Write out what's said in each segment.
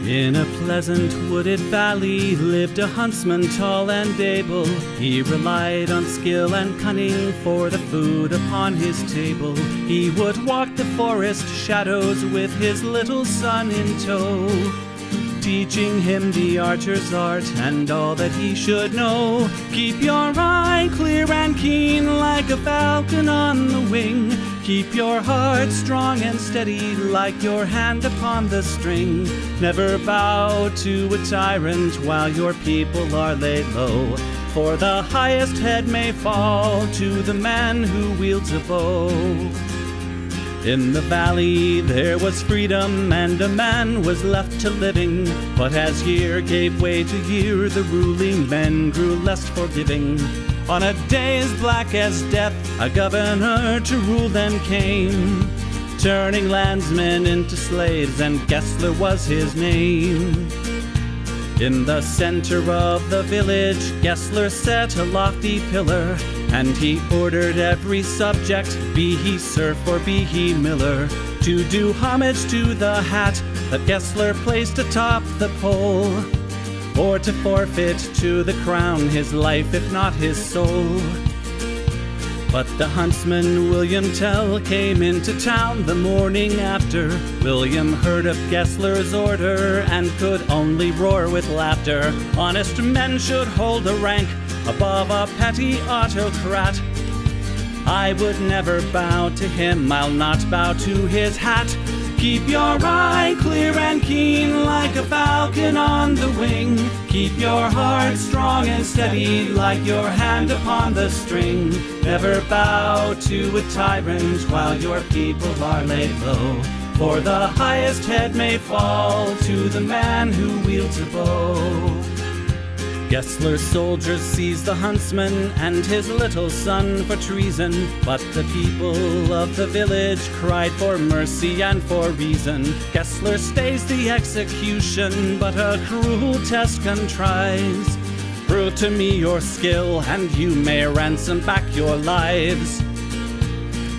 In a pleasant wooded valley lived a huntsman tall and able. He relied on skill and cunning for the food upon his table. He would walk the forest shadows with his little son in tow, teaching him the archer's art and all that he should know. Keep your eye clear and keen like a falcon on the wing. Keep your heart strong and steady like your hand upon the string. Never bow to a tyrant while your people are laid low, for the highest head may fall to the man who wields a bow. In the valley there was freedom, and a man was left to living. But as year gave way to year, the ruling men grew less forgiving. On a day as black as death, a governor to rule them came, turning landsmen into slaves, and Gessler was his name. In the center of the village, Gessler set a lofty pillar, and he ordered every subject, be he serf or be he miller, to do homage to the hat that Gessler placed atop the pole, or to forfeit to the crown his life, if not his soul. But the huntsman William Tell came into town the morning after. William heard of Gessler's order and could only roar with laughter. Honest men should hold a rank above a petty autocrat. I would never bow to him, I'll not bow to his hat. Keep your eye clear and keen like a falcon on the wing. Keep your heart strong and steady like your hand upon the string. Never bow to a tyrant while your people are laid low, for the highest head may fall to the man who wields a bow. Gessler's soldiers seized the huntsman and his little son for treason, but the people of the village cried for mercy and for reason. Gessler stays the execution, but a cruel test contrives. Prove to me your skill, and you may ransom back your lives.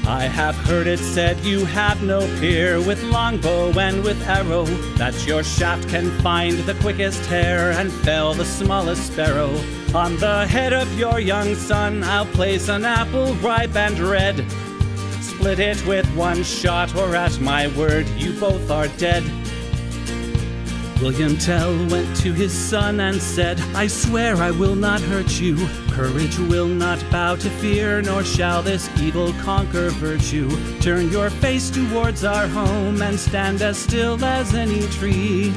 I have heard it said you have no peer with longbow and with arrow, that your shaft can find the quickest hare and fell the smallest sparrow. On the head of your young son I'll place an apple ripe and red. Split it with one shot, or at my word you both are dead. William Tell went to his son and said, I swear I will not hurt you. Courage will not bow to fear, nor shall this evil conquer virtue. Turn your face towards our home and stand as still as any tree.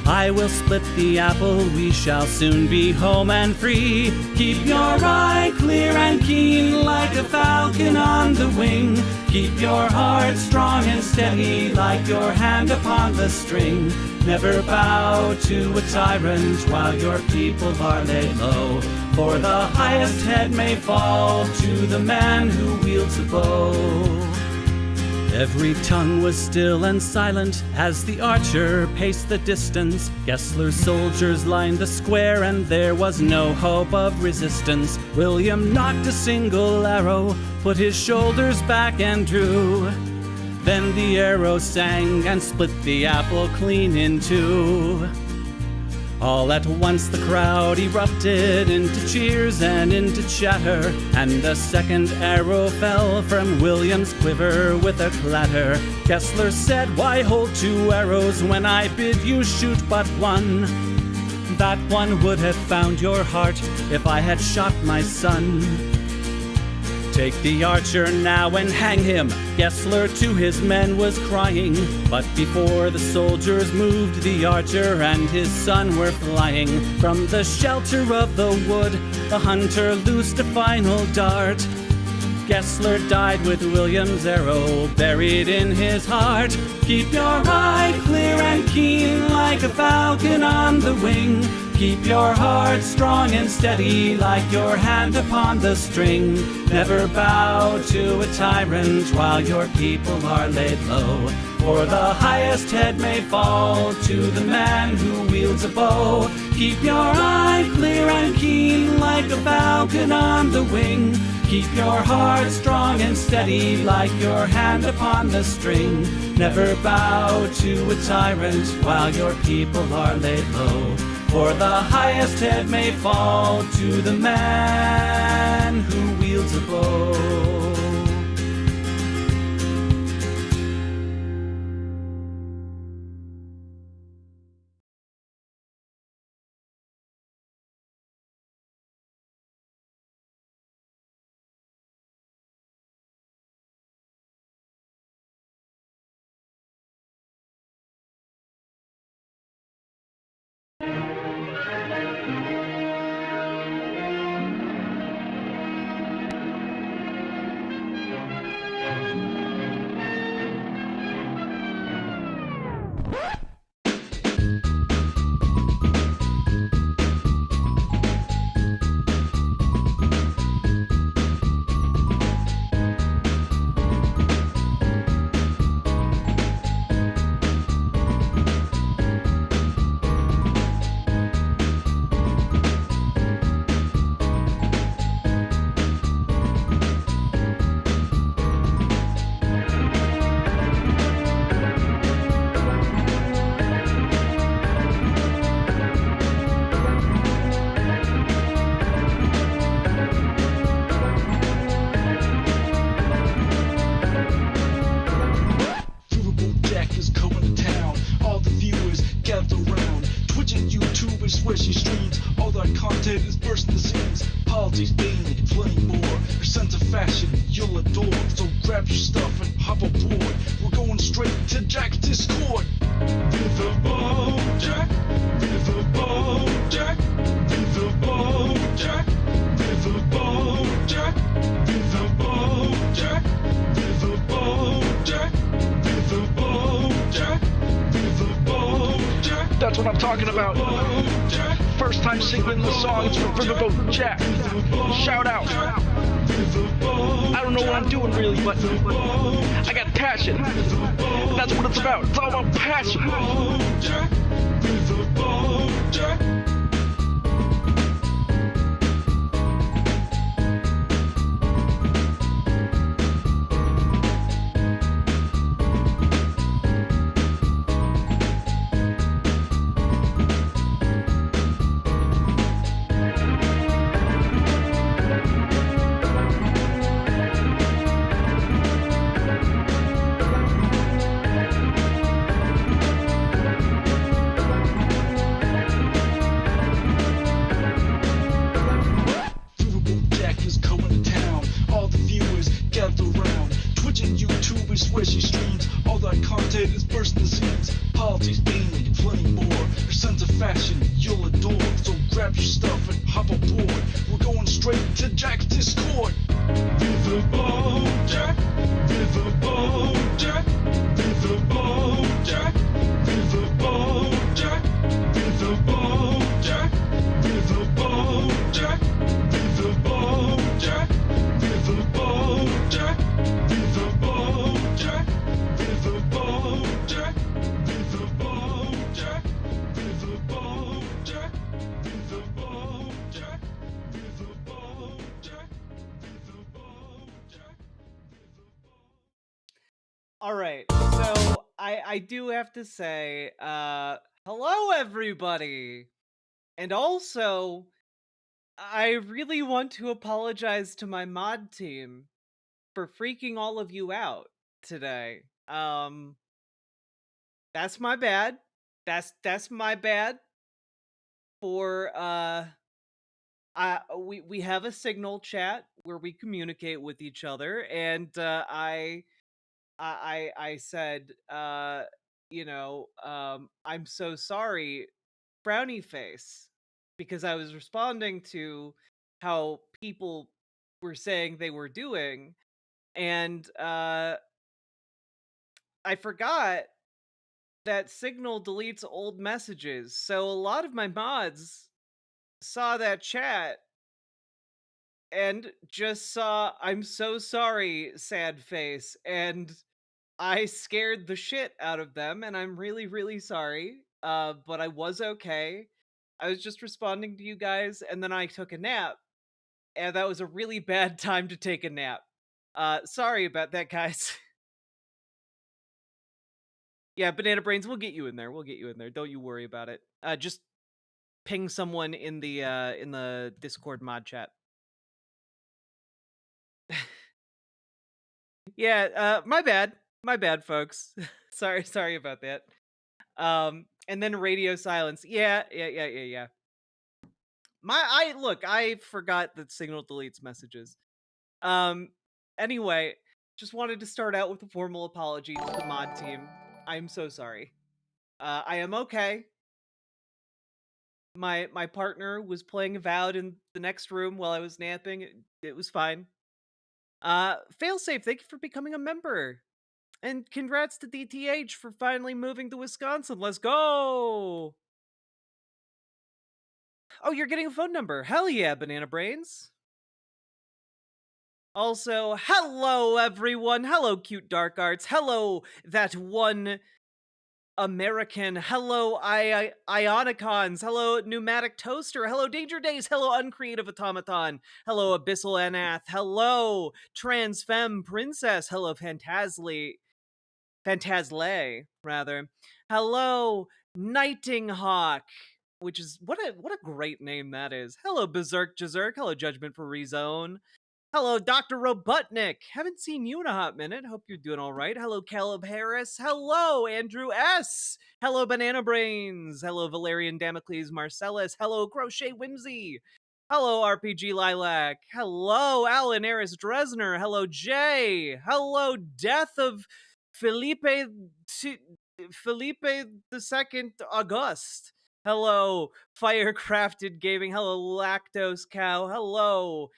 I will split the apple, we shall soon be home and free. Keep your eye clear and keen like a falcon on the wing. Keep your heart strong and steady like your hand upon the string. Never bow to a tyrant while your people are laid low, for the highest head may fall to the man who wields a bow. Every tongue was still and silent as the archer paced the distance. Gessler's soldiers lined the square, and there was no hope of resistance. William knocked a single arrow, put his shoulders back and drew. Then the arrow sang and split the apple clean in two. All at once the crowd erupted into cheers and into chatter, and the second arrow fell from William's quiver with a clatter. Gessler said, why hold two arrows when I bid you shoot but one? That one would have found your heart if I had shot my son. Take the archer now and hang him, Gessler to his men was crying. But before the soldiers moved, the archer and his son were flying. From the shelter of the wood, the hunter loosed a final dart. Gessler died with William's arrow buried in his heart. Keep your eye clear and keen like a falcon on the wing. Keep your heart strong and steady like your hand upon the string. Never bow to a tyrant while your people are laid low, for the highest head may fall to the man who wields a bow. Keep your eye clear and keen like a falcon on the wing. Keep your heart strong and steady like your hand upon the string. Never bow to a tyrant while your people are laid low. For the highest head may fall to the man who wields a bow. That's what I'm talking about. First time singing the songs for Riverboat Jack. Shout out. I don't know what I'm doing really, but I got passion. That's what it's about. It's all about passion. All right, so I do have to say, hello everybody, and also I really want to apologize to my mod team for freaking all of you out today. That's my bad. That's my bad. For we have a Signal chat where we communicate with each other, and I said, I'm so sorry, frowny face, because I was responding to how people were saying they were doing, and I forgot that Signal deletes old messages, so a lot of my mods saw that chat and just saw "I'm so sorry" sad face, and I scared the shit out of them, and I'm really, really sorry. But I was okay. I was just responding to you guys, and then I took a nap. and that was a really bad time to take a nap. Sorry about that, guys. Yeah, Banana Brains, we'll get you in there. We'll get you in there. Don't you worry about it. Just ping someone in the Discord mod chat. Yeah, my bad. My bad, folks. Sorry about that. And then radio silence. Yeah. I forgot that Signal deletes messages. Um, anyway, just wanted to start out with a formal apology to the mod team. I'm so sorry. I am okay. My partner was playing Avowed in the next room while I was napping. It was fine. Failsafe, thank you for becoming a member. And congrats to DTH for finally moving to Wisconsin. Let's go! Oh, you're getting a phone number. Hell yeah, Banana Brains. Also, hello everyone. Hello, cute dark arts. Hello, that one American. Hello, Ionicons. Hello, Pneumatic Toaster. Hello, Danger Days. Hello, Uncreative Automaton. Hello, Abyssal Anath. Hello, Transfemme Princess. Hello, Phantaslay, rather. Hello, Nightinghawk, which is what a great name that is. Hello, Berserk Jazerk. Hello, Judgment for Rezone. Hello, Dr. Robotnik. Haven't seen you in a hot minute. Hope you're doing all right. Hello, Caleb Harris. Hello, Andrew S. Hello, Banana Brains. Hello, Valerian Damocles Marcellus. Hello, Crochet Whimsy. Hello, RPG Lilac. Hello, Alan Eris Dresner. Hello, Jay. Hello, Death of Felipe Felipe II August. Hello, Firecrafted Gaming. Hello, Lactose Cow. Hello,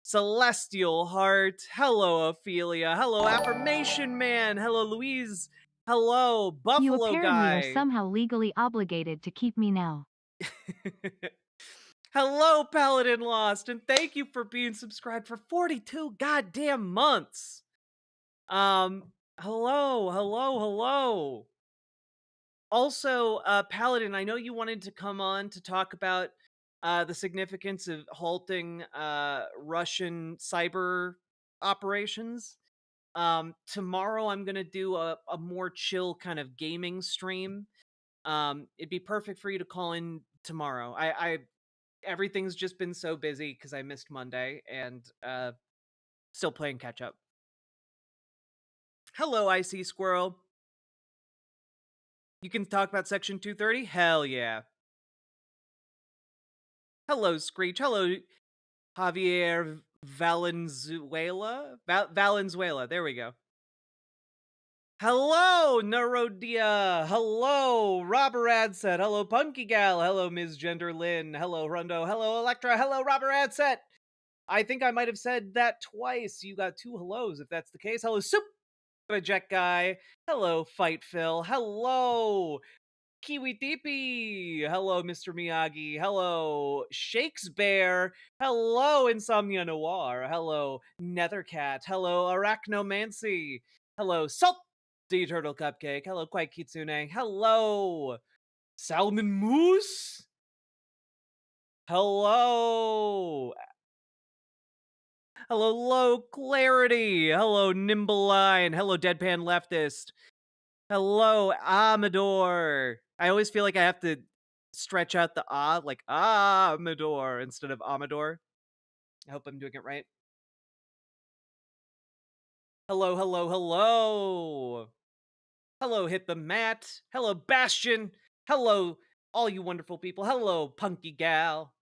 Celestial Heart. Hello, Ophelia. Hello, Affirmation Man. Hello, Louise. Hello, You Buffalo apparently are Guy. somehow legally obligated to keep me now. Hello, Paladin Lost, and thank you for being subscribed for 42 goddamn months. Hello. Also, Paladin, I know you wanted to come on to talk about the significance of halting Russian cyber operations. Tomorrow I'm gonna do a more chill kind of gaming stream. It'd be perfect for you to call in tomorrow. I everything's just been so busy because I missed Monday and still playing catch up. Hello, Icy Squirrel. You can talk about Section 230? Hell yeah. Hello, Screech. Hello, Javier Valenzuela. There we go. Hello, Neurodia. Hello, Robert Adset. Hello, Punky Gal. Hello, Ms. Gender Lynn. Hello, Rundo. Hello, Electra. Hello, Robert Adset. I think I might have said that twice. You got two hellos if that's the case. Hello, Super Jet Guy. Hello, Fight Phil. Hello, Kiwi Deepy. Hello, Mr. Miyagi. Hello, Shakespeare. Hello, Insomnia Noir. Hello, Nethercat. Hello, Arachnomancy. Hello, Salty Turtle Cupcake. Hello, Quite Kitsune. Hello, Salmon Moose. Hello, Low Clarity. Hello, Nimble Line. Hello, Deadpan Leftist. Hello, Amador. I always feel like I have to stretch out the like Amador instead of Amador. I hope I'm doing it right. Hello. Hello, Hit the Mat. Hello, Bastion. Hello, all you wonderful people. Hello, Punky Gal.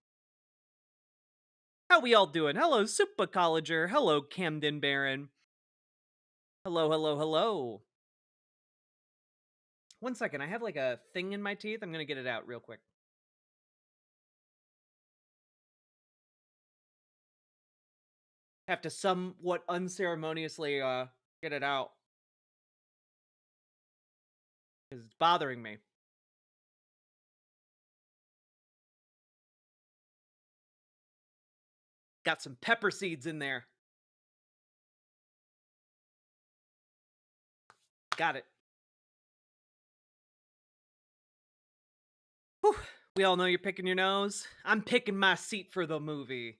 How we all doing? Hello, Super Colleger. Hello, Camden Baron. Hello. 1 second, I have like a thing in my teeth. I'm gonna get it out real quick. Have to somewhat unceremoniously get it out. Because it's bothering me. Got some pepper seeds in there. Got it. Whew. We all know you're picking your nose. I'm picking my seat for the movie.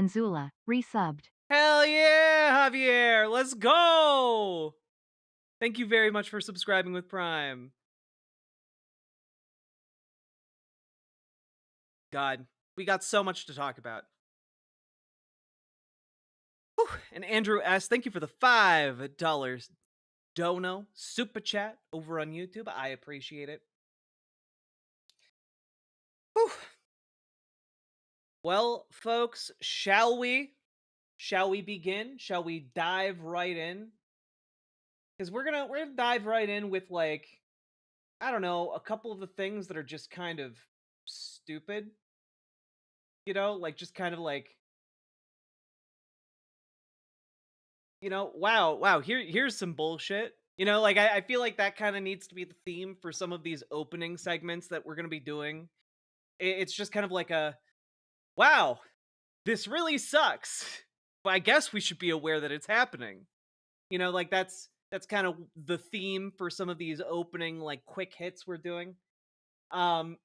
Valenzuela, resubbed. Hell yeah, Javier! Let's go! Thank you very much for subscribing with Prime. God, we got so much to talk about. Whew. And Andrew S., thank you for the $5 dono super chat over on YouTube. I appreciate it. Whew. Well, folks, shall we? Shall we begin? Shall we dive right in? Because we're gonna dive right in with, like, I don't know, a couple of the things that are just kind of stupid. You know, like, just kind of like, wow, here's some bullshit. You know, like, I feel like that kind of needs to be the theme for some of these opening segments that we're gonna be doing. It's just kind of like a, wow, this really sucks. But I guess we should be aware that it's happening. You know, like, that's kind of the theme for some of these opening, like, quick hits we're doing. Um,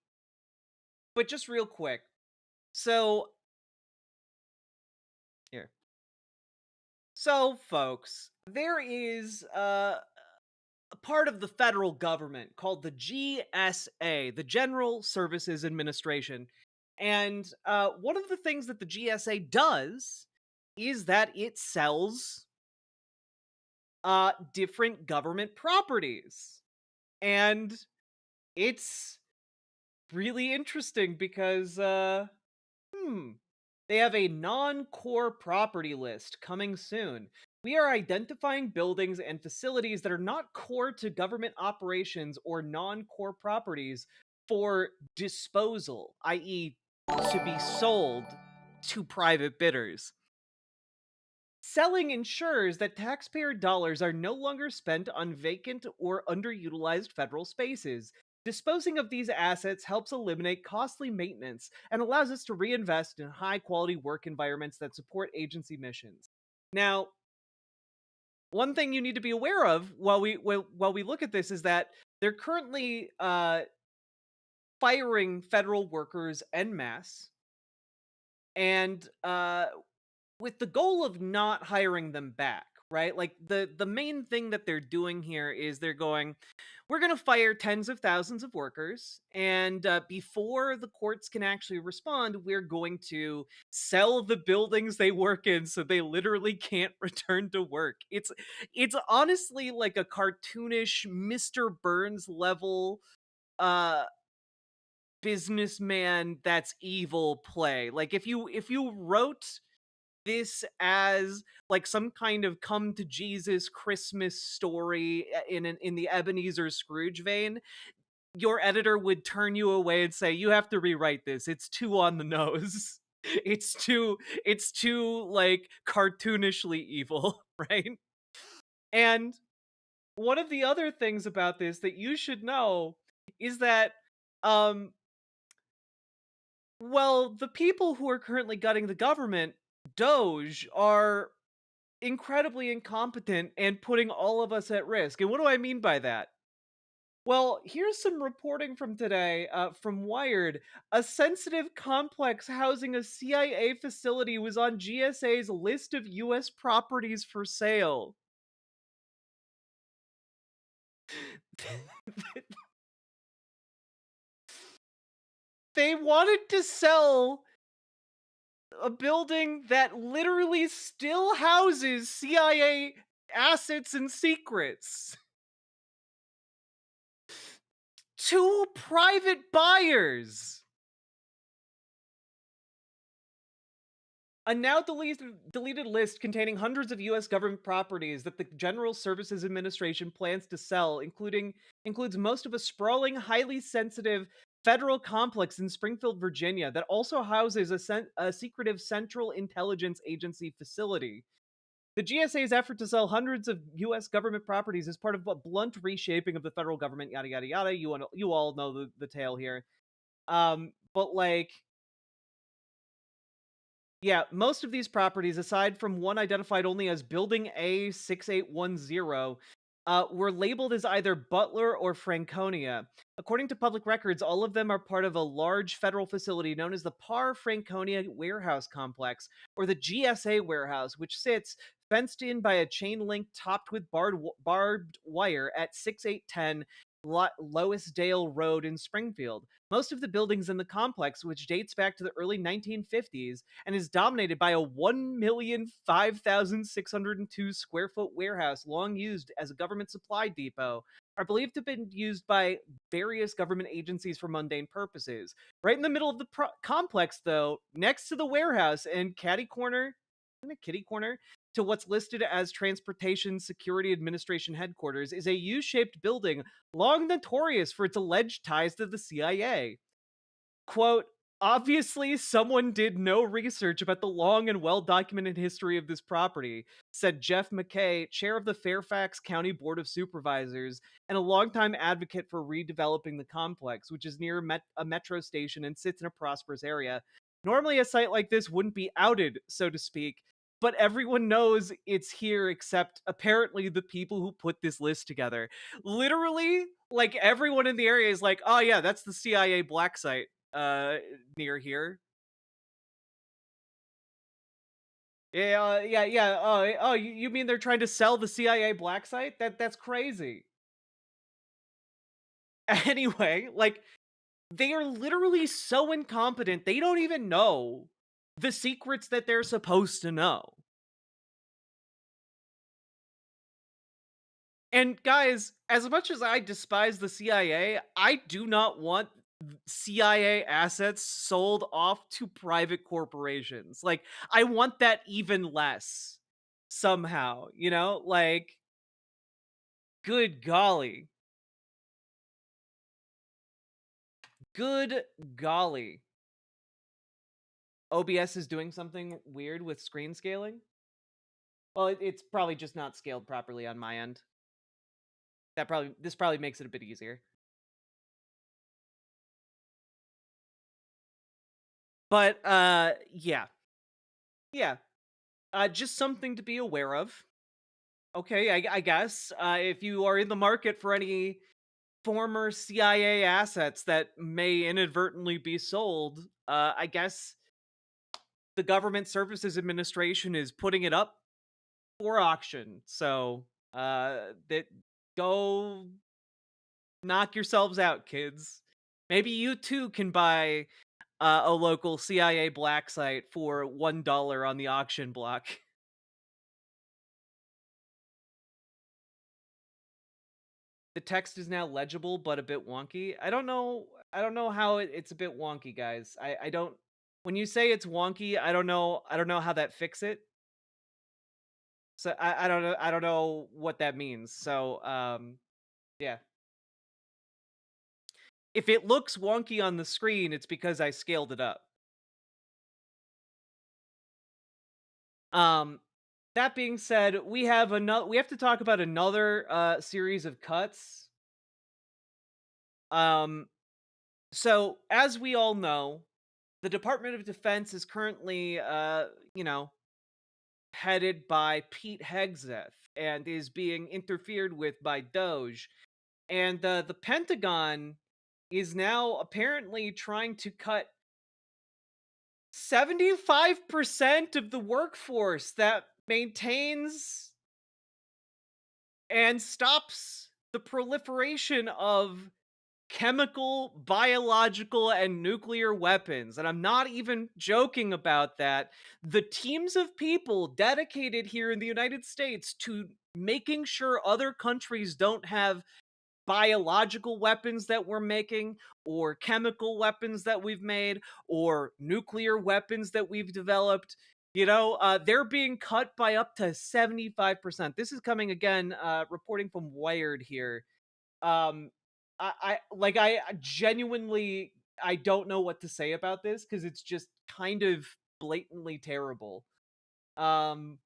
but just real quick. So, here. So, folks, there is a part of the federal government called the GSA, the General Services Administration. And one of the things that the GSA does is that it sells different government properties. And it's really interesting because they have a non-core property list coming soon. We are identifying buildings and facilities that are not core to government operations or non-core properties for disposal, i.e., to be sold to private bidders. Selling ensures that taxpayer dollars are no longer spent on vacant or underutilized federal spaces. Disposing of these assets helps eliminate costly maintenance and allows us to reinvest in high quality work environments that support agency missions. Now, one thing you need to be aware of while we look at this is that they're currently firing federal workers en masse, and with the goal of not hiring them back, right? Like, the main thing that they're doing here is they're going, we're going to fire tens of thousands of workers, and before the courts can actually respond, we're going to sell the buildings they work in so they literally can't return to work. It's honestly like a cartoonish Mr. Burns level uh businessman that's evil play. Like, if you wrote this as like some kind of come to Jesus Christmas story in the Ebenezer Scrooge vein, your editor would turn you away and say, you have to rewrite this. It's too on the nose. It's too like cartoonishly evil, right? And one of the other things about this that you should know is that um well, the people who are currently gutting the government, Doge, are incredibly incompetent and putting all of us at risk. And what do I mean by that? Well, here's some reporting from today from Wired. A sensitive complex housing a CIA facility was on GSA's list of U.S. properties for sale. They wanted to sell a building that literally still houses CIA assets and secrets to private buyers. A now deleted list containing hundreds of U.S. government properties that the General Services Administration plans to sell, includes most of a sprawling, highly sensitive federal complex in Springfield, Virginia, that also houses a secretive Central Intelligence Agency facility. The GSA's effort to sell hundreds of U.S. government properties is part of a blunt reshaping of the federal government. Yada yada yada. You all know the tale here. But like, yeah, most of these properties, aside from one identified only as Building A6810, were labeled as either Butler or Franconia. According to public records, all of them are part of a large federal facility known as the Franconia Warehouse Complex, or the GSA Warehouse, which sits fenced in by a chain link topped with barbed wire at 6810 Loisdale Road in Springfield. Most of the buildings in the complex, which dates back to the early 1950s and is dominated by a 1,005,602 square foot warehouse long used as a government supply depot, are believed to have been used by various government agencies for mundane purposes. Right in the middle of the complex, though, next to the warehouse and kitty corner to what's listed as Transportation Security Administration headquarters, is a U-shaped building long notorious for its alleged ties to the CIA. Quote, obviously, someone did no research about the long and well-documented history of this property, said Jeff McKay, chair of the Fairfax County Board of Supervisors and a longtime advocate for redeveloping the complex, which is near a metro station and sits in a prosperous area. Normally, a site like this wouldn't be outed, so to speak, but everyone knows it's here except apparently the people who put this list together. Literally, like, everyone in the area is like, oh yeah, that's the CIA black site near here. Yeah. Oh, you mean they're trying to sell the CIA black site? That's crazy. Anyway, like, they are literally so incompetent, they don't even know the secrets that they're supposed to know. And guys, as much as I despise the CIA, I do not want CIA assets sold off to private corporations. Like, I want that even less somehow, you know? Like, good golly. Good golly. OBS is doing something weird with screen scaling. Well, it's probably just not scaled properly on my end. This probably makes it a bit easier. But yeah. Just something to be aware of. Okay, I guess if you are in the market for any former CIA assets that may inadvertently be sold, I guess the Government Services Administration is putting it up for auction. So go knock yourselves out, kids. Maybe you too can buy a local CIA black site for $1 on the auction block. The text is now legible but a bit wonky. I don't know how it's a bit wonky, guys. I don't, when you say it's wonky, I don't know how that fix it. So I don't know what that means. So yeah. If it looks wonky on the screen, it's because I scaled it up. That being said, we have to talk about another series of cuts. So as we all know, the Department of Defense is currently headed by Pete Hegseth and is being interfered with by Doge. And the Pentagon is now apparently trying to cut 75% of the workforce that maintains and stops the proliferation of chemical, biological, and nuclear weapons. And I'm not even joking about that. The teams of people dedicated here in the United States to making sure other countries don't have biological weapons that we're making, or chemical weapons that we've made, or nuclear weapons that we've developed, They're being cut by up to 75%. This is coming again, reporting from Wired here. Um, I genuinely, I don't know what to say about this because it's just kind of blatantly terrible. Um,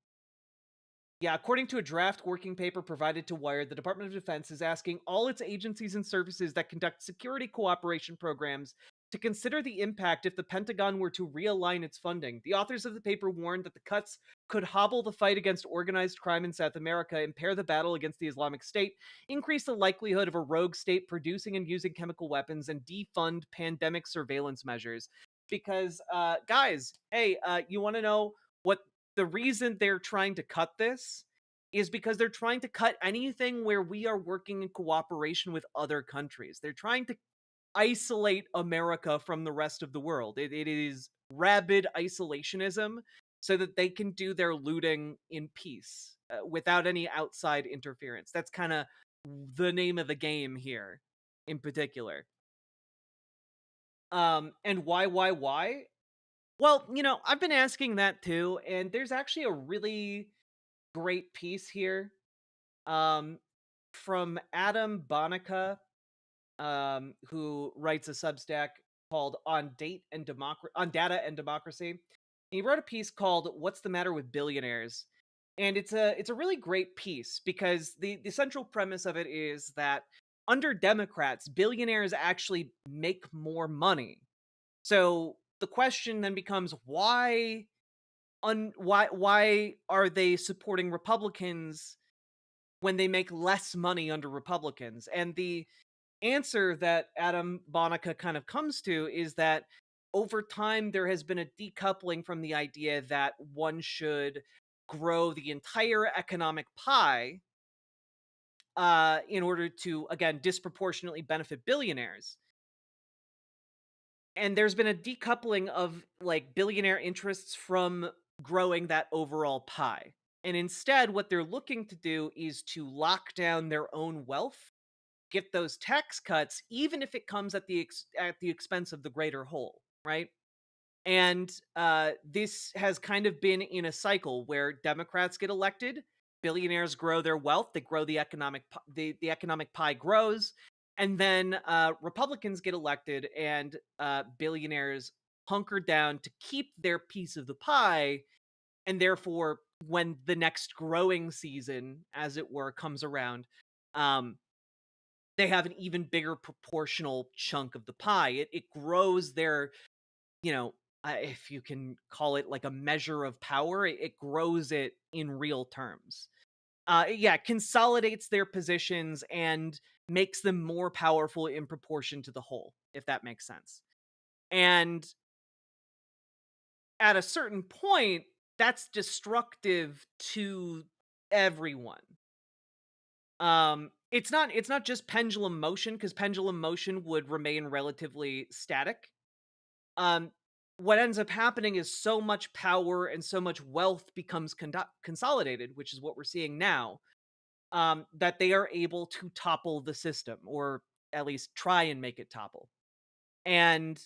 yeah, according to a draft working paper provided to Wired, the Department of Defense is asking all its agencies and services that conduct security cooperation programs to consider the impact if the Pentagon were to realign its funding. The authors of the paper warned that the cuts could hobble the fight against organized crime in South America, impair the battle against the Islamic State, increase the likelihood of a rogue state producing and using chemical weapons, and defund pandemic surveillance measures. Because, guys, hey, you want to know what the reason they're trying to cut this is because they're trying to cut anything where we are working in cooperation with other countries. They're trying to isolate America from the rest of the world. It is rabid isolationism so that they can do their looting in peace without any outside interference. That's kind of the name of the game here in particular. And why? Well, I've been asking that too, and there's actually a really great piece here um, from Adam Bonica, who writes a Substack called on Data and Democracy. He wrote a piece called "What's the Matter with Billionaires?" And it's a really great piece because the central premise of it is that under Democrats, billionaires actually make more money. So the question then becomes why are they supporting Republicans when they make less money under Republicans? And the answer that Adam Bonica kind of comes to is that over time there has been a decoupling from the idea that one should grow the entire economic pie in order to, again, disproportionately benefit billionaires. And there's been a decoupling of like billionaire interests from growing that overall pie. And instead, what they're looking to do is to lock down their own wealth, get those tax cuts, even if it comes at the expense of the greater whole, right? And this has kind of been in a cycle where Democrats get elected, billionaires grow their wealth, they grow the economic pie grows, and then Republicans get elected, and billionaires hunker down to keep their piece of the pie, and therefore, when the next growing season, as it were, comes around, they have an even bigger proportional chunk of the pie. It grows their, if you can call it like a measure of power, it grows it in real terms. Consolidates their positions and makes them more powerful in proportion to the whole, if that makes sense. And at a certain point, that's destructive to everyone. It's not just pendulum motion, because pendulum motion would remain relatively static. What ends up happening is so much power and so much wealth becomes consolidated, which is what we're seeing now, that they are able to topple the system, or at least try and make it topple. And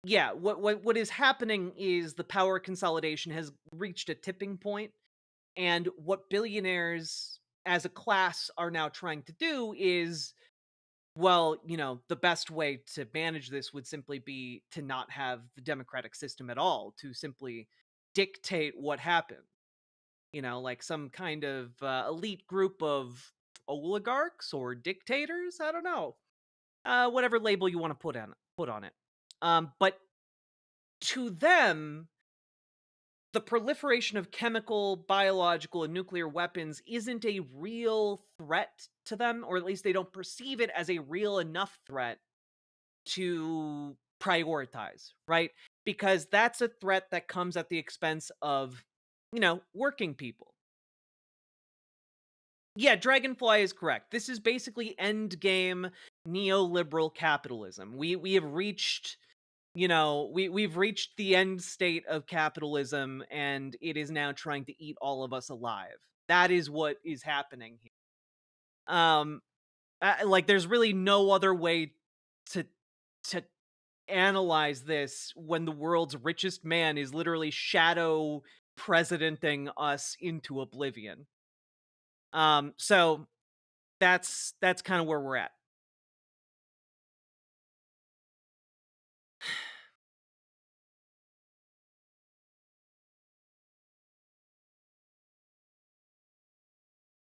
yeah, what is happening is the power consolidation has reached a tipping point, and what billionaires as a class are now trying to do is, well, the best way to manage this would simply be to not have the democratic system at all, to simply dictate what happens. Like some kind of elite group of oligarchs or dictators. I don't know. Whatever label you want to put on it. But to them, the proliferation of chemical, biological, and nuclear weapons isn't a real threat to them, or at least they don't perceive it as a real enough threat to prioritize, right? Because that's a threat that comes at the expense of, working people. Yeah, Dragonfly is correct. This is basically endgame neoliberal capitalism. We have reached, we've reached the end state of capitalism, and it is now trying to eat all of us alive. That is what is happening here. Like there's really no other way to analyze this when the world's richest man is literally shadow presidenting us into oblivion. So that's kind of where we're at.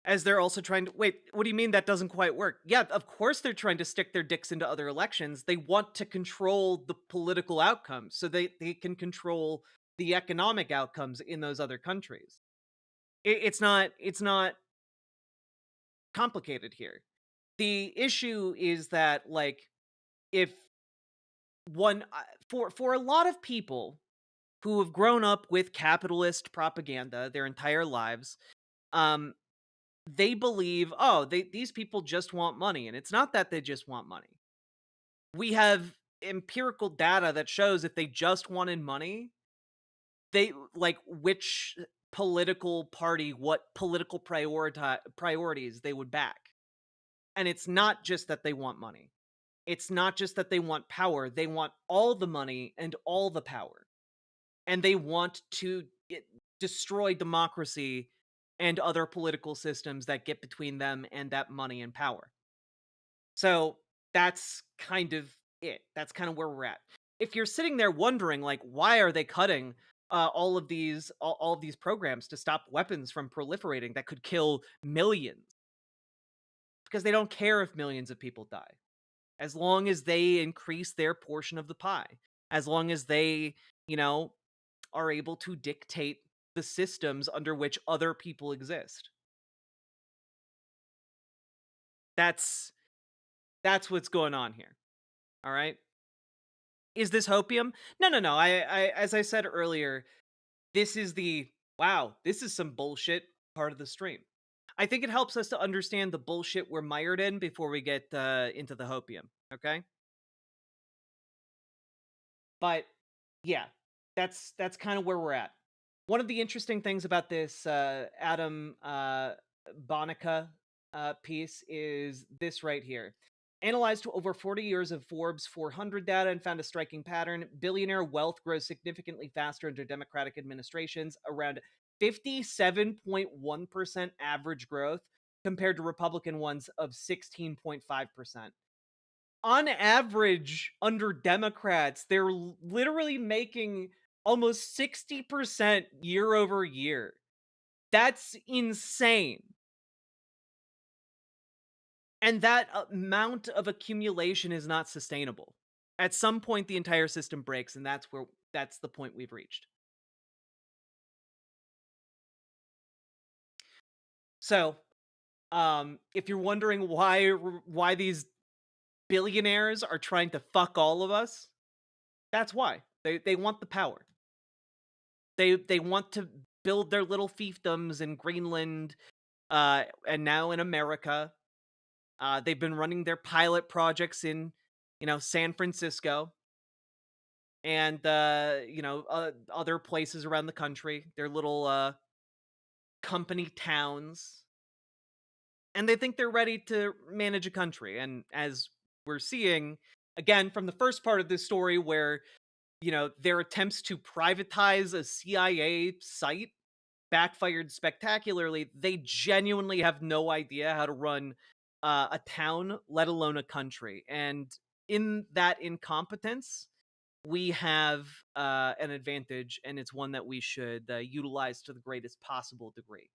As they're also trying to wait, what do you mean that doesn't quite work? Yeah, of course they're trying to stick their dicks into other elections. They want to control the political outcomes so they can control the economic outcomes in those other countries. It's not complicated here. The issue is that, like, if one for a lot of people who have grown up with capitalist propaganda their entire lives, um they believe, oh, these people just want money, and it's not that they just want money. We have empirical data that shows if they just wanted money, they like which political party, what political priorities they would back. And it's not just that they want money. It's not just that they want power. They want all the money and all the power. And they want to destroy democracy and other political systems that get between them and that money and power. So that's kind of it. That's kind of where we're at. If you're sitting there wondering, like, why are they cutting all of these programs to stop weapons from proliferating that could kill millions? Because they don't care if millions of people die, as long as they increase their portion of the pie, as long as they, are able to dictate the systems under which other people exist. That's what's going on here. All right? Is this hopium? No. I as I said earlier, this is the wow, this is some bullshit part of the stream. I think it helps us to understand the bullshit we're mired in before we get into the hopium, okay? But yeah, that's kind of where we're at. One of the interesting things about this Adam Bonica piece is this right here. Analyzed over 40 years of Forbes 400 data and found a striking pattern. Billionaire wealth grows significantly faster under Democratic administrations, around 57.1% average growth compared to Republican ones of 16.5%. On average, under Democrats, they're literally making almost 60% year over year. That's insane. And that amount of accumulation is not sustainable. At some point, the entire system breaks, and that's the point we've reached. So, if you're wondering why these billionaires are trying to fuck all of us, that's why. They want the power. They want to build their little fiefdoms in Greenland, and now in America. They've been running their pilot projects in, San Francisco and, other places around the country. Their little company towns. And they think they're ready to manage a country. And as we're seeing, again, from the first part of this story where, their attempts to privatize a CIA site backfired spectacularly, they genuinely have no idea how to run a town, let alone a country. And in that incompetence, we have an advantage, and it's one that we should utilize to the greatest possible degree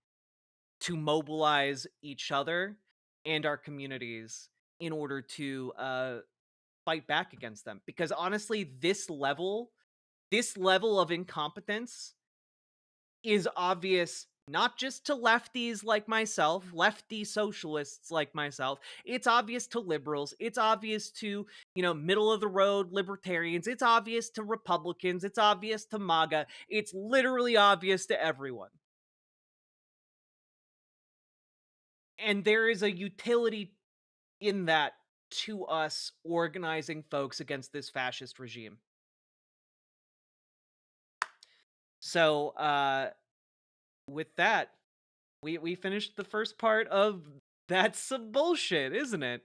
to mobilize each other and our communities in order to fight back against them. Because honestly, this level of incompetence is obvious not just to lefties like myself, lefty socialists like myself. It's obvious to liberals. It's obvious to, middle of the road libertarians. It's obvious to Republicans. It's obvious to MAGA. It's literally obvious to everyone. And there is a utility in that to us organizing folks against this fascist regime. So, with that, we finished the first part of That's Some Bullshit, isn't it?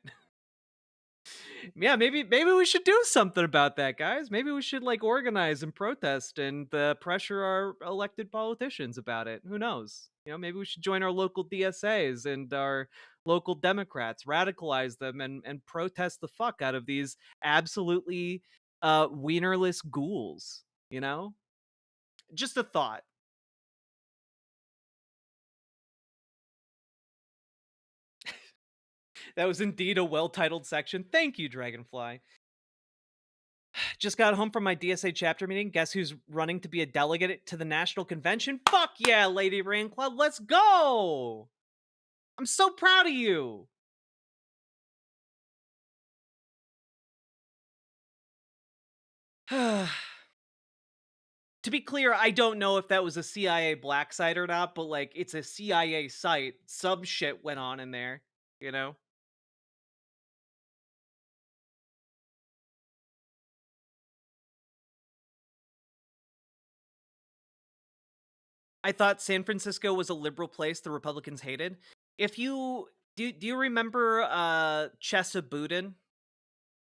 Yeah, maybe we should do something about that, guys. Maybe we should like organize and protest and pressure our elected politicians about it. Who knows? You know, maybe we should join our local DSAs and our local Democrats, radicalize them, and protest the fuck out of these absolutely wienerless ghouls. You know, just a thought. That was indeed a well-titled section. Thank you, Dragonfly. Just got home from my DSA chapter meeting. Guess who's running to be a delegate to the national convention? Fuck yeah, Lady Rain Club. Let's go. I'm so proud of you. To be clear, I don't know if that was a CIA black site or not, but like it's a CIA site. Some shit went on in there, you know? I thought San Francisco was a liberal place the Republicans hated. If you do you remember Chesa Boudin?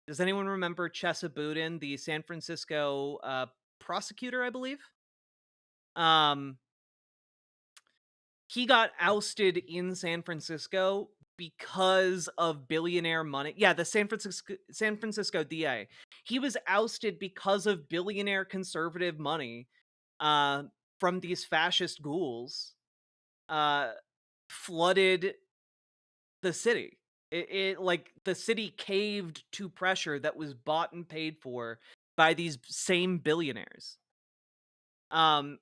Does anyone remember Chesa Boudin, the San Francisco prosecutor, I believe? Um, he got ousted in San Francisco because of billionaire money. Yeah, the San Francisco DA. He was ousted because of billionaire conservative money uh, from these fascist ghouls uh, flooded the city. It like the city caved to pressure that was bought and paid for by these same billionaires. Um,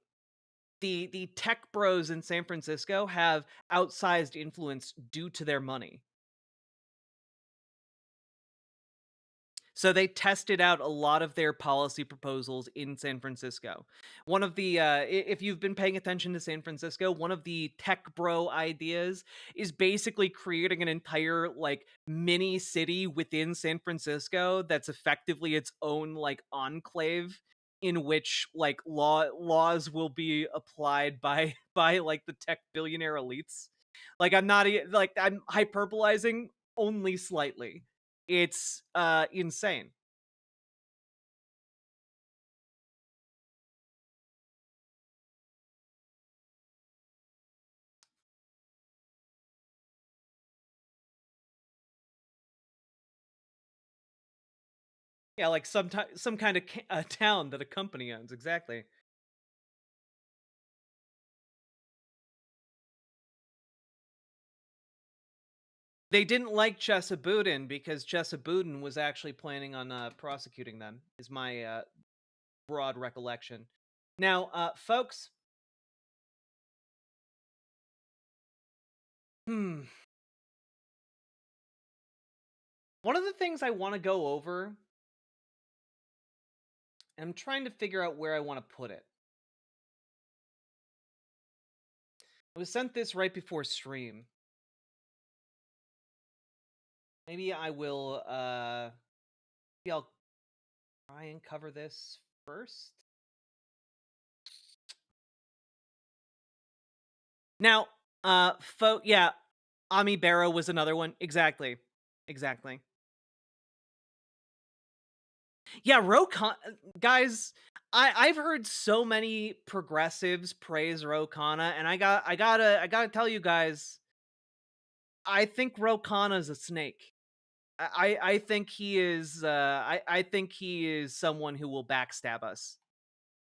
the tech bros in San Francisco have outsized influence due to their money. So they tested out a lot of their policy proposals in San Francisco. One of the if you've been paying attention to San Francisco, one of the tech bro ideas is basically creating an entire like mini city within San Francisco that's effectively its own like enclave in which like laws will be applied by by like the tech billionaire elites. Like I'm not like I'm hyperbolizing only slightly. It's insane. Yeah, like some kind of town that a company owns. Exactly. They didn't like Chesa Boudin because Chesa Boudin was actually planning on prosecuting them. Is my broad recollection. Now, folks. Hmm. One of the things I want to go over, and I'm trying to figure out where I want to put it. I was sent this right before stream. Maybe I will maybe I'll try and cover this first. Now, yeah, Ami Barrow was another one. Exactly. Exactly. Yeah, guys, I've heard so many progressives praise Ro Khanna, and I gotta tell you guys, I think Ro Khanna's a snake. I think he is I think he is someone who will backstab us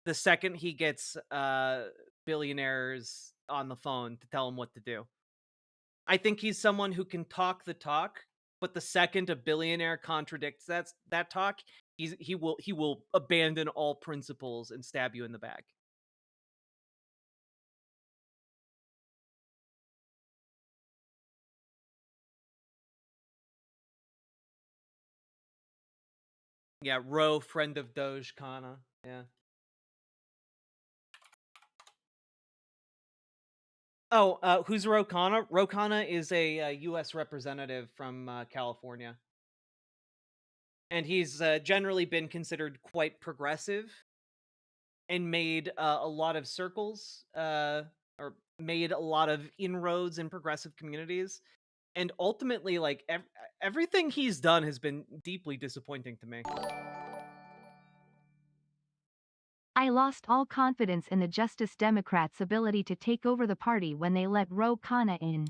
the second he gets billionaires on the phone to tell him what to do. I think he's someone who can talk the talk, but the second a billionaire contradicts that talk, he will abandon all principles and stab you in the back. Yeah, Ro, friend of Doge Kana. Yeah. Oh, who's Ro Khanna? Ro Khanna is a U.S. representative from California. And he's generally been considered quite progressive and made a lot of circles or made a lot of inroads in progressive communities. and ultimately, like, everything he's done has been deeply disappointing to me. I lost all confidence in the Justice Democrats' ability to take over the party when they let Ro Khanna in.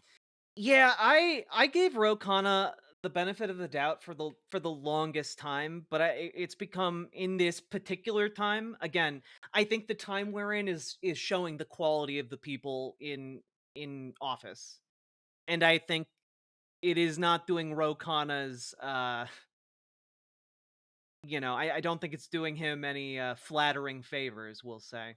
Yeah, I gave Ro Khanna the benefit of the doubt for the longest time, but it's become in this particular time. Again, I think the time we're in is showing the quality of the people in office, and I think it is not doing Ro Khanna's. I don't think it's doing him any flattering favors. We'll say.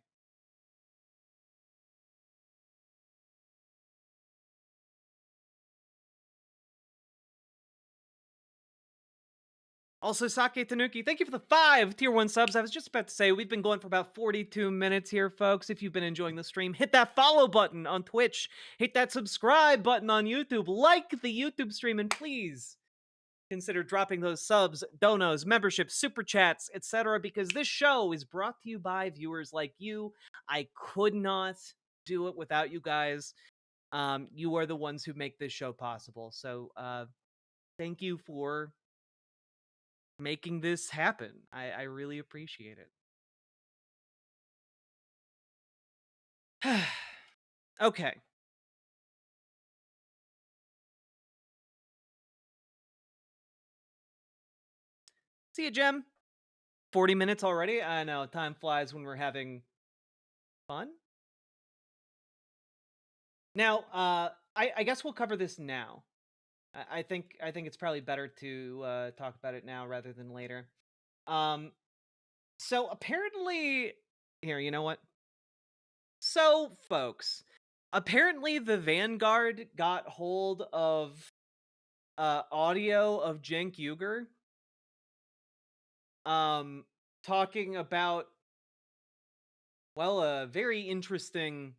Also, Sake Tanuki, thank you for the 5 tier 1 subs. I was just about to say, we've been going for about 42 minutes here, folks. If you've been enjoying the stream, hit that follow button on Twitch, hit that subscribe button on YouTube, like the YouTube stream, and please consider dropping those subs, donos, memberships, super chats, etc., because this show is brought to you by viewers like you. I could not do it without you guys. You are the ones who make this show possible. So, thank you for making this happen. I really appreciate it. Okay. See you, Jem. 40 minutes already? I know, time flies when we're having fun. Now, I guess we'll cover this now. I think it's probably better to talk about it now rather than later. So apparently, here, you know what? So, folks, apparently the Vanguard got hold of audio of Cenk Uygur talking about, well, a very interesting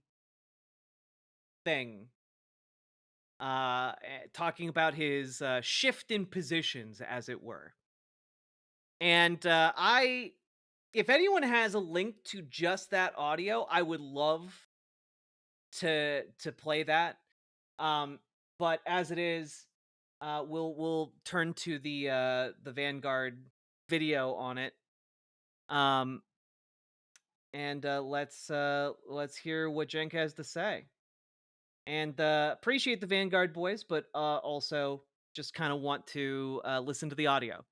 thing. Talking about his shift in positions, as it were. And if anyone has a link to just that audio, I would love to play that. But as it is, we'll turn to the Vanguard video on it. And let's hear what Cenk has to say. And appreciate the Vanguard boys, but also just kind of want to listen to the audio.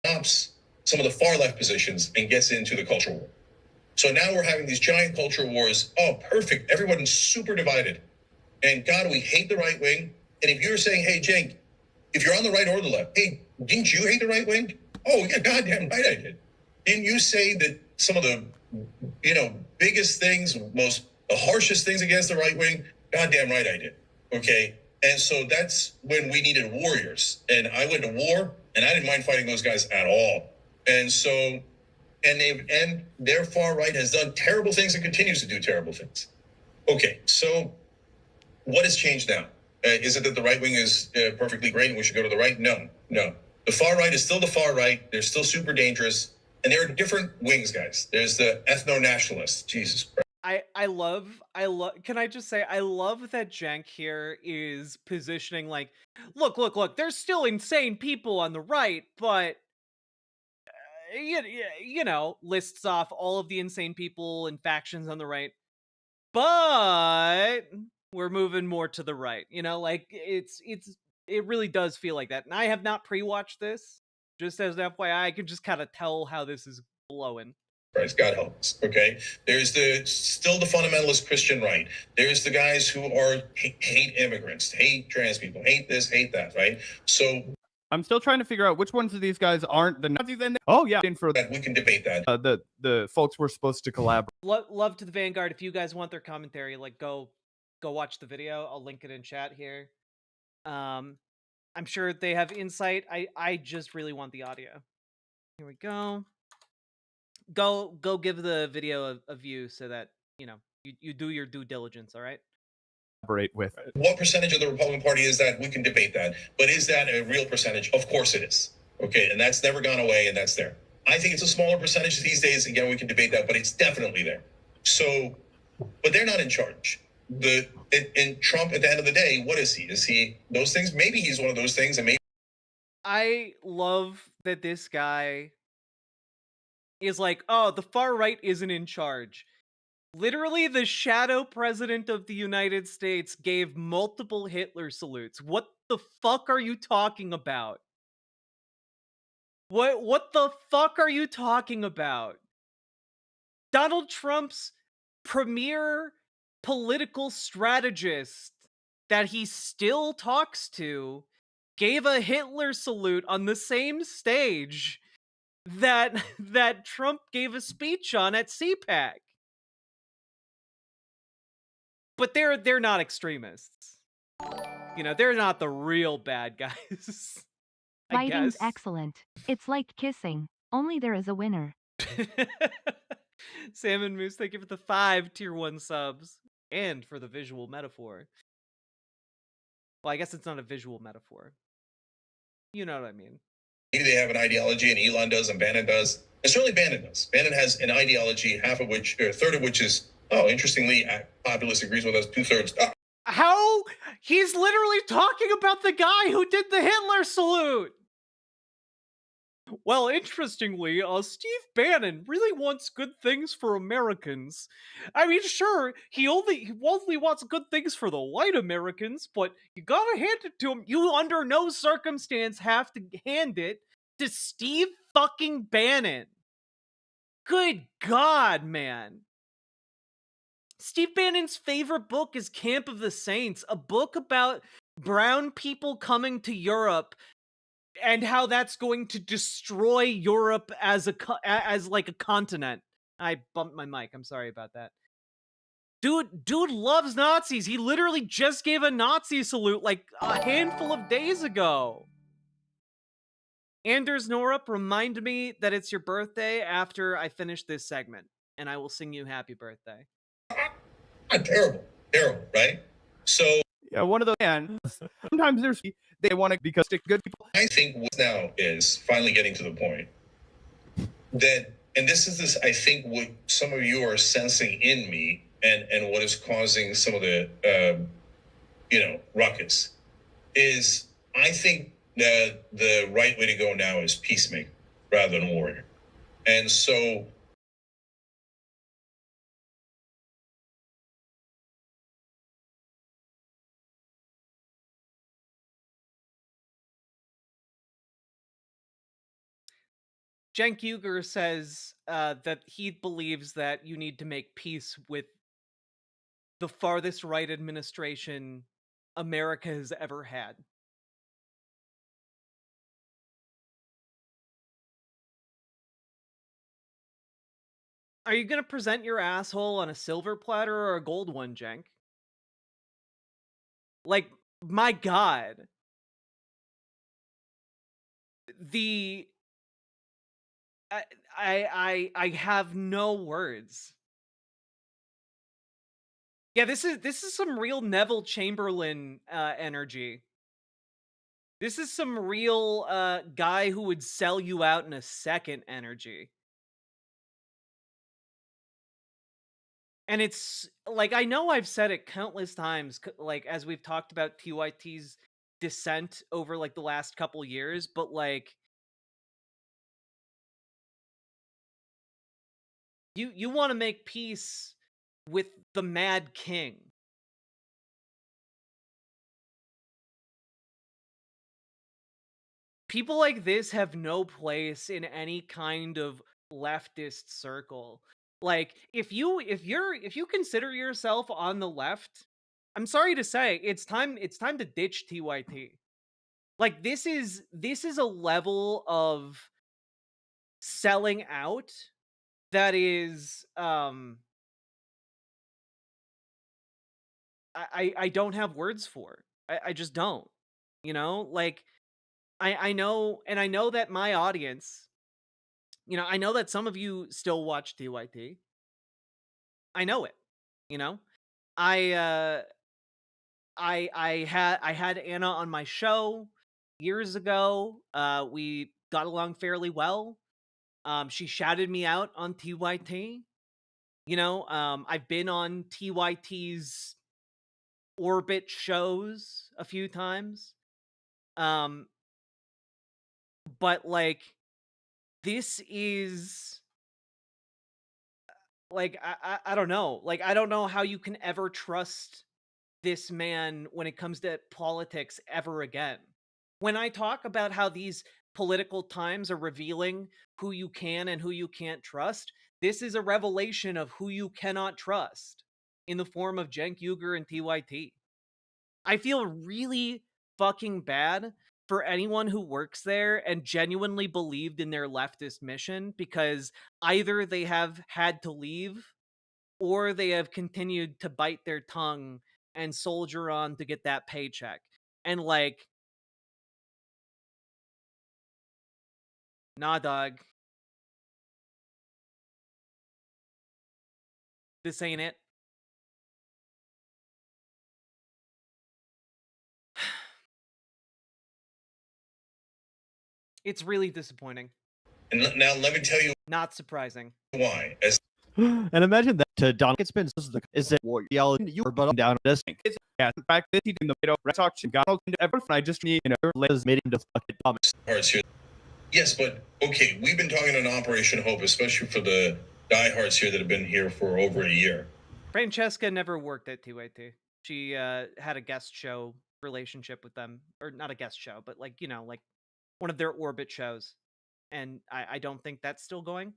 Stops some of the far left positions and gets into the culture war. So now we're having these giant culture wars. Oh, perfect. Everyone's super divided. And God, we hate the right wing. And if you're saying, hey, Cenk, if you're on the right or the left, hey, didn't you hate the right wing? Oh, yeah, goddamn right I did. Didn't you say that some of the, biggest things, the harshest things against the right wing? Goddamn right I did. Okay. And so that's when we needed warriors. And I went to war and I didn't mind fighting those guys at all. And so, and their far right has done terrible things and continues to do terrible things. Okay. So what has changed now? Is it that the right wing is perfectly great and we should go to the right? No. The far right is still the far right. They're still super dangerous. And there are different wings, guys. There's the ethno-nationalists. Jesus Christ. I love, can I just say, I love that Cenk here is positioning like, look, there's still insane people on the right, but, lists off all of the insane people and factions on the right, but we're moving more to the right, it really does feel like that. And I have not pre-watched this, just as an FYI, I can just kind of tell how this is blowing. Christ, God help us. Okay, there's still the fundamentalist Christian right. There's the guys who are hate immigrants, hate trans people, hate this, hate that. Right. So I'm still trying to figure out which ones of these guys aren't the Nazis. Oh yeah, for that we can debate that. The folks we're supposed to collaborate. Love to the Vanguard. If you guys want their commentary, like go watch the video. I'll link it in chat here. I'm sure they have insight. I just really want the audio. Here we go. Go give the video a view so that you do your due diligence. All right. With what percentage of the Republican Party is that? We can debate that, but is that a real percentage? Of course it is. Okay, and that's never gone away, and that's there. I think it's a smaller percentage these days. Again, we can debate that, but it's definitely there. So, but they're not in charge. in Trump at the end of the day, what is he? Is he those things? Maybe he's one of those things, and maybe I love that this guy is like, oh, the far right isn't in charge. Literally, the shadow president of the United States gave multiple Hitler salutes. What the fuck are you talking about? What the fuck are you talking about? Donald Trump's premier political strategist that he still talks to gave a Hitler salute on the same stage that that Trump gave a speech on at CPAC. But they're not extremists. You know, they're not the real bad guys. I Writing's guess. excellent. It's like kissing, only there is a winner. Salmon Moose, thank you for the 5 tier 1 subs and for the visual metaphor. Well, I guess it's not a visual metaphor. You know what I mean. they have an ideology, and Elon does, and Bannon does. And certainly Bannon does. Bannon has an ideology, half of which, or a third of which is, oh, interestingly, populace agrees with us, 2/3. Oh. How? He's literally talking about the guy who did the Hitler salute. Well, interestingly, Steve Bannon really wants good things for Americans. I mean, sure, he only wants good things for the white Americans, but you gotta hand it to him. You under no circumstance have to hand it to Steve fucking Bannon. Good God, man. Steve Bannon's favorite book is Camp of the Saints, a book about brown people coming to Europe and how that's going to destroy Europe as like a continent. I bumped my mic. I'm sorry about that. Dude loves Nazis. He literally just gave a Nazi salute like a handful of days ago. Anders Norup, remind me that it's your birthday after I finish this segment, and I will sing you happy birthday. Terrible, right? So Yeah, one of those. And sometimes they want to because stick good people. I think what now is finally getting to the point that, and this I think what some of you are sensing in me, and what is causing some of the ruckus is, I think that the right way to go now is peacemaker rather than warrior. And so Cenk Uygur says that he believes that you need to make peace with the farthest right administration America has ever had. Are you going to present your asshole on a silver platter or a gold one, Cenk? Like, my God. I have no words. Yeah, this is some real Neville Chamberlain energy. This is some real guy who would sell you out in a second energy. And it's like, I know I've said it countless times, like as we've talked about TYT's descent over like the last couple years, but like you want to make peace with the Mad King. People like this have no place in any kind of leftist circle. Like, if you consider yourself on the left, I'm sorry to say, it's time to ditch TYT. Like, this is a level of selling out that is I don't have words for. I just don't. You know, like I know, and I know that my audience, you know, I know that some of you still watch TYT. I know it. You know, I had Anna on my show years ago. We got along fairly well. She shouted me out on TYT. You know, I've been on TYT's orbit shows a few times. But like this is like I don't know. Like I don't know how you can ever trust this man when it comes to politics ever again. When I talk about how these political times are revealing who you can and who you can't trust, this is a revelation of who you cannot trust in the form of Cenk Uygur and TYT. I feel really fucking bad for anyone who works there and genuinely believed in their leftist mission, because either they have had to leave or they have continued to bite their tongue and soldier on to get that paycheck. And like, nah, dog. This ain't it. It's really disappointing. And now let me tell you Not surprising. why. And imagine that to Donald, it's been is it what yell you were but down this thing. It's yeah, in fact, this in the middle, Red Sox and Donald and everything. I just need Liz made him to fuck it up. Hearts here. Yes, but okay, we've been talking on Operation Hope, especially for the diehards here that have been here for over a year. Francesca never worked at TYT. She had a guest show relationship with them, or not a guest show, but like, you know, like one of their orbit shows. And I don't think that's still going.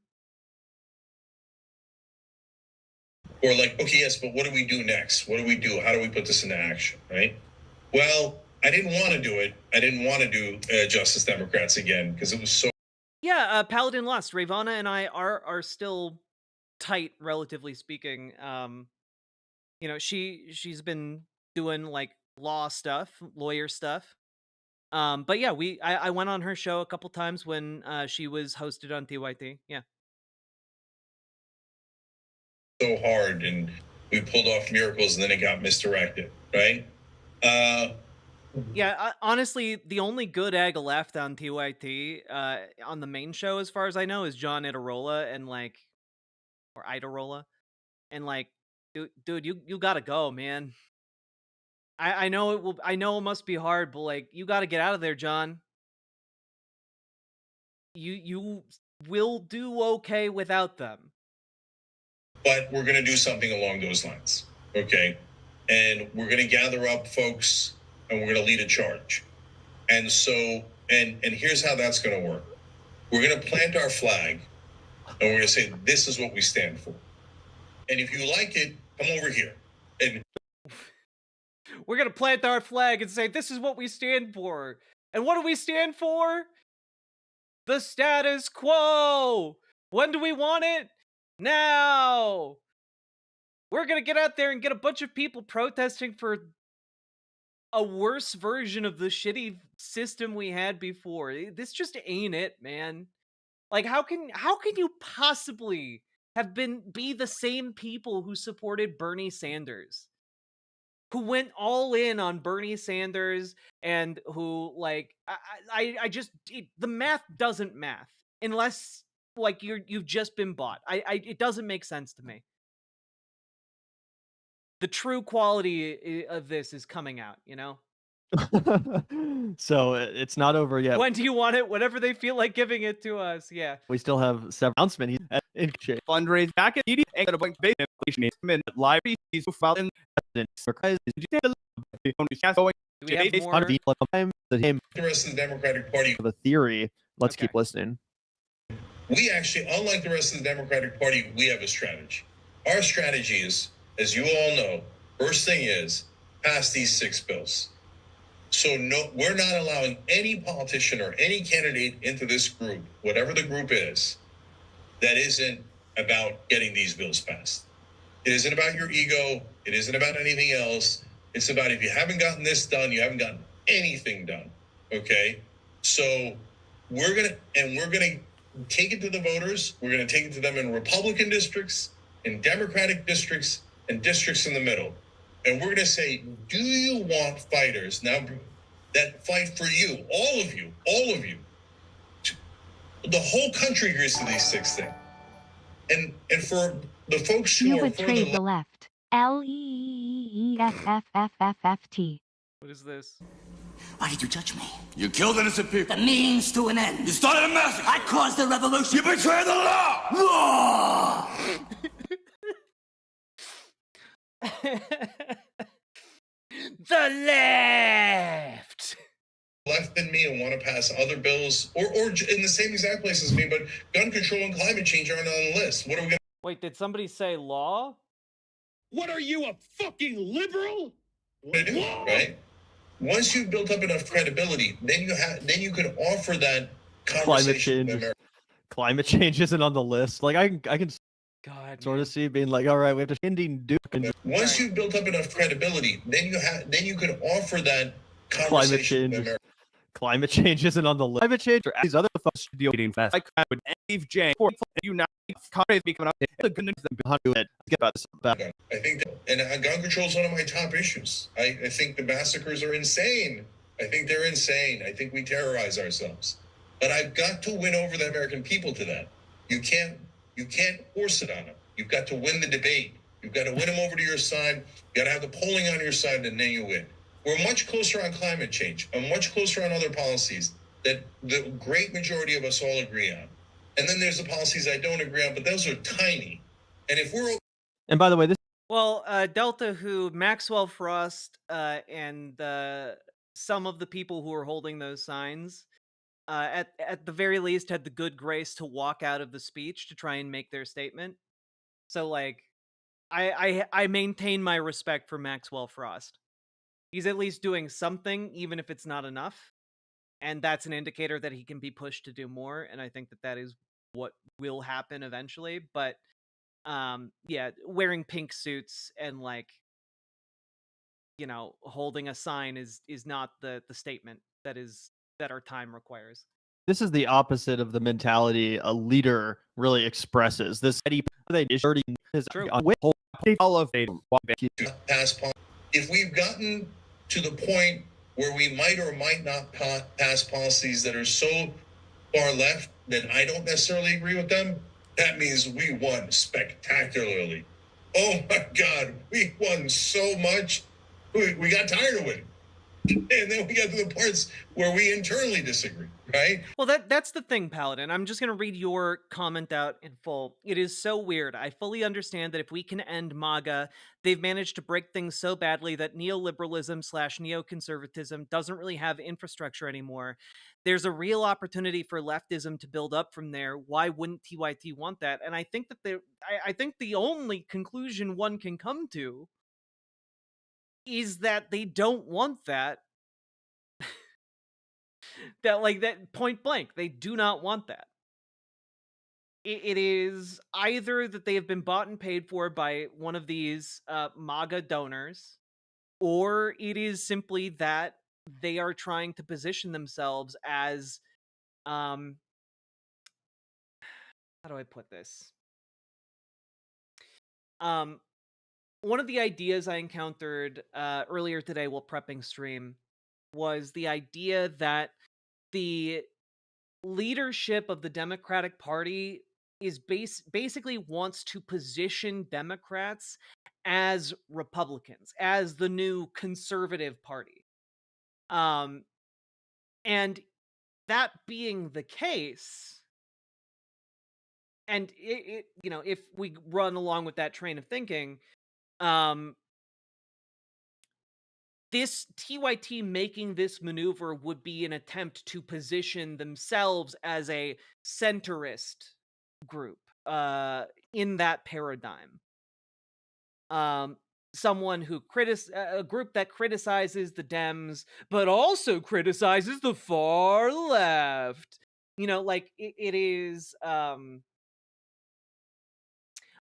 Or like, okay, yes, but what do we do next? What do we do? How do we put this into action, right? Well, I didn't want to do it. I didn't want to do Justice Democrats again because it was so. Yeah, Paladin lost. Ravana and I are still tight, relatively speaking. You know, she's been doing like law stuff, lawyer stuff. But yeah, I went on her show a couple times when she was hosted on TYT. Yeah. So hard, and we pulled off miracles, and then it got misdirected, right? Yeah, honestly, the only good egg left on TYT on the main show, as far as I know, is John Idarola and like, or Idarola, and like, dude, you gotta go, man. I know it will. I know it must be hard, but like, you gotta get out of there, John. You will do okay without them. But we're going to do something along those lines, okay? And we're going to gather up folks, and we're going to lead a charge. And so, and here's how that's going to work. We're going to plant our flag, and we're going to say, this is what we stand for. And if you like it, come over here. And we're going to plant our flag and say, this is what we stand for. And what do we stand for? The status quo. When do we want it? Now. We're going to get out there and get a bunch of people protesting for a worse version of the shitty system we had before. This just ain't it, man. Like, how can you possibly have be the same people who supported Bernie Sanders, who went all in on Bernie Sanders, and who like I just the math doesn't math unless like you've just been bought. It doesn't make sense to me. The true quality of this is coming out, you know? So it's not over yet. When do you want it? Whenever they feel like giving it to us. Yeah. We still have several announcements in fundraise back at ED and a bunch of big library. He's filed in do we have more? the rest of the Democratic Party, The theory. Let's Okay. keep listening. we actually, unlike the rest of the Democratic Party, we have a strategy. Our strategy is, as you all know, first thing is pass these 6 bills. So no, we're not allowing any politician or any candidate into this group, whatever the group is, that isn't about getting these bills passed. It isn't about your ego. It isn't about anything else. It's about, if you haven't gotten this done, you haven't gotten anything done. Okay? So we're going to take it to the voters. We're going to take it to them in Republican districts, in Democratic districts, and districts in the middle. And we're going to say, do you want fighters now that fight for you, all of you, the whole country agrees to these 6 things. And for the folks who You are betrayed the left. LEEFFFFFT. What is this? Why did you judge me? You killed innocent people. The means to an end. You started a massacre. I caused the revolution. You betrayed the law. Law! The left. Left than me and want to pass other bills or in the same exact place as me, but gun control and climate change aren't on the list. What are we going to Wait, did somebody say law? What are you, a fucking liberal? do, right? Once you've built up enough credibility, then you can offer that conversation. Climate change isn't on the list. Like I can God, sort of see being like, all right, we have to ending Duke and Once you've built up enough credibility, then you can offer that conversation. climate change isn't on the list. Climate change or these other folks should be waiting fast. Like I would Steve Jane for you now. Congress be coming up. The good news behind it. Get about this. I think gun control is one of my top issues. I think the massacres are insane. I think they're insane. I think we terrorize ourselves. But I've got to win over the American people to that. You can't force it on them. You've got to win the debate. You've got to win them over to your side. You got to have the polling on your side, and then you win. We're much closer on climate change. I'm much closer on other policies that the great majority of us all agree on. And then there's the policies I don't agree on, but those are tiny. And if we're... And by the way, this... Well, Delta Who, Maxwell Frost, and some of the people who were holding those signs, at the very least, had the good grace to walk out of the speech to try and make their statement. So, like, I maintain my respect for Maxwell Frost. He's at least doing something, even if it's not enough. And that's an indicator that he can be pushed to do more. And I think that is what will happen eventually. But, yeah, wearing pink suits and, like, you know, holding a sign is not the statement that our time requires. This is the opposite of the mentality a leader really expresses. This is True. If we've gotten to the point where we might or might not pass policies that are so far left that I don't necessarily agree with them, that means we won spectacularly. Oh my God, we won so much. We got tired of winning. And then we got to the parts where we internally disagree, right? Well, that's the thing, Paladin. I'm just going to read your comment out in full. It is so weird. I fully understand that if we can end MAGA, they've managed to break things so badly that neoliberalism/neoconservatism doesn't really have infrastructure anymore. There's a real opportunity for leftism to build up from there. Why wouldn't TYT want that? And I think that I think the only conclusion one can come to is that they don't want that. that point blank, they do not want that. It is either that they have been bought and paid for by one of these MAGA donors, or it is simply that they are trying to position themselves as, how do I put this? One of the ideas I encountered earlier today while prepping stream was the idea that the leadership of the Democratic Party is basically wants to position Democrats as Republicans, as the new conservative party. And that being the case, and it you know, if we run along with that train of thinking, this TYT making this maneuver would be an attempt to position themselves as a centrist group in that paradigm. Someone who a group that criticizes the Dems, but also criticizes the far left. You know, like it is.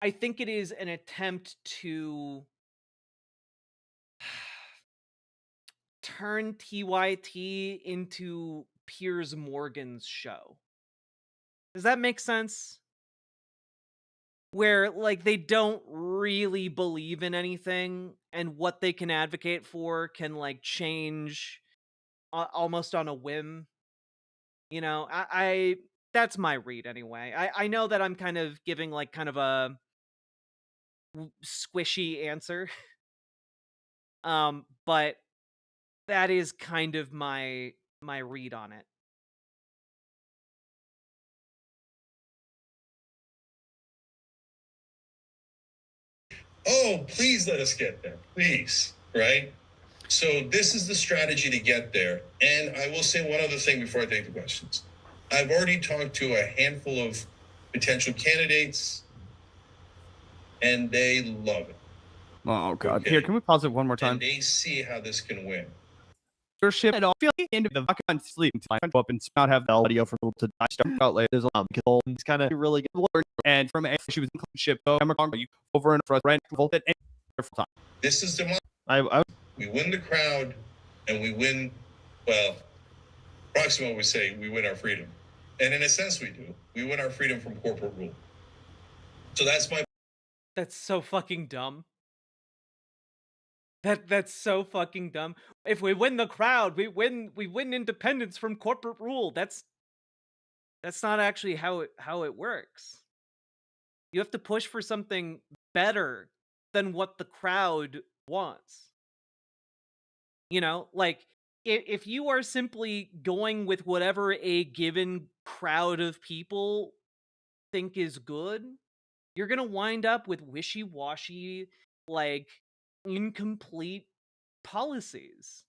I think it is an attempt to turn TYT into Piers Morgan's show. Does that make sense? Where, like, they don't really believe in anything, and what they can advocate for can, like, change almost on a whim. You know, I that's my read anyway. I know that I'm kind of giving, like, kind of a squishy answer. But that is kind of my read on it. Oh, please let us get there, please, right? So this is the strategy to get there. And I will say one other thing before I take the questions. I've already talked to a handful of potential candidates, and they love it. Oh God! Okay. Here, can we pause it one more time? And they see how this can win. Leadership and all feel into the vodka and sleep until I go up and not have the audio for people to start out later. There's a lot because he's kind of really good lawyer. And from a she was in ship, so I'm you over and for rent voted and full time. This is democracy. I We win the crowd, and we win. Well, Proximo would say we win our freedom, and in a sense, we do. We win our freedom from corporate rule. So that's my. That's so fucking dumb. That's so fucking dumb. If we win the crowd, we win independence from corporate rule. That's not actually how it works. You have to push for something better than what the crowd wants. You know, like if you are simply going with whatever a given crowd of people think is good, you're going to wind up with wishy-washy, like incomplete policies.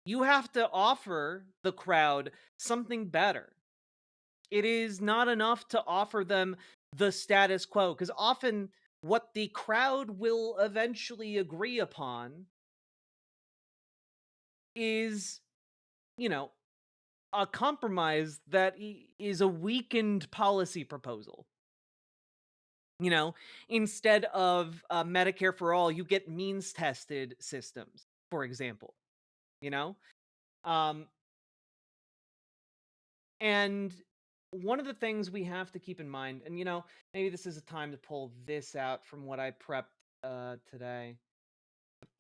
You have to offer the crowd something better. It is not enough to offer them the status quo, because often what the crowd will eventually agree upon is, you know, a compromise that is a weakened policy proposal. You know, instead of Medicare for all, you get means tested systems, for example. You know, and one of the things we have to keep in mind, and you know, maybe this is a time to pull this out from what I prepped today.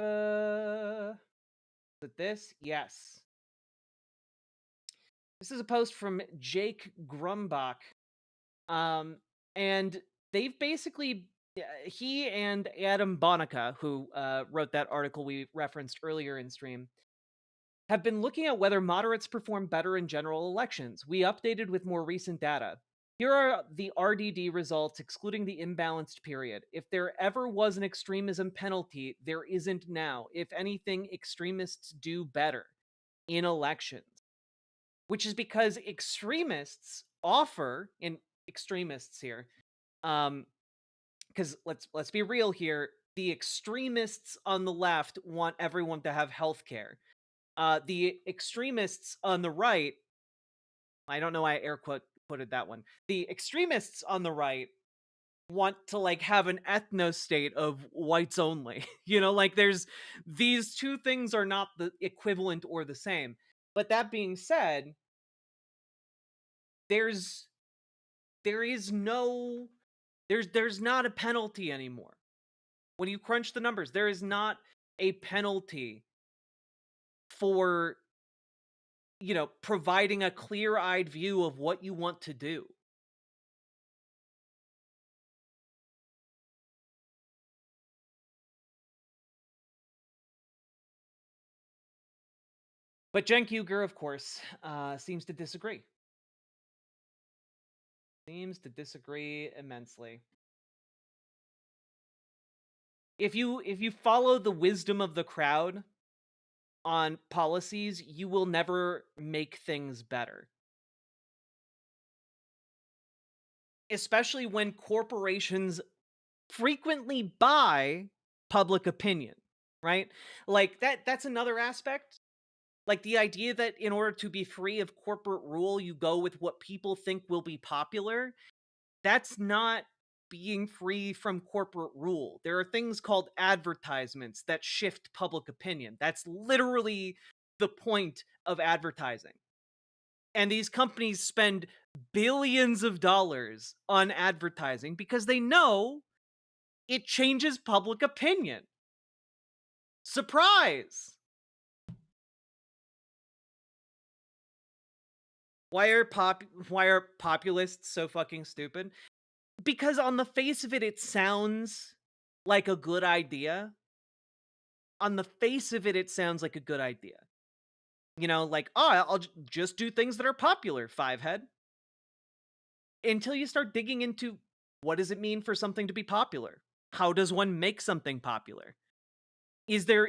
Is it this? Yes. This is a post from Jake Grumbach. And they've basically, he and Adam Bonica, who wrote that article we referenced earlier in stream, have been looking at whether moderates perform better in general elections. We updated with more recent data. Here are the RDD results, excluding the imbalanced period. If there ever was an extremism penalty, there isn't now. If anything, extremists do better in elections. Which is because extremists offer, in extremists here, because let's be real here, the extremists on the left want everyone to have health care. The extremists on the right, I don't know why I air quoted that one. The extremists on the right want to like have an ethno state of whites only. You know, like there's these two things are not the equivalent or the same. But that being said, there's not a penalty anymore. When you crunch the numbers, there is not a penalty for, you know, providing a clear-eyed view of what you want to do. But Cenk Uygur, of course, seems to disagree. Seems to disagree immensely. If you follow the wisdom of the crowd on policies, you will never make things better. Especially when corporations frequently buy public opinion, right? Like that's another aspect. Like the idea that in order to be free of corporate rule, you go with what people think will be popular. That's not being free from corporate rule. There are things called advertisements that shift public opinion. That's literally the point of advertising. And these companies spend billions of dollars on advertising because they know it changes public opinion. Surprise! Why are populists so fucking stupid? Because on the face of it, it sounds like a good idea. On the face of it, it sounds like a good idea. You know, like, oh, I'll just do things that are popular, five head. Until you start digging into what does it mean for something to be popular? How does one make something popular? Is there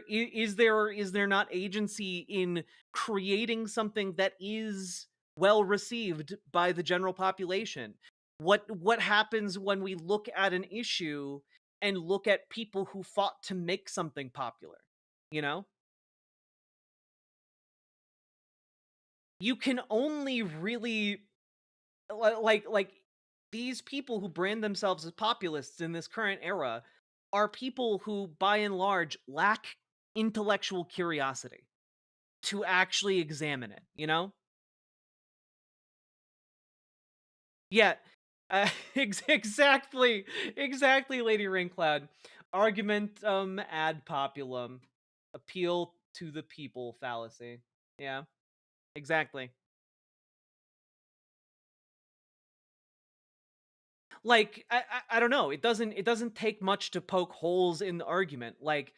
not agency in creating something that is well received by the general population? What happens when we look at an issue and look at people who fought to make something popular? You know? You can only really like these people who brand themselves as populists in this current era are people who by and large lack intellectual curiosity to actually examine it, you know? Yeah. Exactly. Exactly, Lady Raincloud. Argumentum ad populum. Appeal to the people fallacy. Yeah. Exactly. Like I don't know, it doesn't take much to poke holes in the argument. Like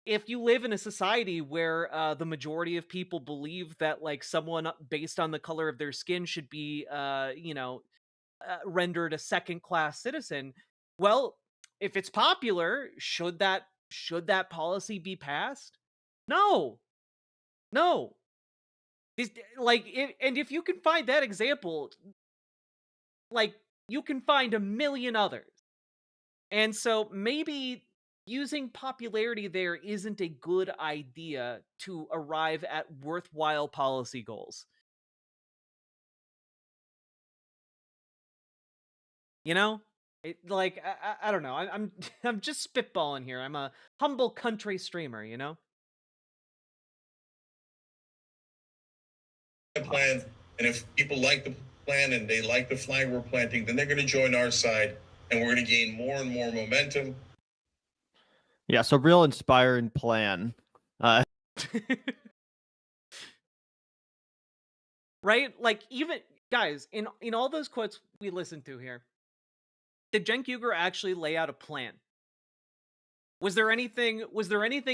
if you live in a society where the majority of people believe that like someone based on the color of their skin should be rendered a second class citizen, well, if it's popular, should that policy be passed? No. No. And if you can find that example, like you can find a million others. And so maybe using popularity there isn't a good idea to arrive at worthwhile policy goals. You know? Like I don't know. I'm I'm just spitballing here. I'm a humble country streamer, you know? Plan, and if people like the plan and they like the flag we're planting, then they're going to join our side, and we're going to gain more and more momentum. Yeah, so real inspiring plan. Right? Like even guys, in all those quotes we listened to here, did Cenk Uygur actually lay out a plan? Was there anything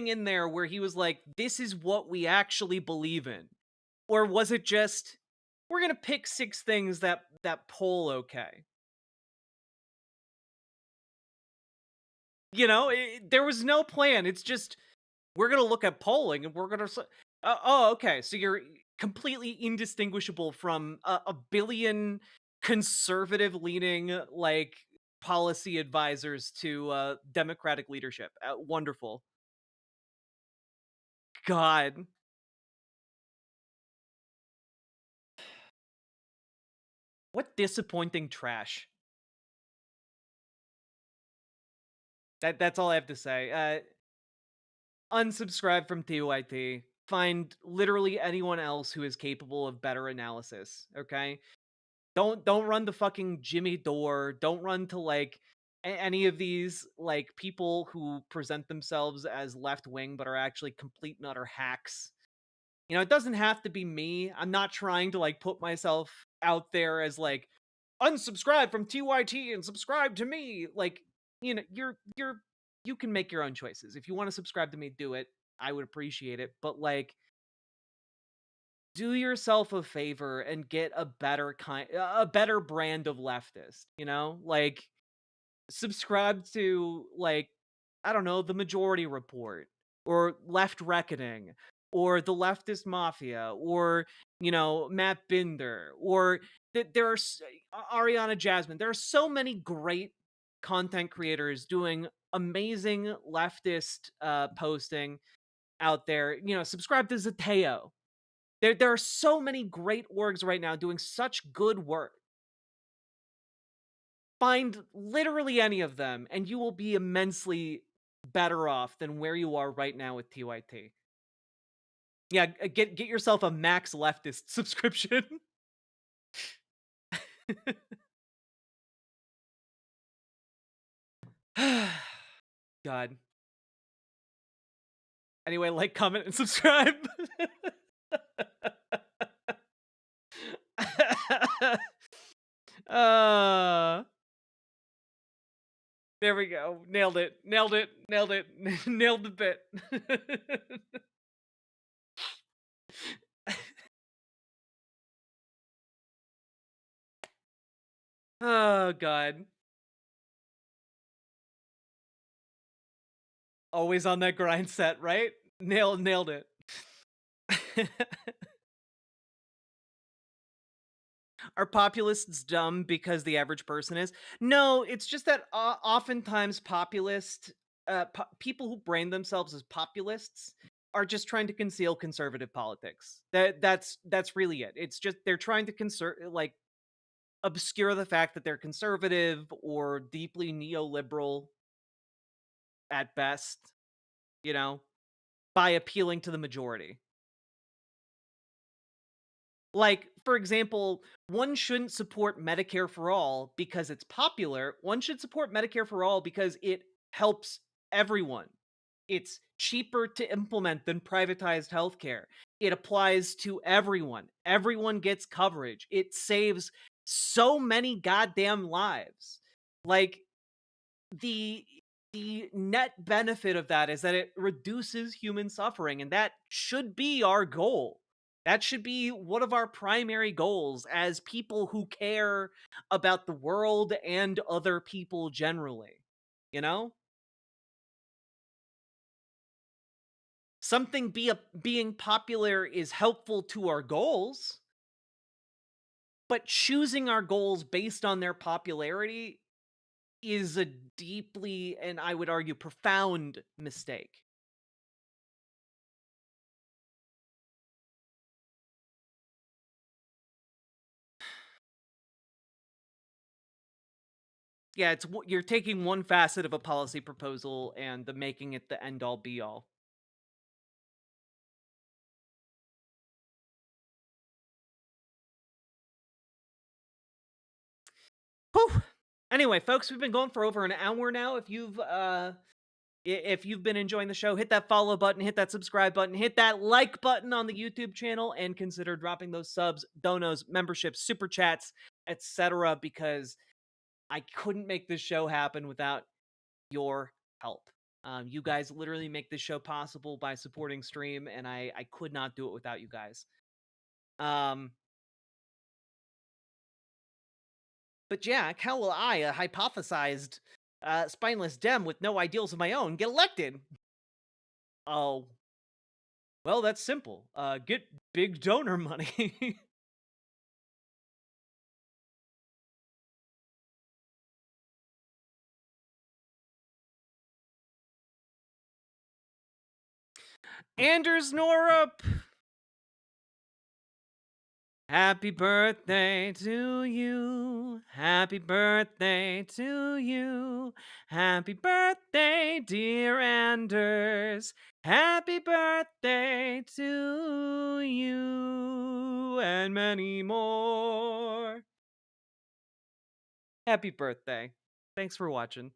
in there where he was like, this is what we actually believe in? Or was it just we're going to pick 6 things that poll okay? You know, there was no plan. It's just we're going to look at polling and we're going to oh, okay. So you're completely indistinguishable from a billion conservative leaning like policy advisors to democratic leadership. Wonderful. God. What disappointing trash. That's all I have to say. Unsubscribe from TYT. Find literally anyone else who is capable of better analysis, okay? Don't run to fucking Jimmy Dore. Don't run to like any of these like people who present themselves as left wing but are actually complete and utter hacks. You know, it doesn't have to be me. I'm not trying to like put myself out there as like unsubscribe from TYT and subscribe to me. Like, you know, you can make your own choices. If you want to subscribe to me, do it. I would appreciate it. But like do yourself a favor and get a better brand of leftist, you know? Like subscribe to like I don't know, the Majority Report or Left Reckoning or the Leftist Mafia or Matt Binder or there are Ariana Jasmine. There are so many great content creators doing amazing leftist posting out there. Subscribe to Zateo. There are so many great orgs right now doing such good work. Find literally any of them, and you will be immensely better off than where you are right now with TYT. Yeah, get yourself a max leftist subscription. God. Anyway, like, comment, and subscribe. There we go. Nailed it. Nailed it. Nailed it. Nailed the bit. Oh god. Always on that grind set, right? Nailed it. Are populists dumb because the average person is? No, it's just that oftentimes people who brand themselves as populists are just trying to conceal conservative politics. That's really it. It's just they're trying to obscure the fact that they're conservative or deeply neoliberal at best, you know, by appealing to the majority. Like, for example, one shouldn't support Medicare for all because it's popular. One should support Medicare for all because it helps everyone. It's cheaper to implement than privatized healthcare. It applies to everyone. Everyone gets coverage. It saves so many goddamn lives. Like, the net benefit of that is that it reduces human suffering, and that should be our goal. That should be one of our primary goals as people who care about the world and other people generally. You know? Being popular is helpful to our goals, but choosing our goals based on their popularity is a deeply, and I would argue profound, mistake. Yeah, you're taking one facet of a policy proposal and making it the end all be all. Whew. Anyway, folks, we've been going for over an hour now. If you've been enjoying the show, hit that follow button, hit that subscribe button, hit that like button on the YouTube channel, and consider dropping those subs, donos, memberships, super chats, etc. because I couldn't make this show happen without your help. You guys literally make this show possible by supporting stream, and I could not do it without you guys. But Jack, how will I, a hypothesized spineless Dem with no ideals of my own, get elected? Oh, well, that's simple. Get big donor money. Anders Norup! Happy birthday to you. Happy birthday to you. Happy birthday, dear Anders. Happy birthday to you and many more. Happy birthday. Thanks for watching.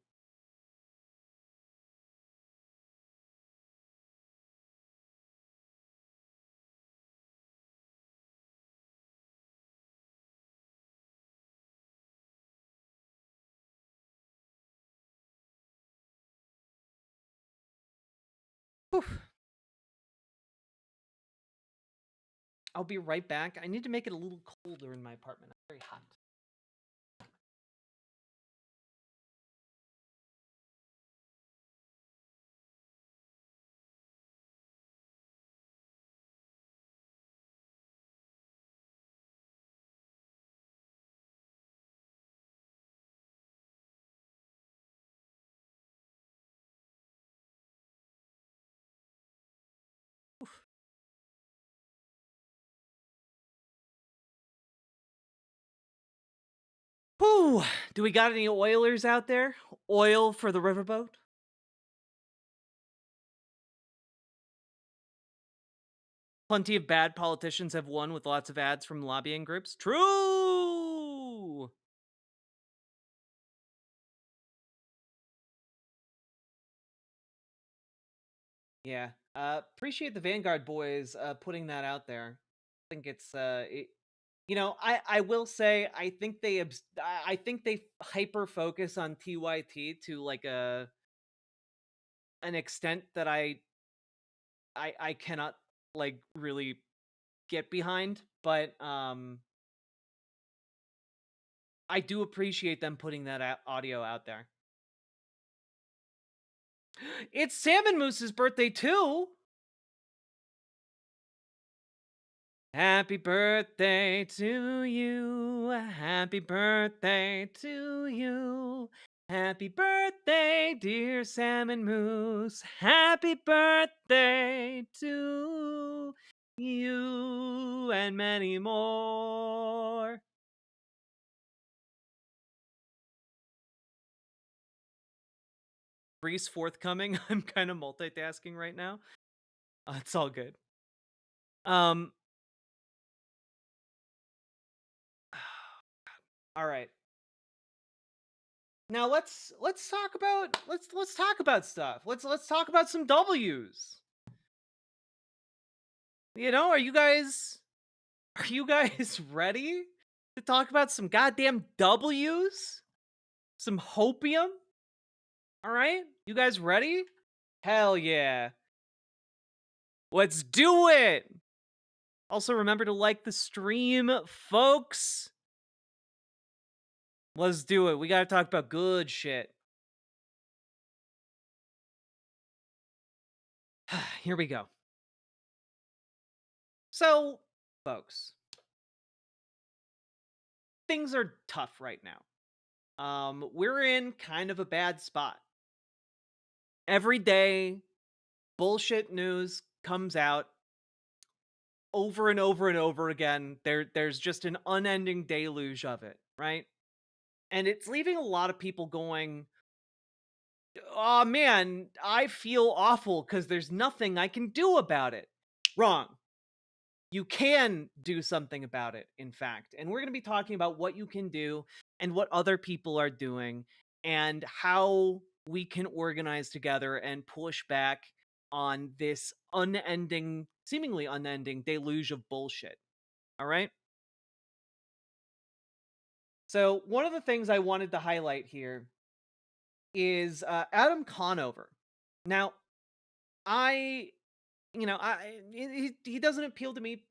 Whew. I'll be right back. I need to make it a little colder in my apartment. It's very hot. Whew. Do we got any oilers out there? Oil for the riverboat? Plenty of bad politicians have won with lots of ads from lobbying groups. True! Yeah. Appreciate the Vanguard boys putting that out there. I think it's I will say I think I think they hyper focus on TYT to like an extent that I cannot like really get behind, but I do appreciate them putting that audio out there. It's Salmon Moose's birthday too. Happy birthday to you. Happy birthday to you. Happy birthday, dear Salmon Moose. Happy birthday to you and many more. Breeze forthcoming. I'm kind of multitasking right now. It's all good. All right. Now let's talk about let's talk about stuff. Let's talk about some W's. Are you guys ready to talk about some goddamn W's? Some hopium? All right? You guys ready? Hell yeah. Let's do it. Also remember to like the stream, folks. Let's do it. We got to talk about good shit. Here we go. So, folks, things are tough right now. We're in kind of a bad spot. Every day, bullshit news comes out over and over and over again. There's just an unending deluge of it, right? And it's leaving a lot of people going, oh man, I feel awful because there's nothing I can do about it. Wrong. You can do something about it, in fact. And we're going to be talking about what you can do and what other people are doing and how we can organize together and push back on this seemingly unending deluge of bullshit. All right? So one of the things I wanted to highlight here is Adam Conover. Now, he doesn't appeal to me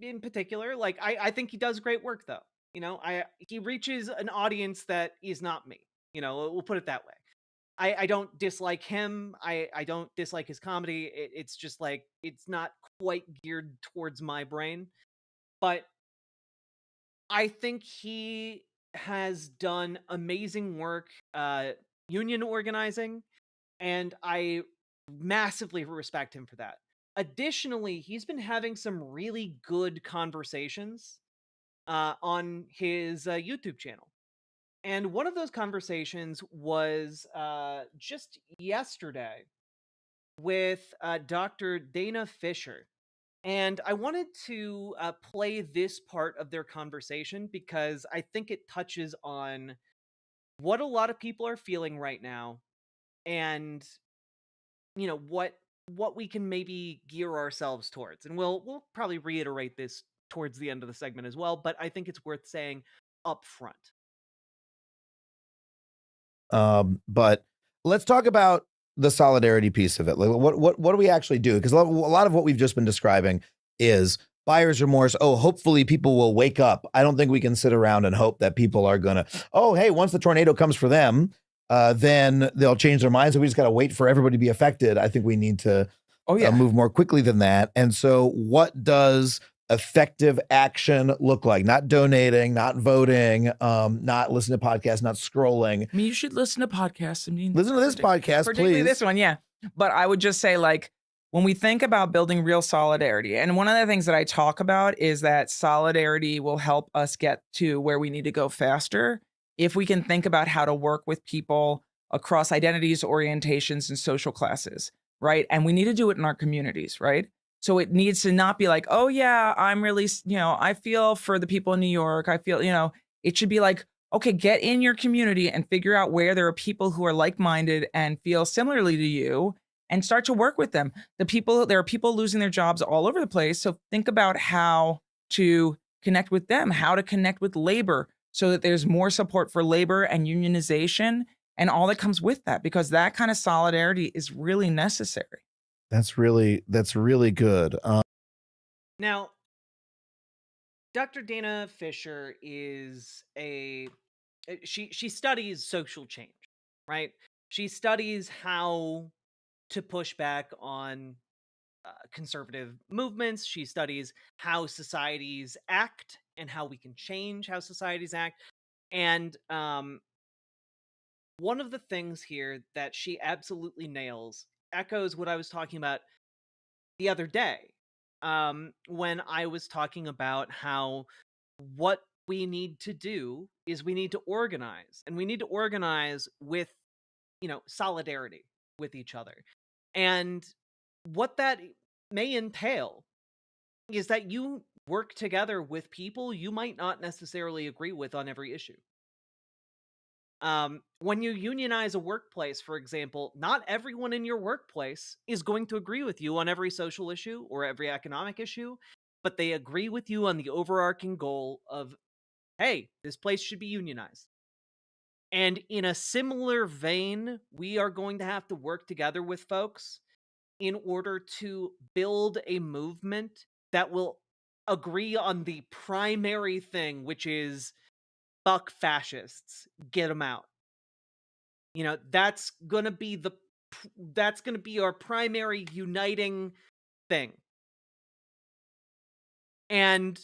in particular. Like, I think he does great work, though. He reaches an audience that is not me. We'll put it that way. I don't dislike him. I don't dislike his comedy. It's just like, it's not quite geared towards my brain. But I think he has done amazing work union organizing, and I massively respect him for that. Additionally, he's been having some really good conversations on his YouTube channel. And one of those conversations was just yesterday with Dr. Dana Fisher. And I wanted to play this part of their conversation because I think it touches on what a lot of people are feeling right now and what we can maybe gear ourselves towards. And we'll probably reiterate this towards the end of the segment as well, but I think it's worth saying up front. But let's talk about the solidarity piece of it. Like, what do we actually do? Because a lot of what we've just been describing is buyer's remorse. Oh, hopefully people will wake up. I don't think we can sit around and hope that people are gonna, oh, hey, once the tornado comes for them, then they'll change their minds. So we just got to wait for everybody to be affected. I think we need to move more quickly than that. And so what does effective action look like? Not donating, not voting, not listening to podcasts, not scrolling. I mean, you should listen to podcasts. I mean, listen to this podcast, particularly please. This one, yeah. But I would just say, like, when we think about building real solidarity, and one of the things that I talk about is that solidarity will help us get to where we need to go faster if we can think about how to work with people across identities, orientations, and social classes, right? And we need to do it in our communities, right? So it needs to not be like, oh yeah, I'm really, I feel for the people in New York. I feel, it should be like, okay, get in your community and figure out where there are people who are like-minded and feel similarly to you and start to work with them. There are people losing their jobs all over the place. So think about how to connect with them, how to connect with labor so that there's more support for labor and unionization and all that comes with that, because that kind of solidarity is really necessary. That's really good. Now, Dr. Dana Fisher is she studies social change, right? She studies how to push back on conservative movements. She studies how societies act and how we can change how societies act. And one of the things here that she absolutely nails echoes what I was talking about the other day, when I was talking about how what we need to do is we need to organize, and we need to organize with, solidarity with each other. And what that may entail is that you work together with people you might not necessarily agree with on every issue. When you unionize a workplace, for example, not everyone in your workplace is going to agree with you on every social issue or every economic issue, but they agree with you on the overarching goal of, hey, this place should be unionized. And in a similar vein, we are going to have to work together with folks in order to build a movement that will agree on the primary thing, which is fuck fascists, get them out. That's going to be our primary uniting thing. And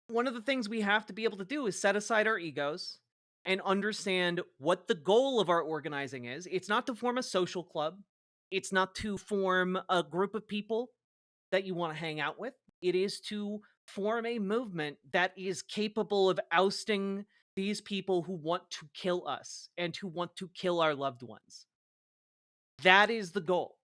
one of the things we have to be able to do is set aside our egos and understand what the goal of our organizing is. It's not to form a social club. It's not to form a group of people that you want to hang out with. It is to form a movement that is capable of ousting these people who want to kill us and who want to kill our loved ones. That is the goal.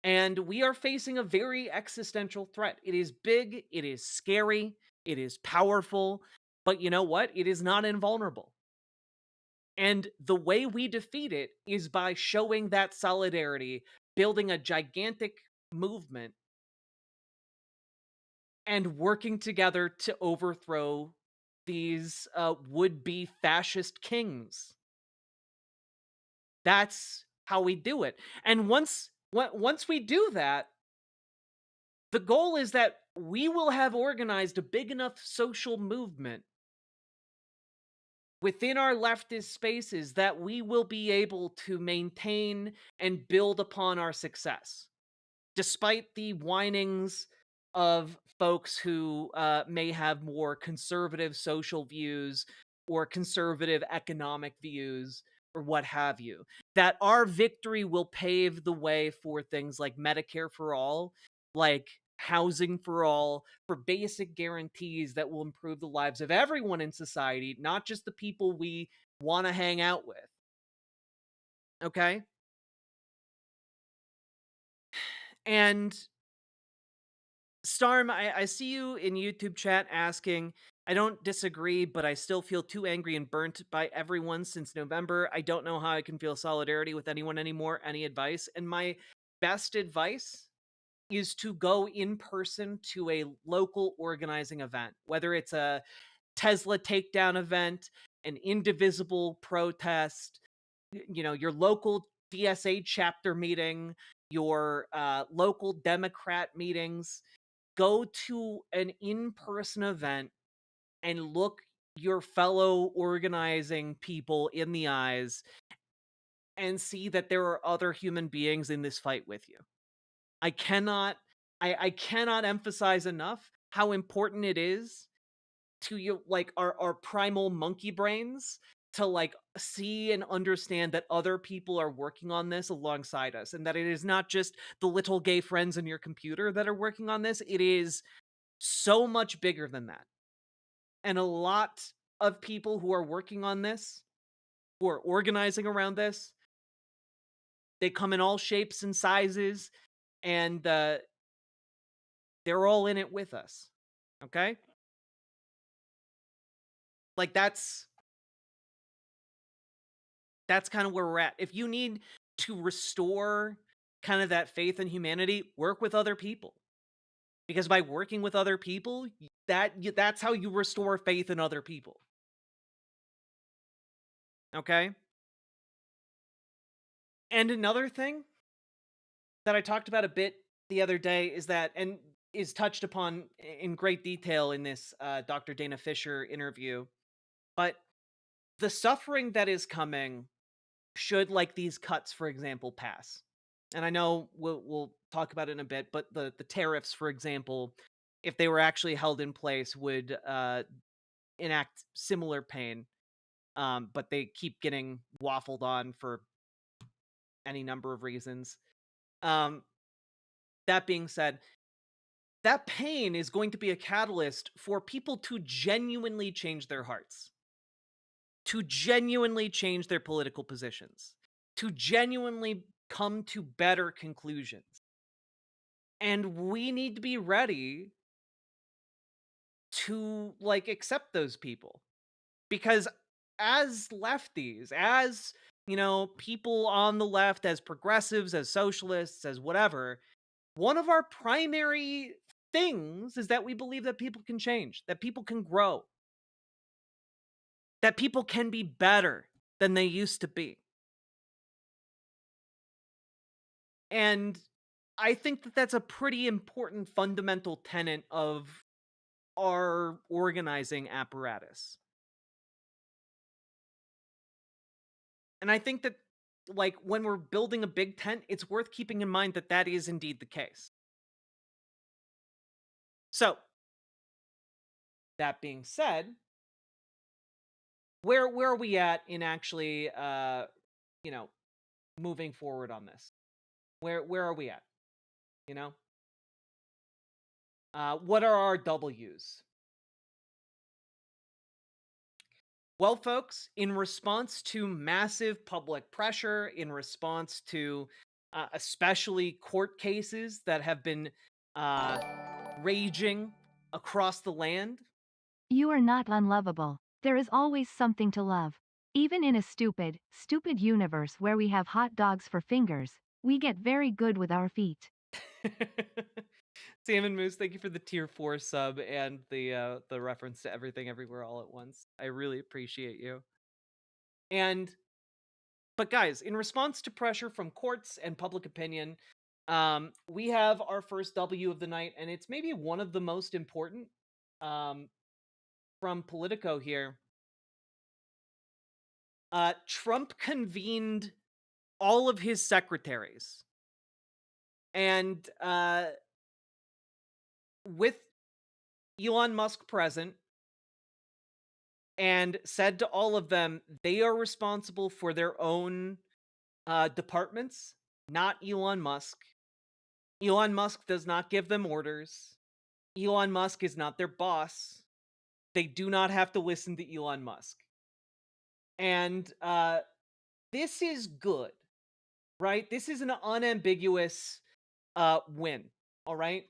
And we are facing a very existential threat. It is big, it is scary, it is powerful, but you know what? It is not invulnerable. And the way we defeat it is by showing that solidarity, building a gigantic movement, and working together to overthrow these would-be fascist kings. That's how we do it. And once we do that, the goal is that we will have organized a big enough social movement within our leftist spaces that we will be able to maintain and build upon our success, despite the whinings of folks who may have more conservative social views or conservative economic views or what have you. That our victory will pave the way for things like Medicare for all, like housing for all, for basic guarantees that will improve the lives of everyone in society, not just the people we want to hang out with. Okay? And Starm, I see you in YouTube chat asking, I don't disagree, but I still feel too angry and burnt by everyone since November. I don't know how I can feel solidarity with anyone anymore. Any advice? And my best advice is to go in person to a local organizing event, whether it's a Tesla takedown event, an indivisible protest, your local DSA chapter meeting, your local Democrat meetings. Go to an in-person event and look your fellow organizing people in the eyes and see that there are other human beings in this fight with you. I cannot emphasize enough how important it is to you, like our primal monkey brains, to like see and understand that other people are working on this alongside us, and that it is not just the little gay friends in your computer that are working on this. It is so much bigger than that. And a lot of people who are working on this, who are organizing around this, they come in all shapes and sizes, and they're all in it with us. Okay? Like that's kind of where we're at. If you need to restore kind of that faith in humanity, work with other people. Because by working with other people, that's how you restore faith in other people. Okay? And another thing that I talked about a bit the other day is that, and is touched upon in great detail in this Dr. Dana Fisher interview, but the suffering that is coming should, like, these cuts, for example, pass. And I know we'll talk about it in a bit, but the tariffs, for example, if they were actually held in place, would enact similar pain. But they keep getting waffled on for any number of reasons. That being said, that pain is going to be a catalyst for people to genuinely change their hearts, to genuinely change their political positions, to genuinely come to better conclusions. And we need to be ready to, like, accept those people. Because as lefties, as, you know, people on the left, as progressives, as socialists, as whatever, one of our primary things is that we believe that people can change, that people can grow, that people can be better than they used to be. And I think that that's a pretty important fundamental tenet of our organizing apparatus. And I think that, like, when we're building a big tent, it's worth keeping in mind that that is indeed the case. So, that being said, where are we at in actually, you know, moving forward on this? Where are we at? You know, what are our W's? Well, folks, in response to massive public pressure, in response to especially court cases that have been raging across the land. You are not unlovable. There is always something to love. Even in a stupid universe where we have hot dogs for fingers, we get very good with our feet. Salmon Moose, thank you for the tier 4 sub and the reference to Everything Everywhere All at Once. I really appreciate you. But guys, in response to pressure from courts and public opinion, we have our first W of the night, and it's maybe one of the most important from Politico here. Trump convened all of his secretaries, and with Elon Musk present, and said to all of them they are responsible for their own departments, not Elon Musk. Elon Musk does not give them orders. Elon Musk is not their boss. They do not have to listen to Elon Musk. And this is good, right? This is an unambiguous win, all right?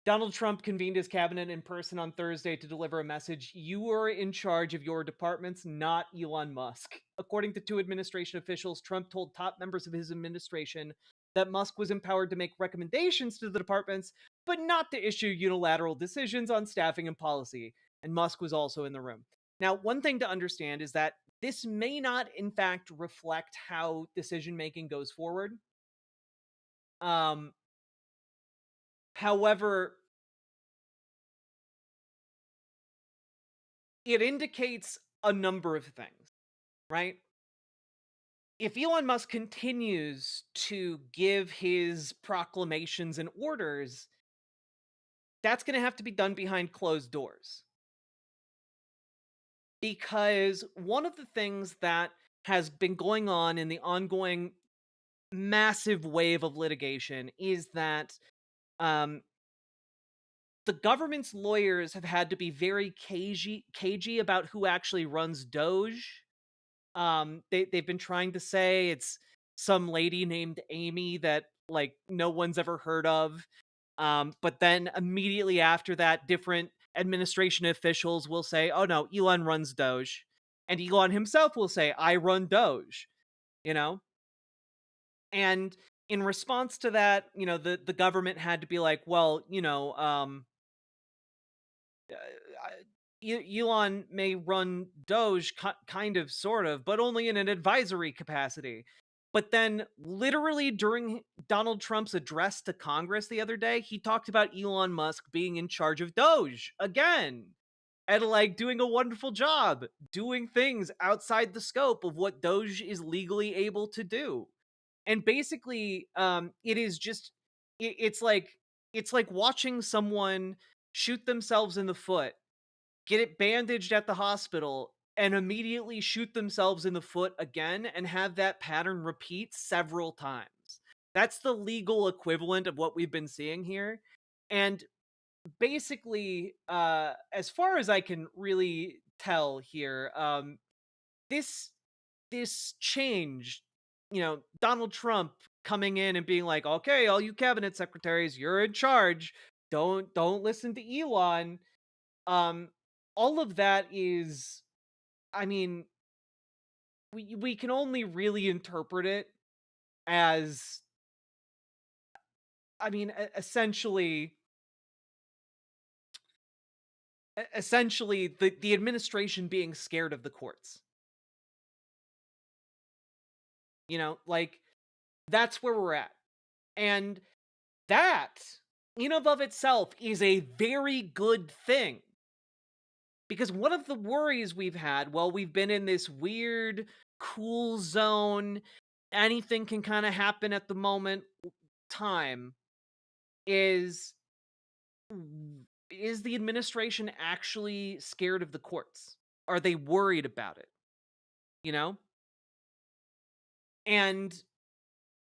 Donald Trump convened his cabinet in person on Thursday to deliver a message. You are in charge of your departments, not Elon Musk. According to 2 administration officials, Trump told top members of his administration that Musk was empowered to make recommendations to the departments, but not to issue unilateral decisions on staffing and policy. And Musk was also in the room. Now, one thing to understand is that this may not, in fact, reflect how decision-making goes forward. However, it indicates a number of things, right? If Elon Musk continues to give his proclamations and orders, that's going to have to be done behind closed doors. Because one of the things that has been going on in the ongoing massive wave of litigation is that the government's lawyers have had to be very cagey about who actually runs Doge. They've been trying to say it's some lady named Amy that, like, no one's ever heard of. But then immediately after that, different administration officials will say, oh no, Elon runs Doge. And Elon himself will say, I run Doge, you know? And in response to that, the government had to be like, well, Elon may run Doge kind of, sort of, but only in an advisory capacity. But then, literally during Donald Trump's address to Congress the other day, he talked about Elon Musk being in charge of Doge again. And like doing a wonderful job, doing things outside the scope of what Doge is legally able to do. And basically, it is just it's like watching someone shoot themselves in the foot, get it bandaged at the hospital, and immediately shoot themselves in the foot again and have that pattern repeat several times. That's the legal equivalent of what we've been seeing here. And basically, as far as I can really tell here, this change, Donald Trump coming in and being like, okay, all you cabinet secretaries, you're in charge. Don't listen to Elon. All of that is, I mean, we can only really interpret it as, I mean, essentially the administration being scared of the courts. Like, that's where we're at. And that, in and of itself, is a very good thing. Because one of the worries we've had while we've been in this weird, cool zone, anything can kind of happen at the moment time, is the administration actually scared of the courts? Are they worried about it? And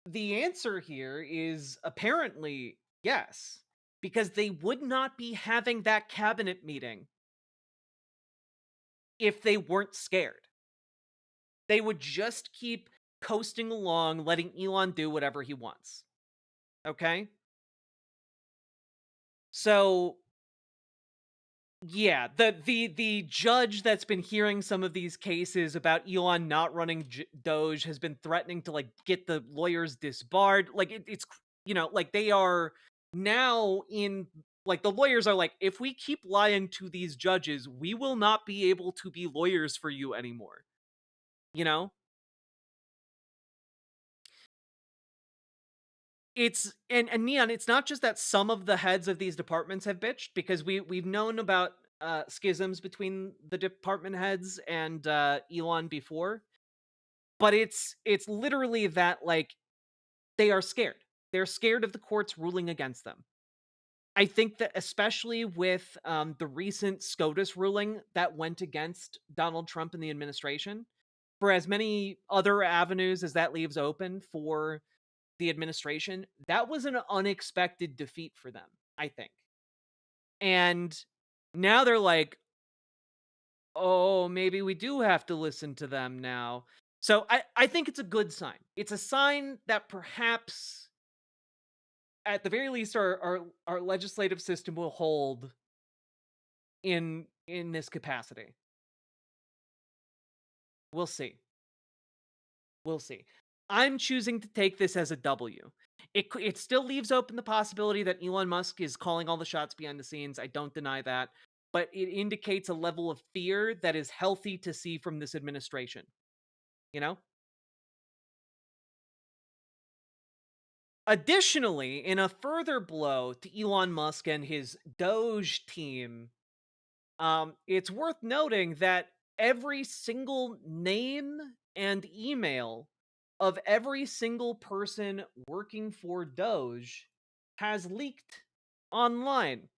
the answer here is apparently yes, because they would not be having that cabinet meeting if they weren't scared. They would just keep coasting along, letting Elon do whatever he wants. Okay? So, yeah, the judge that's been hearing some of these cases about Elon not running Doge has been threatening to, like, get the lawyers disbarred. Like, it's, like, they are now in, like, the lawyers are like, if we keep lying to these judges, we will not be able to be lawyers for you anymore. It's and Neon, it's not just that some of the heads of these departments have bitched, because we've known about schisms between the department heads and Elon before, but it's literally that, like, they are scared. They're scared of the courts ruling against them. I think that especially with the recent SCOTUS ruling that went against Donald Trump and the administration, for as many other avenues as that leaves open for the administration, that was an unexpected defeat for them, I think. And now they're like, oh, maybe we do have to listen to them now. So I think it's a good sign. It's a sign that perhaps, at the very least, our legislative system will hold in this capacity. We'll see. We'll see. I'm choosing to take this as a W. It still leaves open the possibility that Elon Musk is calling all the shots behind the scenes. I don't deny that. But it indicates a level of fear that is healthy to see from this administration. Additionally, in a further blow to Elon Musk and his Doge team, it's worth noting that every single name and email of every single person working for Doge has leaked online.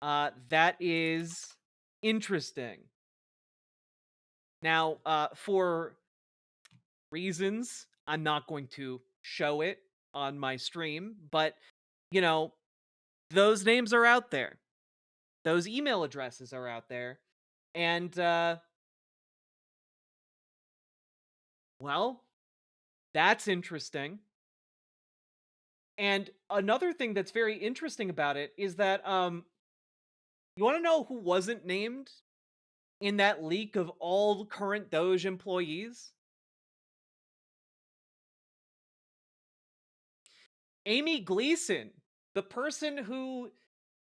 That is interesting. Now, for reasons, I'm not going to show it on my stream, but, those names are out there. Those email addresses are out there. And, well, that's interesting. And another thing that's very interesting about it is that, you want to know who wasn't named in that leak of all current Doge employees? Amy Gleason, the person who,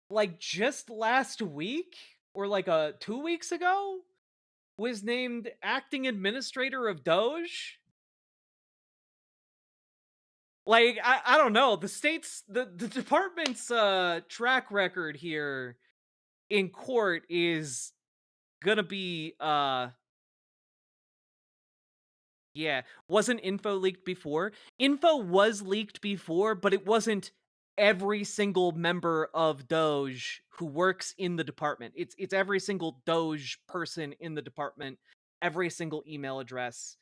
like, just last week or like 2 weeks ago was named acting administrator of Doge. Like, I don't know. The department's track record here in court is gonna be yeah. Wasn't info leaked before? Info was leaked before, but it wasn't every single member of Doge who works in the department. It's every single Doge person in the department, every single email address,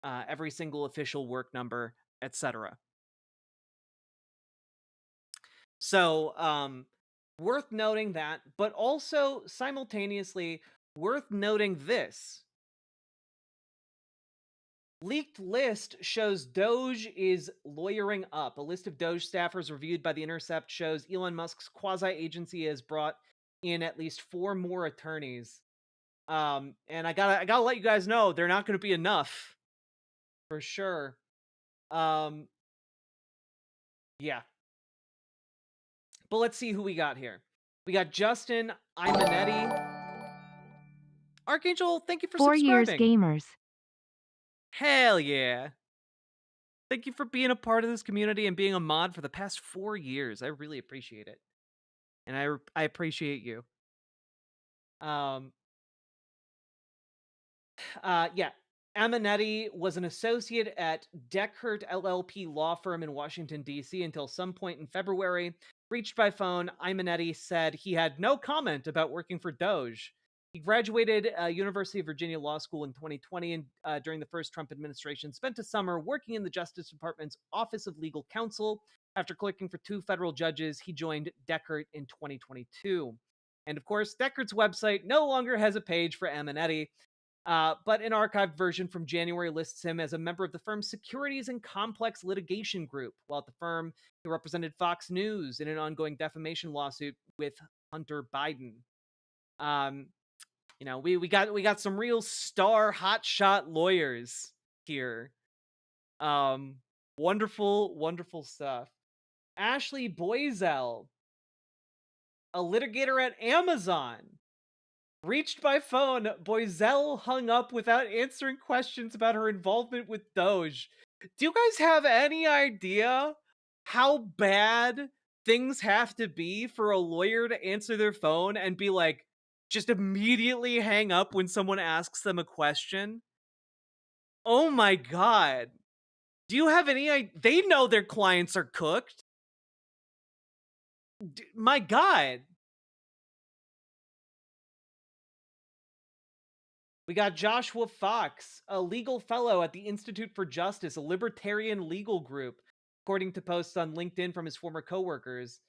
every single official work number, etc. So, worth noting that, but also simultaneously worth noting this. Leaked list shows Doge is lawyering up. A list of Doge staffers reviewed by The Intercept shows Elon Musk's quasi-agency has brought in at least 4 more attorneys. And I gotta let you guys know they're not gonna be enough. For sure. Yeah. But let's see who we got here. We got Justin Imanetti. Archangel, thank you for 4 years subscribing. gamers. Hell yeah. Thank you for being a part of this community and being a mod for the past 4 years. I really appreciate it. And I appreciate you. Yeah. Amanetti was an associate at Deckert LLP law firm in Washington, D.C. until some point in February. Reached by phone, Imanetti said he had no comment about working for Doge. He graduated University of Virginia Law School in 2020 and during the first Trump administration spent a summer working in the Justice Department's Office of Legal Counsel. After clerking for 2 federal judges, he joined Deckert in 2022. And of course, Deckert's website no longer has a page for Amanetti, but an archived version from January lists him as a member of the firm's Securities and Complex Litigation Group. While at the firm, he represented Fox News in an ongoing defamation lawsuit with Hunter Biden. You know, we got some real star hotshot lawyers here. Wonderful stuff. Ashley Boisel, a litigator at Amazon. Reached by phone, Boisel hung up without answering questions about her involvement with Doge. Do you guys have any idea how bad things have to be for a lawyer to answer their phone and be like, just immediately hang up when someone asks them a question? Oh my god. Do you have any idea? They know their clients are cooked. My god. We got Joshua Fox, a legal fellow at the Institute for Justice, a libertarian legal group, according to posts on LinkedIn from his former coworkers.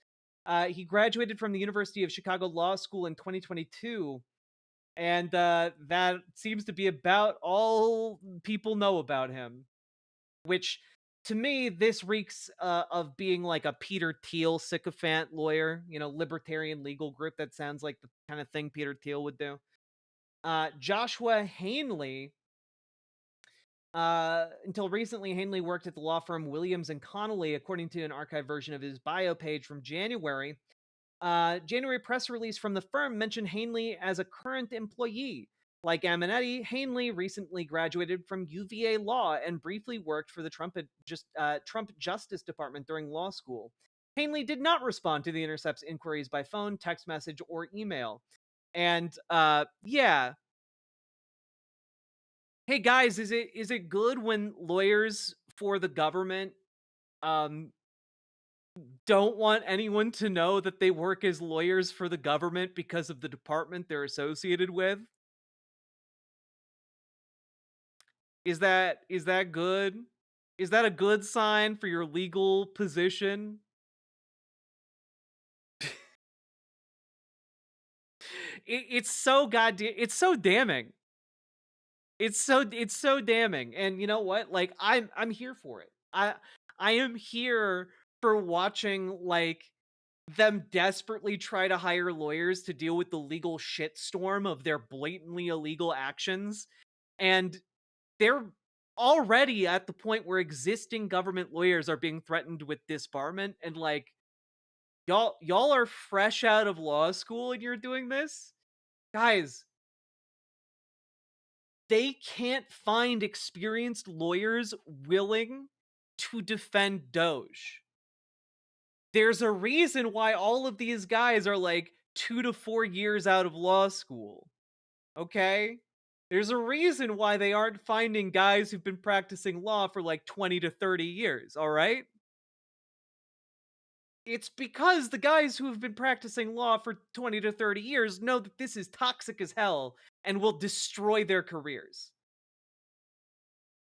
He graduated from the University of Chicago Law School in 2022, and that seems to be about all people know about him. Which, to me, this reeks of being like a Peter Thiel sycophant lawyer, you know, libertarian legal group. That sounds like the kind of thing Peter Thiel would do. Joshua Hanley, until recently, Hanley worked at the law firm Williams and Connolly, according to an archived version of his bio page from January. January press release from the firm mentioned Hanley as a current employee. Like Amanetti, Hanley recently graduated from UVA Law and briefly worked for the Trump Justice Department during law school. Hanley did not respond to The Intercept's inquiries by phone, text message, or email. And yeah. Hey guys, is it good when lawyers for the government don't want anyone to know that they work as lawyers for the government because of the department they're associated with? Is that good? Is that a good sign for your legal position? It's so goddamn. It's so damning. It's so damning. And you know what? Like I'm here for it. I am here for watching like them desperately try to hire lawyers to deal with the legal shitstorm of their blatantly illegal actions. And they're already at the point where existing government lawyers are being threatened with disbarment, and like y'all are fresh out of law school and you're doing this? Guys, they can't find experienced lawyers willing to defend Doge. There's a reason why all of these guys are like 2 to 4 years out of law school. Okay? There's a reason why they aren't finding guys who've been practicing law for like 20 to 30 years, all right? It's because the guys who have been practicing law for 20 to 30 years know that this is toxic as hell and will destroy their careers.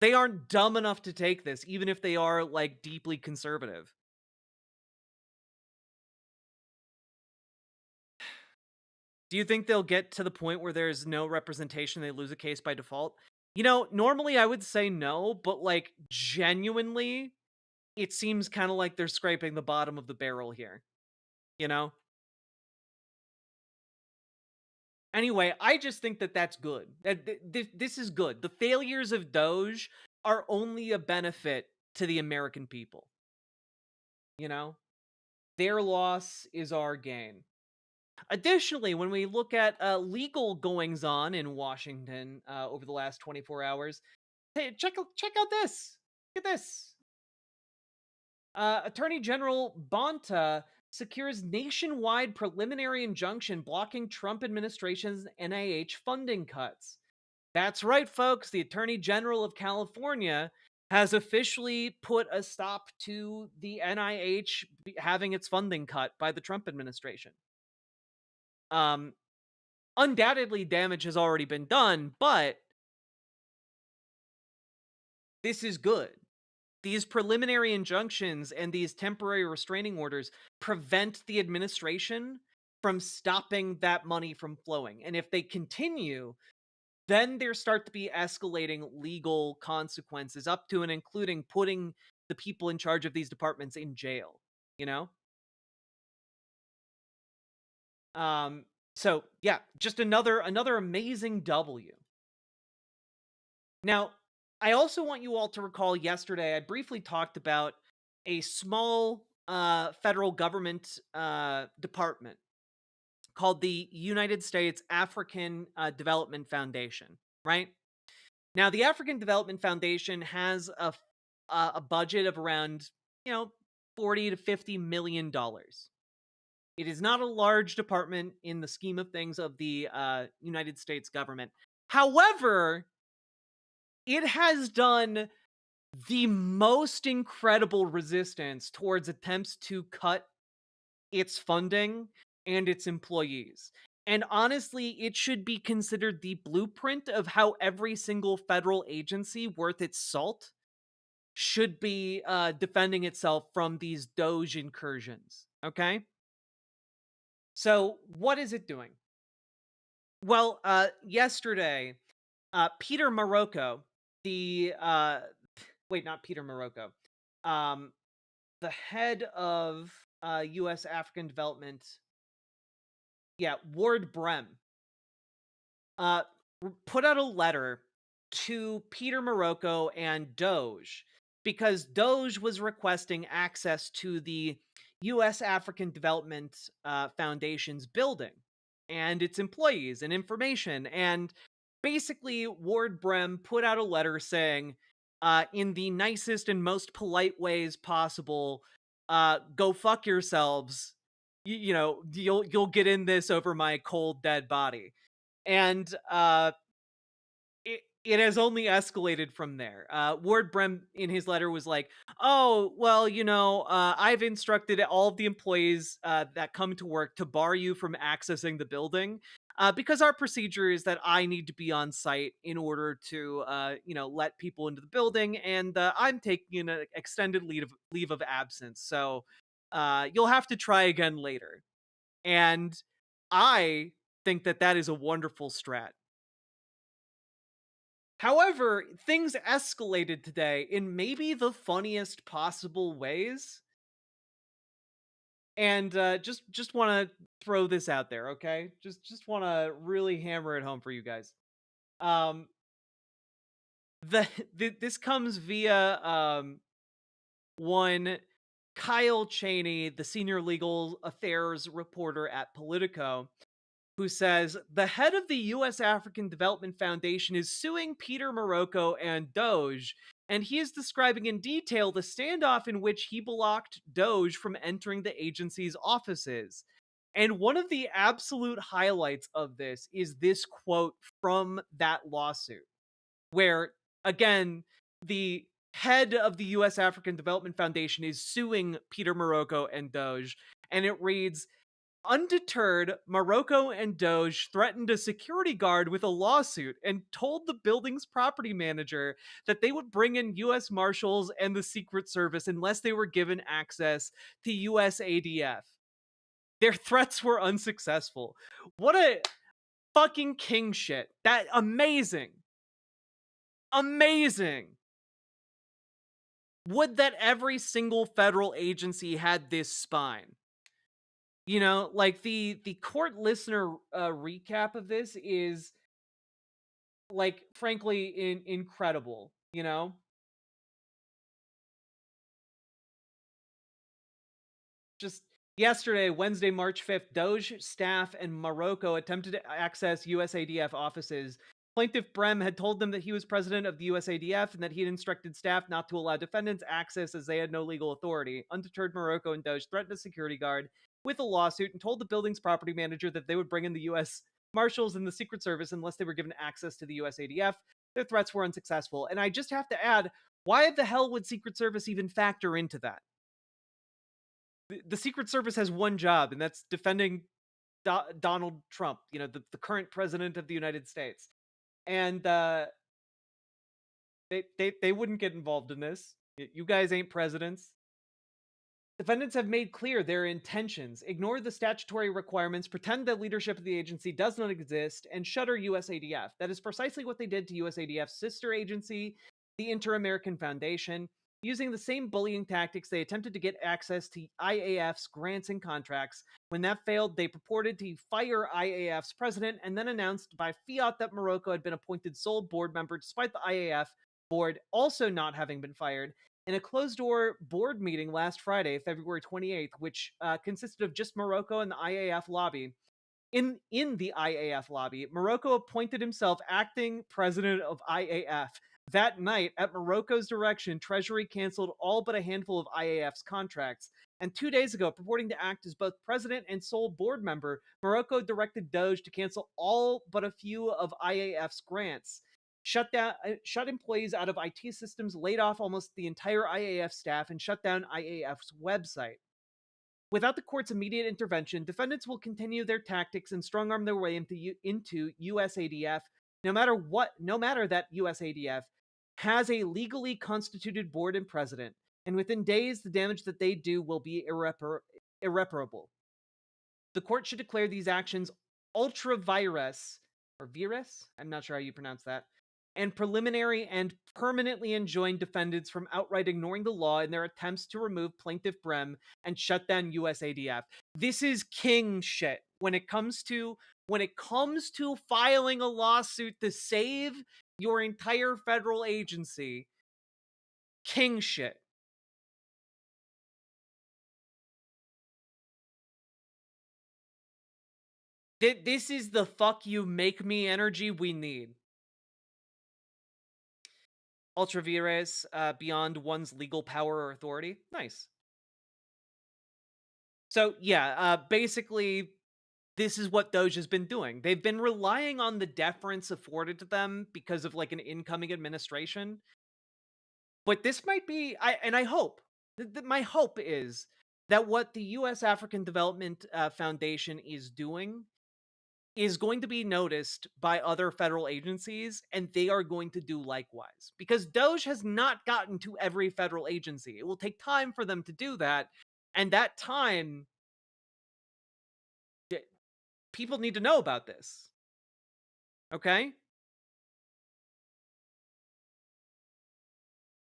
They aren't dumb enough to take this, even if they are like deeply conservative. Do you think they'll get to the point where there's no representation, they lose a case by default? You know, normally I would say no, but like genuinely, it seems kind of like they're scraping the bottom of the barrel here. You know? Anyway, I just think that that's good. This is good. The failures of Doge are only a benefit to the American people. You know? Their loss is our gain. Additionally, when we look at legal goings on in Washington over the last 24 hours, hey, check out this. Look at this. Attorney General Bonta secures nationwide preliminary injunction blocking Trump administration's NIH funding cuts. That's right, folks. The Attorney General of California has officially put a stop to the NIH having its funding cut by the Trump administration. Undoubtedly damage has already been done, but this is good. These preliminary injunctions and these temporary restraining orders prevent the administration from stopping that money from flowing. And if they continue, then there start to be escalating legal consequences up to and including putting the people in charge of these departments in jail, you know? So yeah, just another amazing W. Now, I also want you all to recall yesterday I briefly talked about a small federal government department called the United States African Development Foundation, right? Now, the African Development Foundation has a budget of around, 40 to 50 million dollars. It is not a large department in the scheme of things of the United States government. However, it has done the most incredible resistance towards attempts to cut its funding and its employees. And honestly, it should be considered the blueprint of how every single federal agency worth its salt should be defending itself from these Doge incursions. Okay? So, what is it doing? Well, yesterday, Peter Marocco, not Peter Marocco, the head of U.S. African Development, Ward Brem, put out a letter to Peter Marocco and Doge because Doge was requesting access to the U.S. African Development Foundation's building and its employees and information. And basically, Ward Brem put out a letter saying, in the nicest and most polite ways possible, go fuck yourselves. You'll get in this over my cold dead body. And it has only escalated from there. Ward Brem in his letter was like, oh, well, I've instructed all of the employees that come to work to bar you from accessing the building because our procedure is that I need to be on site in order to, let people into the building. And I'm taking an extended leave of absence. So you'll have to try again later. And I think that is a wonderful strat. However, things escalated today in maybe the funniest possible ways. And just want to throw this out there, okay? Just want to really hammer it home for you guys. This comes via one Kyle Cheney, the senior legal affairs reporter at Politico, who says the head of the U.S. African Development Foundation is suing Peter Morocco and Doge, and he is describing in detail the standoff in which he blocked Doge from entering the agency's offices. And one of the absolute highlights of this is this quote from that lawsuit, where, again, the head of the U.S. African Development Foundation is suing Peter Morocco and Doge, and it reads, "Undeterred, Morocco and Doge threatened a security guard with a lawsuit and told the building's property manager that they would bring in U.S. Marshals and the Secret Service unless they were given access to U.S. ADF. Their threats were unsuccessful." What a fucking king shit. That amazing. Amazing. Would that every single federal agency had this spine. You know, like the court listener recap of this is, like, frankly incredible, you know? Just yesterday, Wednesday, March 5th, Doge staff and Morocco attempted to access USADF offices. Plaintiff Brem had told them that he was president of the USADF and that he had instructed staff not to allow defendants access as they had no legal authority. Undeterred, Morocco and Doge threatened a security guard with a lawsuit and told the building's property manager that they would bring in the U.S. Marshals and the Secret Service unless they were given access to the USADF. Their threats were unsuccessful. And I just have to add, why the hell would Secret Service even factor into that? The Secret Service has one job, and that's defending Donald Trump, you know, the current president of the United States. And they wouldn't get involved in this. You guys ain't presidents. Defendants have made clear their intentions: ignore the statutory requirements, pretend that leadership of the agency does not exist, and shutter USADF. That is precisely what they did to USADF's sister agency, the Inter-American Foundation. Using the same bullying tactics, they attempted to get access to IAF's grants and contracts. When that failed, they purported to fire IAF's president and then announced by fiat that Morocco had been appointed sole board member despite the IAF board also not having been fired. In a closed-door board meeting last Friday, February 28th, which consisted of just Morocco and the IAF lobby, in the IAF lobby, Morocco appointed himself acting president of IAF. That night, at Morocco's direction, Treasury canceled all but a handful of IAF's contracts. And 2 days ago, purporting to act as both president and sole board member, Morocco directed Doge to cancel all but a few of IAF's grants, shut employees out of IT systems, laid off almost the entire IAF staff, and shut down IAF's website. Without the court's immediate intervention, defendants will continue their tactics and strong-arm their way into USADF, no matter that USADF has a legally constituted board and president, and within days, the damage that they do will be irreparable. The court should declare these actions ultra virus, or virus? I'm not sure how you pronounce that, and preliminary and permanently enjoin defendants from outright ignoring the law in their attempts to remove Plaintiff Brem and shut down USADF. This is king shit. When it comes to filing a lawsuit to save your entire federal agency, king shit. This is the fuck you make me energy we need. Ultra vires, beyond one's legal power or authority. Nice. So yeah, basically, this is what Doge has been doing. They've been relying on the deference afforded to them because of like an incoming administration. But this might be, I hope, my hope is that what the U.S. African Development Foundation is doing is going to be noticed by other federal agencies, and they are going to do likewise. Because Doge has not gotten to every federal agency. It will take time for them to do that, and that time, people need to know about this. Okay?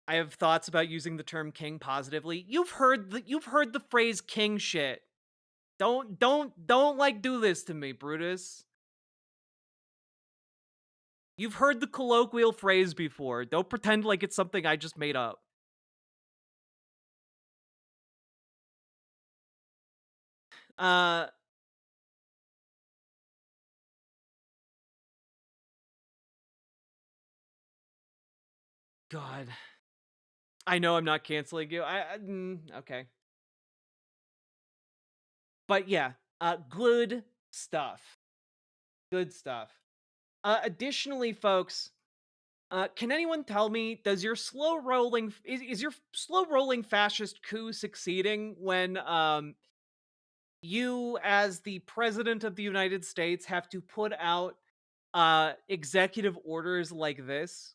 I have thoughts about using the term king positively. You've heard the phrase king shit. Don't like do this to me, Brutus. You've heard the colloquial phrase before. Don't pretend like it's something I just made up. Uh God. I know I'm not canceling you. Okay. But yeah, good stuff. Good stuff. Additionally, folks, can anyone tell me, does your slow rolling is your slow rolling fascist coup succeeding when you as the president of the United States have to put out executive orders like this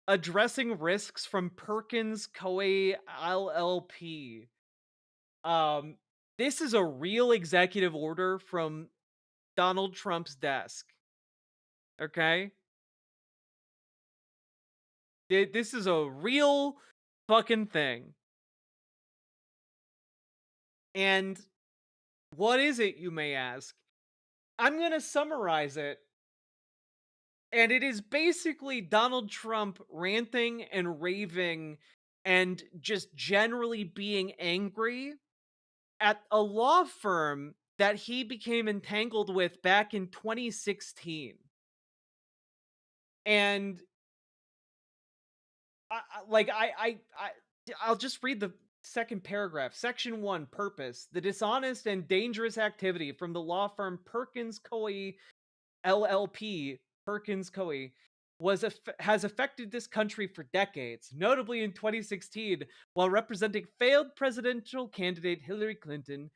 addressing risks from Perkins Coie LLP? Um this is a real executive order from Donald Trump's desk. Okay? This is a real fucking thing. And what is it, you may ask? I'm going to summarize it. And it is basically Donald Trump ranting and raving and just generally being angry at a law firm that he became entangled with back in 2016. And I'll just read the second paragraph. Section 1, purpose: the dishonest and dangerous activity from the law firm Perkins Coie LLP, Perkins Coie, has affected this country for decades, notably in 2016 while representing failed presidential candidate Hillary Clinton.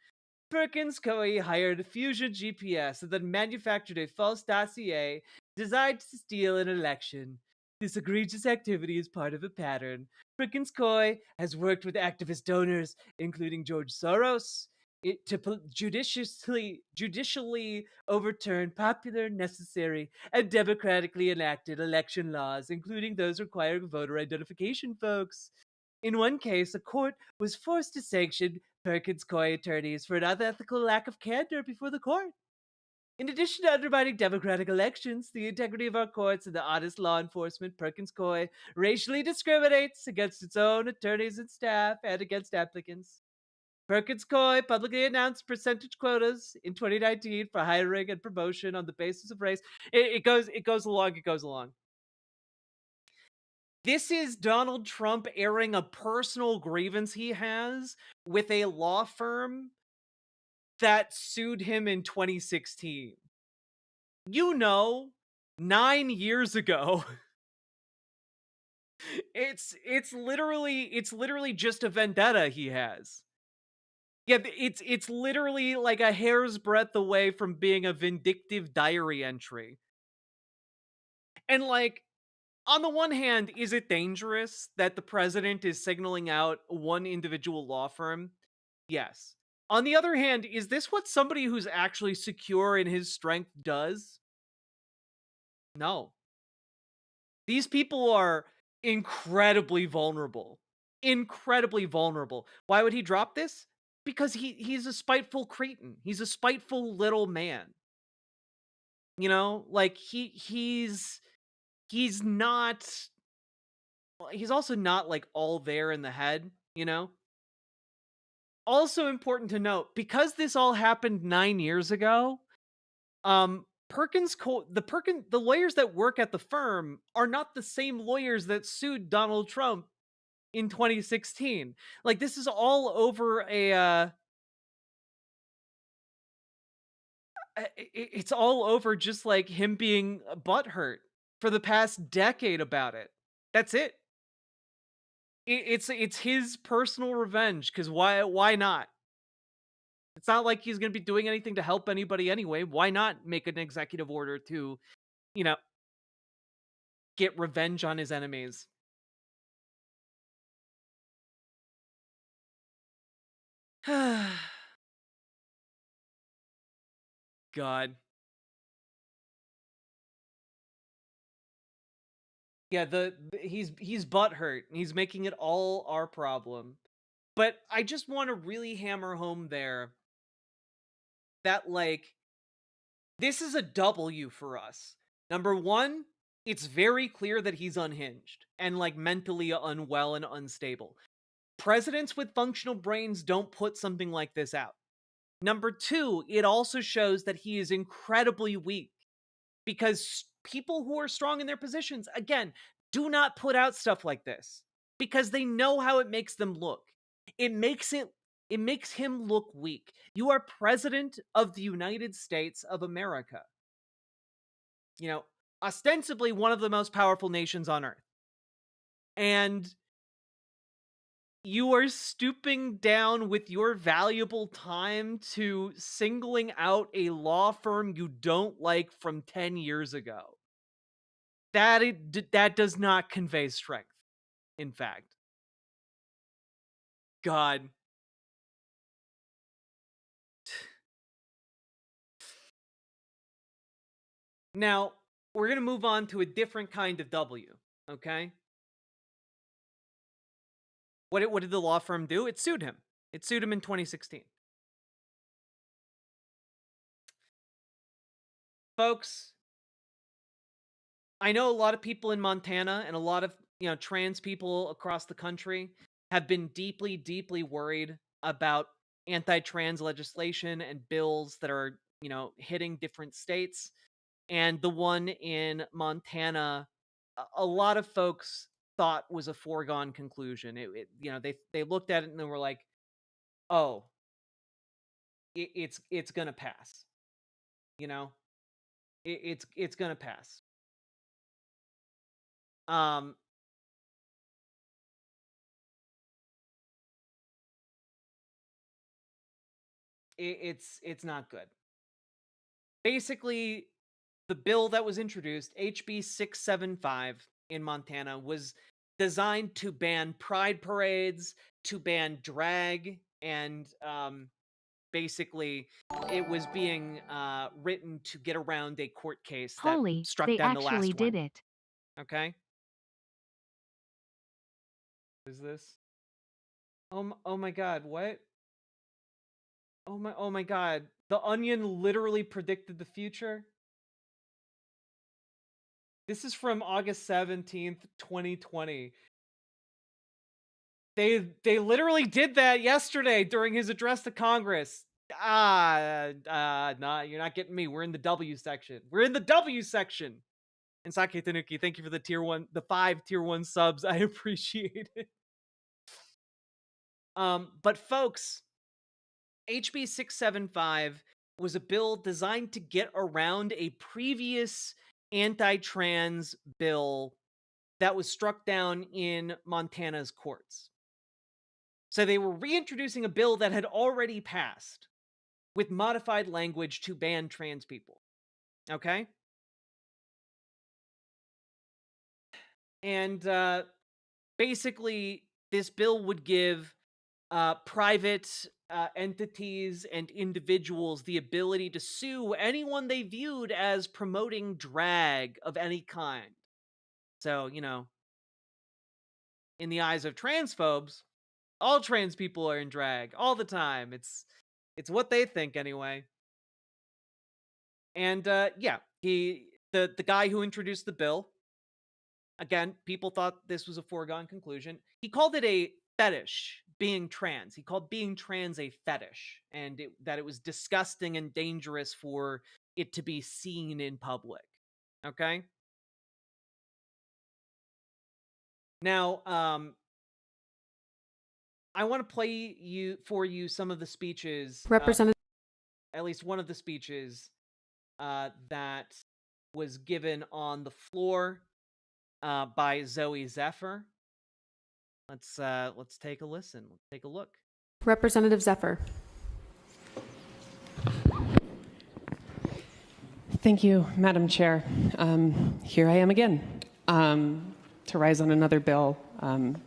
Perkins Coie hired Fusion GPS and then manufactured a false dossier designed to steal an election. This egregious activity is part of a pattern. Perkins Coie has worked with activist donors, including George Soros, to judicially overturn popular, necessary, and democratically enacted election laws, including those requiring voter identification, folks. In one case, a court was forced to sanction Perkins Coie attorneys for an unethical lack of candor before the court. In addition to undermining democratic elections, the integrity of our courts, and the honest law enforcement, Perkins Coie racially discriminates against its own attorneys and staff and against applicants. Perkins Coie publicly announced percentage quotas in 2019 for hiring and promotion on the basis of race. It goes along. This is Donald Trump airing a personal grievance he has with a law firm that sued him in 2016. 9 years ago. It's literally just a vendetta he has. Yeah, it's literally like a hair's breadth away from being a vindictive diary entry. And like, on the one hand, is it dangerous that the president is signaling out one individual law firm? Yes. On the other hand, is this what somebody who's actually secure in his strength does? No. These people are incredibly vulnerable. Incredibly vulnerable. Why would he drop this? Because he's a spiteful cretin. He's a spiteful little man. You know, like he's not, he's also not like all there in the head, you know? Also important to note, because this all happened 9 years ago, the lawyers that work at the firm are not the same lawyers that sued Donald Trump in 2016. Like, this is all over it's all over just like him being butthurt for the past decade about it. That's it. It's his personal revenge, because why not? It's not like he's going to be doing anything to help anybody anyway. Why not make an executive order to, you know, get revenge on his enemies? God. Yeah, he's butthurt. He's making it all our problem. But I just want to really hammer home there that, like, this is a W for us. Number one, it's very clear that he's unhinged and like mentally unwell and unstable. Presidents with functional brains don't put something like this out. Number two, it also shows that he is incredibly weak because people who are strong in their positions, again, do not put out stuff like this because they know how it makes them look. It makes him look weak. You are president of the United States of America. You know, ostensibly one of the most powerful nations on earth. And you are stooping down with your valuable time to singling out a law firm you don't like from 10 years ago. That does not convey strength, in fact. God. Now, we're going to move on to a different kind of W, okay? What did the law firm do? It sued him. It sued him in 2016. Folks, I know a lot of people in Montana and a lot of, trans people across the country have been deeply, deeply worried about anti-trans legislation and bills that are, hitting different states. And the one in Montana, a lot of folks thought was a foregone conclusion. They looked at it and they were like, "Oh, it's gonna pass." It's gonna pass. It's not good. Basically, the bill that was introduced, HB 675 in Montana, was designed to ban pride parades, to ban drag, and basically it was being written to get around a court case that Holy, struck they down the last actually one. did it. Okay. What is this? Oh my god, what? Oh my god. The Onion literally predicted the future. This is from August 17th, 2020. They literally did that yesterday during his address to Congress. Nah, you're not getting me. We're in the W section. We're in the W section. And Sake Tanuki, thank you for the 5 tier 1 subs. I appreciate it. But folks, HB 675 was a bill designed to get around a previous anti-trans bill that was struck down in Montana's courts. So they were reintroducing a bill that had already passed with modified language to ban trans people. Okay? And basically, this bill would give private entities and individuals the ability to sue anyone they viewed as promoting drag of any kind. So, in the eyes of transphobes, all trans people are in drag all the time. It's what they think anyway. And the guy who introduced the bill, again, people thought this was a foregone conclusion. He called it a fetish, being trans. He called being trans a fetish, and that it was disgusting and dangerous for it to be seen in public. Okay? Now, I want to play for you some of the speeches, at least one of the speeches that was given on the floor by Zoe Zephyr. Let's take a listen. Let's take a look. Representative Zephyr. Thank you, Madam Chair. Here I am again to rise on another bill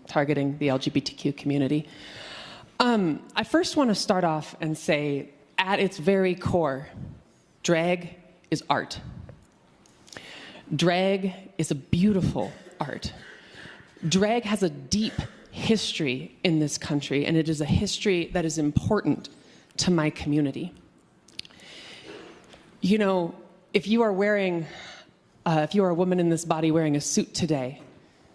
targeting the LGBTQ community. I first want to start off and say, at its very core, drag is art. Drag is a beautiful art. Drag has a deep history in this country, and it is a history that is important to my community. If you are wearing If you are a woman in this body wearing a suit today,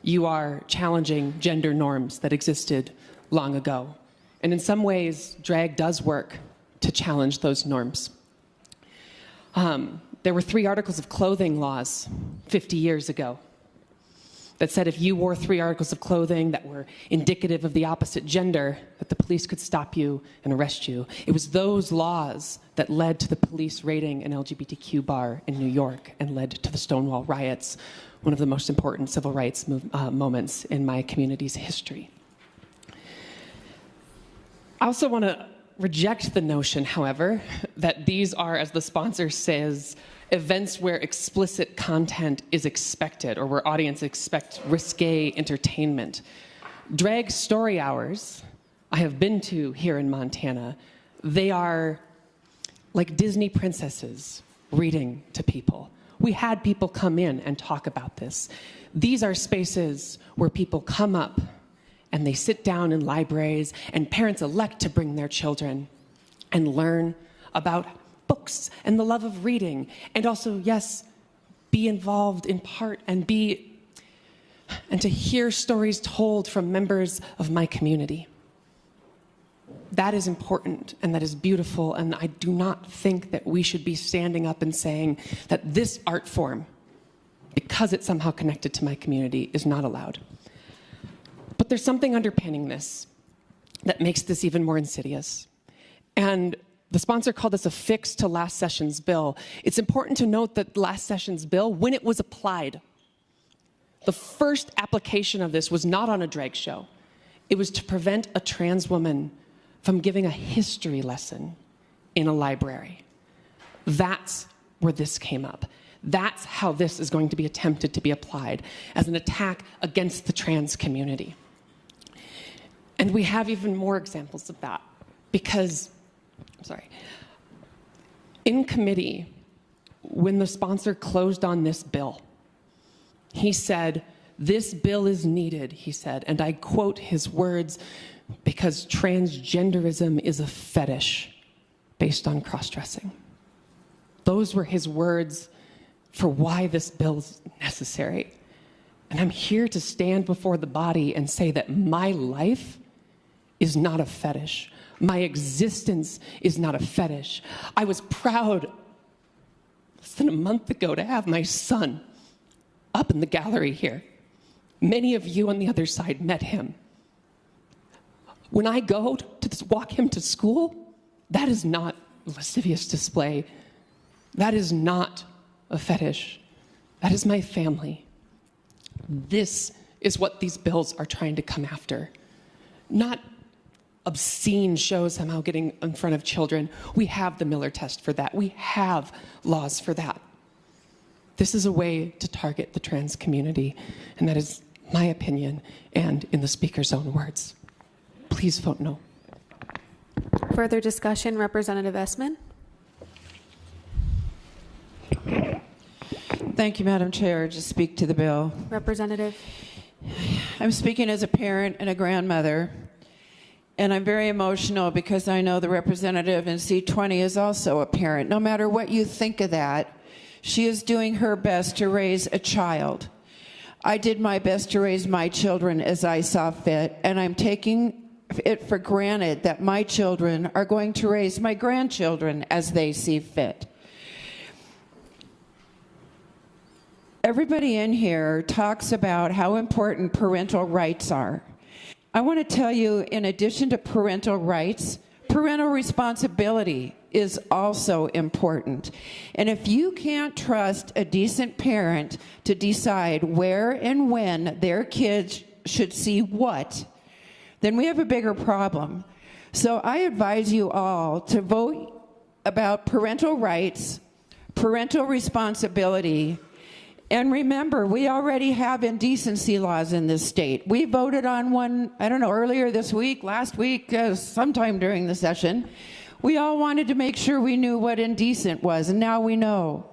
you are challenging gender norms that existed long ago. And in some ways, drag does work to challenge those norms. There were 3 articles of clothing laws 50 years ago that said if you wore 3 articles of clothing that were indicative of the opposite gender, that the police could stop you and arrest you. It was those laws that led to the police raiding an LGBTQ bar in New York and led to the Stonewall riots, one of the most important civil rights moments in my community's history. I also want to reject the notion, however, that these are, as the sponsor says, events where explicit content is expected or where audience expect risque entertainment. Drag story hours I have been to here in Montana, they are like Disney princesses reading to people. We had people come in and talk about this. These are spaces where people come up and they sit down in libraries, and parents elect to bring their children and learn about books and the love of reading, and also, yes, be involved in part and to hear stories told from members of my community. That is important and that is beautiful, and I do not think that we should be standing up and saying that this art form, because it's somehow connected to my community, is not allowed. But there's something underpinning this that makes this even more insidious. And the sponsor called this a fix to last session's bill. It's important to note that last session's bill, when it was applied, the first application of this was not on a drag show. It was to prevent a trans woman from giving a history lesson in a library. That's where this came up. That's how this is going to be attempted to be applied, as an attack against the trans community. And we have even more examples of that, because in committee, when the sponsor closed on this bill, he said, "This bill is needed," he said, and I quote his words, "because transgenderism is a fetish based on cross-dressing." Those were his words for why this bill is necessary. And I'm here to stand before the body and say that my life is not a fetish. My existence is not a fetish. I was proud less than a month ago to have my son up in the gallery here. Many of you on the other side met him. When I go to walk him to school, that is not a lascivious display. That is not a fetish. That is my family. This is what these bills are trying to come after. Not obscene shows somehow getting in front of children. We have the Miller test for that. We have laws for that. This is a way to target the trans community, and that is my opinion and in the speaker's own words. Please vote no. Further discussion, Representative Essman. Thank you, Madam Chair. To speak to the bill. Representative. I'm speaking as a parent and a grandmother, and I'm very emotional because I know the representative in C20 is also a parent. No matter what you think of that, she is doing her best to raise a child. I did my best to raise my children as I saw fit, and I'm taking it for granted that my children are going to raise my grandchildren as they see fit. Everybody in here talks about how important parental rights are. I want to tell you, in addition to parental rights, parental responsibility is also important. And if you can't trust a decent parent to decide where and when their kids should see what, then we have a bigger problem. So I advise you all to vote about parental rights, parental responsibility, and remember, we already have indecency laws in this state. We voted on one, I don't know, earlier this week, last week, sometime during the session. We all wanted to make sure we knew what indecent was, and now we know.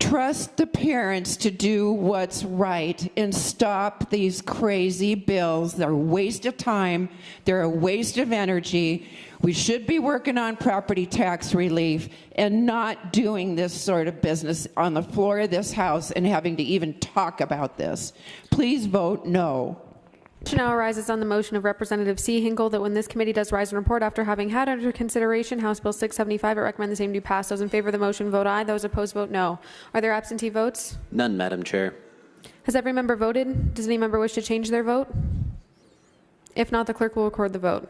Trust the parents to do what's right and stop these crazy bills. They're a waste of time. They're a waste of energy. We should be working on property tax relief and not doing this sort of business on the floor of this House and having to even talk about this. Please vote no. Question now arises on the motion of Representative C. Hinkle that when this committee does rise and report after having had under consideration House Bill 675, it recommend the same to be passed. Those in favor of the motion vote aye. Those opposed vote no. Are there absentee votes? None, Madam Chair. Has every member voted? Does any member wish to change their vote? If not, the clerk will record the vote.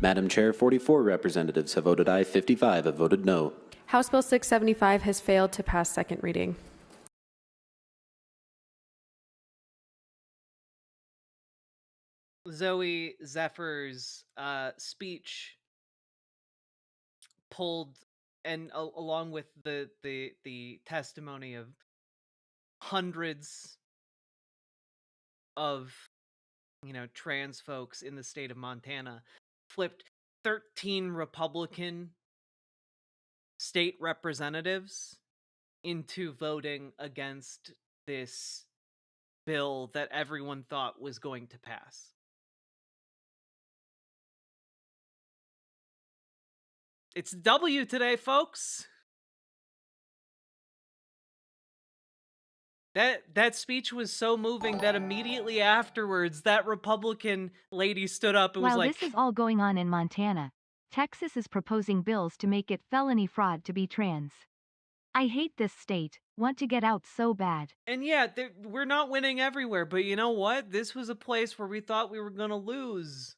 Madam Chair, 44 representatives have voted aye, 55 have voted no. House Bill 675 has failed to pass second reading. Zoe Zephyr's speech pulled, and along with the testimony of hundreds of trans folks in the state of Montana, flipped 13 Republican state representatives into voting against this bill that everyone thought was going to pass. It's W today, folks. That speech was so moving that immediately afterwards, that Republican lady stood up and was While like, this is all going on in Montana, Texas is proposing bills to make it felony fraud to be trans. I hate this state, want to get out so bad. and yeah, we're not winning everywhere, but you know what? This was a place where we thought we were going to lose.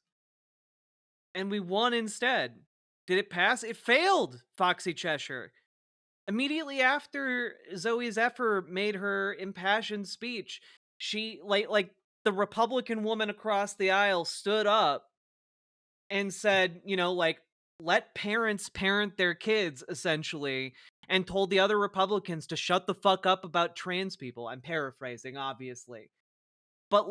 And we won instead. Did it pass? It failed, Foxy Cheshire. Immediately after Zoe Zephyr made her impassioned speech, she, like the Republican woman across the aisle stood up and said, let parents parent their kids, essentially, and told the other Republicans to shut the fuck up about trans people. I'm paraphrasing, obviously. But,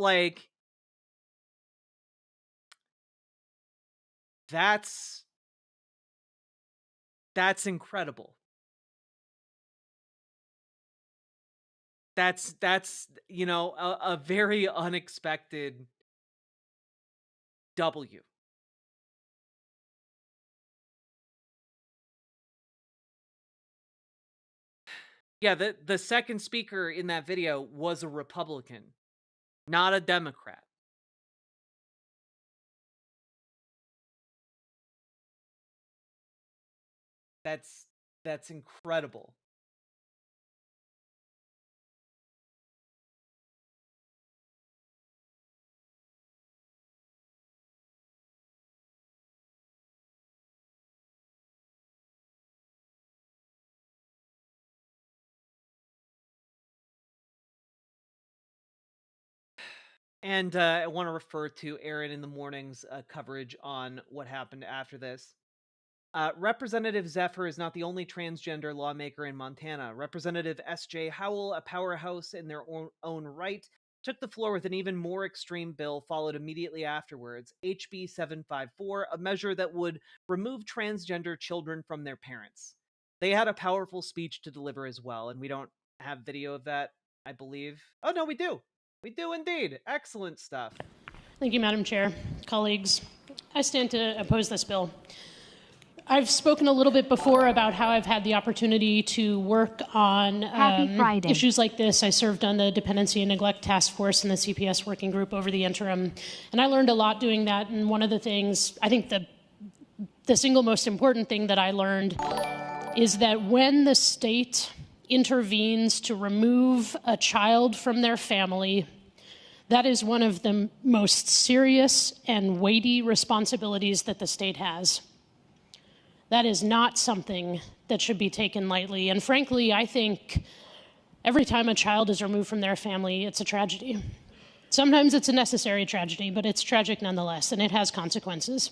that's incredible. That's a very unexpected W. Yeah, the second speaker in that video was a Republican, not a Democrat. That's incredible. And I want to refer to Aaron in the morning's coverage on what happened after this. Representative Zephyr is not the only transgender lawmaker in Montana. Representative S.J. Howell, a powerhouse in their own right, took the floor with an even more extreme bill followed immediately afterwards, HB 754, a measure that would remove transgender children from their parents. They had a powerful speech to deliver as well, and we don't have video of that, I believe. Oh, no, we do. We do indeed. Excellent stuff. Thank you, Madam Chair. Colleagues, I stand to oppose this bill. I've spoken a little bit before about how I've had the opportunity to work on issues like this. I served on the Dependency and Neglect Task Force and the CPS Working Group over the interim, and I learned a lot doing that. And one of the things, I think the single most important thing that I learned is that when the state intervenes to remove a child from their family, that is one of the most serious and weighty responsibilities that the state has. That is not something that should be taken lightly. And frankly, I think every time a child is removed from their family, it's a tragedy. Sometimes it's a necessary tragedy, but it's tragic nonetheless, and it has consequences.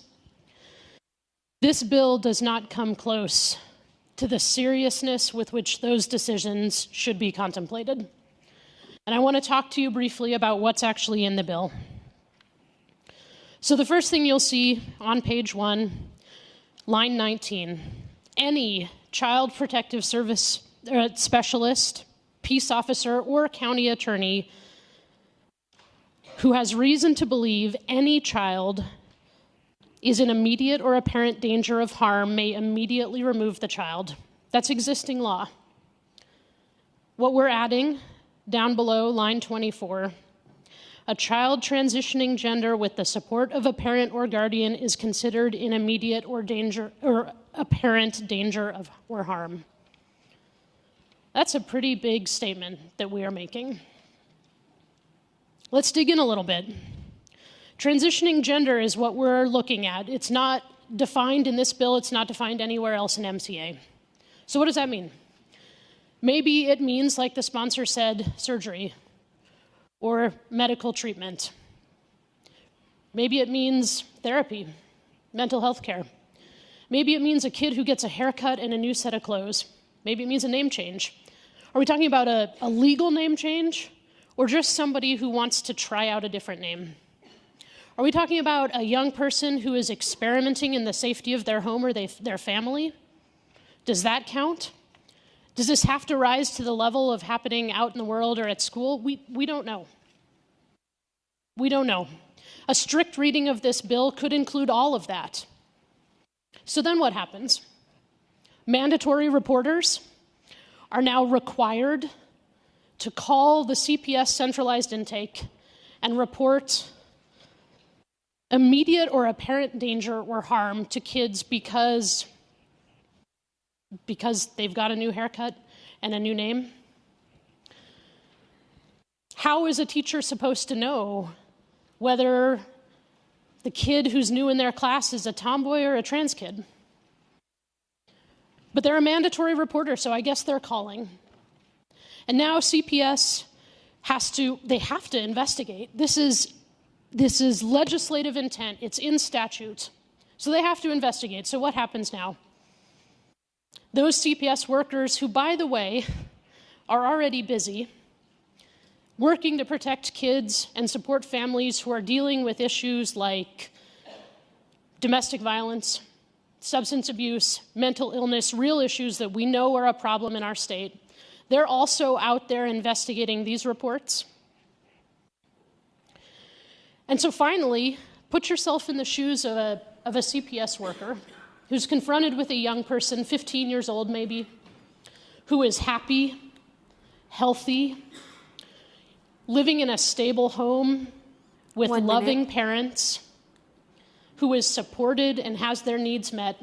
This bill does not come close to the seriousness with which those decisions should be contemplated. And I want to talk to you briefly about what's actually in the bill. So the first thing you'll see on page 1, line 19, any child protective service specialist peace officer, or county attorney who has reason to believe any child is in immediate or apparent danger of harm may immediately remove the child. That's existing law. What we're adding down below line 24, a child transitioning gender with the support of a parent or guardian is considered in immediate or danger or apparent danger of or harm. That's a pretty big statement that we are making. Let's dig in a little bit. Transitioning gender is what we're looking at. It's not defined in this bill. It's not defined anywhere else in MCA. So what does that mean? Maybe it means, like the sponsor said, surgery or medical treatment. Maybe it means therapy, mental health care. Maybe it means a kid who gets a haircut and a new set of clothes. Maybe it means a name change. Are we talking about a legal name change or just somebody who wants to try out a different name? Are we talking about a young person who is experimenting in the safety of their home or their family? Does that count? Does this have to rise to the level of happening out in the world or at school? We don't know. We don't know. A strict reading of this bill could include all of that. So then what happens? Mandatory reporters are now required to call the CPS centralized intake and report immediate or apparent danger or harm to kids because they've got a new haircut and a new name? How is a teacher supposed to know whether the kid who's new in their class is a tomboy or a trans kid? But they're a mandatory reporter, so I guess they're calling. And now CPS have to investigate. This is legislative intent. It's in statute. So they have to investigate. So what happens now? Those CPS workers who, by the way, are already busy working to protect kids and support families who are dealing with issues like domestic violence, substance abuse, mental illness, real issues that we know are a problem in our state. They're also out there investigating these reports. And so finally, put yourself in the shoes of a CPS worker who's confronted with a young person, 15 years old maybe, who is happy, healthy, living in a stable home with loving parents, who is supported and has their needs met,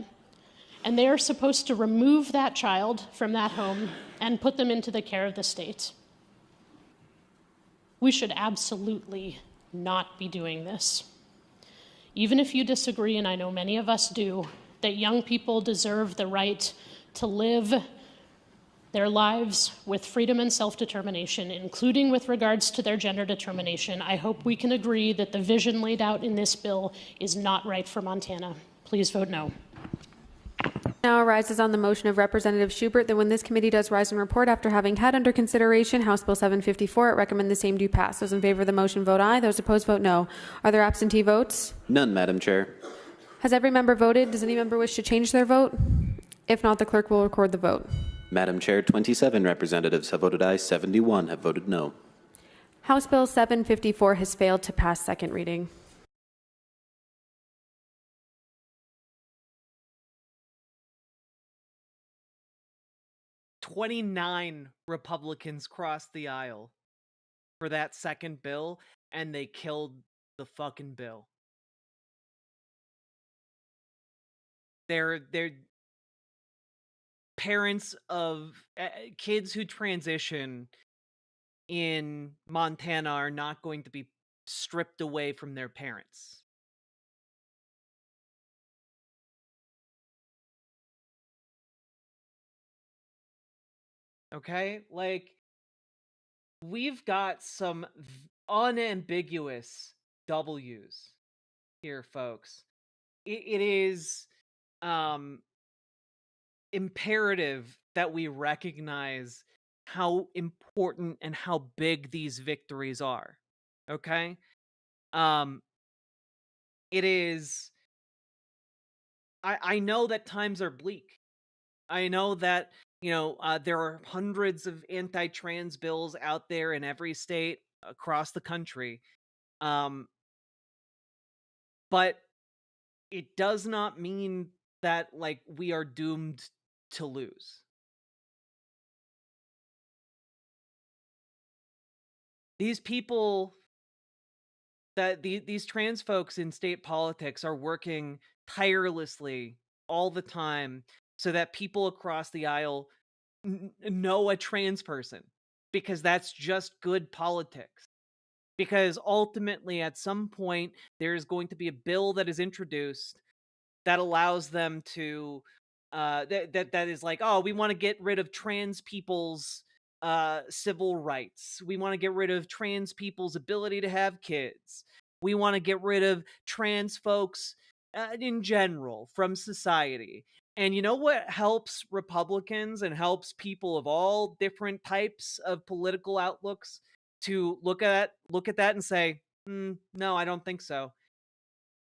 and they are supposed to remove that child from that home and put them into the care of the state. We should absolutely not be doing this. Even if you disagree, and I know many of us do, that young people deserve the right to live their lives with freedom and self-determination, including with regards to their gender determination, I hope we can agree that the vision laid out in this bill is not right for Montana. Please vote no. Now arises on the motion of Representative Schubert that when this committee does rise and report after having had under consideration House Bill 754, it recommend the same do pass. Those in favor of the motion vote aye. Those opposed vote no. Are there absentee votes? None, Madam Chair. Has every member voted? Does any member wish to change their vote? If not, the clerk will record the vote. Madam Chair, 27 representatives have voted aye, 71 have voted no. House Bill 754 has failed to pass second reading. "29 Republicans crossed the aisle for that second bill, and they killed the fucking bill. They're parents of kids who transition in Montana are not going to be stripped away from their parents. Okay? Like, we've got some unambiguous W's here, folks. It is imperative that we recognize how important and how big these victories are. Okay? It is. I know that times are bleak. I know that There are hundreds of anti-trans bills out there in every state across the country. But it does not mean that like we are doomed to lose. These people these trans folks in state politics are working tirelessly all the time so that people across the aisle know a trans person, because that's just good politics. Because ultimately, at some point, there's going to be a bill that is introduced that allows them to that is like, oh, we want to get rid of trans people's civil rights. We want to get rid of trans people's ability to have kids. We want to get rid of trans folks in general from society. And you know what helps Republicans and helps people of all different types of political outlooks to look at that and say, no, I don't think so.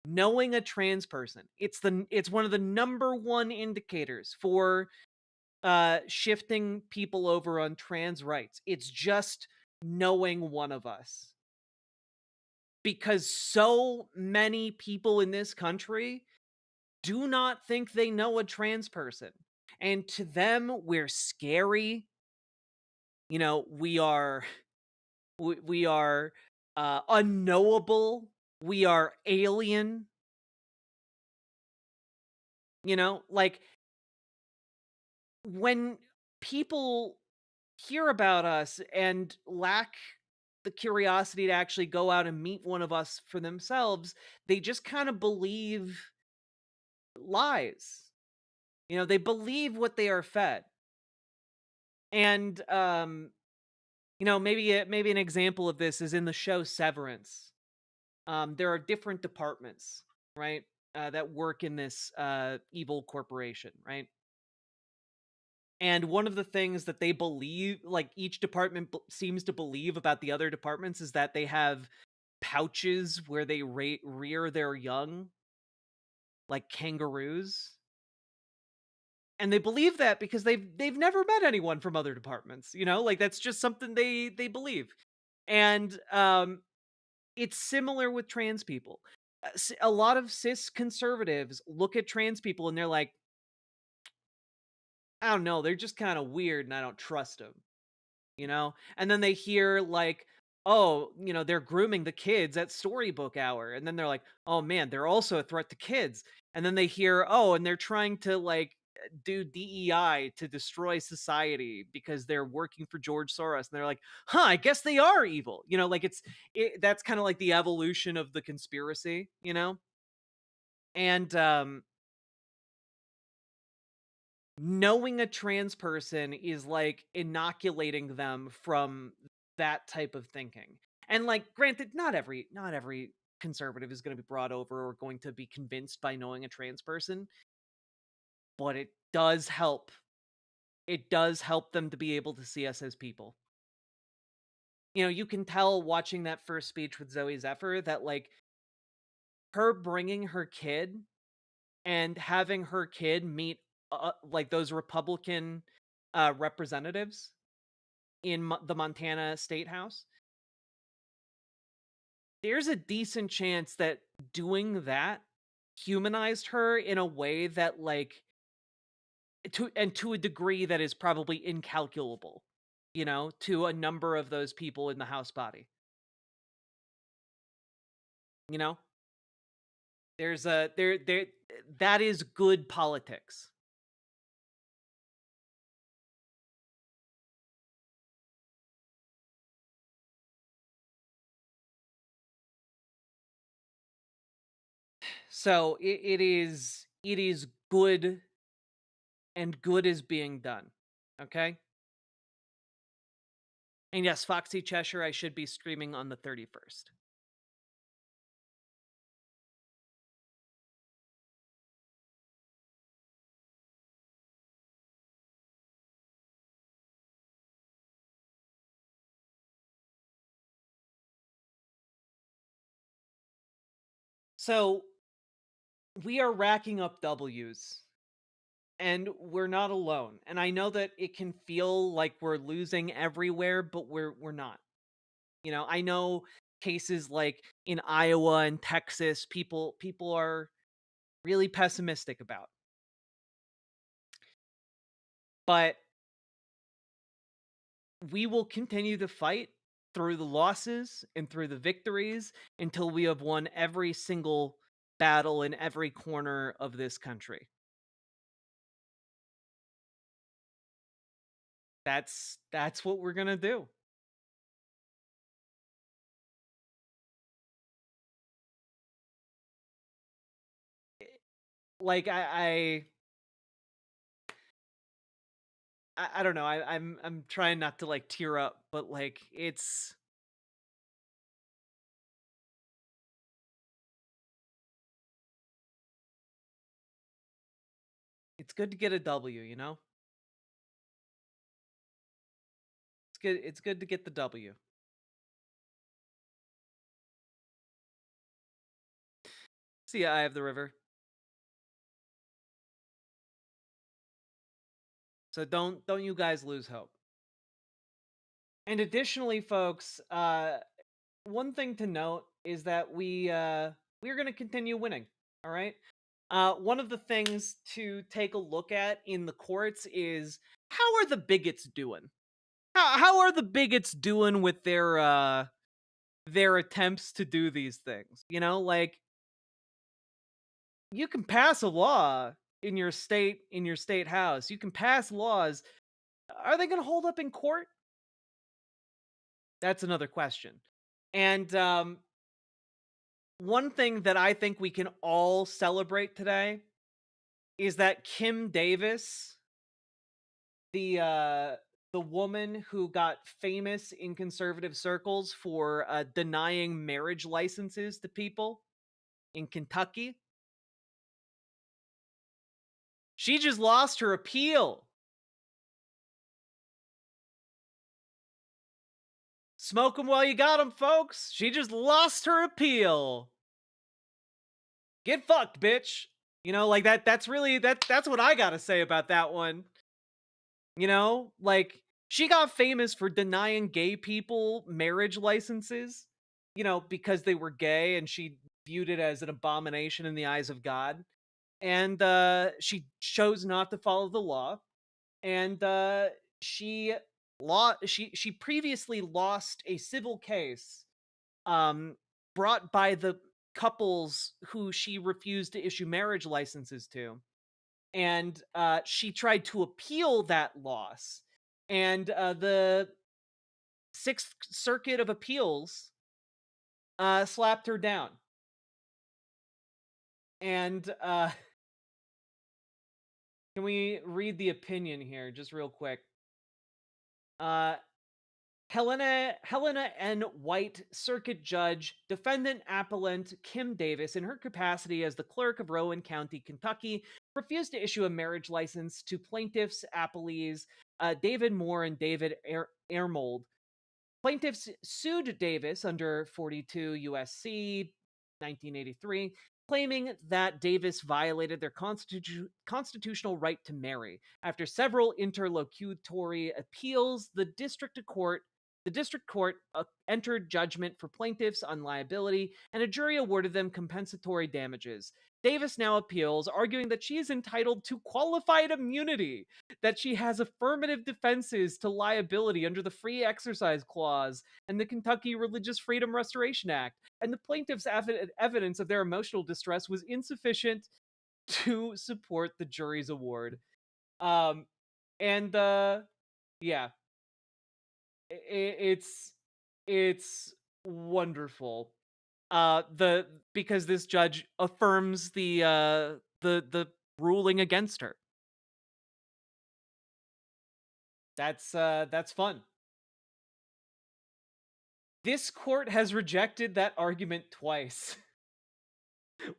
Knowing a trans person. It's one of the number one indicators for shifting people over on trans rights. It's just knowing one of us. Because so many people in this country do not think they know a trans person. And to them, we're scary. We are unknowable. We are alien. Like when people hear about us and lack the curiosity to actually go out and meet one of us for themselves, they just kind of believe lies. They believe what they are fed. And maybe an example of this is in the show Severance. There are different departments, right, that work in this evil corporation, right? And one of the things that they believe, like each department seems to believe about the other departments, is that they have pouches where they rear their young, like kangaroos. And they believe that because they've never met anyone from other departments, like that's just something they believe. And it's similar with trans people. A lot of cis conservatives look at trans people and they're like, I don't know, they're just kind of weird and I don't trust them, And then they hear like, oh, they're grooming the kids at Storybook Hour. And then they're like, oh man, they're also a threat to kids. And then they hear, oh, and they're trying to like do DEI to destroy society because they're working for George Soros. And they're like, I guess they are evil. Like that's kind of like the evolution of the conspiracy, And knowing a trans person is like inoculating them from that type of thinking. And like, granted, not every conservative is going to be brought over or going to be convinced by knowing a trans person, but it does help. It does help them to be able to see us as people. You can tell watching that first speech with Zoe Zephyr that like her bringing her kid and having her kid meet like those Republican representatives in the Montana State House, there's a decent chance that doing that humanized her in a way that like to a degree that is probably incalculable, to a number of those people in the House body. There's that is good politics. So it is good, and good is being done. Okay? And yes, Foxy Cheshire, I should be streaming on the 31st. So we are racking up W's. And we're not alone. And I know that it can feel like we're losing everywhere, but we're not. You know, I know cases like in Iowa and Texas, people are really pessimistic about. But we will continue to fight through the losses and through the victories until we have won every single battle in every corner of this country. That's what we're going to do. Like I don't know. I'm trying not to like tear up, but like it's good to get a W, you know? It's good to get the W. See, Eye of the River. So don't you guys lose hope. And additionally, folks, one thing to note is that we're going to continue winning. All right. One of the things to take a look at in the courts is how are the bigots doing? How are the bigots doing with their attempts to do these things? You know, like you can pass a law in your state house. You can pass laws. Are they going to hold up in court? That's another question. And one thing that I think we can all celebrate today is that Kim Davis, the woman who got famous in conservative circles for denying marriage licenses to people in Kentucky, she just lost her appeal. Smoke 'em while you got 'em, folks. She just lost her appeal. Get fucked, bitch. You know, like that's really that's what I gotta say about that one. You know, like she got famous for denying gay people marriage licenses, you know, because they were gay and she viewed it as an abomination in the eyes of God. And she chose not to follow the law. And she previously lost a civil case brought by the couples who she refused to issue marriage licenses to. And she tried to appeal that loss. And the Sixth Circuit of Appeals slapped her down. And can we read the opinion here just real quick? Helena N. White, Circuit Judge, defendant appellant Kim Davis, in her capacity as the clerk of Rowan County, Kentucky, refused to issue a marriage license to plaintiffs appellees David Moore and David Airmold. Plaintiffs sued Davis under 42 U.S.C. 1983, claiming that Davis violated their constitutional right to marry. After several interlocutory appeals, the district court entered judgment for plaintiffs on liability, and a jury awarded them compensatory damages. Davis now appeals, arguing that she is entitled to qualified immunity, that she has affirmative defenses to liability under the Free Exercise Clause and the Kentucky Religious Freedom Restoration Act, and the plaintiff's evidence of their emotional distress was insufficient to support the jury's award. Yeah, it's wonderful. Because this judge affirms the ruling against her. That's fun. This court has rejected that argument twice.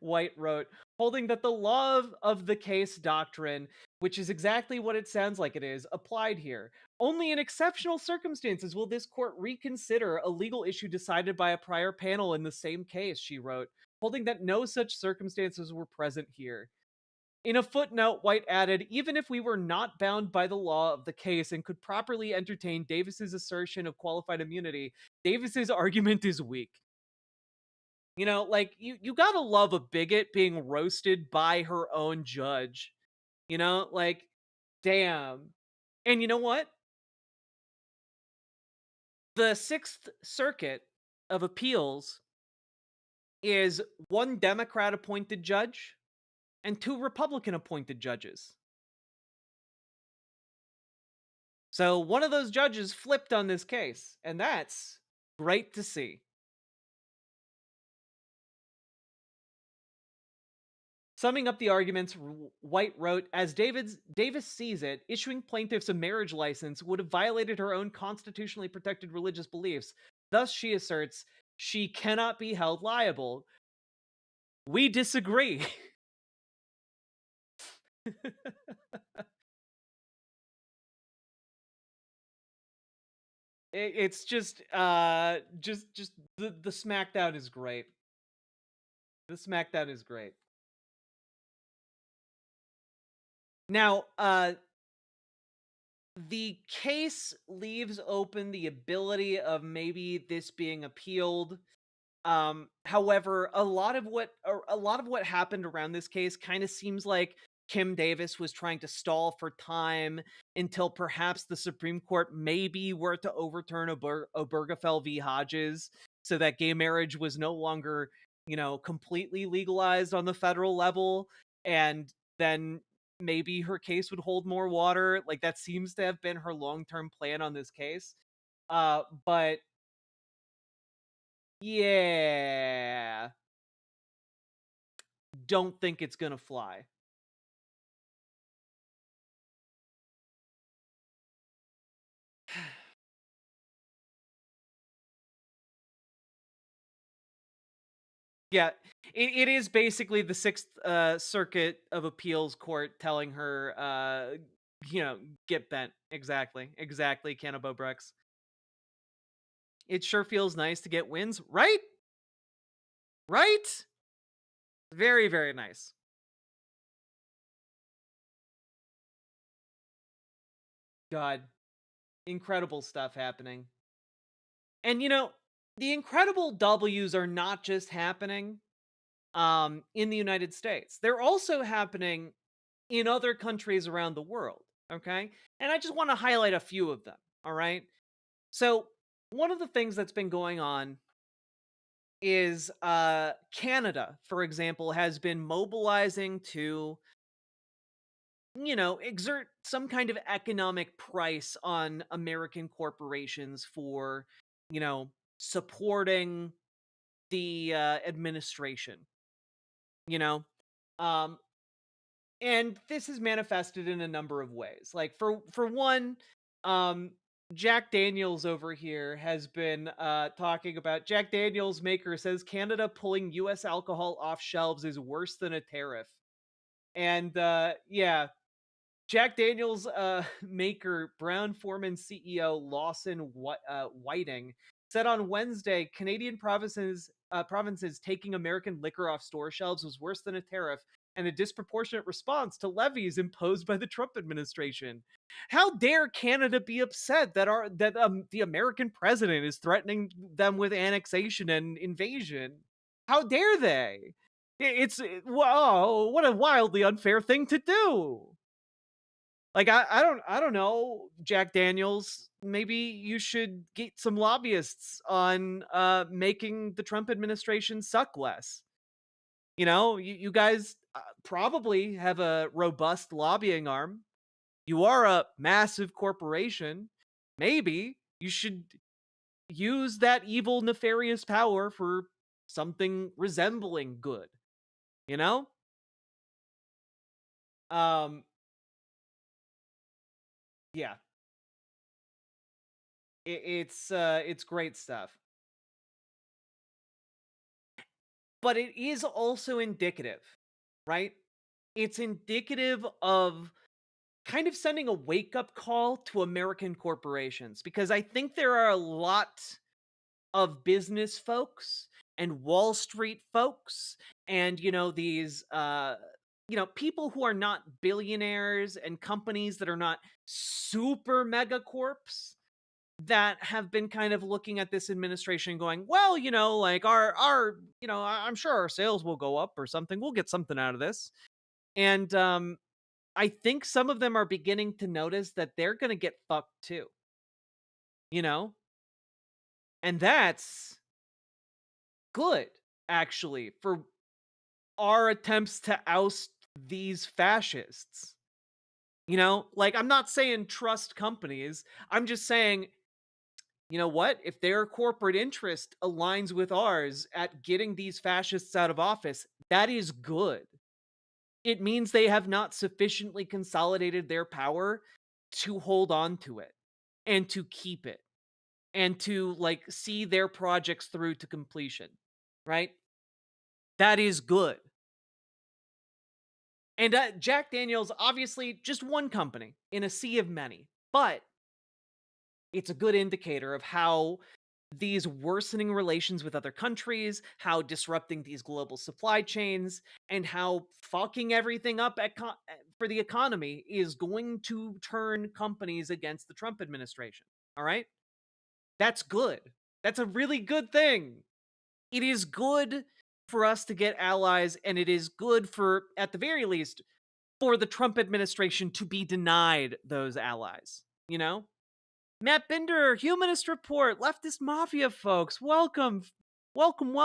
White wrote, holding that the law of the case doctrine, which is exactly what it sounds like it is, applied here. Only in exceptional circumstances will this court reconsider a legal issue decided by a prior panel in the same case, she wrote, holding that no such circumstances were present here. In a footnote, White added, even if we were not bound by the law of the case and could properly entertain Davis's assertion of qualified immunity, Davis's argument is weak. You know, like, you gotta love a bigot being roasted by her own judge. You know, like, damn. And you know what? The Sixth Circuit of Appeals is one Democrat appointed judge and two Republican appointed judges. So one of those judges flipped on this case, and that's great to see. Summing up the arguments, White wrote, as Davis sees it, issuing plaintiffs a marriage license would have violated her own constitutionally protected religious beliefs. Thus, she asserts, she cannot be held liable. We disagree. It's just the SmackDown is great. The SmackDown is great. Now, the case leaves open the ability of maybe this being appealed. However, a lot of what happened around this case kind of seems like Kim Davis was trying to stall for time until perhaps the Supreme Court maybe were to overturn Obergefell v. Hodges so that gay marriage was no longer, completely legalized on the federal level, and then maybe her case would hold more water. Like, that seems to have been her long-term plan on this case. But yeah, don't think it's gonna fly. Yeah, it is basically the Sixth Circuit of Appeals Court telling her, get bent. Exactly, Canna Bobrex. It sure feels nice to get wins, right? Right? Very, very nice. God, incredible stuff happening. And the incredible W's are not just happening in the United States. They're also happening in other countries around the world, okay? And I just want to highlight a few of them, all right? So, one of the things that's been going on is Canada, for example, has been mobilizing to, exert some kind of economic price on American corporations for, supporting the administration, um and this is manifested in a number of ways. Like, for one, Jack Daniels over here has been talking about, Jack Daniels maker says Canada pulling US alcohol off shelves is worse than a tariff. And yeah, Jack Daniels maker Brown-Forman CEO Lawson Whiting said on Wednesday Canadian provinces taking American liquor off store shelves was worse than a tariff and a disproportionate response to levies imposed by the Trump administration. How dare Canada be upset that the American president is threatening them with annexation and invasion? How dare they? Whoa, what a wildly unfair thing to do. Like, I don't know, Jack Daniels. Maybe you should get some lobbyists on making the Trump administration suck less. You guys probably have a robust lobbying arm. You are a massive corporation. Maybe you should use that evil, nefarious power for something resembling good. Yeah. It's great stuff. But it is also indicative, right? It's indicative of kind of sending a wake-up call to American corporations, because I think there are a lot of business folks and Wall Street folks and these people who are not billionaires and companies that are not super mega corps that have been kind of looking at this administration going, well, like our I'm sure our sales will go up or something. We'll get something out of this. And I think some of them are beginning to notice that they're going to get fucked too. And that's good, actually, for our attempts to oust these fascists. Like, I'm not saying trust companies. I'm just saying, you know what? If their corporate interest aligns with ours at getting these fascists out of office, that is good. It means they have not sufficiently consolidated their power to hold on to it and to keep it and to like see their projects through to completion, right? That is good. And Jack Daniels, obviously just one company in a sea of many, but it's a good indicator of how these worsening relations with other countries, how disrupting these global supply chains, and how fucking everything up for the economy is going to turn companies against the Trump administration. All right? That's good. That's a really good thing. It is good for us to get allies, and it is good for, at the very least, for the Trump administration to be denied those allies. Matt Binder, Humanist Report, Leftist Mafia folks, welcome. Come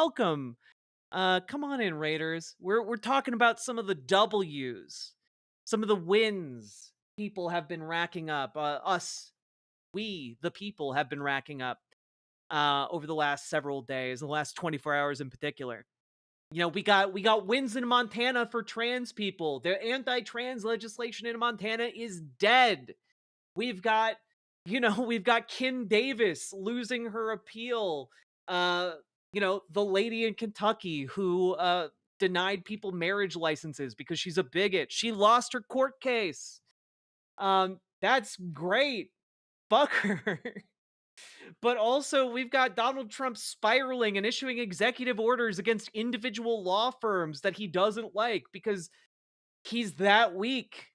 on in, Raiders. We're talking about some of the W's, some of the wins people have been racking up. We, the people, have been racking up over the last several days, the last 24 hours in particular. We got wins in Montana for trans people. The anti-trans legislation in Montana is dead. We've got Kim Davis losing her appeal. The lady in Kentucky who denied people marriage licenses because she's a bigot. She lost her court case. That's great. Fuck her. But also, we've got Donald Trump spiraling and issuing executive orders against individual law firms that he doesn't like because he's that weak.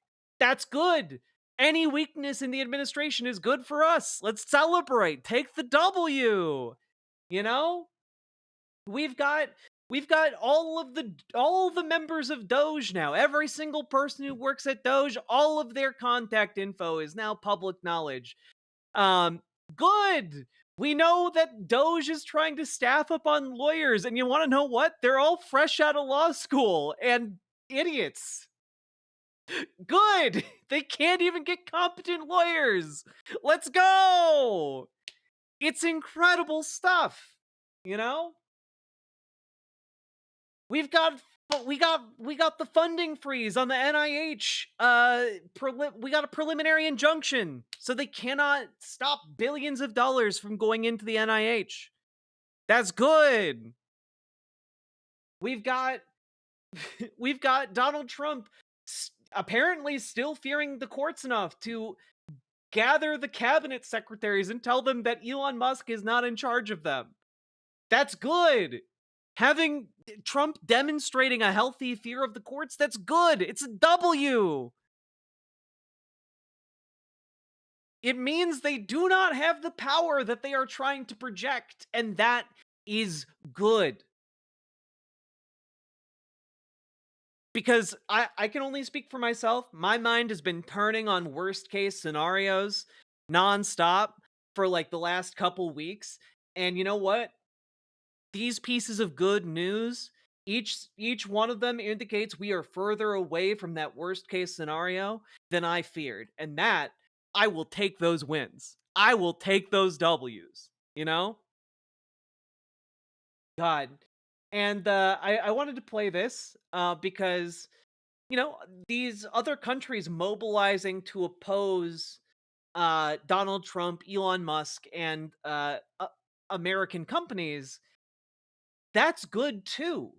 That's good. Any weakness in the administration is good for us. Let's celebrate. Take the W. We've got all the members of Doge now. Every single person who works at Doge, all of their contact info is now public knowledge. Good. We know that Doge is trying to staff up on lawyers, and you want to know what? They're all fresh out of law school and idiots. Good. They can't even get competent lawyers. Let's go. It's incredible stuff. We got the funding freeze on the NIH. We got a preliminary injunction, so they cannot stop billions of dollars from going into the NIH. That's good. We've got Donald Trump apparently still fearing the courts enough to gather the cabinet secretaries and tell them that Elon Musk is not in charge of them. That's good. Having Trump demonstrating a healthy fear of the courts, that's good. It's a W. It means they do not have the power that they are trying to project, and that is good. Because I can only speak for myself. My mind has been turning on worst case scenarios nonstop for like the last couple weeks. And you know what? These pieces of good news, each one of them indicates we are further away from that worst case scenario than I feared. And that, I will take those wins. I will take those W's, God. And I wanted to play this because, these other countries mobilizing to oppose Donald Trump, Elon Musk, and American companies, that's good too.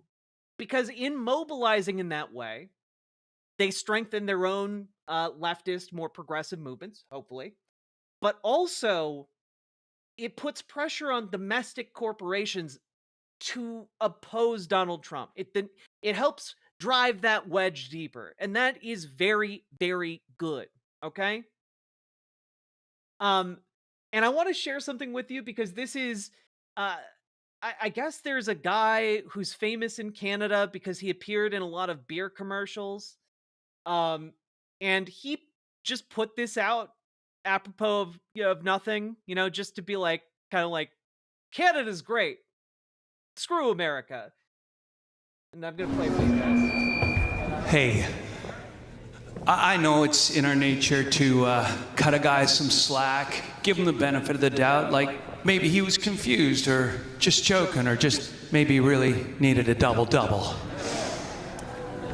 Because in mobilizing in that way, they strengthen their own leftist, more progressive movements, hopefully. But also, it puts pressure on domestic corporations to oppose Donald Trump. It helps drive that wedge deeper. And that is very, very good. Okay? And I want to share something with you because this is I guess there's a guy who's famous in Canada because he appeared in a lot of beer commercials. And he just put this out apropos of, of nothing, just to be like, kind of like, Canada's great. Screw America. And I'm going to play for you guys. Hey, I know it's in our nature to cut a guy some slack, give him the benefit of the doubt, like maybe he was confused or just joking or just maybe really needed a double-double.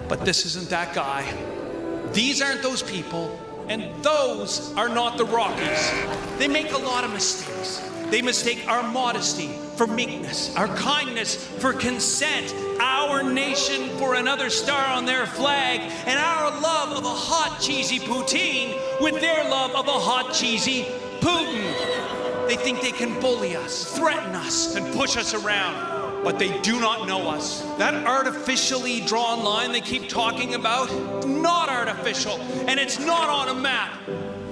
But this isn't that guy. These aren't those people, and those are not the Rockies. They make a lot of mistakes. They mistake our modesty for meekness, our kindness for consent, our nation for another star on their flag, and our love of a hot, cheesy poutine with their love of a hot, cheesy Putin. They think they can bully us, threaten us, and push us around, but they do not know us. That artificially drawn line they keep talking about, not artificial, and it's not on a map.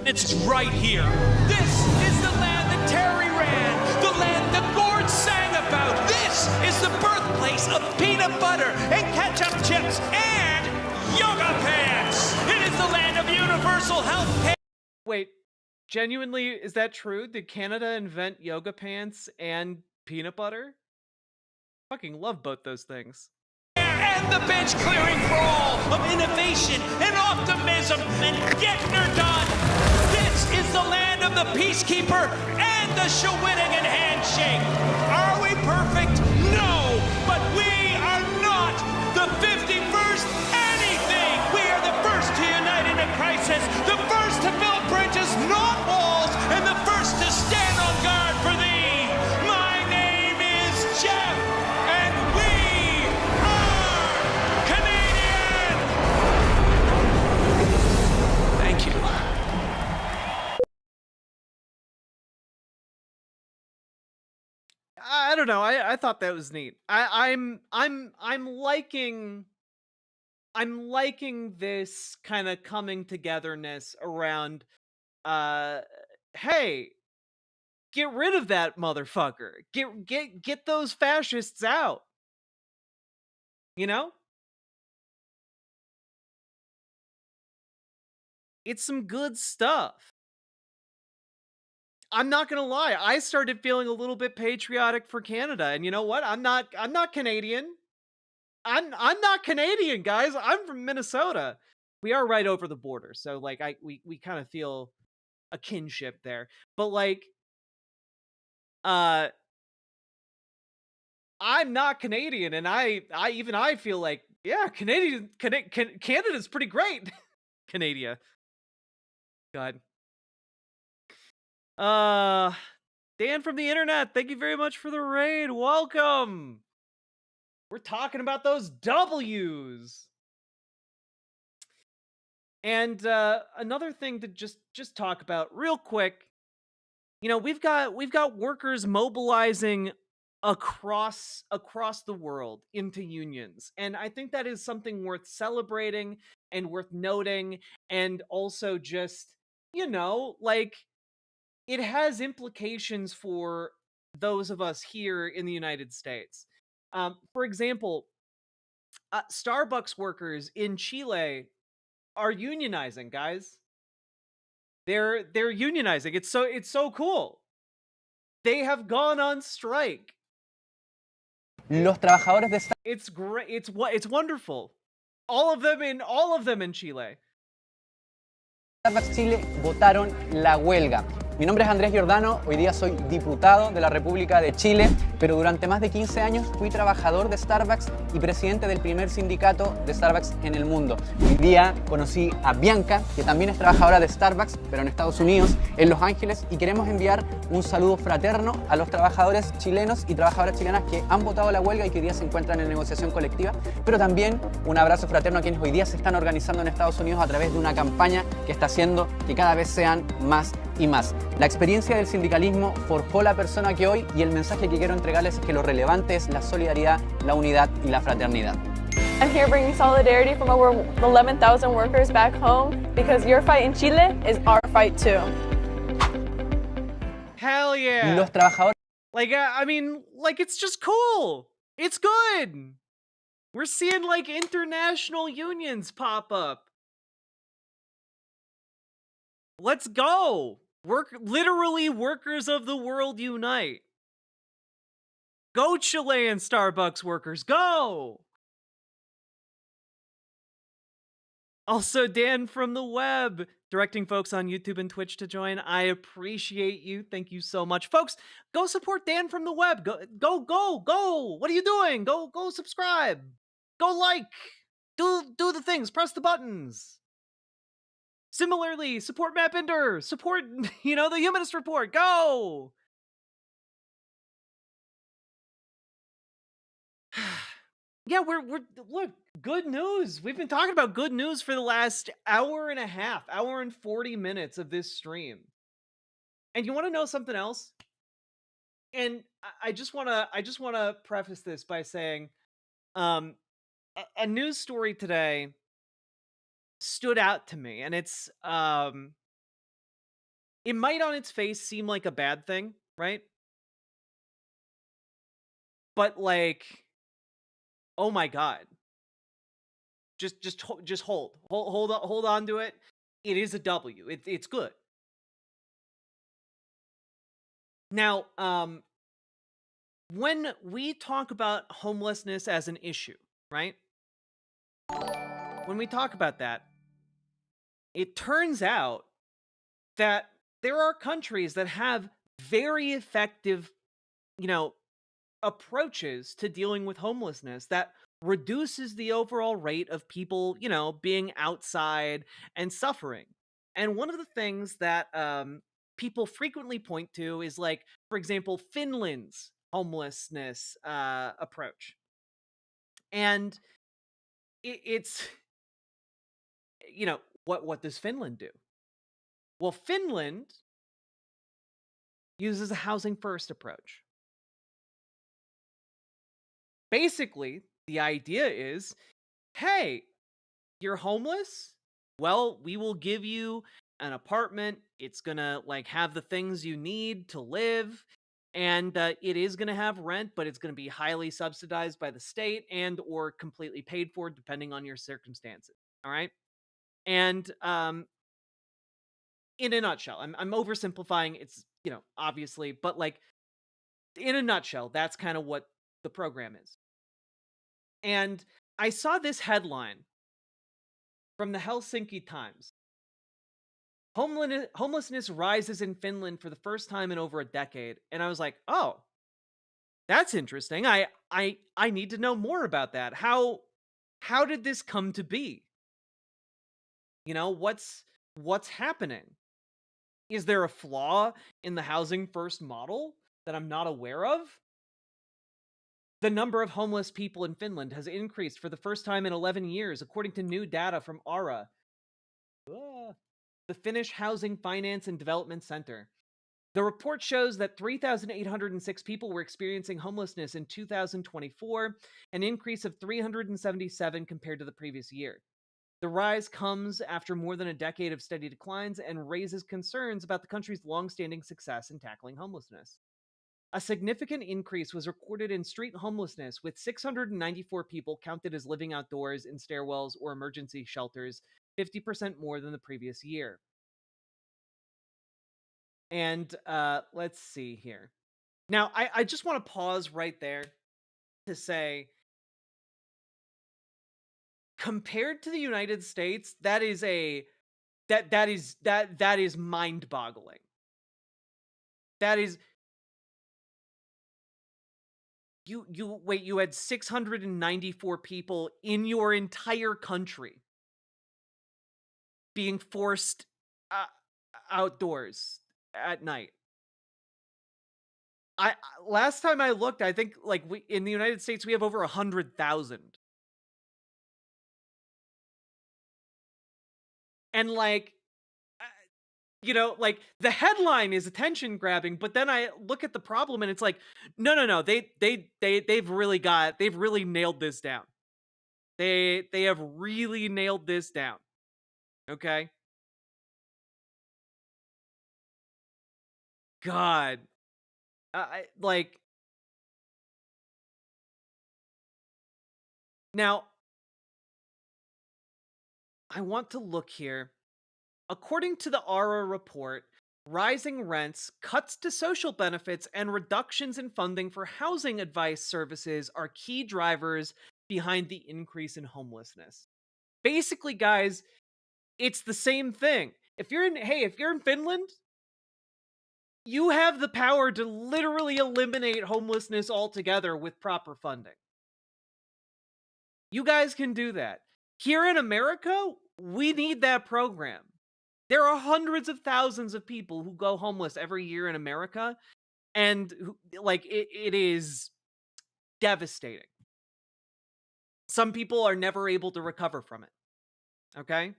It's right here. This is the land that Terry ran, the land that Gord sang about. This is the birthplace of peanut butter and ketchup chips and yoga pants. It is the land of universal health care. Wait, genuinely, is that true? Did Canada invent yoga pants and peanut butter? Fucking love both those things. And the bench clearing for all of innovation and optimism and getting her done. This is the land of the peacekeeper and the Shawinigan handshake. Are we perfect? No, but we are not the 51st anything. We are the first to unite in a crisis, the first to build bridges, not walls, and the first to stand on guard for thee. My name is Jeff, and we are Canadian. Thank you. I don't know. I thought that was neat. I'm liking this kind of coming togetherness around hey, get rid of that motherfucker. Get those fascists out. You know? It's some good stuff. I'm not gonna lie, I started feeling a little bit patriotic for Canada, and you know what? I'm not Canadian. I'm not Canadian, guys. I'm from Minnesota. We are right over the border, so like we kind of feel a kinship there. But like, I'm not Canadian, and I feel like, yeah, Canada's pretty great. Canada. God. Dan from the internet, thank you very much for the raid. Welcome. We're talking about those W's. And another thing to just talk about real quick. You know, we've got workers mobilizing across the world into unions. And I think that is something worth celebrating and worth noting, and also just, you know, like, it has implications for those of us here in the United States. For example, Starbucks workers in Chile are unionizing, guys. They're unionizing. It's so cool. They have gone on strike. Los trabajadores de It's great. It's wonderful. All of them in Chile. Starbucks Chile votaron la huelga. Mi nombre es Andrés Giordano, hoy día soy diputado de la República de Chile, pero durante más de 15 años fui trabajador de Starbucks y presidente del primer sindicato de Starbucks en el mundo. Hoy día conocí a Bianca, que también es trabajadora de Starbucks, pero en Estados Unidos, en Los Ángeles, y queremos enviar un saludo fraterno a los trabajadores chilenos y trabajadoras chilenas que han votado la huelga y que hoy día se encuentran en negociación colectiva, pero también un abrazo fraterno a quienes hoy día se están organizando en Estados Unidos a través de una campaña que está haciendo que cada vez sean más y más. La experiencia del sindicalismo forjó la persona que hoy, y el mensaje que quiero entregarles es que lo relevante es la solidaridad, la unidad y la fraternidad. I'm here bringing solidarity from over 11,000 workers back home because your fight in Chile is our fight too. Hell yeah. Los trabajadores. Like, I mean, like, it's just cool. It's good. We're seeing, like, international unions pop up. Let's go. Literally, workers of the world unite. Go, Chilean Starbucks workers, go. Also, Dan from the web, directing folks on YouTube and Twitch to join. I appreciate you. Thank you so much. Folks, go support Dan from the web. Go. What are you doing? Go subscribe. Go like. Do the things. Press the buttons. Similarly, support Mappinder. Support, the Humanist Report. Go. Yeah, we're look, good news. We've been talking about good news for the last hour and a half, hour and 40 minutes of this stream. And you want to know something else? And I just want to preface this by saying a news story today stood out to me, and it's it might on its face seem like a bad thing, right? But like, oh my God. Just hold on to it. It is a W. It's good. Now, when we talk about homelessness as an issue, right? When we talk about that, it turns out that there are countries that have very effective, approaches to dealing with homelessness that reduces the overall rate of people, being outside and suffering. And one of the things that people frequently point to is, like, for example, Finland's homelessness approach. And it's, what does Finland do? Well, Finland uses a housing first approach. Basically, the idea is, hey, you're homeless? Well, we will give you an apartment. It's gonna have the things you need to live, and it is gonna have rent, but it's gonna be highly subsidized by the state and or completely paid for depending on your circumstances. All right, and in a nutshell, I'm oversimplifying. It's obviously, but in a nutshell, that's kind of what the program is. And I saw this headline from the Helsinki Times. Homelessness rises in Finland for the first time in over a decade. And I was like, oh, that's interesting. I need to know more about that. How did this come to be? What's happening? Is there a flaw in the housing first model that I'm not aware of? The number of homeless people in Finland has increased for the first time in 11 years, according to new data from ARA, the Finnish Housing Finance and Development Center. The report shows that 3,806 people were experiencing homelessness in 2024, an increase of 377 compared to the previous year. The rise comes after more than a decade of steady declines and raises concerns about the country's long-standing success in tackling homelessness. A significant increase was recorded in street homelessness, with 694 people counted as living outdoors in stairwells or emergency shelters, 50% more than the previous year. And let's see here. Now, I just want to pause right there to say, compared to the United States, that is mind-boggling. That is. You had 694 people in your entire country being forced outdoors at night. Last time I looked, I think in the United States we have over 100,000. And the headline is attention grabbing, but then I look at the problem and it's like, no, they've really nailed this down. They have really nailed this down. Okay? God. Like, now, I want to look here. According to the ARA report, rising rents, cuts to social benefits, and reductions in funding for housing advice services are key drivers behind the increase in homelessness. Basically, guys, it's the same thing. If you're in Finland, you have the power to literally eliminate homelessness altogether with proper funding. You guys can do that. Here in America, we need that program. There are hundreds of thousands of people who go homeless every year in America, and it is devastating. Some people are never able to recover from it. Okay?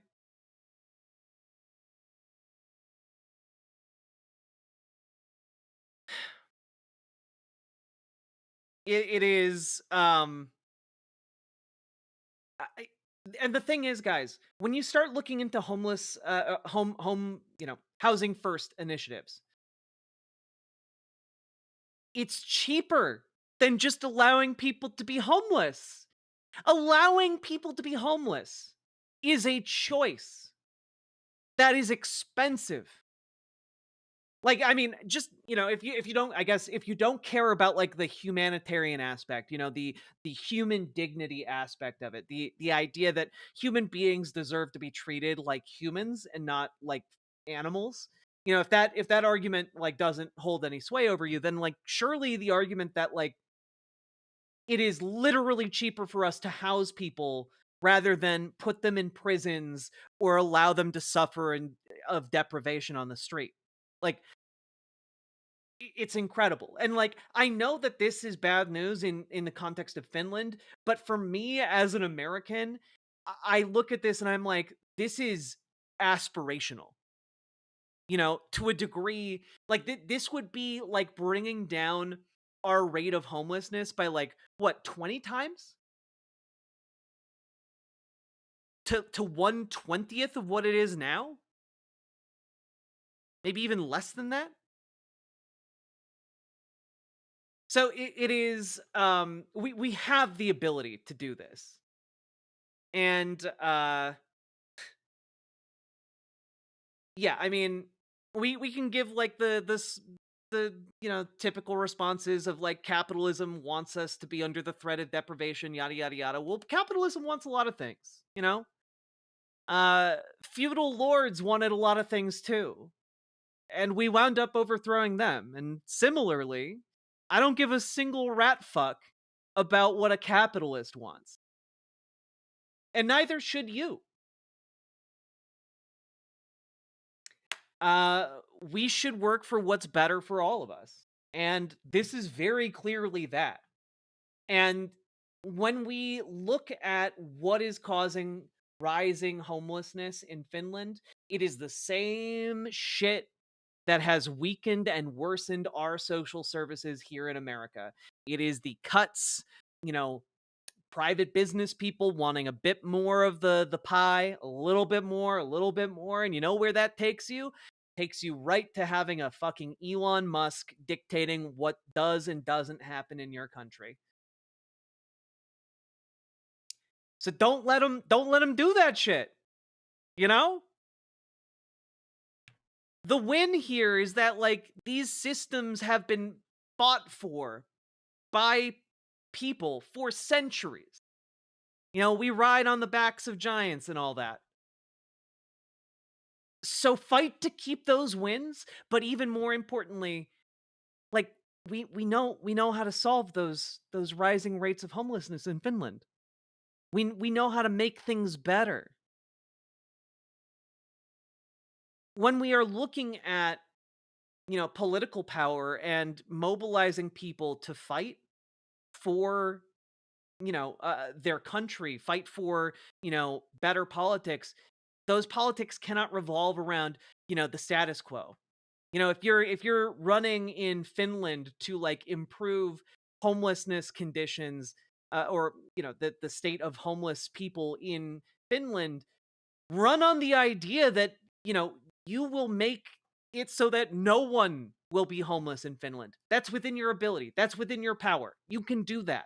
It is and the thing is, guys, when you start looking into homeless housing first initiatives, it's cheaper than just allowing people to be homeless. Allowing people to be homeless is a choice that is expensive. Like, I mean, just, if you don't, I guess, if you don't care about like the humanitarian aspect, the human dignity aspect of it, the idea that human beings deserve to be treated like humans and not like animals. If that argument like doesn't hold any sway over you, then like surely the argument that like it is literally cheaper for us to house people rather than put them in prisons or allow them to suffer of deprivation on the street. Like, it's incredible. And like, I know that this is bad news in the context of Finland, but for me as an American, I look at this and I'm like, this is aspirational. To a degree, like this would be like bringing down our rate of homelessness by like, what, 20 times? To 1/20th of what it is now? Maybe even less than that? So it is, we have the ability to do this. And, yeah, I mean, we can give like the typical responses of like capitalism wants us to be under the threat of deprivation, yada, yada, yada. Well, capitalism wants a lot of things, feudal lords wanted a lot of things too. And we wound up overthrowing them. And similarly, I don't give a single rat fuck about what a capitalist wants. And neither should you. We should work for what's better for all of us. And this is very clearly that. And when we look at what is causing rising homelessness in Finland, it is the same shit that has weakened and worsened our social services here in America. It is the cuts, private business people wanting a bit more of the pie, a little bit more. And you know where that takes you? Takes you right to having a fucking Elon Musk dictating what does and doesn't happen in your country. So don't let him do that shit. The win here is that like these systems have been fought for by people for centuries. We ride on the backs of giants and all that. So fight to keep those wins, but even more importantly, like we know how to solve those rising rates of homelessness in Finland. We know how to make things better. When we are looking at political power and mobilizing people to fight for their country, fight for better politics, those politics cannot revolve around the status quo. If you're running in Finland to like improve homelessness conditions or the state of homeless people in Finland run on the idea that you will make it so that no one will be homeless in Finland. That's within your ability. That's within your power. You can do that.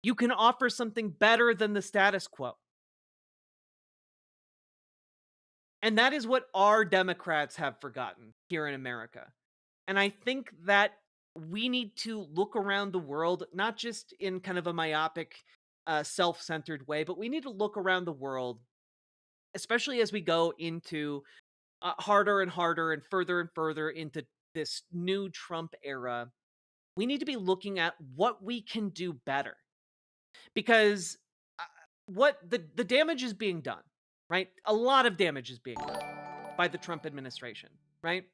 You can offer something better than the status quo. And that is what our Democrats have forgotten here in America. And I think that we need to look around the world, not just in kind of a myopic, self-centered way, but we need to look around the world, especially as we go into harder and harder and further into this new Trump era. We need to be looking at what we can do better. Because what the damage is being done, right? A lot of damage is being done by the Trump administration, right?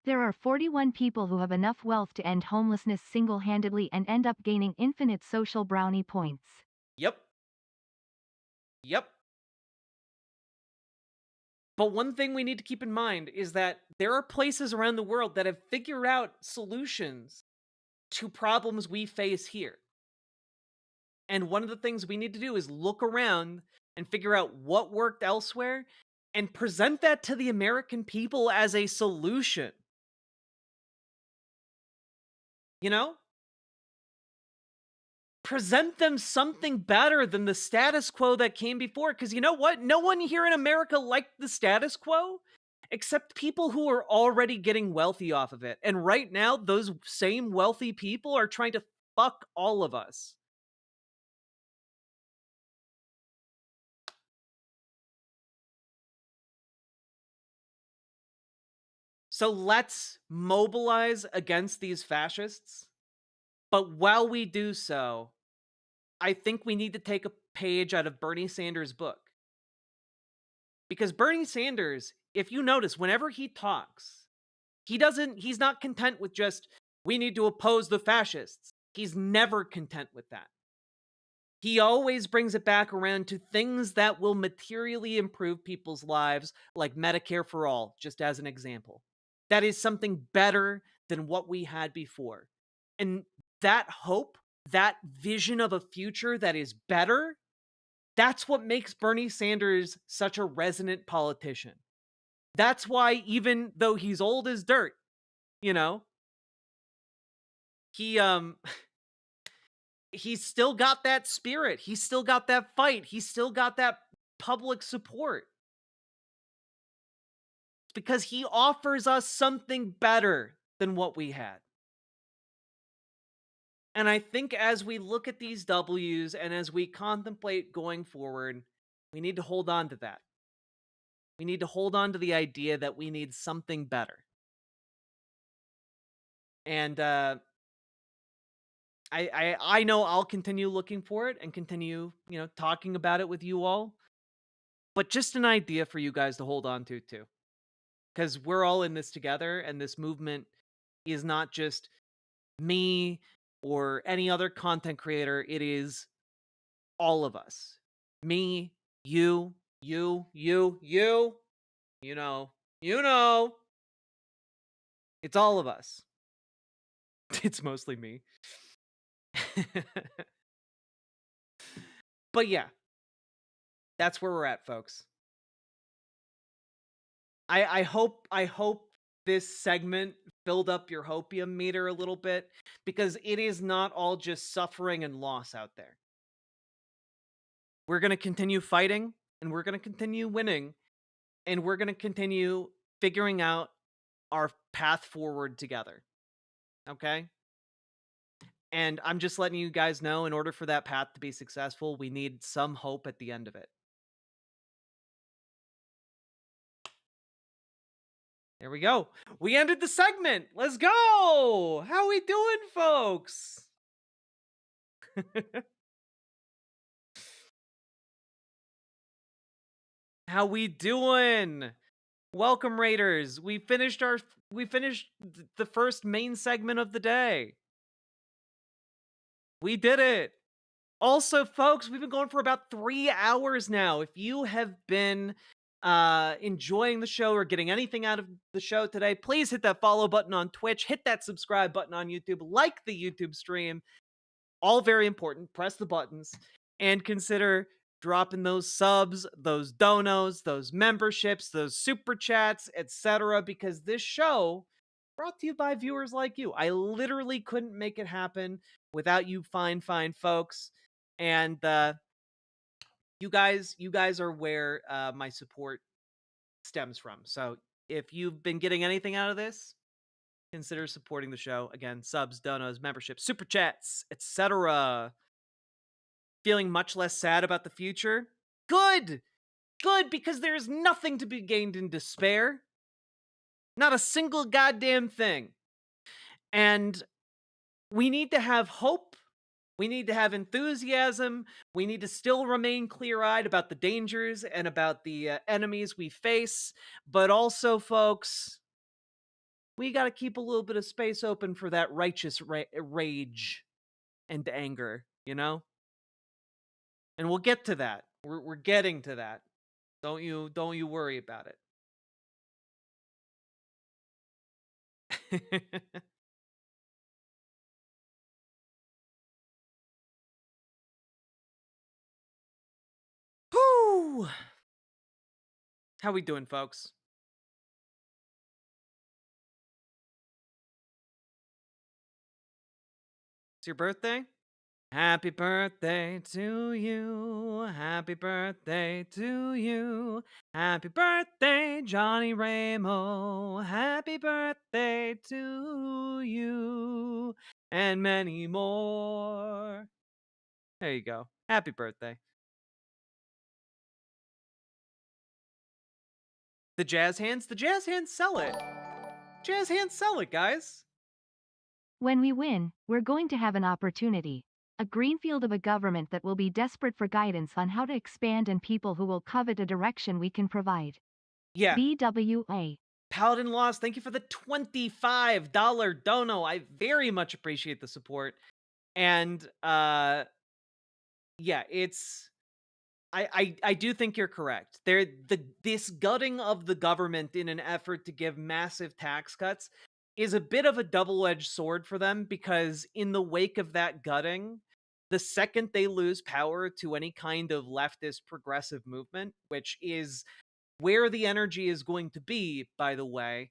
There are 41 people who have enough wealth to end homelessness single-handedly and end up gaining infinite social brownie points. Yep. But one thing we need to keep in mind is that there are places around the world that have figured out solutions to problems we face here. And one of the things we need to do is look around and figure out what worked elsewhere and present that to the American people as a solution. Present them something better than the status quo that came before. Because you know what? No one here in America liked the status quo, except people who are already getting wealthy off of it. And right now, those same wealthy people are trying to fuck all of us. So let's mobilize against these fascists. But while we do so, I think we need to take a page out of Bernie Sanders' book. Because Bernie Sanders, if you notice, whenever he talks, he's not content with just, we need to oppose the fascists. He's never content with that. He always brings it back around to things that will materially improve people's lives, like Medicare for all, just as an example. That is something better than what we had before. And that hope, that vision of a future that is better, that's what makes Bernie Sanders such a resonant politician. That's why, even though he's old as dirt, he's still got that spirit. He's still got that fight. He's still got that public support. It's because he offers us something better than what we had. And I think as we look at these W's and as we contemplate going forward, we need to hold on to that. We need to hold on to the idea that we need something better. And I know I'll continue looking for it and continue, talking about it with you all. But just an idea for you guys to hold on to too. Because we're all in this together, and this movement is not just me or any other content creator. It is all of us. Me, you. It's all of us. It's mostly me. But yeah, that's where we're at, folks. I hope this segment filled up your hopium meter a little bit, because it is not all just suffering and loss out there. We're going to continue fighting, and we're going to continue winning, and we're going to continue figuring out our path forward together. Okay? And I'm just letting you guys know, in order for that path to be successful, we need some hope at the end of it. There we go. We ended the segment. Let's go. How we doing, folks? How we doing? Welcome, Raiders. We finished the first main segment of the day. We did it. Also, folks, we've been going for about 3 hours now. If you have been enjoying the show or getting anything out of the show today, please hit that follow button on Twitch, hit that subscribe button on YouTube, like the YouTube stream, all very important. Press the buttons and consider dropping those subs, those donos, those memberships, those super chats, etc. because this show brought to you by viewers like you. I literally couldn't make it happen without you fine folks. And you guys are where my support stems from. So if you've been getting anything out of this, consider supporting the show. Again, subs, donos, memberships, super chats, etc. Feeling much less sad about the future? Good! Good, because there is nothing to be gained in despair. Not a single goddamn thing. And we need to have hope. We need to have enthusiasm. We need to still remain clear-eyed about the dangers and about the enemies we face. But also, folks, we got to keep a little bit of space open for that righteous rage and anger, you know? And we'll get to that. We're getting to that. Don't you worry about it. Whew. How we doing, folks? It's your birthday? Happy birthday to you. Happy birthday to you. Happy birthday, Johnny Ramo. Happy birthday to you. And many more. There you go. Happy birthday. The jazz hands sell it. Jazz hands sell it, guys. When we win, we're going to have an opportunity. A greenfield of a government that will be desperate for guidance on how to expand and people who will covet a direction we can provide. Yeah. BWA. Paladin Lost, thank you for the $25 dono. I very much appreciate the support. And yeah, it's I do think you're correct. This gutting of the government in an effort to give massive tax cuts is a bit of a double-edged sword for them, because in the wake of that gutting, the second they lose power to any kind of leftist progressive movement, which is where the energy is going to be, by the way,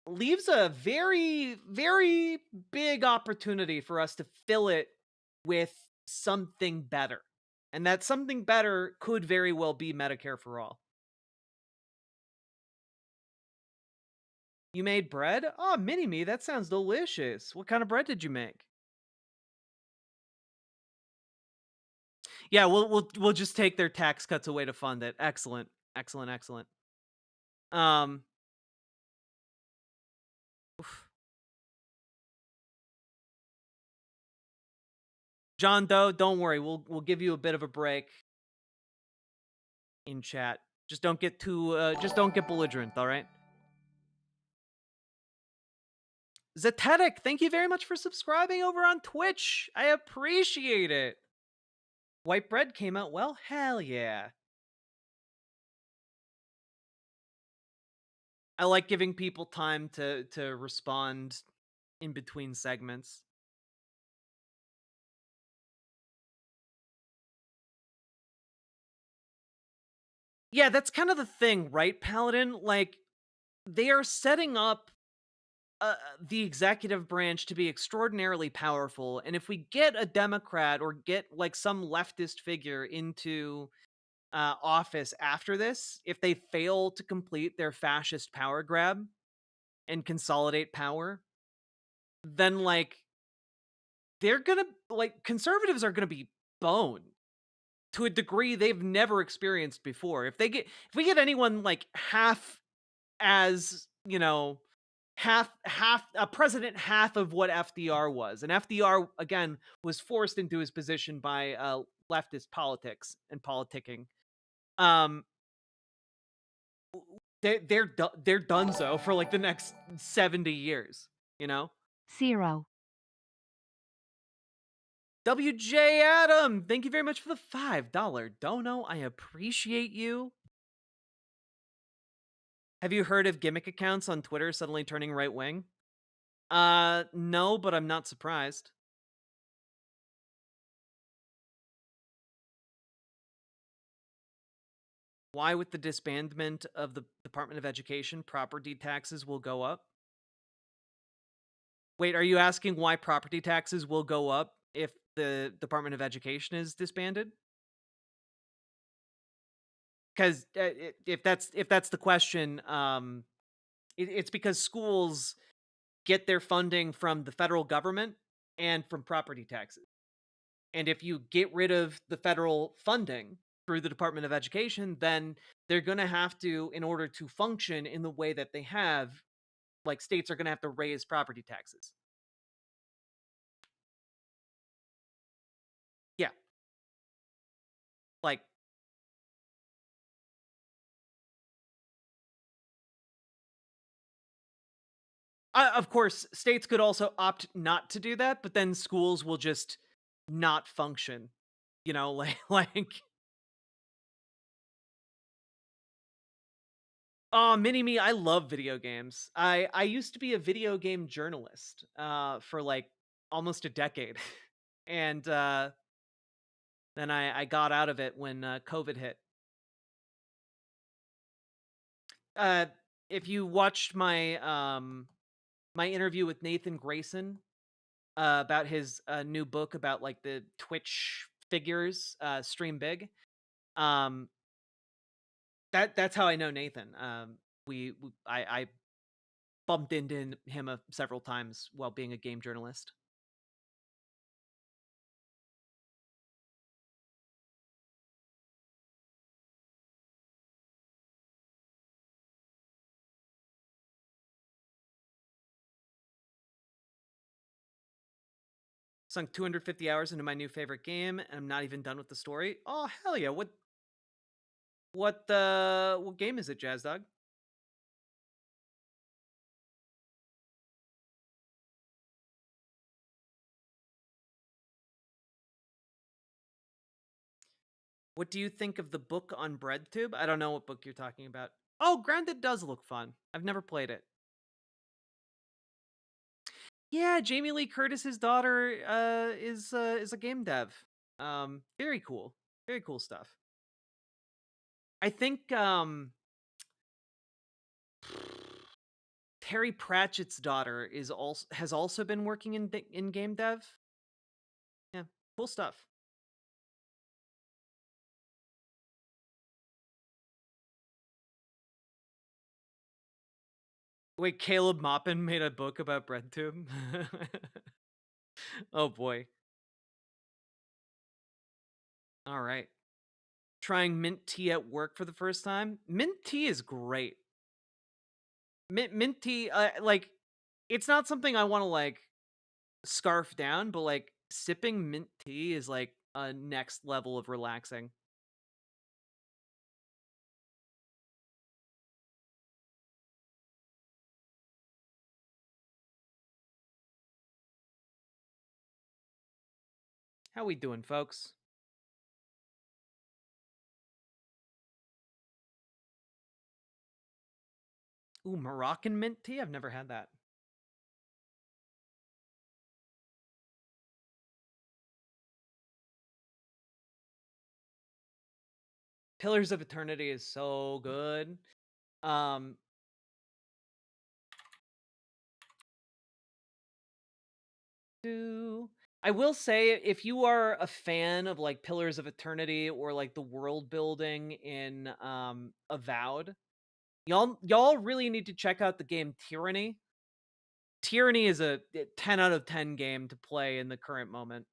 leaves a very, very big opportunity for us to fill it with something better. And that something better could very well be Medicare for all. You made bread? Oh, Mini-Me, that sounds delicious. What kind of bread did you make? Yeah, we'll just take their tax cuts away to fund it. Excellent. Excellent, excellent. Oof. John Doe, don't worry. We'll give you a bit of a break in chat. Just don't get too just don't get belligerent, all right? Zetetic, thank you very much for subscribing over on Twitch. I appreciate it. White bread came out well? Hell yeah. I like giving people time to respond in between segments. Yeah, that's kind of the thing, right, Paladin? Like, they are setting up the executive branch to be extraordinarily powerful, and if we get a Democrat or get like some leftist figure into office after this, if they fail to complete their fascist power grab and consolidate power, then like they're gonna conservatives are gonna be boned to a degree they've never experienced before. If we get anyone like half as, you know, half a president half of what FDR was. And FDR, again, was forced into his position by leftist politics and politicking. They're donezo for like the next 70 years, you know? 0. WJ Adam, thank you very much for the $5 dono. I appreciate you. Have you heard of gimmick accounts on Twitter suddenly turning right-wing? No, but I'm not surprised. Why, with the disbandment of the Department of Education, property taxes will go up? Wait, are you asking why property taxes will go up if the Department of Education is disbanded? Because if that's the question, it's because schools get their funding from the federal government and from property taxes. And if you get rid of the federal funding through the Department of Education, then they're going to have to, in order to function in the way that they have, like states are going to have to raise property taxes. Yeah. Like, of course, states could also opt not to do that, but then schools will just not function. You know, like oh, mini me, I love video games. I used to be a video game journalist for like almost a decade. And then I got out of it when COVID hit. Uh if you watched my interview with Nathan Grayson about his new book about like the Twitch figures, Stream Big. That's how I know Nathan. I bumped into him several times while being a game journalist. Sunk 250 hours into my new favorite game, and I'm not even done with the story. Oh hell yeah! What game is it, Jazz Dog? What do you think of the book on BreadTube? I don't know what book you're talking about. Oh, Grounded does look fun. I've never played it. Yeah, Jamie Lee Curtis's daughter is a game dev. Very cool. Very cool stuff. I think Terry Pratchett's daughter has also been working in game dev. Yeah, cool stuff. Wait, Caleb Maupin made a book about BreadTube? Oh boy. All right. Trying mint tea at work for the first time. Mint tea is great. Mint tea, like, it's not something I want to like scarf down, but like sipping mint tea is like a next level of relaxing. How we doing, folks? Ooh, Moroccan mint tea? I've never had that. Pillars of Eternity is so good. I will say, if you are a fan of like Pillars of Eternity or like the world building in Avowed, y'all really need to check out the game Tyranny. Tyranny is a 10 out of 10 game to play in the current moment.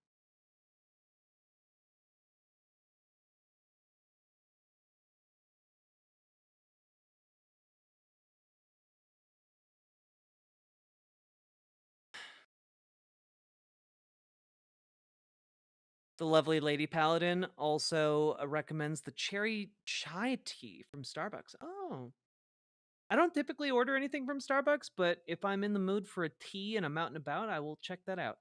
The lovely Lady Paladin also recommends the cherry chai tea from Starbucks. Oh. I don't typically order anything from Starbucks, but if I'm in the mood for a tea and I'm out and about, I will check that out.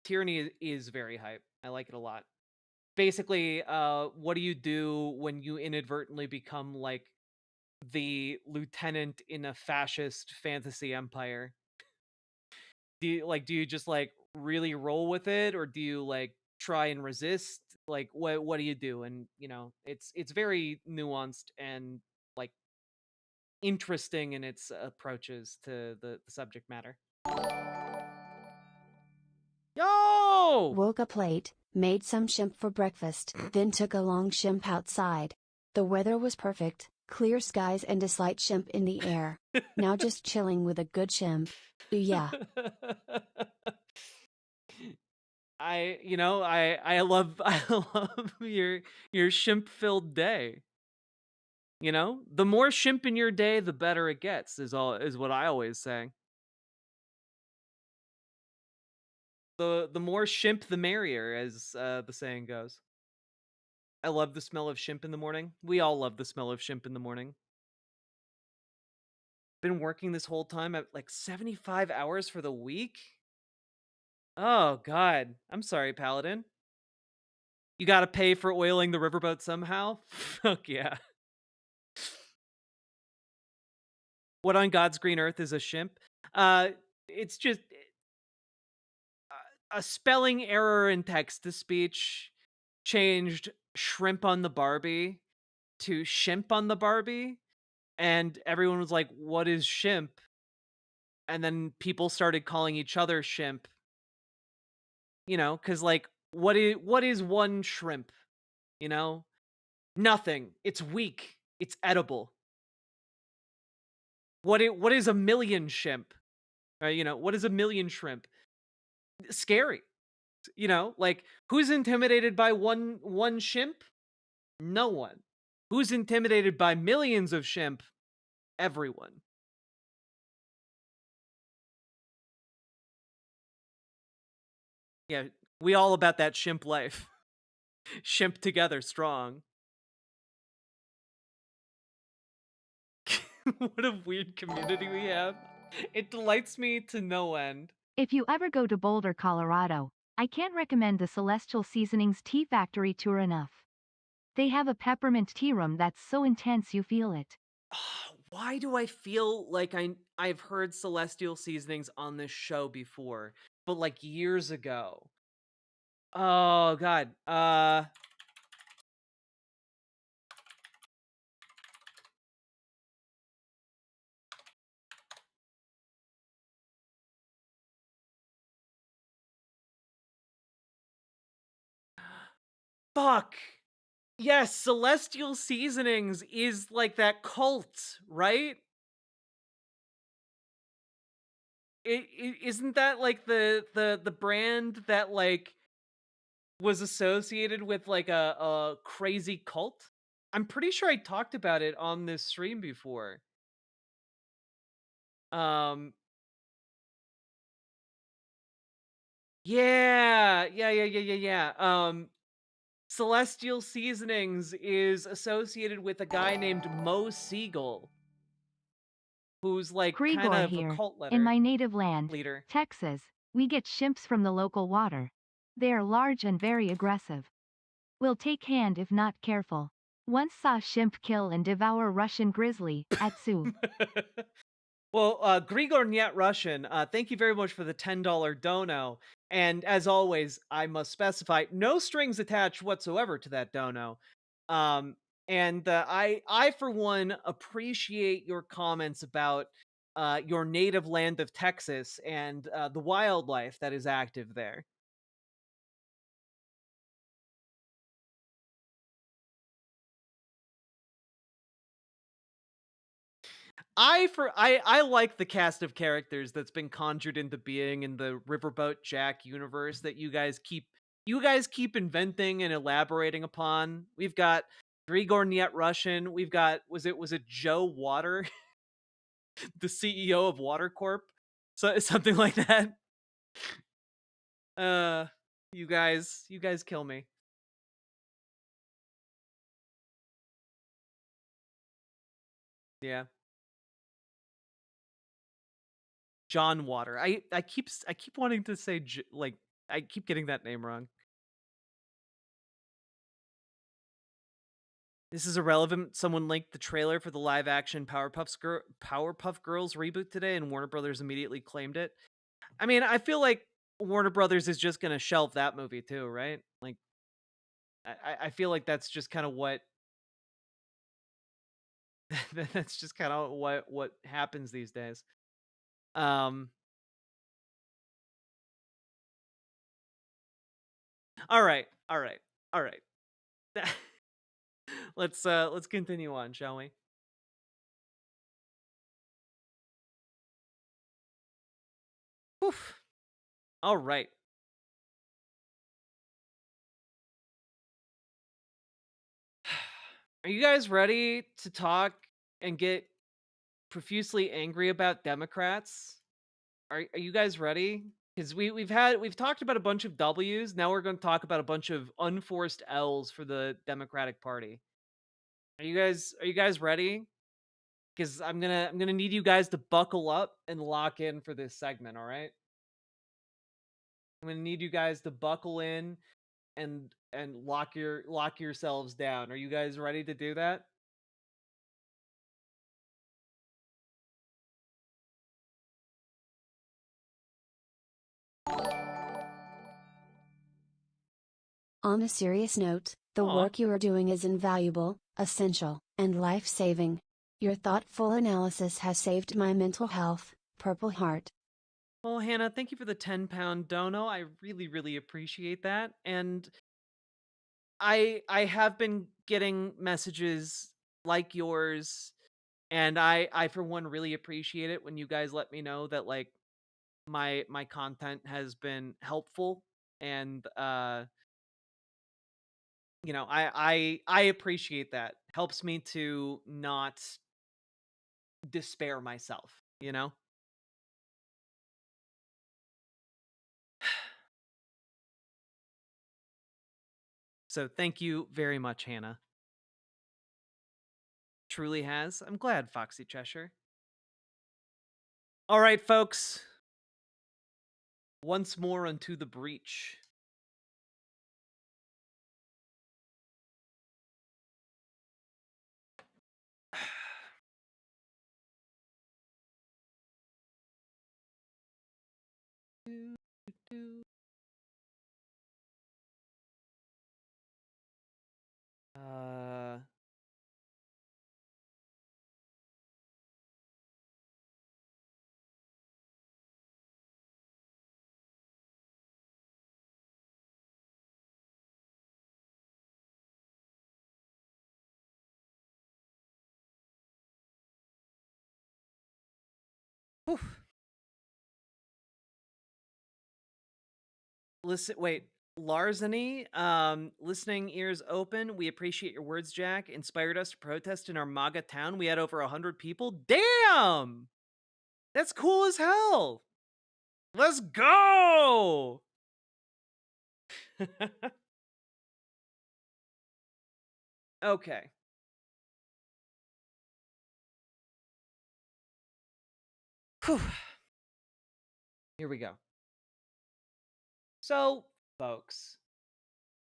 Tyranny is very hype. I like it a lot. Basically, what do you do when you inadvertently become like the lieutenant in a fascist fantasy empire. Do you just like really roll with it, or do you like try and resist? Like what do you do? And it's very nuanced and like interesting in its approaches to the subject matter. Yo! Woke up late, made some shrimp for breakfast, then took a long shrimp outside. The weather was perfect, clear skies and a slight shrimp in the air. Now just chilling with a good shrimp. Ooh yeah. I love I love your shimp filled day. The more shimp in your day, the better it gets, is what I always say. The more shimp, the merrier, as the saying goes. I love the smell of shimp in the morning. We all love the smell of shimp in the morning. Been working this whole time at like 75 hours for the week. Oh God, I'm sorry, Paladin. You gotta pay for oiling the riverboat somehow? Fuck yeah. What on God's green earth is a shimp? It's just a spelling error in text-to-speech changed shrimp on the Barbie to shimp on the Barbie, and everyone was like, what is shimp? And then people started calling each other shimp. Because like, what is one shrimp? Nothing. It's weak. It's edible. What is a million shrimp? What is a million shrimp? Scary. Like, who's intimidated by one shrimp? No one. Who's intimidated by millions of shrimp? Everyone. Yeah, we all about that shimp life. Shimp together strong. What a weird community we have. It delights me to no end. If you ever go to Boulder, Colorado, I can't recommend the Celestial Seasonings Tea Factory tour enough. They have a peppermint tea room that's so intense you feel it. Why do I feel like I've heard Celestial Seasonings on this show before, but like years ago? Oh God. Fuck. Yes, Celestial Seasonings is like that cult, right? Isn't that like the brand that like was associated with like a crazy cult? I'm pretty sure I talked about it on this stream before. Yeah. Celestial Seasonings is associated with a guy named Mo Siegel, who's like kind Krigor of here. a cult leader. In my native land, leader. Texas, we get shimps from the local water. They are large and very aggressive. Will take hand if not careful. Once saw shimp kill and devour Russian grizzly at zoo. Well, Grigor Nyet Russian, thank you very much for the $10 dono. And as always, I must specify, no strings attached whatsoever to that dono. And I, for one, appreciate your comments about your native land of Texas and the wildlife that is active there. I like the cast of characters that's been conjured into being in the Riverboat Jack universe that you guys keep inventing and elaborating upon. We've got Grigor Nyet Russian. We've got was it Joe Water, the CEO of Water Corp, so something like that. You guys kill me. Yeah. John Water. I keep wanting to say like I keep getting that name wrong. This is irrelevant. Someone linked the trailer for the live-action Powerpuff Girls reboot today, and Warner Brothers immediately claimed it. I mean, I feel like Warner Brothers is just gonna shelve that movie too, right? Like, I feel like that's just kind of what that's just kind of what happens these days. All right, all right, all right. Let's continue on, shall we? Oof. All right. Are you guys ready to talk and get profusely angry about Democrats? Are you guys ready? Because we've talked about a bunch of W's. Now we're going to talk about a bunch of unforced L's for the Democratic Party. Are you guys ready? Because I'm gonna need you guys to buckle up and lock in for this segment. All right. I'm gonna need you guys to buckle in and lock yourselves down. Are you guys ready to do that? On a serious note, the Aw. work you are doing is invaluable, essential, and life-saving. Your thoughtful analysis has saved my mental health, Purple Heart. Well, Hannah, thank you for the 10-pound dono. I really, really appreciate that. And I have been getting messages like yours, and I for one really appreciate it when you guys let me know that like my content has been helpful, and you know, I appreciate that. Helps me to not despair myself, you know? So thank you very much, Hannah. Truly has. I'm glad, Foxy Cheshire. All right, folks. Once more unto the breach. Uh Whew. Listen, wait. Larceny, listening ears open. We appreciate your words, Jack. Inspired us to protest in our MAGA town. We had over 100 people. Damn! That's cool as hell. Let's go! Okay. Whew. Here we go. So, folks,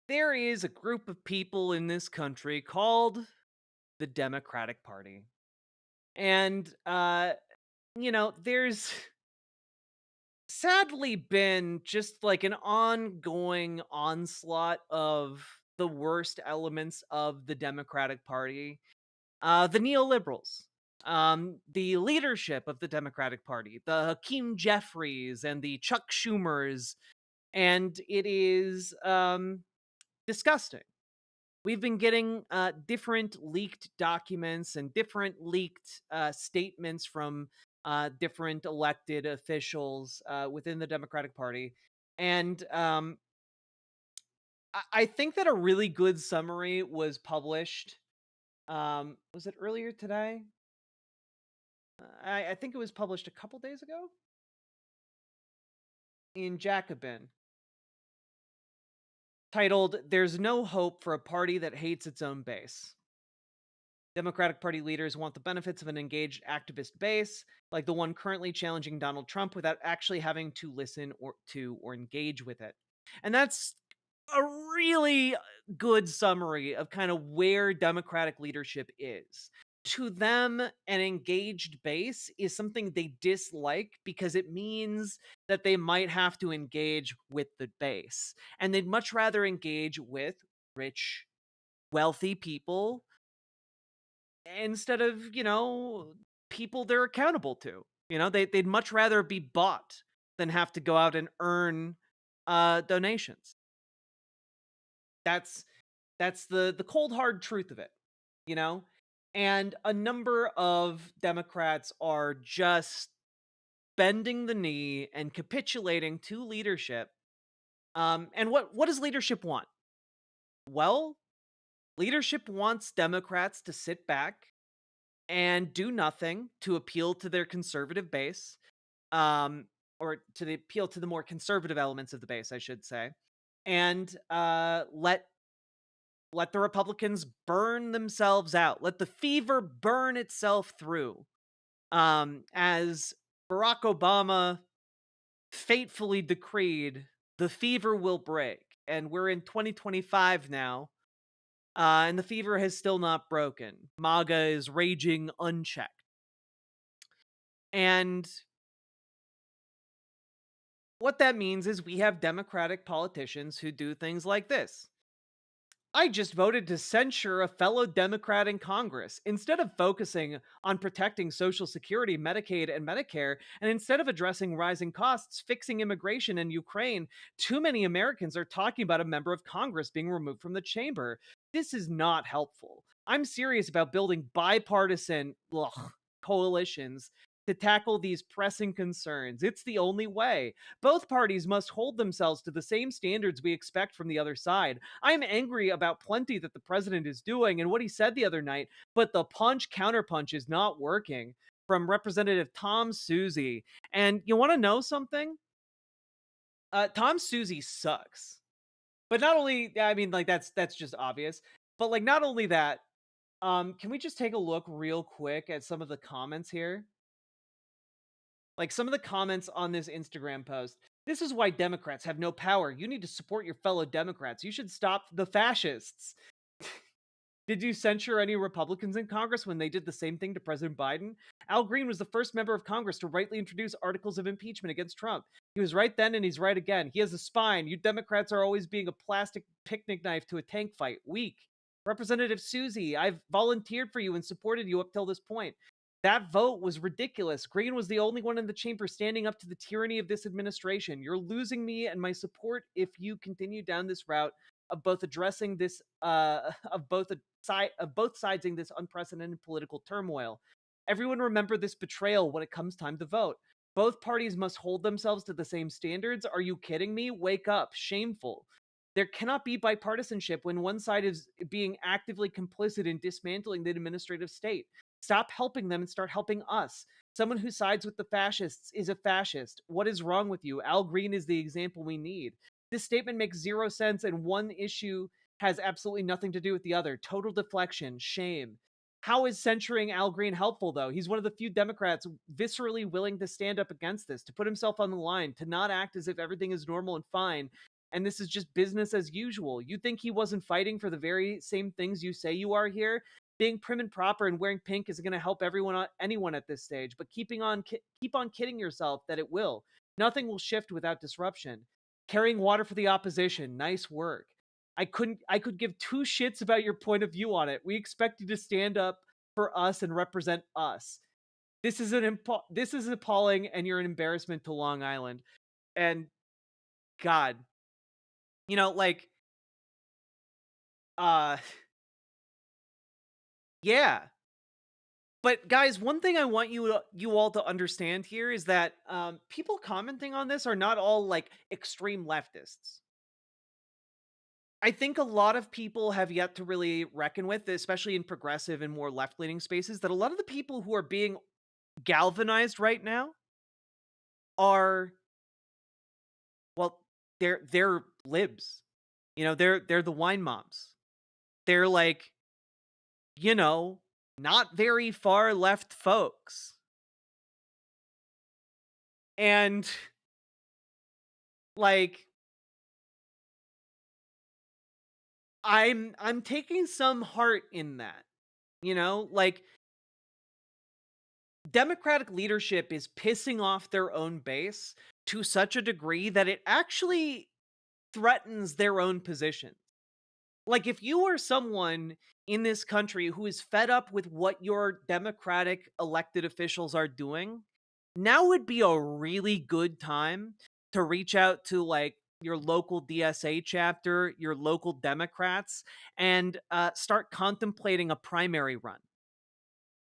there is a group of people in this country called the Democratic Party. And, you know, there's sadly been just like an ongoing onslaught of the worst elements of the Democratic Party. The neoliberals, the leadership of the Democratic Party, the Hakeem Jeffries and the Chuck Schumers, and it is disgusting. We've been getting different leaked documents and different leaked statements from different elected officials within the Democratic Party. And I think that a really good summary was published. Was it earlier today? I think it was published a couple days ago in Jacobin, titled "There's No Hope for a Party That Hates Its Own Base." Democratic Party leaders want the benefits of an engaged activist base, like the one currently challenging Donald Trump, without actually having to listen or engage with it. And that's a really good summary of kind of where Democratic leadership is. To them, an engaged base is something they dislike because it means that they might have to engage with the base. And they'd much rather engage with rich, wealthy people instead of, people they're accountable to. They'd much rather be bought than have to go out and earn donations. That's the cold hard truth of it, you know? And a number of Democrats are just bending the knee and capitulating to leadership. And what does leadership want? Well, leadership wants Democrats to sit back and do nothing to appeal to their conservative base, or to the appeal to the more conservative elements of the base, I should say, and let the Republicans burn themselves out. Let the fever burn itself through. As Barack Obama fatefully decreed, the fever will break. And we're in 2025 now, and the fever has still not broken. MAGA is raging unchecked. And what that means is we have Democratic politicians who do things like this. I just voted to censure a fellow Democrat in Congress. Instead of focusing on protecting Social Security, Medicaid, and Medicare, and instead of addressing rising costs, fixing immigration and Ukraine, too many Americans are talking about a member of Congress being removed from the chamber. This is not helpful. I'm serious about building bipartisan coalitions to tackle these pressing concerns. It's the only way. Both parties must hold themselves to the same standards we expect from the other side. I'm angry about plenty that the president is doing and what he said the other night, but the punch-counterpunch is not working. From Representative Tom Suzy. And you want to know something? Tom Suzy sucks. But not only, I mean, like, that's just obvious. But, like, not only that, can we just take a look real quick at some of the comments here? Like some of the comments on this Instagram post. This is why Democrats have no power. You need to support your fellow Democrats. You should stop the fascists. Did you censure any Republicans in Congress when they did the same thing to President Biden? Al Green was the first member of Congress to rightly introduce articles of impeachment against Trump. He was right then and he's right again. He has a spine. You Democrats are always being a plastic picnic knife to a tank fight. Weak. Representative Suzy, I've volunteered for you and supported you up till this point. That vote was ridiculous. Green was the only one in the chamber standing up to the tyranny of this administration. You're losing me and my support if you continue down this route of both addressing this, of both siding this unprecedented political turmoil. Everyone remember this betrayal when it comes time to vote. Both parties must hold themselves to the same standards. Are you kidding me? Wake up. Shameful. There cannot be bipartisanship when one side is being actively complicit in dismantling the administrative state. Stop helping them and start helping us. Someone who sides with the fascists is a fascist. What is wrong with you? Al Green is the example we need. This statement makes zero sense, and one issue has absolutely nothing to do with the other. Total deflection. Shame. How is censuring Al Green helpful, though? He's one of the few Democrats viscerally willing to stand up against this, to put himself on the line, to not act as if everything is normal and fine, and this is just business as usual. You think he wasn't fighting for the very same things you say you are here? Being prim and proper and wearing pink isn't going to help anyone at this stage, but keep on kidding yourself that it will. Nothing will shift without disruption. Carrying water for the opposition. Nice work. I could give two shits about your point of view on it. We expect you to stand up for us and represent us. This is appalling, and you're an embarrassment to Long Island. And God, yeah. But guys, one thing I want you all to understand here is that people commenting on this are not all like extreme leftists. I think a lot of people have yet to really reckon with, especially in progressive and more left-leaning spaces, that a lot of the people who are being galvanized right now are, well, they're libs. They're the wine moms. They're like, not very far left folks. And like, I'm taking some heart in that. You know, like Democratic leadership is pissing off their own base to such a degree that it actually threatens their own position. Like, if you are someone in this country who is fed up with what your Democratic elected officials are doing, now would be a really good time to reach out to, like, your local DSA chapter, your local Democrats, and start contemplating a primary run.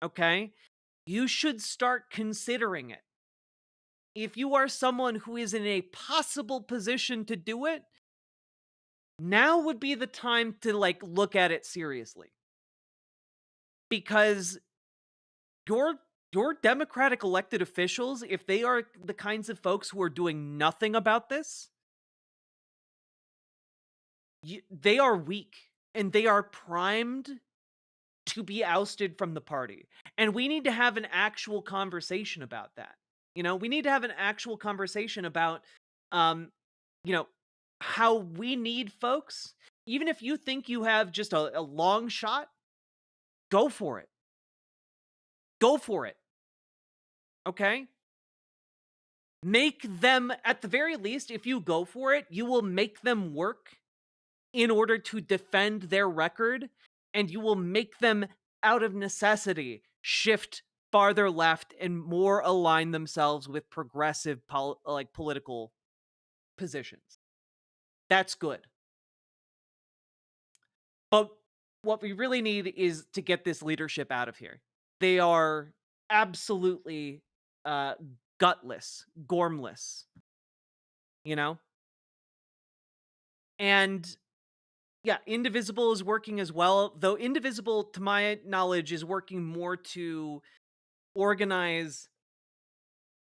Okay? You should start considering it. If you are someone who is in a possible position to do it, now would be the time to like look at it seriously. Because your Democratic elected officials, if they are the kinds of folks who are doing nothing about this, they are weak and they are primed to be ousted from the party. And we need to have an actual conversation about that. You know, we need to have an actual conversation about, you know, how we need folks. Even if you think you have just a long shot, go for it. Go for it. Okay? Make them, at the very least, if you go for it, you will make them work in order to defend their record, and you will make them, out of necessity, shift farther left and more align themselves with progressive political positions. That's good. But what we really need is to get this leadership out of here. They are absolutely gutless, gormless, you know? And yeah, Indivisible is working as well, though Indivisible, to my knowledge, is working more to organize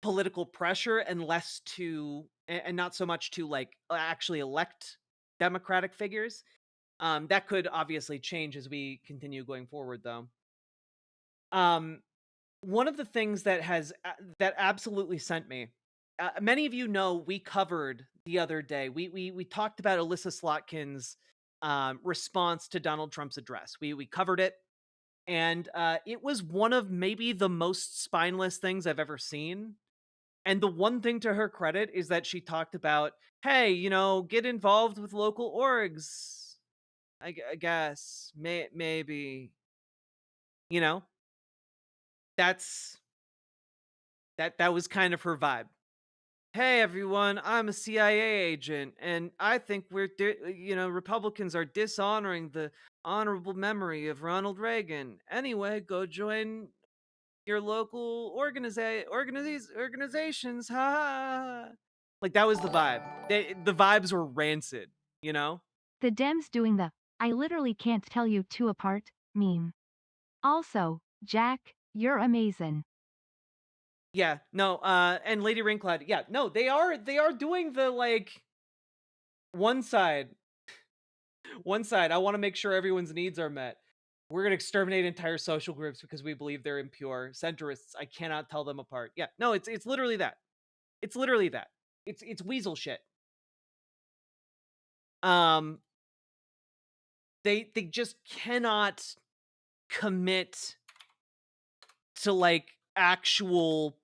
political pressure and less to, and not so much to like actually elect Democratic figures. That could obviously change as we continue going forward, though. One of the things that has that absolutely sent me, many of you know, we covered the other day. We talked about Alyssa Slotkin's response to Donald Trump's address. We covered it, and it was one of maybe the most spineless things I've ever seen. And the one thing to her credit is that she talked about, hey, you know, get involved with local orgs. I guess maybe, you know, that was kind of her vibe. Hey everyone, I'm a CIA agent, and I think Republicans are dishonoring the honorable memory of Ronald Reagan. Anyway, go join your local organizations. Ha! Like, that was the vibe. The vibes were rancid, you know? The Dems doing the I literally can't tell you two apart meme. Also, Jack, you're amazing. Yeah, no, and Lady Ringcloud, yeah, no, they are doing the like one side, I want to make sure everyone's needs are met. We're going to exterminate entire social groups because we believe they're impure. Centrists, I cannot tell them apart. Yeah, no, it's literally that. It's literally that. It's weasel shit. They just cannot commit to like actual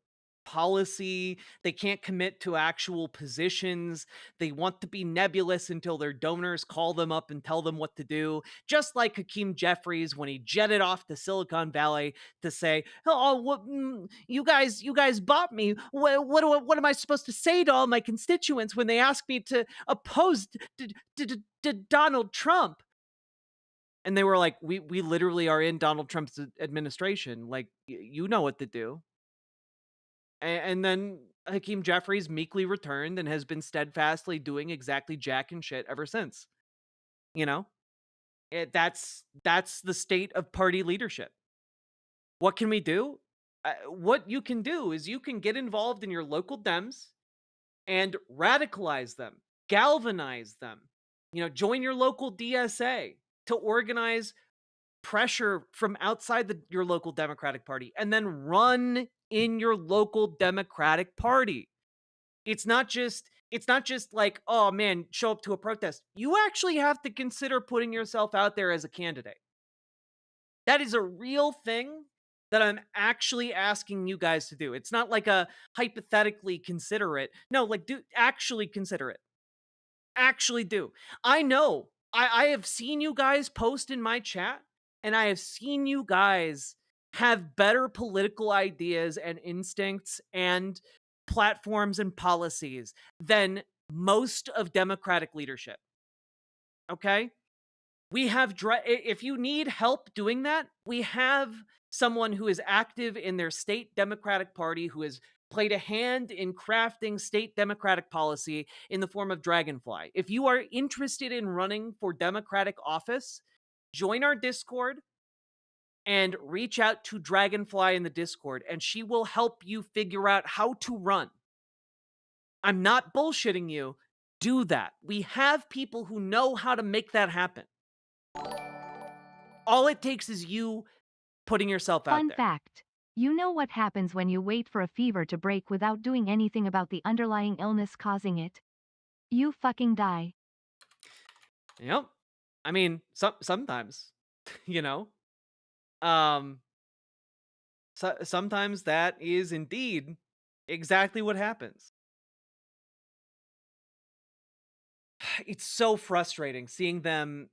policy. They can't commit to actual positions. They want to be nebulous until their donors call them up and tell them what to do. Just like Hakeem Jeffries when he jetted off to Silicon Valley to say, "Oh, what, you guys bought me. What am I supposed to say to all my constituents when they ask me to oppose Donald Trump?" And they were like, we literally are in Donald Trump's administration. Like, you know what to do. And then Hakeem Jeffries meekly returned and has been steadfastly doing exactly jack and shit ever since. You know? That's the state of party leadership. What can we do? What you can do is you can get involved in your local Dems and radicalize them, galvanize them. You know, join your local DSA to organize pressure from outside your local Democratic Party and then run in your local Democratic Party. It's not just It's not just like, oh man, show up to a protest. You actually have to consider putting yourself out there as a candidate. That is a real thing that I'm actually asking you guys to do. It's not like a hypothetically consider it. No, like, do actually consider it. Actually do. I know. I have seen you guys post in my chat, and I have seen you guys have better political ideas and instincts and platforms and policies than most of Democratic leadership. Okay? We have, if you need help doing that, we have someone who is active in their state Democratic Party who has played a hand in crafting state Democratic policy in the form of Dragonfly. If you are interested in running for Democratic office, join our Discord and reach out to Dragonfly in the Discord, and she will help you figure out how to run. I'm not bullshitting you. Do that. We have people who know how to make that happen. All it takes is you putting yourself out Fun there. fact. You know what happens when you wait for a fever to break without doing anything about the underlying illness causing it? You fucking die. Yep. I mean, sometimes, you know, sometimes that is indeed exactly what happens. It's so frustrating seeing them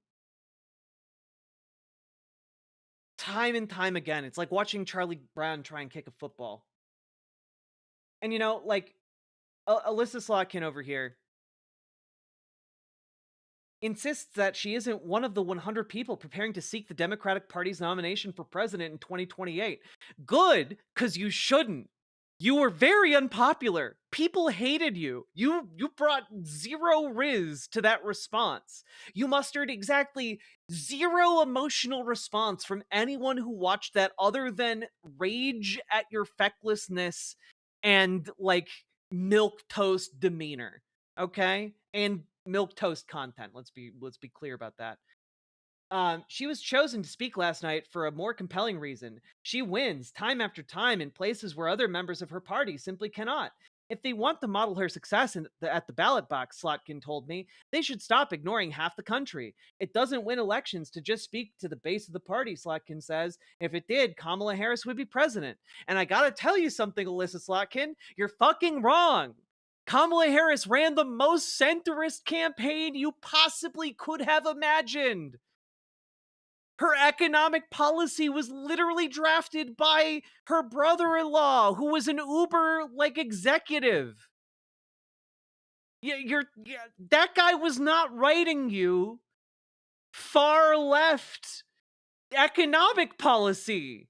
time and time again. It's like watching Charlie Brown try and kick a football. And you know, like Alyssa Slotkin over here insists that she isn't one of the 100 people preparing to seek the Democratic Party's nomination for president in 2028. Good, because you shouldn't. You were very unpopular. People hated you. You brought zero riz to that response. You mustered exactly zero emotional response from anyone who watched that other than rage at your fecklessness and like milquetoast demeanor. Okay? And milquetoast content. Let's be clear about that. She was chosen to speak last night for a more compelling reason. She wins time after time in places where other members of her party simply cannot. If they want to model her success at the ballot box, Slotkin told me, they should stop ignoring half the country. It doesn't win elections to just speak to the base of the party, Slotkin says. If it did, Kamala Harris would be president. And I gotta tell you something, Alyssa Slotkin, you're fucking wrong. Kamala Harris ran the most centrist campaign you possibly could have imagined. Her economic policy was literally drafted by her brother-in-law, who was an Uber executive. That guy was not writing you far left economic policy.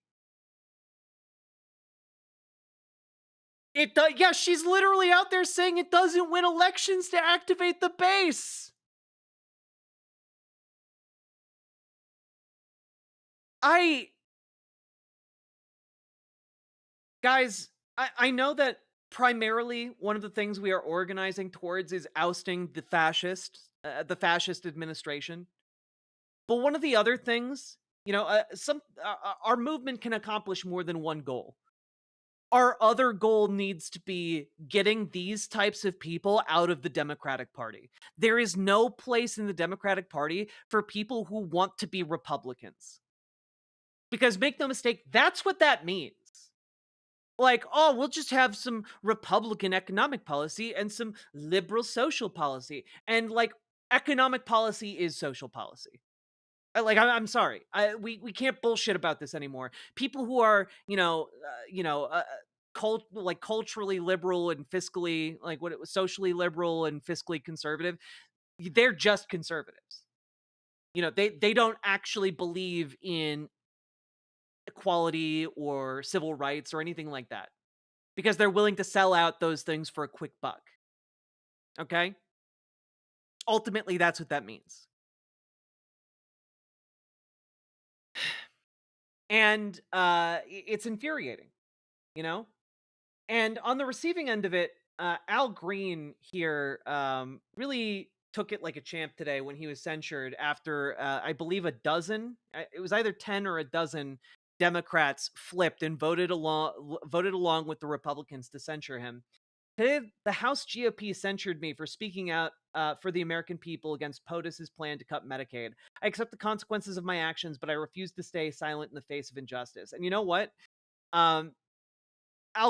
She's literally out there saying it doesn't win elections to activate the base. Guys, I know that primarily one of the things we are organizing towards is ousting the fascist administration. But one of the other things, our movement can accomplish more than one goal. Our other goal needs to be getting these types of people out of the Democratic Party. There is no place in the Democratic Party for people who want to be Republicans. Because make no mistake, that's what that means. Like, oh, we'll just have some Republican economic policy and some liberal social policy. And like, economic policy is social policy. I'm sorry. We can't bullshit about this anymore. People who are, culturally liberal and fiscally, socially liberal and fiscally conservative, they're just conservatives. They don't actually believe in equality or civil rights or anything like that, because they're willing to sell out those things for a quick buck. Okay? Ultimately, that's what that means. And it's infuriating, And on the receiving end of it, Al Green here really took it like a champ today when he was censured after, I believe, it was either 10 or a dozen Democrats flipped and voted along with the Republicans to censure him. Today, the House GOP censured me for speaking out for the American people against POTUS's plan to cut Medicaid. I accept the consequences of my actions, but I refuse to stay silent in the face of injustice. And you know what? Al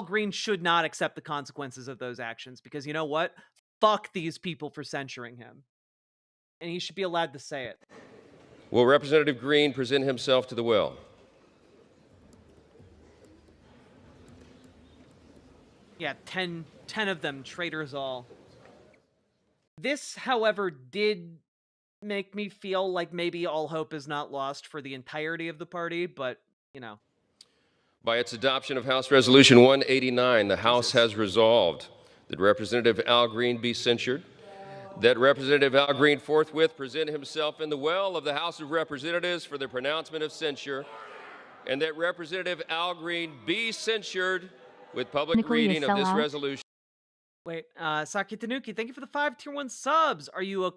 Green should not accept the consequences of those actions because you know what? Fuck these people for censuring him. And he should be allowed to say it. Will Representative Green present himself to the will? Yeah, 10 of them, traitors all. This, however, did make me feel like maybe all hope is not lost for the entirety of the party, but, you know. By its adoption of House Resolution 189, the House has resolved that Representative Al Green be censured, that Representative Al Green forthwith present himself in the well of the House of Representatives for the pronouncement of censure, and that Representative Al Green be censured with public reading of this resolution. Wait, Saki Tanuki, thank you for the 5 tier 1 subs. Are you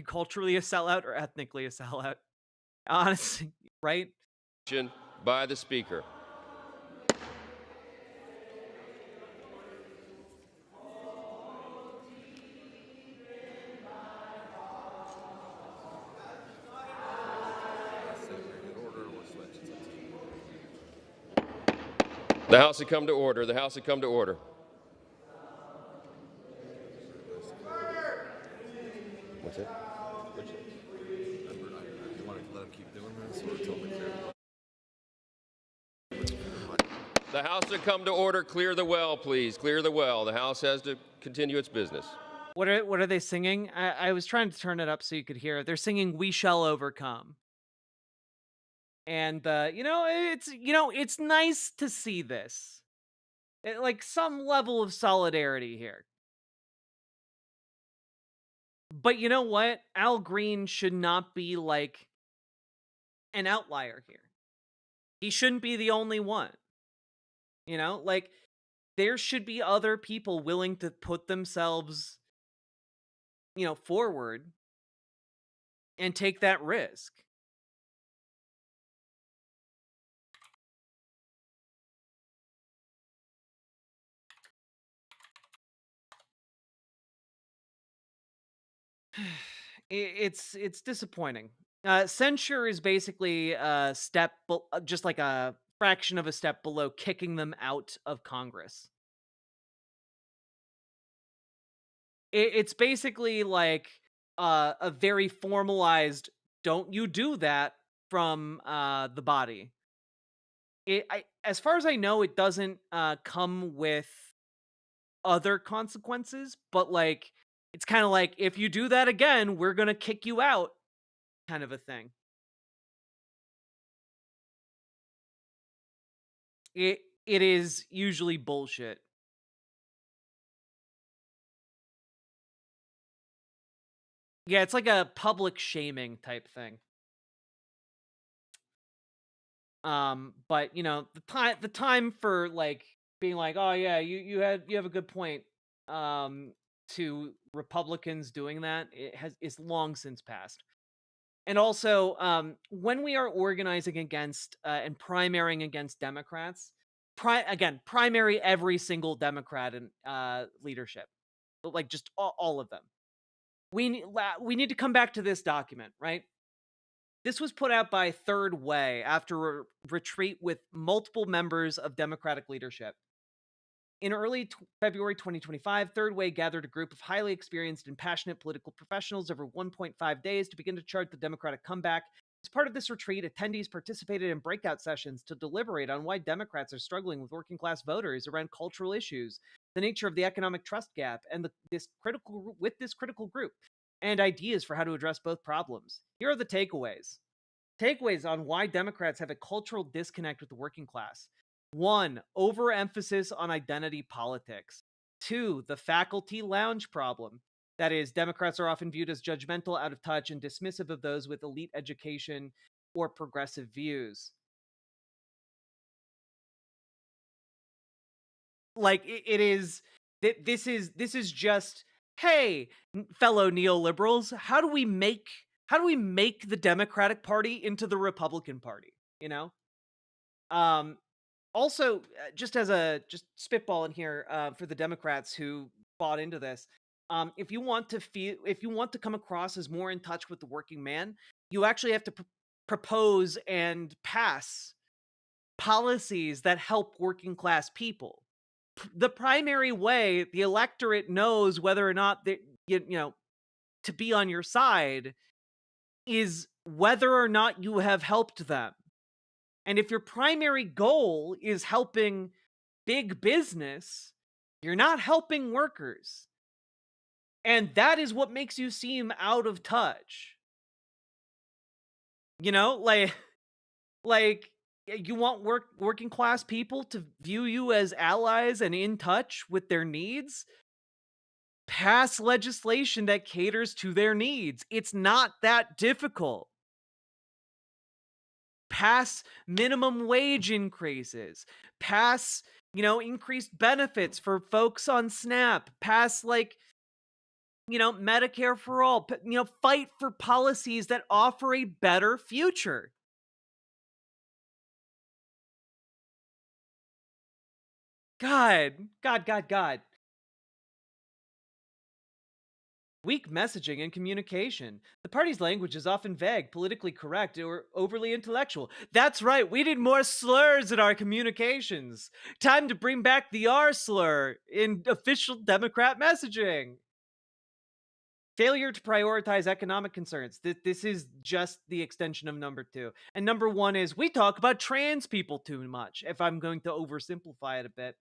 culturally a sellout or ethnically a sellout? Honestly, right? By the Speaker. The House had come to order. The House had come to order. What's it? You want to let him keep doing this or tell me The House had come to order. Clear the well, please. Clear the well. The House has to continue its business. What are they singing? I was trying to turn it up so you could hear it. They're singing "We Shall Overcome." And it's nice to see this. Like some level of solidarity here. But you know what? Al Green should not be like an outlier here. He shouldn't be the only one. You know, like there should be other people willing to put themselves, forward and take that risk. It's disappointing. Censure is basically a step, just like a fraction of a step below kicking them out of Congress. It's basically like a very formalized "don't you do that" from the body. As far as I know, it doesn't come with other consequences, but like it's kind of like, if you do that again, we're gonna kick you out, kind of a thing. It is usually bullshit. Yeah, it's like a public shaming type thing. But the time for like being like, oh yeah, you have a good point. To Republicans doing that, is long since passed. And also, when we are organizing against and primarying against Democrats, primary every single Democrat in leadership, like just all of them. We need to come back to this document, right? This was put out by Third Way after a retreat with multiple members of Democratic leadership. In early February 2025, Third Way gathered a group of highly experienced and passionate political professionals over 1.5 days to begin to chart the Democratic comeback. As part of this retreat, attendees participated in breakout sessions to deliberate on why Democrats are struggling with working-class voters around cultural issues, the nature of the economic trust gap, and this critical group, and ideas for how to address both problems. Here are the takeaways. Takeaways on why Democrats have a cultural disconnect with the working class. 1, overemphasis on identity politics. 2, the faculty lounge problem. That is, Democrats are often viewed as judgmental, out of touch, and dismissive of those with elite education or progressive views. Like this is just, hey, fellow neoliberals, how do we make the Democratic Party into the Republican Party? Also, just as a spitball in here for the Democrats who bought into this, if you want to come across as more in touch with the working man, you actually have to propose and pass policies that help working class people. The primary way the electorate knows whether or not they, to be on your side is whether or not you have helped them. And if your primary goal is helping big business, you're not helping workers. And that is what makes you seem out of touch. Like you want working class people to view you as allies and in touch with their needs? Pass legislation that caters to their needs. It's not that difficult. Pass minimum wage increases. Pass, increased benefits for folks on SNAP. Pass, Medicare for all. Fight for policies that offer a better future. God. Weak messaging and communication. The party's language is often vague, politically correct, or overly intellectual. That's right, we need more slurs in our communications. Time to bring back the R slur in official Democrat messaging. Failure to prioritize economic concerns. This is just the extension of number 2. And number 1 is we talk about trans people too much, if I'm going to oversimplify it a bit.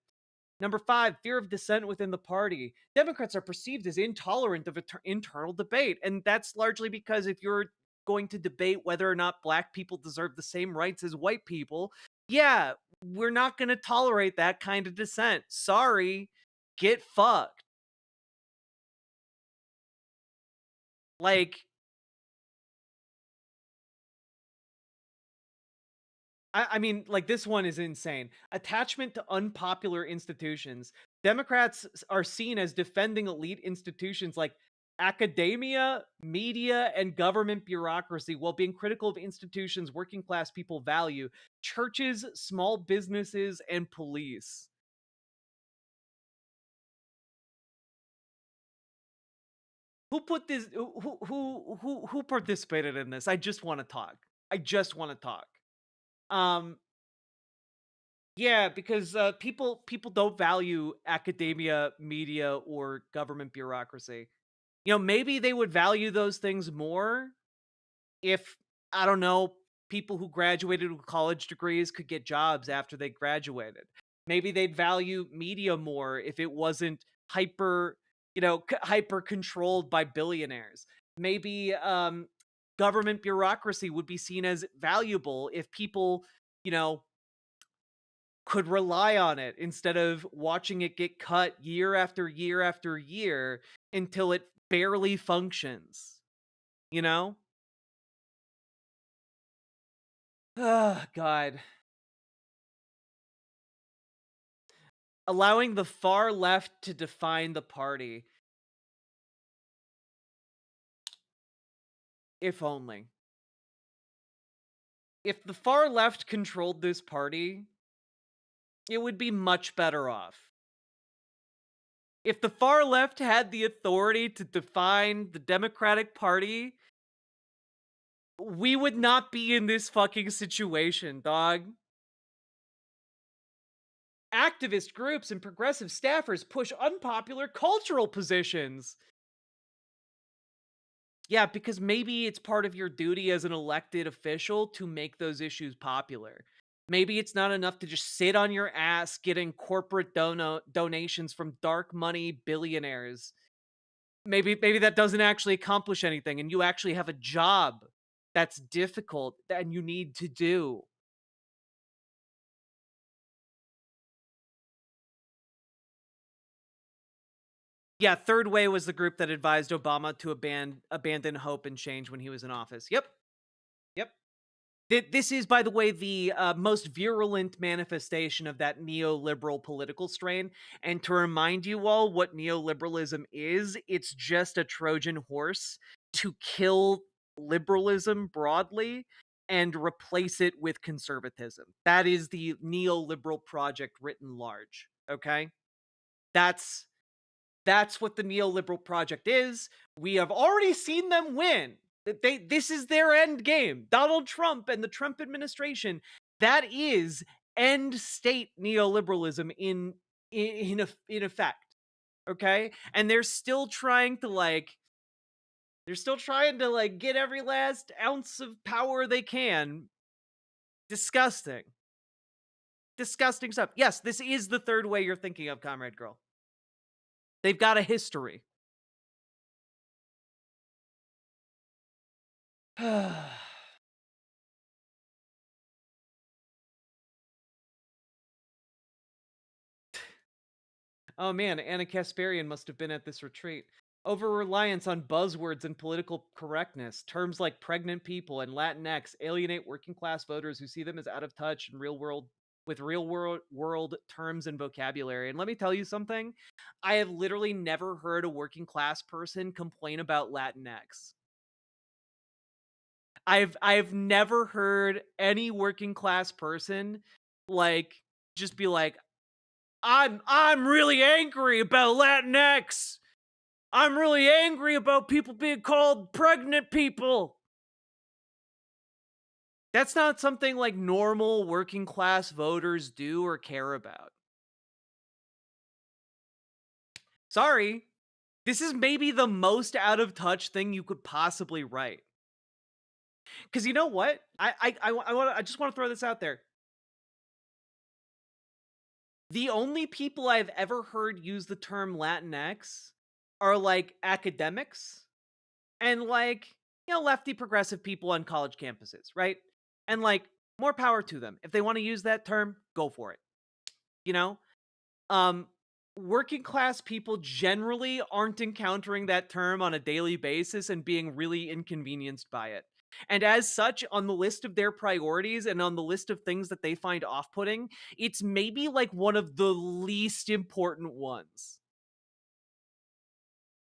Number 5, fear of dissent within the party. Democrats are perceived as intolerant of internal debate, and that's largely because if you're going to debate whether or not black people deserve the same rights as white people, yeah, we're not going to tolerate that kind of dissent. Sorry, get fucked. I mean, this one is insane. Attachment to unpopular institutions. Democrats are seen as defending elite institutions like academia, media, and government bureaucracy while being critical of institutions working class people value, churches, small businesses, and police. Who put this? Who participated in this? I just want to talk. Yeah, because people don't value academia, media, or government bureaucracy. Maybe they would value those things more if, I don't know, people who graduated with college degrees could get jobs after they graduated. Maybe they'd value media more if it wasn't hyper controlled by billionaires. Maybe government bureaucracy would be seen as valuable if people, could rely on it instead of watching it get cut year after year after year until it barely functions. Oh, God. Allowing the far left to define the party. If only. If the far left controlled this party, it would be much better off. If the far left had the authority to define the Democratic Party, we would not be in this fucking situation, dog. Activist groups and progressive staffers push unpopular cultural positions. Yeah, because maybe it's part of your duty as an elected official to make those issues popular. Maybe it's not enough to just sit on your ass getting corporate donations from dark money billionaires. Maybe that doesn't actually accomplish anything, and you actually have a job that's difficult and you need to do. Yeah, Third Way was the group that advised Obama to abandon hope and change when he was in office. Yep. This is, by the way, the most virulent manifestation of that neoliberal political strain. And to remind you all what neoliberalism is, it's just a Trojan horse to kill liberalism broadly and replace it with conservatism. That is the neoliberal project written large, okay? That's what the neoliberal project is. We have already seen them win. This is their end game. Donald Trump and the Trump administration, that is end state neoliberalism in effect. Okay? And they're still trying to get every last ounce of power they can. Disgusting. Disgusting stuff. Yes, this is the third way you're thinking of, Comrade Girl. They've got a history. Oh man, Anna Kasparian must have been at this retreat. Over-reliance on buzzwords and political correctness. Terms like pregnant people and Latinx alienate working-class voters who see them as out of touch and real-world terms and vocabulary. And let me tell you something. I have literally never heard a working-class person complain about Latinx. I've never heard any working-class person just be like, I'm really angry about Latinx. I'm really angry about people being called pregnant people. That's not something like normal working class voters do or care about. Sorry. This is maybe the most out of touch thing you could possibly write. Because you know what? I just want to throw this out there. The only people I've ever heard use the term Latinx are like academics and lefty progressive people on college campuses, right? And more power to them. If they want to use that term, go for it. Working class people generally aren't encountering that term on a daily basis and being really inconvenienced by it. And as such, on the list of their priorities and on the list of things that they find off-putting, it's maybe one of the least important ones.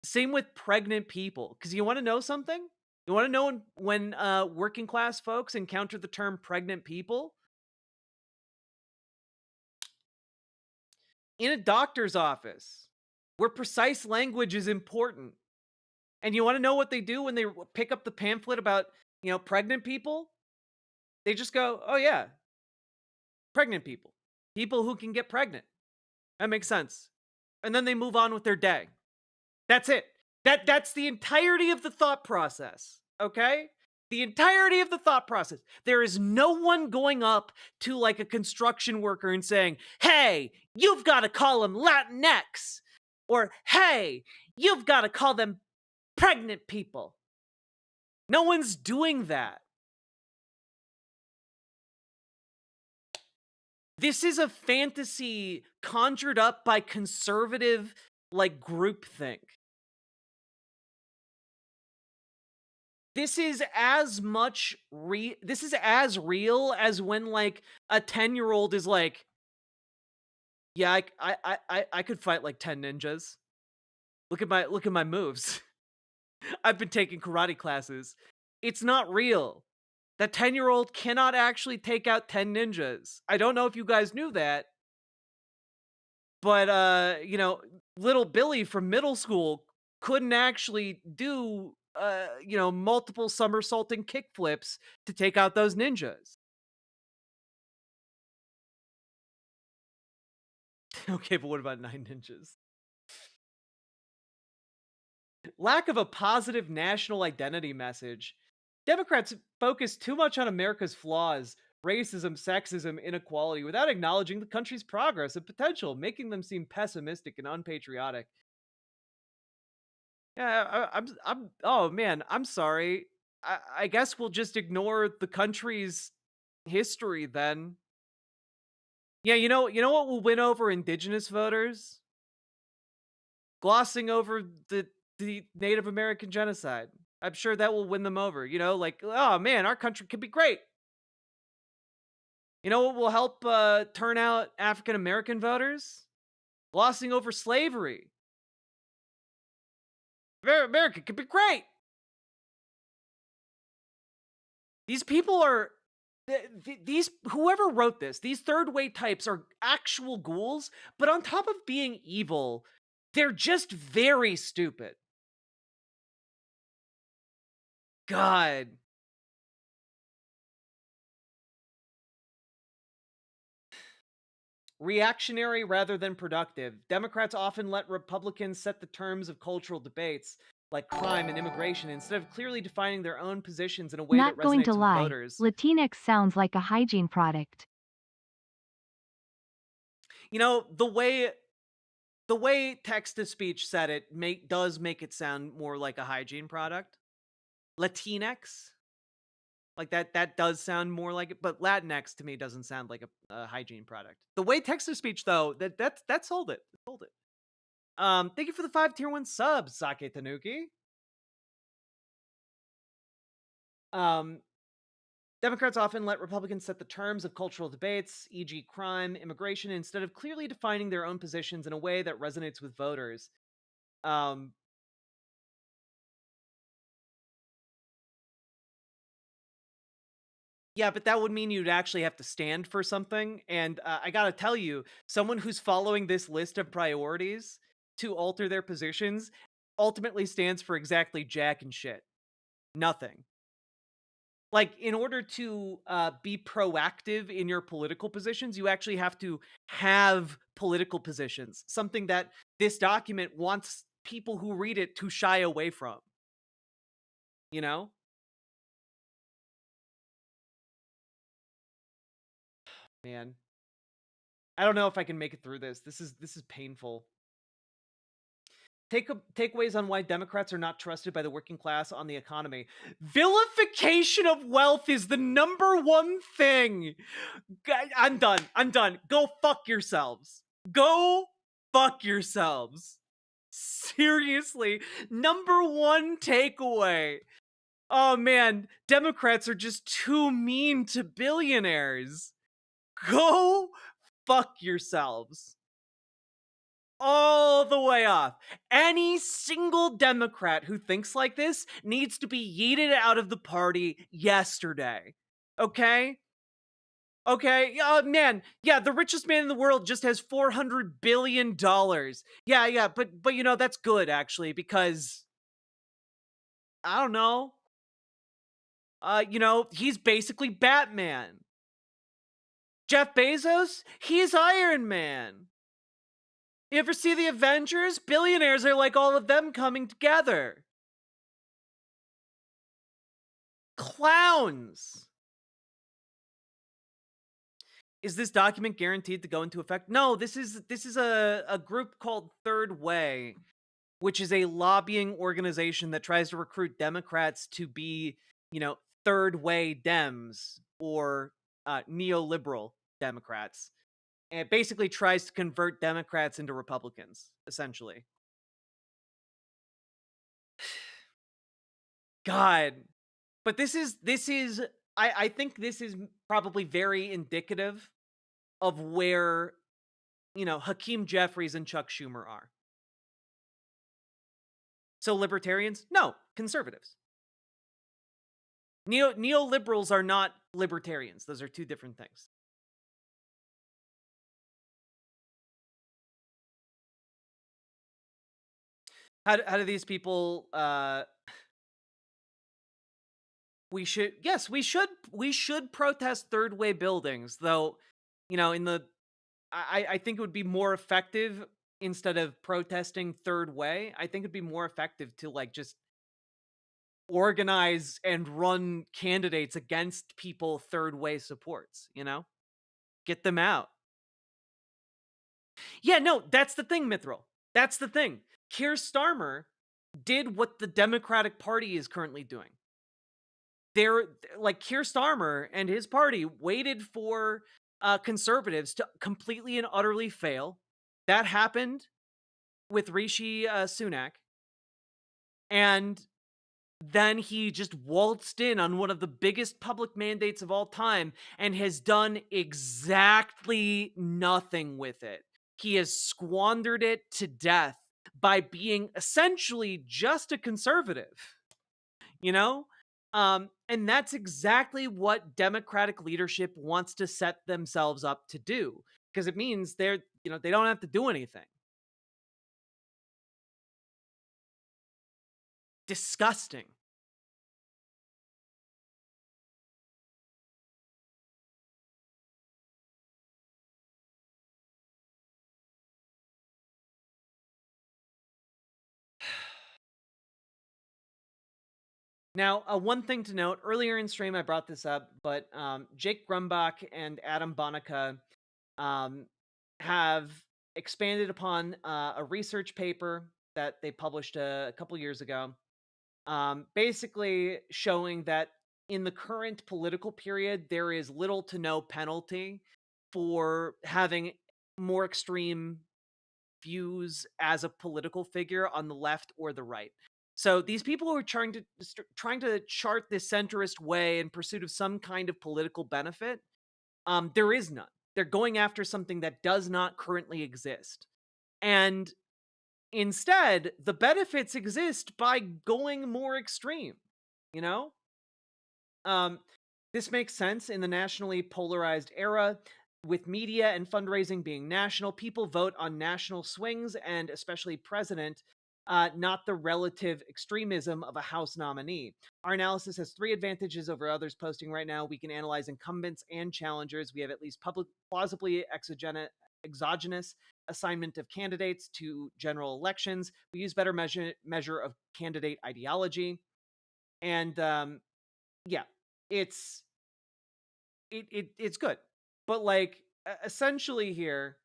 Same with pregnant people. Because you want to know something? You want to know when working class folks encounter the term pregnant people? In a doctor's office, where precise language is important. And you want to know what they do when they pick up the pamphlet about pregnant people? They just go, oh yeah, pregnant people. People who can get pregnant. That makes sense. And then they move on with their day. That's it. That's the entirety of the thought process, okay? The entirety of the thought process. There is no one going up to a construction worker and saying, hey, you've got to call them Latinx. Or, hey, you've got to call them pregnant people. No one's doing that. This is a fantasy conjured up by conservative, groupthink. This is as real as when a 10-year-old is yeah, I could fight 10 ninjas. Look at my moves. I've been taking karate classes. It's not real. That 10-year-old cannot actually take out 10 ninjas. I don't know if you guys knew that. But little Billy from middle school couldn't actually do multiple somersaulting kickflips to take out those ninjas. Okay, but what about 9 ninjas? Lack of a positive national identity message. Democrats focus too much on America's flaws, racism, sexism, inequality, without acknowledging the country's progress and potential, making them seem pessimistic and unpatriotic. Yeah, oh man, I'm sorry. I guess we'll just ignore the country's history then. Yeah, you know what will win over indigenous voters? Glossing over the Native American genocide. I'm sure that will win them over. Oh man, our country could be great. You know what will help turn out African American voters? Glossing over slavery. America could be great. These people are these whoever wrote this, these third way types are actual ghouls, but on top of being evil, they're just very stupid. God. Reactionary rather than productive. Democrats often let Republicans set the terms of cultural debates, like crime and immigration, instead of clearly defining their own positions in a way that Not going resonates to with lie, voters. Latinx sounds like a hygiene product. You know, the way text-to-speech said it does make it sound more like a hygiene product. Latinx. Like that does sound more like it, but Latinx to me doesn't sound like a hygiene product. The way text-to-speech though, that sold it. Sold it. Thank you for the 5 tier 1 subs, Sake Tanuki. Democrats often let Republicans set the terms of cultural debates, e.g. crime, immigration, instead of clearly defining their own positions in a way that resonates with voters. Yeah, but that would mean you'd actually have to stand for something. And I gotta tell you, someone who's following this list of priorities to alter their positions ultimately stands for exactly jack and shit. Nothing. Like, in order to be proactive in your political positions, you actually have to have political positions. Something that this document wants people who read it to shy away from. You know? Man. I don't know if I can make it through this. This is painful. Takeaways on why Democrats are not trusted by the working class on the economy. Vilification of wealth is the #1 thing. I'm done. Go fuck yourselves. Go fuck yourselves. Seriously, #1 takeaway. Oh man, Democrats are just too mean to billionaires. Go fuck yourselves. All the way off. Any single Democrat who thinks like this needs to be yeeted out of the party yesterday. Okay? Okay? Man, yeah, the richest man in the world just has $400 billion. Yeah, but you know, that's good actually, because I don't know. You know, he's basically Batman. Jeff Bezos, he's Iron Man. You ever see the Avengers? Billionaires are like all of them coming together. Clowns. Is this document guaranteed to go into effect? No, this is a group called Third Way, which is a lobbying organization that tries to recruit Democrats to be, you know, third way Dems or neoliberal Democrats. And it basically tries to convert Democrats into Republicans, essentially. God. But this is I think this is probably very indicative of where, you know, Hakeem Jeffries and Chuck Schumer are. So libertarians? No, conservatives. Neoliberals are not libertarians. Those are two different things. How do these people we should protest third way buildings, though, you know, I think it would be more effective instead of protesting third way. I think it'd be more effective to like just organize and run candidates against people third way supports, you know? Get them out. Yeah, no, that's the thing, Mithril. That's the thing. Keir Starmer did what the Democratic Party is currently doing. They're like, Keir Starmer and his party waited for conservatives to completely and utterly fail. That happened with Rishi Sunak. And then he just waltzed in on one of the biggest public mandates of all time and has done exactly nothing with it. He has squandered it to death by being essentially just a conservative. You know? And that's exactly what Democratic leadership wants to set themselves up to do, because it means they don't have to do anything. Disgusting. Now, one thing to note, earlier in stream I brought this up, but Jake Grumbach and Adam Bonica have expanded upon a research paper that they published a couple years ago, basically showing that in the current political period, there is little to no penalty for having more extreme views as a political figure on the left or the right. So these people who are trying to chart this centrist way in pursuit of some kind of political benefit, there is none. They're going after something that does not currently exist. And instead, the benefits exist by going more extreme, you know? This makes sense in the nationally polarized era. With media and fundraising being national, people vote on national swings and especially president, not the relative extremism of a House nominee. Our analysis has 3 advantages over others posting right now. We can analyze incumbents and challengers. We have at least plausibly exogenous assignment of candidates to general elections. We use better measure of candidate ideology. And yeah, it's good. But like essentially here,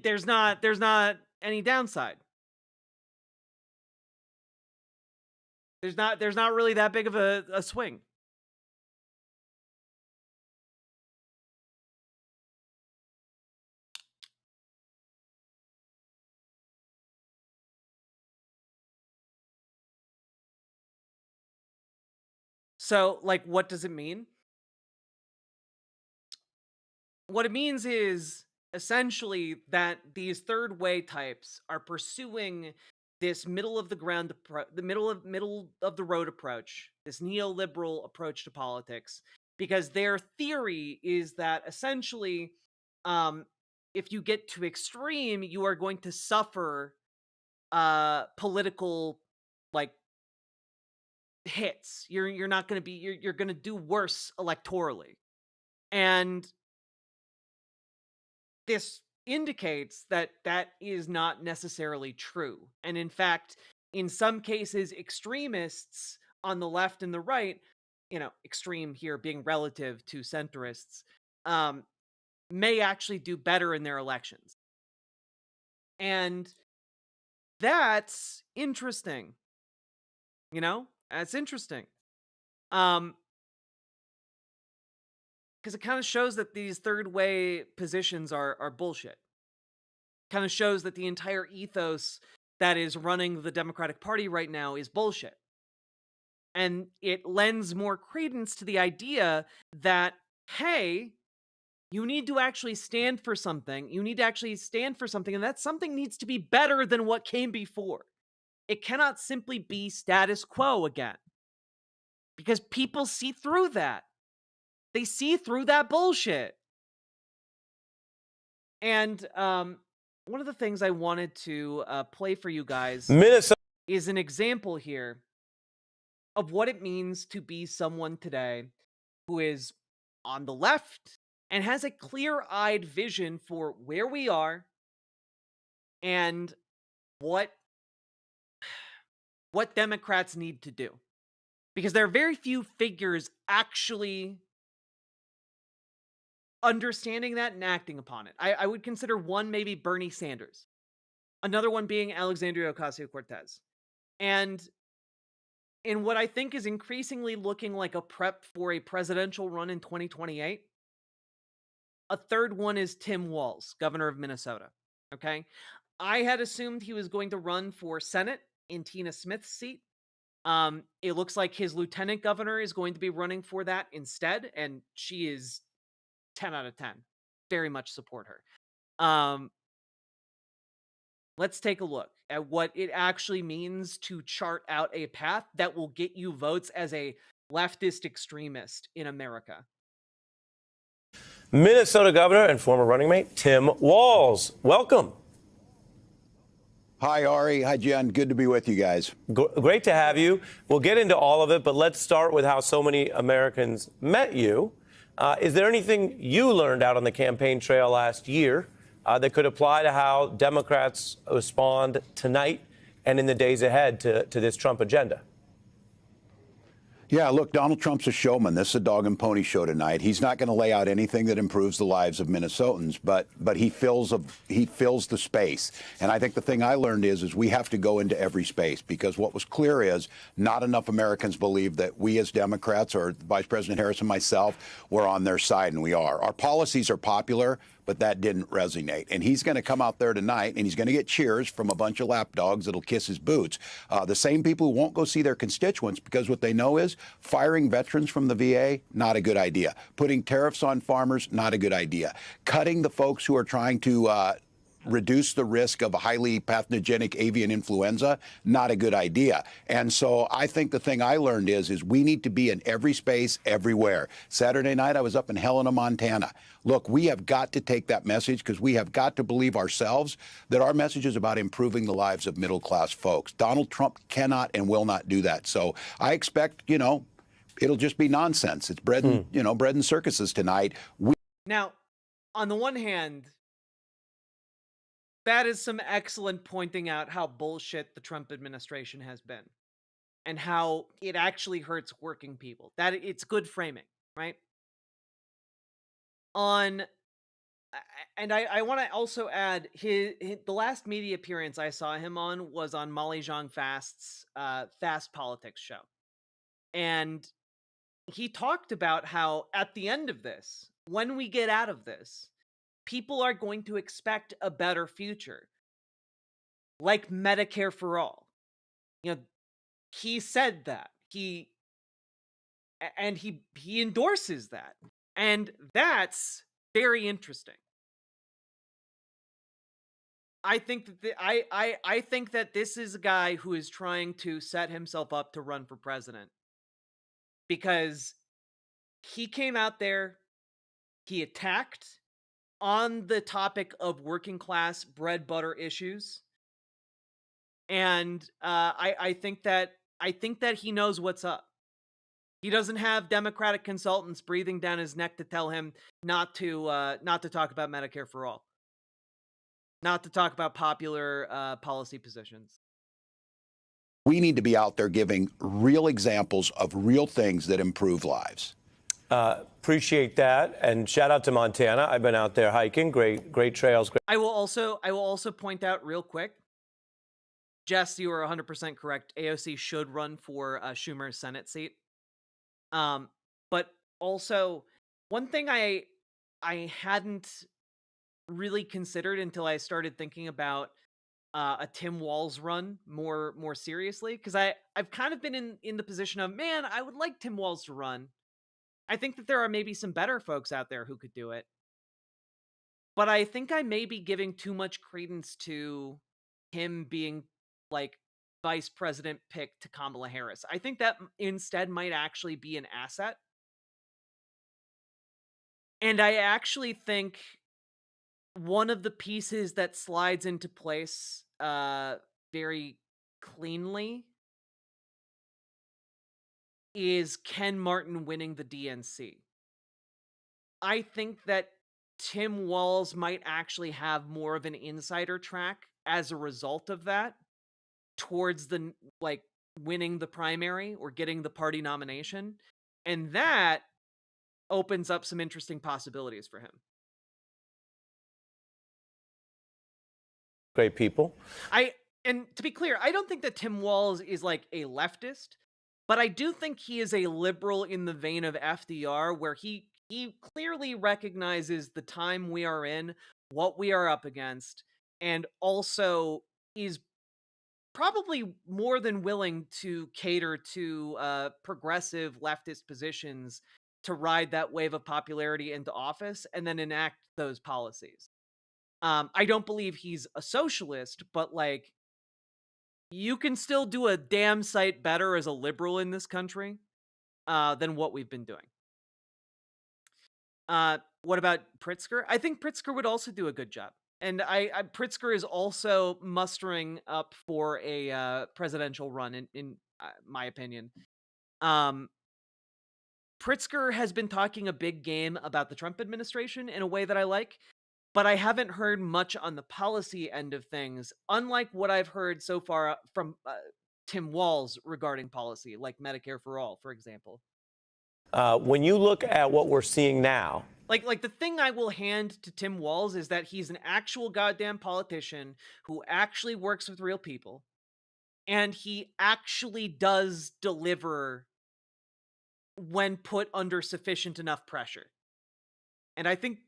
there's not any downside. There's not really that big of a swing. So, like, what does it mean? What it means is essentially that these third way types are pursuing this middle of the ground, the middle of the road approach, this neoliberal approach to politics, because their theory is that essentially, if you get too extreme, you are going to suffer political like hits. You're not going to be you're going to do worse electorally. And this indicates that that is not necessarily true. And in fact, in some cases, extremists on the left and the right, extreme here being relative to centrists, may actually do better in their elections. And that's interesting. That's interesting. Because it kind of shows that these third way positions are bullshit. Kind of shows that the entire ethos that is running the Democratic Party right now is bullshit. And it lends more credence to the idea that, hey, you need to actually stand for something. You need to actually stand for something, and that something needs to be better than what came before. It cannot simply be status quo again. Because people see through that. They see through that bullshit. And one of the things I wanted to play for you guys is an example here of what it means to be someone today who is on the left and has a clear-eyed vision for where we are and what Democrats need to do. Because there are very few figures actually understanding that and acting upon it. I would consider one maybe Bernie Sanders. Another one being Alexandria Ocasio-Cortez. And in what I think is increasingly looking like a prep for a presidential run in 2028, a third one is Tim Walz, governor of Minnesota. Okay? I had assumed he was going to run for Senate in Tina Smith's seat. It looks like his lieutenant governor is going to be running for that instead, and she is 10 out of 10. very much support her. Let's take a look at what it actually means to chart out a path that will get you votes as a leftist extremist in America. Minnesota Governor and former running mate Tim Walz. Welcome. Hi, Ari. Hi, Jen. Good to be with you guys. Great to have you. We'll get into all of it, but let's start with how so many Americans met you. Is there anything you learned out on the campaign trail last year that could apply to how Democrats respond tonight and in the days ahead to this Trump agenda? Yeah, look, Donald Trump's a showman. This is a dog and pony show tonight. He's not going to lay out anything that improves the lives of Minnesotans, but he fills the space. And I think the thing I learned is we have to go into every space, because what was clear is not enough Americans believe that we as Democrats, or Vice President Harris and myself, were on their side, and we are. Our policies are popular, but that didn't resonate. And he's going to come out there tonight, and he's going to get cheers from a bunch of lapdogs that'll kiss his boots. The same people who won't go see their constituents, because what they know is firing veterans from the VA, not a good idea. Putting tariffs on farmers, not a good idea. Cutting the folks who are trying to reduce the risk of a highly pathogenic avian influenza, not a good idea. And so I think the thing I learned is we need to be in every space, everywhere. Saturday night, I was up in Helena, Montana. Look, we have got to take that message, because we have got to believe ourselves that our message is about improving the lives of middle-class folks. Donald Trump cannot and will not do that. So I expect, it'll just be nonsense. It's bread and circuses tonight. Now, on the one hand, that is some excellent pointing out how bullshit the Trump administration has been, and how it actually hurts working people. That it's good framing, right? And I want to also add the last media appearance I saw him on was on Molly Zhang Fast's Fast Politics show, and he talked about how at the end of this, when we get out of this, people are going to expect a better future, like Medicare for all. He said that. He endorses that. And that's very interesting. I think that I think that this is a guy who is trying to set himself up to run for president, because he came out there, he attacked on the topic of working class bread butter issues, and I think that he knows what's up. He doesn't have Democratic consultants breathing down his neck to tell him not to talk about Medicare for all, not to talk about popular policy positions. We need to be out there giving real examples of real things that improve lives. Appreciate that, and shout out to Montana. I've been out there hiking. Great trails. I will also point out real quick, Jess, you are 100% correct. AOC should run for Schumer's Senate seat. But also, one thing I hadn't really considered until I started thinking about a Tim Walz run more seriously, because I've kind of been in the position of, man, I would like Tim Walz to run. I think that there are maybe some better folks out there who could do it. But I think I may be giving too much credence to him being like vice president pick to Kamala Harris. I think that instead might actually be an asset. And I actually think one of the pieces that slides into place very cleanly is Ken Martin winning the DNC. I think that Tim Walz might actually have more of an insider track as a result of that towards the winning the primary or getting the party nomination, and that opens up some interesting possibilities for him. Great people. And to be clear, I don't think that Tim Walz is like a leftist, but I do think he is a liberal in the vein of FDR, where he clearly recognizes the time we are in, what we are up against, and also is probably more than willing to cater to progressive leftist positions to ride that wave of popularity into office and then enact those policies. I don't believe he's a socialist, but like, you can still do a damn sight better as a liberal in this country than what we've been doing. What about Pritzker? I think Pritzker would also do a good job. And Pritzker is also mustering up for a presidential run, in my opinion. Pritzker has been talking a big game about the Trump administration in a way that I like, but I haven't heard much on the policy end of things, unlike what I've heard so far from Tim Walz regarding policy, like Medicare for All, for example. When you look at what we're seeing now, Like the thing I will hand to Tim Walz is that he's an actual goddamn politician who actually works with real people, and he actually does deliver when put under sufficient enough pressure. And I think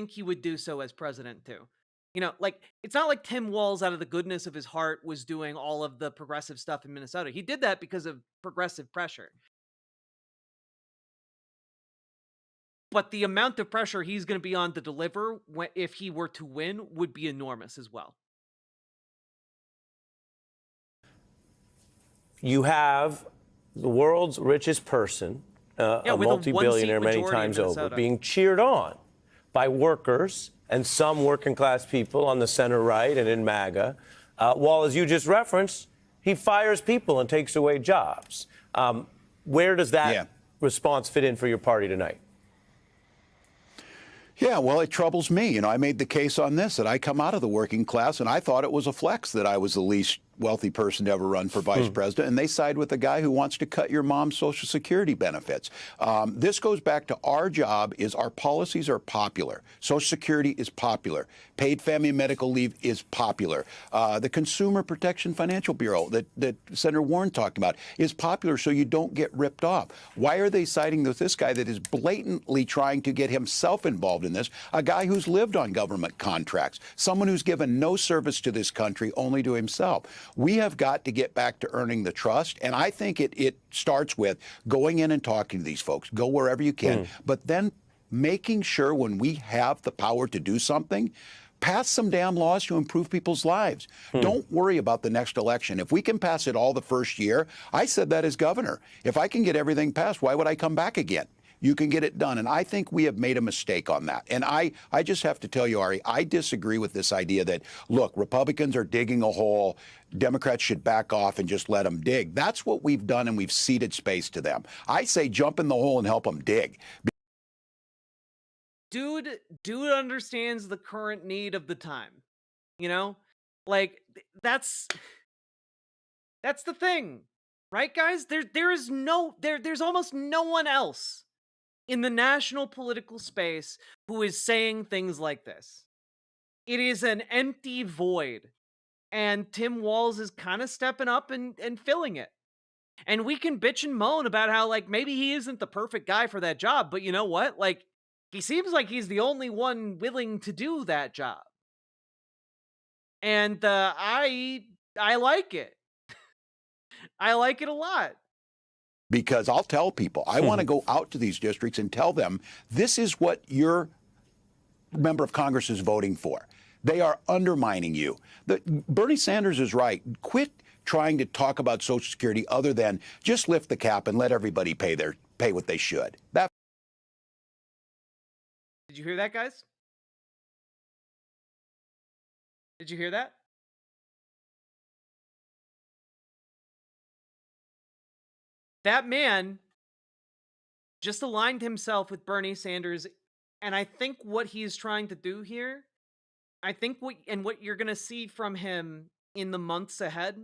he would do so as president too. You know, like, it's not like Tim Walz out of the goodness of his heart was doing all of the progressive stuff in Minnesota. He did that because of progressive pressure. But the amount of pressure he's going to be on to deliver if he were to win would be enormous as well. you have the world's richest person, a multi-billionaire many times over, being cheered on by workers and some working class people on the center right and in MAGA. While, as you just referenced, he fires people and takes away jobs. Where does that response fit in for your party tonight? Yeah, well, it troubles me. You know, I made the case on this that I come out of the working class, and I thought it was a flex that I was the least wealthy person to ever run for vice president, and they side with the guy who wants to cut your mom's Social Security benefits. This goes back to our job is our policies are popular. Social Security is popular. Paid family and medical leave is popular. The Consumer Protection Financial Bureau that Senator Warren talked about is popular so you don't get ripped off. Why are they siding with this guy that is blatantly trying to get himself involved in this, a guy who's lived on government contracts, someone who's given no service to this country, only to himself? We have got to get back to earning the trust, and I think it starts with going in and talking to these folks. Go wherever you can, but then making sure when we have the power to do something, pass some damn laws to improve people's lives. Don't worry about the next election. If we can pass it all the first year, I said that as governor. If I can get everything passed, why would I come back again? You can get it done. And I think we have made a mistake on that. And I just have to tell you, Ari, I disagree with this idea that, look, Republicans are digging a hole. Democrats should back off and just let them dig. That's what we've done, and we've ceded space to them. I say jump in the hole and help them dig. Dude understands the current need of the time. You know? Like, that's the thing. Right, guys? There's almost no one else in the national political space who is saying things like this. It is an empty void, and Tim Walz is kind of stepping up and filling it. And we can bitch and moan about how, like, maybe he isn't the perfect guy for that job, but you know what? Like, he seems like he's the only one willing to do that job. And I like it. I like it a lot. Because I'll tell people, I want to go out to these districts and tell them, this is what your member of Congress is voting for. They are undermining you. Bernie Sanders is right. Quit trying to talk about Social Security other than just lift the cap and let everybody pay what they should. Did you hear that, guys? Did you hear that? That man just aligned himself with Bernie Sanders, and I think what he's trying to do here, I think what you're going to see from him in the months ahead,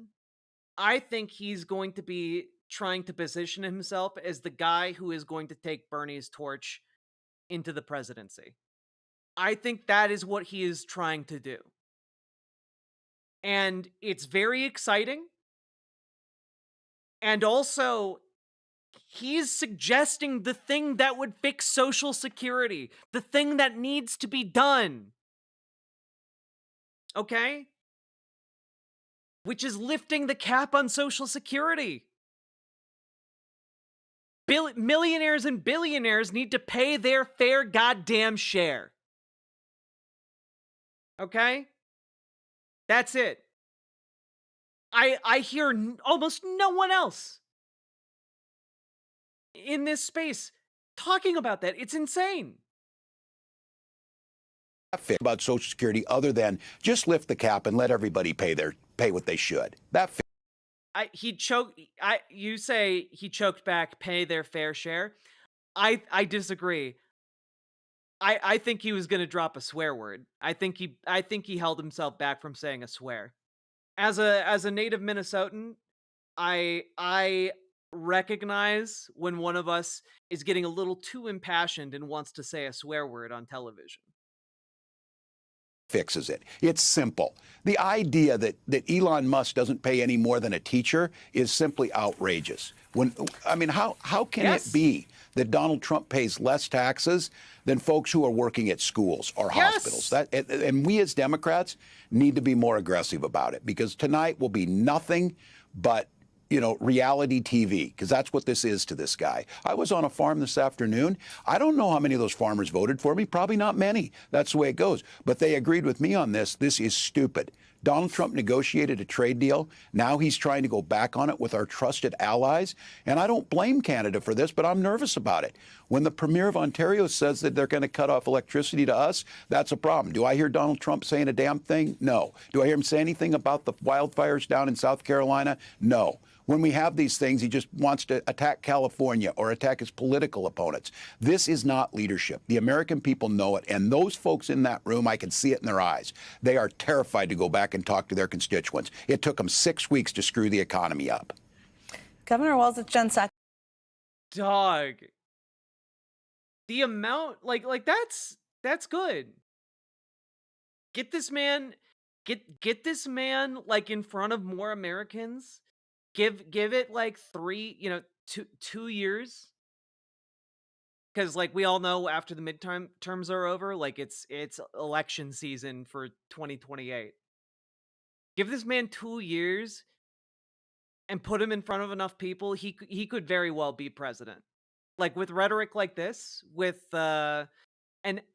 I think he's going to be trying to position himself as the guy who is going to take Bernie's torch into the presidency. I think that is what he is trying to do. And it's very exciting. And also, he's suggesting the thing that would fix Social Security, the thing that needs to be done. Okay? Which is lifting the cap on Social Security. Millionaires and billionaires need to pay their fair goddamn share. Okay? That's it. I hear almost no one else in this space talking about that. It's insane. About Social Security other than just lift the cap and let everybody pay what they should. You say he choked back, pay their fair share. I disagree. I think he was going to drop a swear word. I think he held himself back from saying a swear. As a native Minnesotan, I recognize when one of us is getting a little too impassioned and wants to say a swear word on television. Fixes it. It's simple. The idea that Elon Musk doesn't pay any more than a teacher is simply outrageous. How can it be that Donald Trump pays less taxes than folks who are working at schools or hospitals? And we as Democrats need to be more aggressive about it, because tonight will be nothing but reality TV, because that's what this is to this guy. I was on a farm this afternoon. I don't know how many of those farmers voted for me. Probably not many. That's the way it goes. But they agreed with me on this. This is stupid. Donald Trump negotiated a trade deal. Now he's trying to go back on it with our trusted allies. And I don't blame Canada for this, but I'm nervous about it. When the Premier of Ontario says that they're going to cut off electricity to us, that's a problem. Do I hear Donald Trump saying a damn thing? No. Do I hear him say anything about the wildfires down in South Carolina? No. When we have these things, he just wants to attack California or attack his political opponents. This is not leadership. The American people know it, and those folks in that room, I can see it in their eyes. They are terrified to go back and talk to their constituents. It took them 6 weeks to screw the economy up. Governor Walz, it's Jen Sack. Dog. The amount, that's good. Get this man, get this man in front of more Americans. Give it 2 years, because we all know after the midterms are over, it's election season for 2028. Give this man 2 years and put him in front of enough people, he could very well be president. With rhetoric like this, with an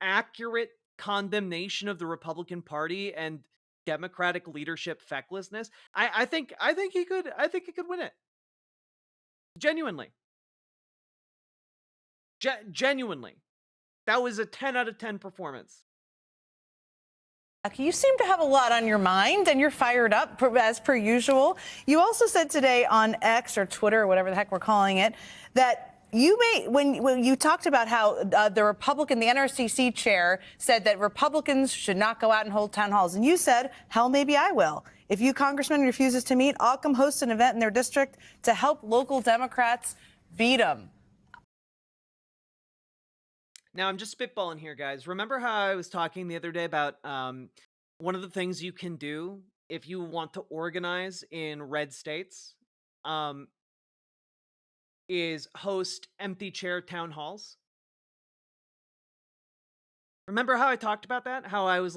accurate condemnation of the Republican Party and Democratic leadership fecklessness, I think he could win it. Genuinely. Genuinely. That was a 10 out of 10 performance. You seem to have a lot on your mind, and you're fired up as per usual. You also said today on X or Twitter or whatever the heck we're calling it, that when you talked about how the NRCC chair said that Republicans should not go out and hold town halls. And you said, hell, maybe I will. If you congressman refuses to meet, I'll come host an event in their district to help local Democrats beat them. Now, I'm just spitballing here, guys. Remember how I was talking the other day about one of the things you can do if you want to organize in red states? Is host empty chair town halls. Remember how I talked about that? How I was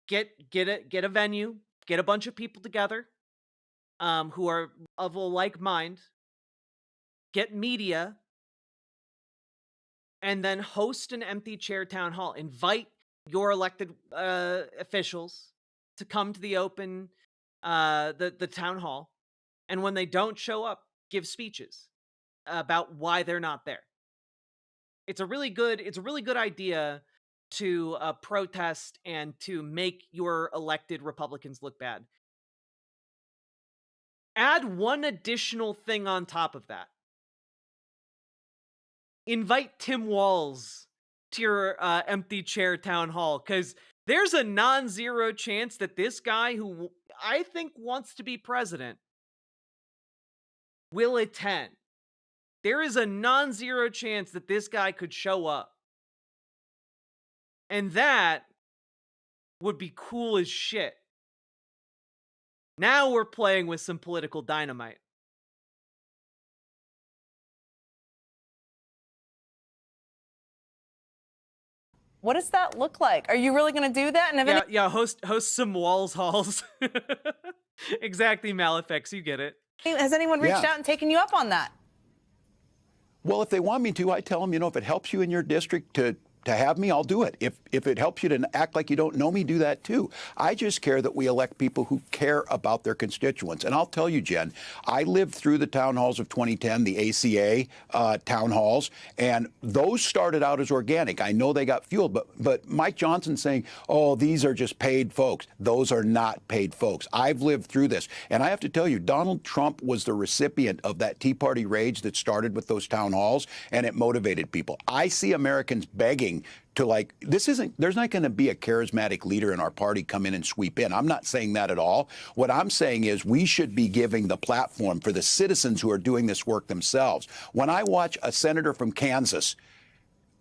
get a venue, get a bunch of people together who are of a like mind, get media, and then host an empty chair town hall. Invite your elected officials to come to the open the town hall, and when they don't show up, give speeches about why they're not there. It's a really good idea to protest and to make your elected Republicans look bad. Add one additional thing on top of that. Invite Tim Walz to your empty chair town hall, because there's a non-zero chance that this guy, who I think wants to be president, will attend. There is a non-zero chance that this guy could show up. And that would be cool as shit. Now we're playing with some political dynamite. What does that look like? Are you really going to do that? And host some Walz halls. Exactly, Malefex, you get it. Has anyone reached out and taken you up on that? Well, if they want me to, I tell them, if it helps you in your district to to have me, I'll do it. If it helps you to act like you don't know me, do that too. I just care that we elect people who care about their constituents. And I'll tell you, Jen, I lived through the town halls of 2010, the ACA town halls, and those started out as organic. I know they got fueled, but Mike Johnson saying, oh, these are just paid folks. Those are not paid folks. I've lived through this. And I have to tell you, Donald Trump was the recipient of that Tea Party rage that started with those town halls, and it motivated people. I see Americans begging to there's not going to be a charismatic leader in our party come in and sweep in. I'm not saying that at all. What I'm saying is we should be giving the platform for the citizens who are doing this work themselves. When I watch a senator from Kansas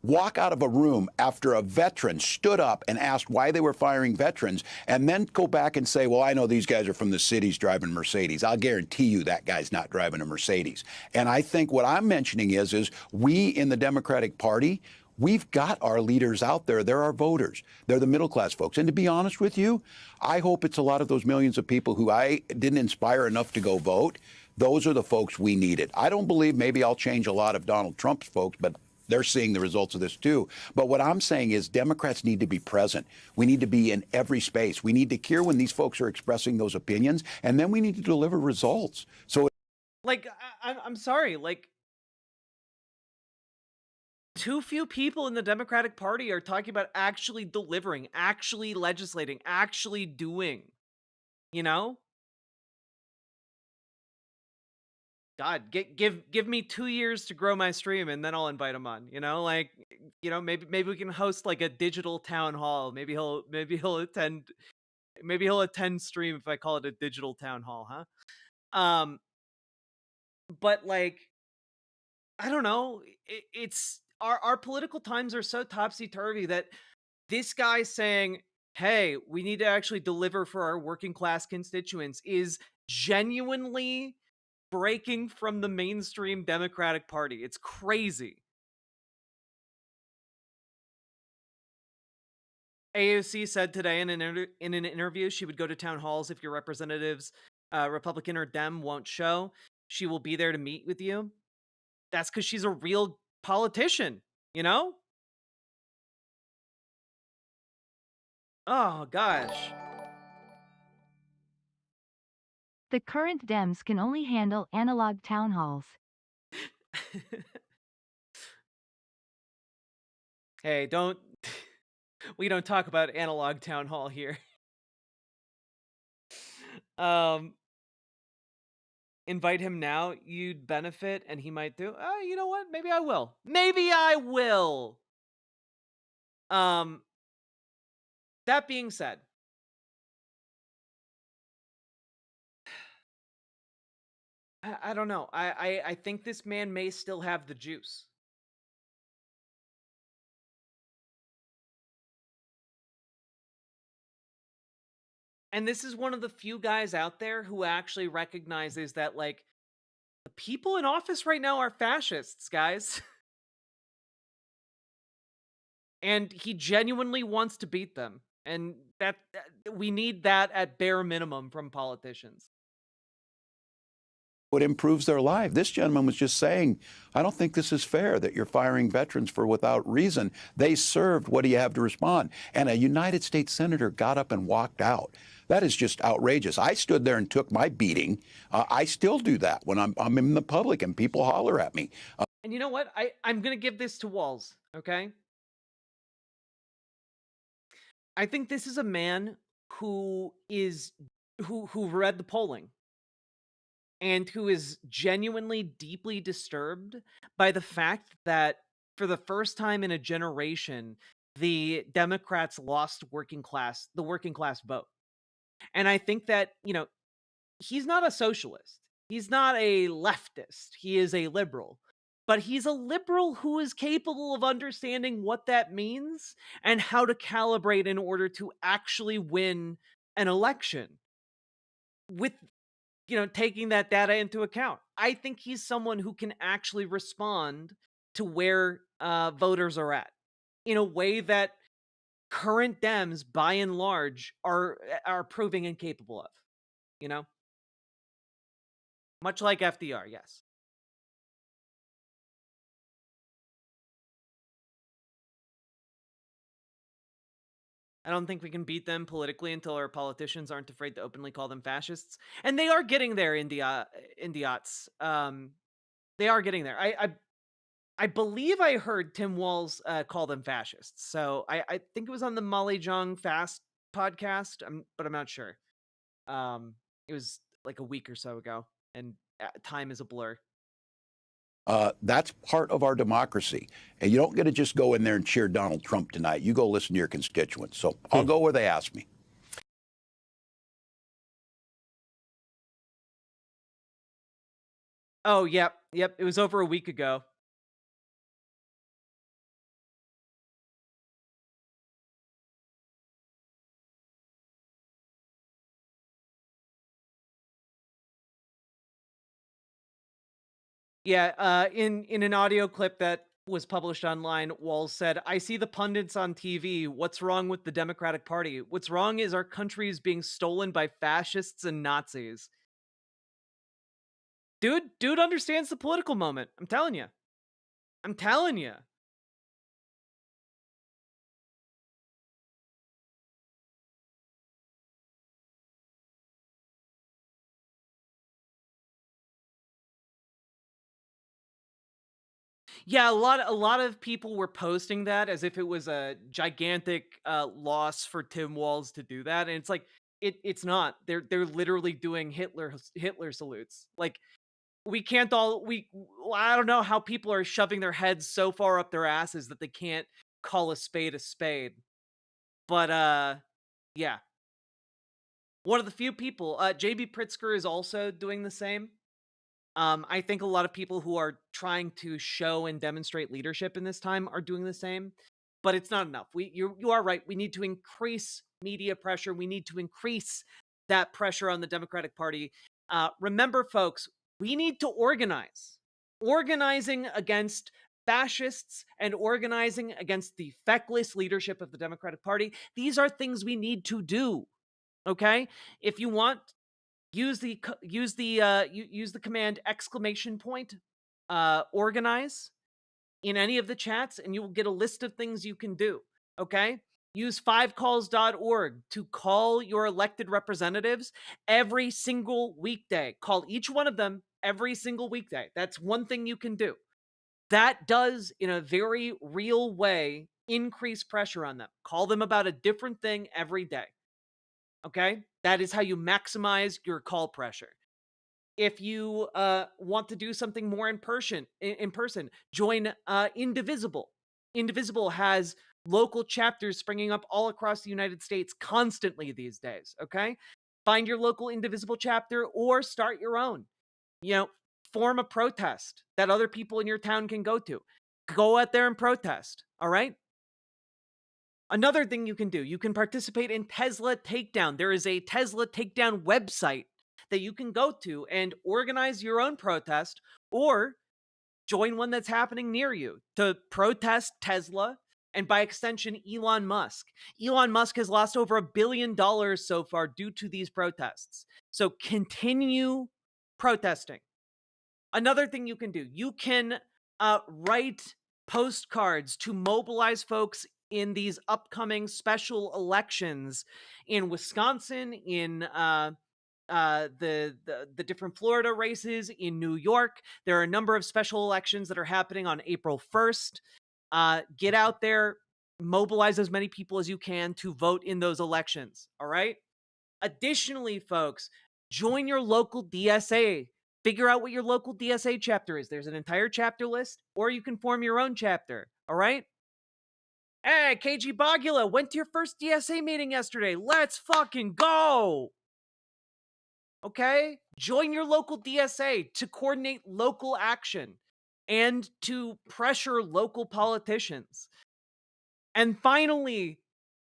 walk out of a room after a veteran stood up and asked why they were firing veterans, and then go back and say, well, I know these guys are from the cities driving Mercedes. I'll guarantee you that guy's not driving a Mercedes. And I think what I'm mentioning is we in the Democratic Party, we've got our leaders out there. They're our voters. They're the middle class folks. And to be honest with you, I hope it's a lot of those millions of people who I didn't inspire enough to go vote. Those are the folks we needed. I don't believe maybe I'll change a lot of Donald Trump's folks, but they're seeing the results of this too. But what I'm saying is Democrats need to be present. We need to be in every space. We need to hear when these folks are expressing those opinions, and then we need to deliver results. So, I'm sorry, too few people in the Democratic Party are talking about actually delivering, actually legislating, actually doing, you know? God, give me 2 years to grow my stream and then I'll invite him on, maybe we can host a digital town hall. Maybe he'll attend stream if I call it a digital town hall, huh? But I don't know, it's our political times are so topsy-turvy that this guy saying, hey, we need to actually deliver for our working class constituents is genuinely breaking from the mainstream Democratic Party. It's crazy. AOC said today in an interview she would go to town halls if your representatives, Republican or Dem, won't show. She will be there to meet with you. That's because she's a real politician, you know? Oh, gosh. The current Dems can only handle analog town halls. Hey, we don't talk about analog town hall here. Invite him now, you'd benefit, and he might do. You know what? Maybe I will. Maybe I will. That being said, I don't know. I think this man may still have the juice. And this is one of the few guys out there who actually recognizes that, the people in office right now are fascists, guys. And he genuinely wants to beat them. And that we need that at bare minimum from politicians. what improves their life. This gentleman was just saying, I don't think this is fair that you're firing veterans for without reason. They served. What do you have to respond? And a United States senator got up and walked out. That is just outrageous. I stood there and took my beating. I still do that when I'm in the public and people holler at me. And you know what? I'm going to give this to Walz, okay? I think this is a man who read the polling and who is genuinely deeply disturbed by the fact that for the first time in a generation, the Democrats lost the working class vote. And I think that, he's not a socialist. He's not a leftist. He is a liberal. But he's a liberal who is capable of understanding what that means and how to calibrate in order to actually win an election with, taking that data into account. I think he's someone who can actually respond to where voters are at in a way that current Dems, by and large, are proving incapable of, Much like FDR, yes. I don't think we can beat them politically until our politicians aren't afraid to openly call them fascists. And they are getting there, Indiots. They are getting there. I believe I heard Tim Walz call them fascists. So I think it was on the Molly Jong Fast podcast, but I'm not sure. It was like a week or so ago, and time is a blur. That's part of our democracy. And you don't get to just go in there and cheer Donald Trump tonight. You go listen to your constituents. So I'll go where they ask me. Oh, yep. It was over a week ago. Yeah, in an audio clip that was published online, Walz said, "I see the pundits on TV. What's wrong with the Democratic Party? What's wrong is our country is being stolen by fascists and Nazis." Dude understands the political moment. I'm telling you. Yeah, a lot of people were posting that as if it was a gigantic loss for Tim Walz to do that, and it's like it's not. They're literally doing Hitler salutes. Like we can't all I don't know how people are shoving their heads so far up their asses that they can't call a spade a spade. But yeah. One of the few people, JB Pritzker is also doing the same. I think a lot of people who are trying to show and demonstrate leadership in this time are doing the same, but it's not enough. You are right. We need to increase media pressure. We need to increase that pressure on the Democratic Party. Remember, folks, we need to organize. Organizing against fascists and organizing against the feckless leadership of the Democratic Party. These are things we need to do. Okay? If you want, use the command !organize in any of the chats, and you will get a list of things you can do. Okay? Use 5calls.org to call your elected representatives every single weekday. Call each one of them every single weekday. That's one thing you can do. That does, in a very real way, increase pressure on them. Call them about a different thing every day. Okay? That is how you maximize your call pressure. If you want to do something more in person, join Indivisible. Indivisible has local chapters springing up all across the United States constantly these days, okay? Find your local Indivisible chapter or start your own. Form a protest that other people in your town can go to. Go out there and protest, all right? Another thing you can do, you can participate in Tesla Takedown. There is a Tesla Takedown website that you can go to and organize your own protest or join one that's happening near you to protest Tesla and by extension, Elon Musk. Elon Musk has lost over $1 billion so far due to these protests. So continue protesting. Another thing you can do, you can write postcards to mobilize folks in these upcoming special elections in Wisconsin, in the different Florida races, in New York. There are a number of special elections that are happening on April 1st. Get out there, mobilize as many people as you can to vote in those elections, all right? Additionally, folks, join your local DSA. Figure out what your local DSA chapter is. There's an entire chapter list, or you can form your own chapter, all right? Hey, KG Bogula, went to your first DSA meeting yesterday. Let's fucking go! Okay? Join your local DSA to coordinate local action and to pressure local politicians. And finally,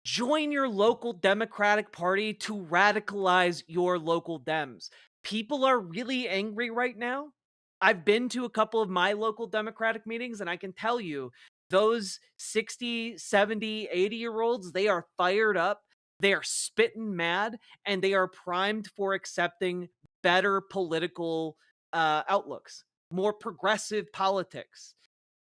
join your local Democratic Party to radicalize your local Dems. People are really angry right now. I've been to a couple of my local Democratic meetings, and I can tell you, those 60, 70, 80-year-olds, they are fired up, they are spitting mad, and they are primed for accepting better political outlooks, more progressive politics.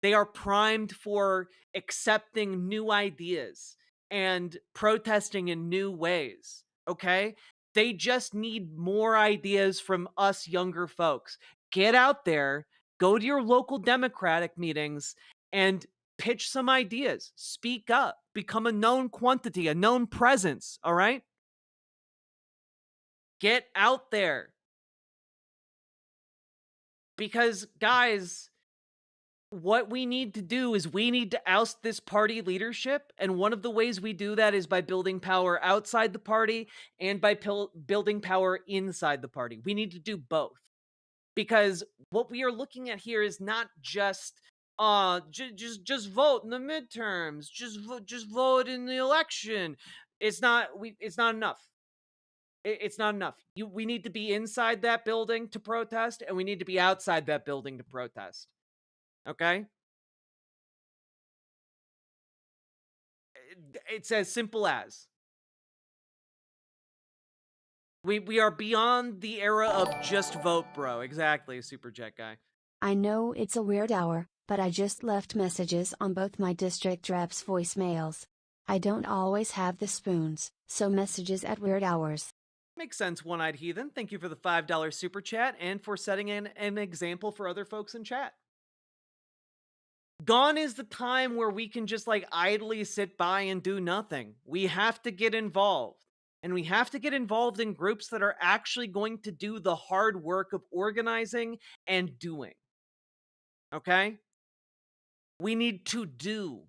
They are primed for accepting new ideas. and protesting in new ways, okay? They just need more ideas from us younger folks. Get out there, go to your local Democratic meetings, and pitch some ideas. Speak up, become a known quantity, a known presence, all right? Get out there. Because, guys, what we need to do is we need to oust this party leadership. And one of the ways we do that is by building power outside the party and by building power inside the party. We need to do both. Because what we are looking at here is not just just vote in the midterms, just vote in the election. It's not enough. It's not enough. We need to be inside that building to protest, and we need to be outside that building to protest. Okay? It's as simple as. We are beyond the era of just vote, bro. Exactly, Super Jet Guy. I know it's a weird hour, but I just left messages on both my district reps' voicemails. I don't always have the spoons, so messages at weird hours. Makes sense, One-Eyed Heathen. Thank you for the $5 super chat and for setting an example for other folks in chat. Gone is the time where we can just like idly sit by and do nothing. We have to get involved. And we have to get involved in groups that are actually going to do the hard work of organizing and doing. Okay? We need to do.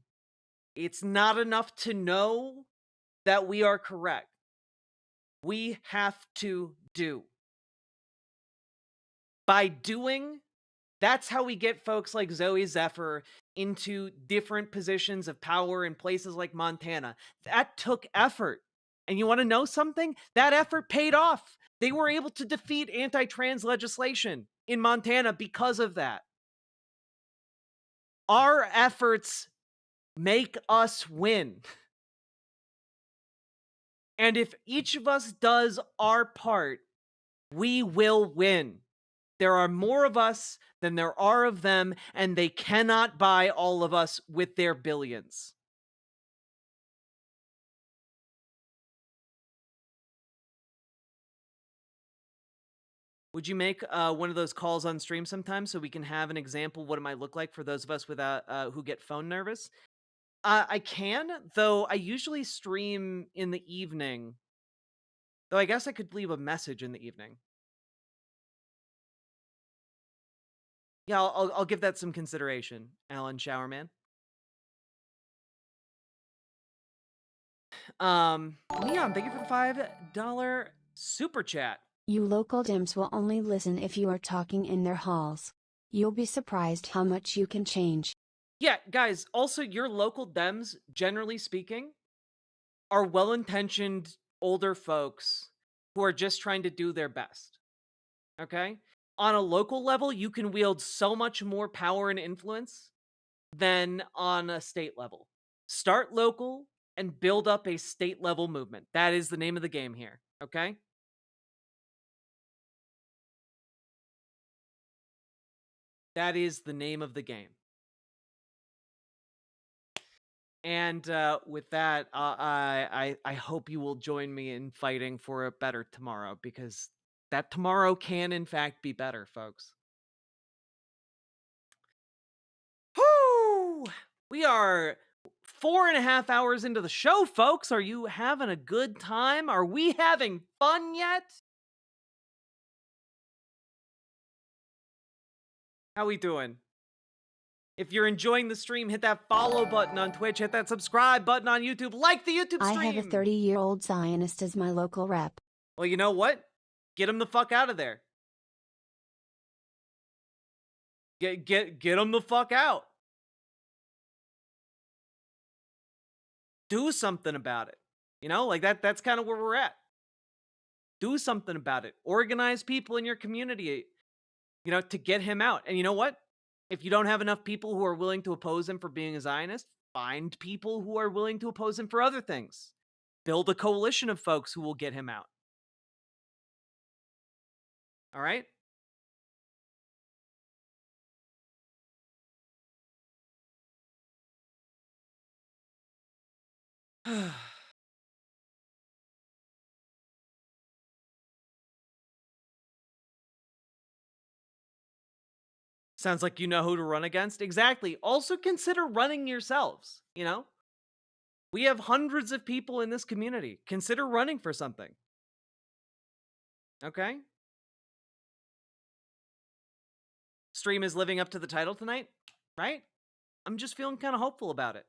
It's not enough to know that we are correct. We have to do. By doing, that's how we get folks like Zoe Zephyr into different positions of power in places like Montana. That took effort. And you want to know something? That effort paid off. They were able to defeat anti-trans legislation in Montana because of that. Our efforts make us win. And if each of us does our part, we will win. There are more of us than there are of them, and they cannot buy all of us with their billions. Would you make one of those calls on stream sometime so we can have an example what it might look like for those of us without who get phone nervous? I can, though I usually stream in the evening. Though I guess I could leave a message in the evening. Yeah, I'll give that some consideration, Alan Showerman. Leon, thank you for the $5 super chat. You local Dems will only listen if you are talking in their halls. You'll be surprised how much you can change. Yeah, guys, also your local Dems, generally speaking, are well-intentioned older folks who are just trying to do their best. Okay? On a local level, you can wield so much more power and influence than on a state level. Start local and build up a state-level movement. That is the name of the game here. Okay? That is the name of the game. And with that, I hope you will join me in fighting for a better tomorrow, because that tomorrow can, in fact, be better, folks. Whoo! We are 4.5 hours into the show, folks. Are you having a good time? Are we having fun yet? How we doing? If you're enjoying the stream, hit that follow button on Twitch, hit that subscribe button on YouTube, like the YouTube stream. I have a 30-year-old Zionist as my local rep. Well, you know what? Get him the fuck out of there. Get him the fuck out. Do something about it. You know, like that's kind of where we're at. Do something about it. Organize people in your community, you know, to get him out. And you know what? If you don't have enough people who are willing to oppose him for being a Zionist, find people who are willing to oppose him for other things. Build a coalition of folks who will get him out. All right? Sounds like you know who to run against. Exactly. Also consider running yourselves, you know? We have hundreds of people in this community. Consider running for something. Okay? Stream is living up to the title tonight, right? I'm just feeling kind of hopeful about it.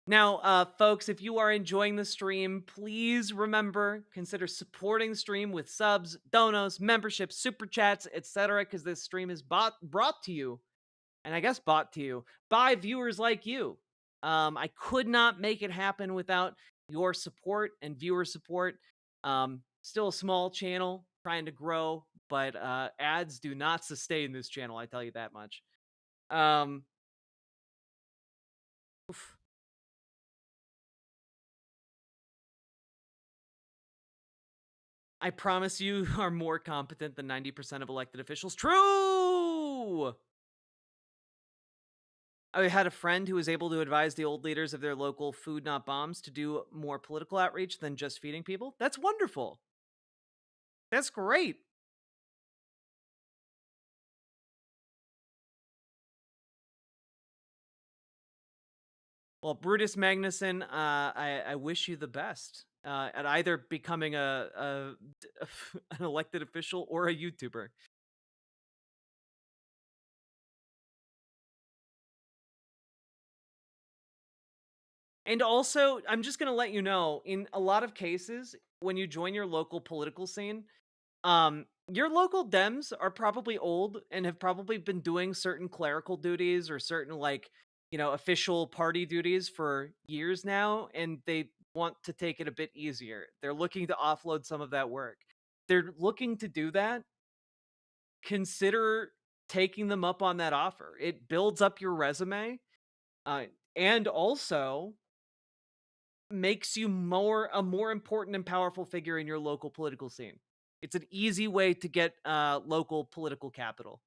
Now, folks, if you are enjoying the stream, please remember, consider supporting the stream with subs, donos, memberships, super chats, etc., because this stream is brought to you, and I guess bought to you, by viewers like you. I could not make it happen without your support and viewer support. Still a small channel, trying to grow, but ads do not sustain this channel, I tell you that much. Oof. I promise you are more competent than 90% of elected officials. True! I had a friend who was able to advise the old leaders of their local Food Not Bombs to do more political outreach than just feeding people. That's wonderful. That's great. Well, Brutus Magnuson, I wish you the best at either becoming an elected official or a YouTuber. And also, I'm just going to let you know, in a lot of cases, when you join your local political scene, your local Dems are probably old and have probably been doing certain clerical duties or certain, like, you know, official party duties for years now, and they want to take it a bit easier. They're looking to offload some of that work. They're looking to do that. Consider taking them up on that offer. It builds up your resume, and also makes you a more important and powerful figure in your local political scene. It's an easy way to get local political capital.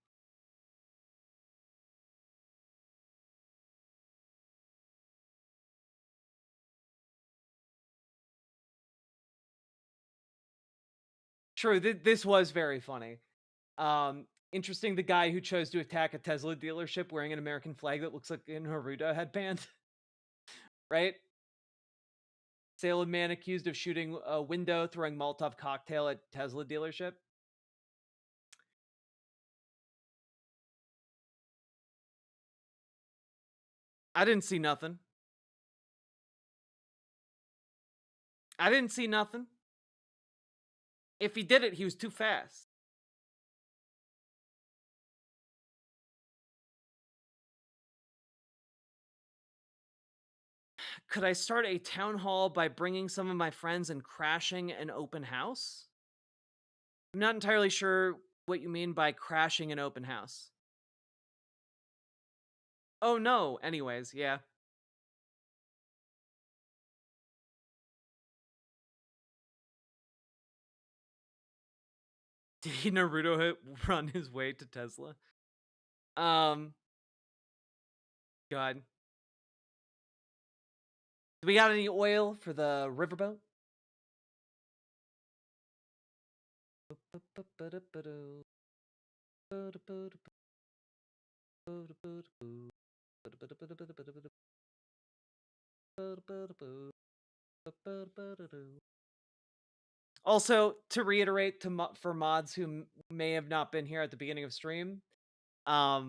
True, this was very funny. Interesting, the guy who chose to attack a Tesla dealership wearing an American flag that looks like a Naruto headband. Right? Salem man accused of shooting a window, throwing Molotov cocktail at Tesla dealership. I didn't see nothing. I didn't see nothing. If he did it, he was too fast. Could I start a town hall by bringing some of my friends and crashing an open house? I'm not entirely sure what you mean by crashing an open house. Oh no, anyways, yeah. Did he Naruto run his way to Tesla? God. Do we got any oil for the riverboat? Also, to reiterate for mods who may have not been here at the beginning of stream, I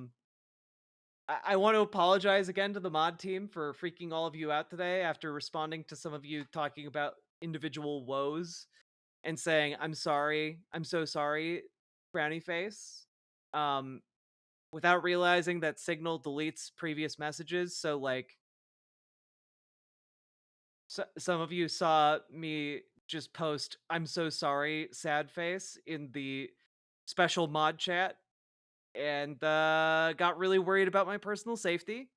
want to apologize again to the mod team for freaking all of you out today after responding to some of you talking about individual woes and saying, I'm sorry, I'm so sorry, frowny face, without realizing that Signal deletes previous messages. So, like, some of you saw me just post, I'm so sorry, sad face in the special mod chat and got really worried about my personal safety.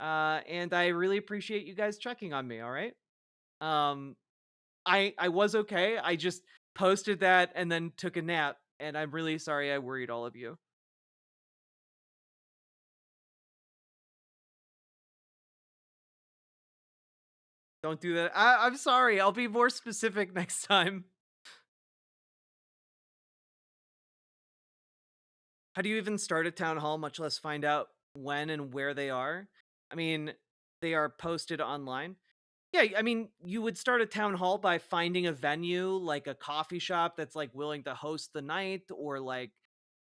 And I really appreciate you guys checking on me, all right? I was okay. I just posted that and then took a nap, and I'm really sorry I worried all of you. Don't do that. I'm sorry. I'll be more specific next time. How do you even start a town hall, much less find out when and where they are? I mean, they are posted online. Yeah, I mean, you would start a town hall by finding a venue, like a coffee shop that's like willing to host the night, or like,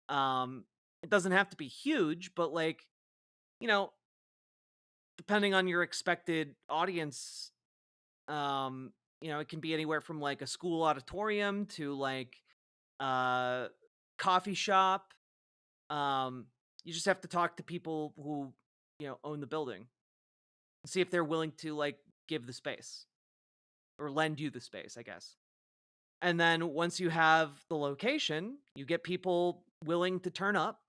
it doesn't have to be huge, but like, you know, depending on your expected audience, it can be anywhere from like a school auditorium to like a coffee shop. You just have to talk to people who, own the building and see if they're willing to like give the space or lend you the space, I guess. And then once you have the location, you get people willing to turn up,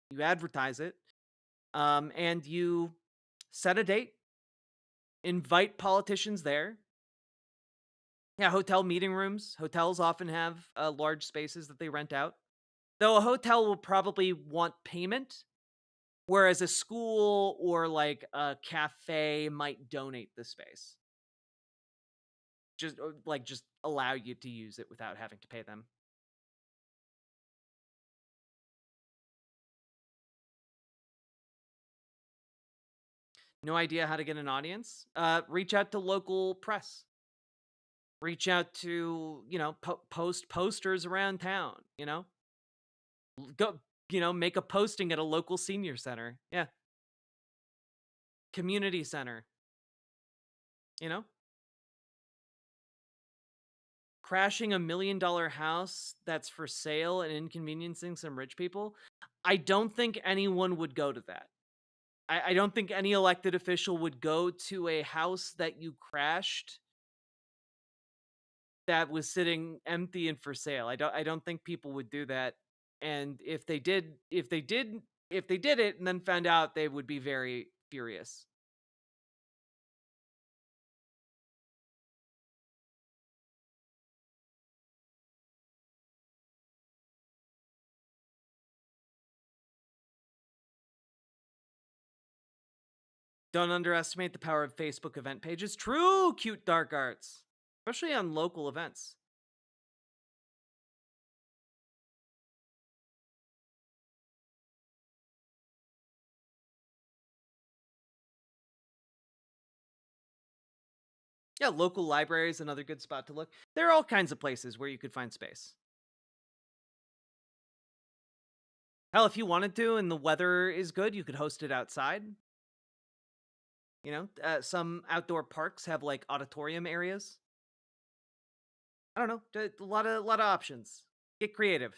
you advertise it, and you set a date, invite politicians there. Yeah, hotel meeting rooms. Hotels often have large spaces that they rent out. Though a hotel will probably want payment, whereas a school or like a cafe might donate the space. Just allow you to use it without having to pay them. No idea how to get an audience? Reach out to local press. Reach out to, post posters around town, Go, make a posting at a local senior center. Yeah. Community center. Crashing $1 million house that's for sale and inconveniencing some rich people. I don't think anyone would go to that. I don't think any elected official would go to a house that you crashed that was sitting empty and for sale. I don't think people would do that. And if they did it and then found out, they would be very furious. Don't underestimate the power of Facebook event pages. True, cute dark arts, especially on local events. Yeah, local libraries, another good spot to look. There are all kinds of places where you could find space. Hell, if you wanted to and the weather is good, you could host it outside. Some outdoor parks have like auditorium areas. I don't know, a lot of options. Get creative.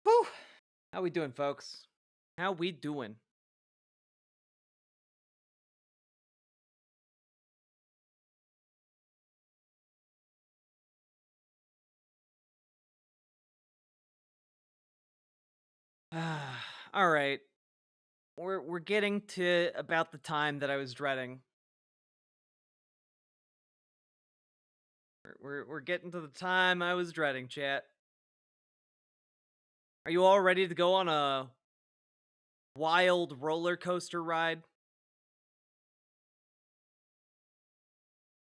Whew. How we doing, folks? How we doing? All right. We're getting to about the time that I was dreading. We're getting to the time I was dreading, chat. Are you all ready to go on a wild roller coaster ride?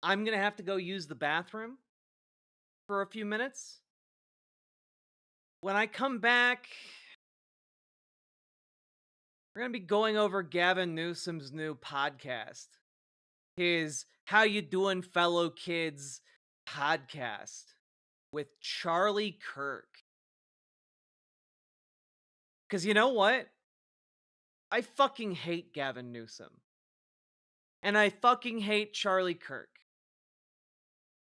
I'm gonna have to go use the bathroom for a few minutes. When I come back, we're going to be going over Gavin Newsom's new podcast. His How You Doing, Fellow Kids podcast with Charlie Kirk. Because you know what? I fucking hate Gavin Newsom. And I fucking hate Charlie Kirk.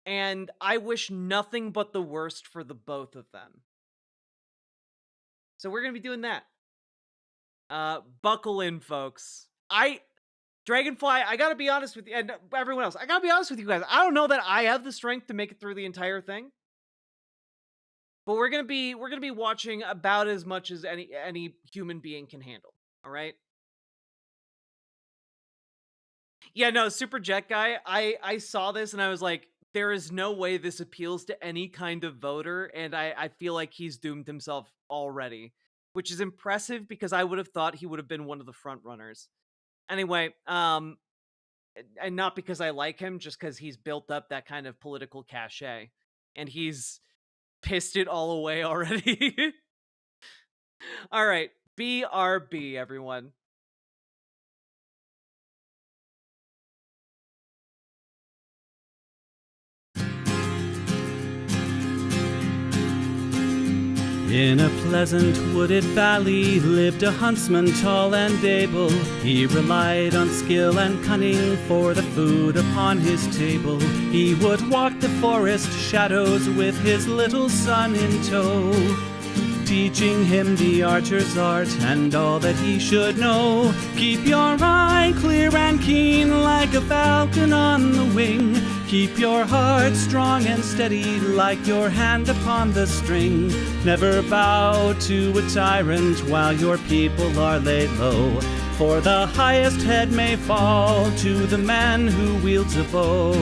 And I wish nothing but the worst for the both of them. So we're going to be doing that. Buckle in, folks. Dragonfly, I gotta be honest with you, and everyone else, I gotta be honest with you guys. I don't know that I have the strength to make it through the entire thing. But we're gonna be watching about as much as any human being can handle. All right. Yeah, no, Super Jet Guy. I saw this and I was like, there is no way this appeals to any kind of voter, and I feel like he's doomed himself already, which is impressive because I would have thought he would have been one of the front runners. Anyway, and not because I like him, just because he's built up that kind of political cachet, and he's pissed it all away already. All right, BRB, everyone. In a pleasant wooded valley lived a huntsman tall and able. He relied on skill and cunning for the food upon his table. He would walk the forest shadows with his little son in tow, teaching him the archer's art and all that he should know. Keep your eye clear and keen like a falcon on the wing. Keep your heart strong and steady like your hand upon the string. Never bow to a tyrant while your people are laid low, for the highest head may fall to the man who wields a bow.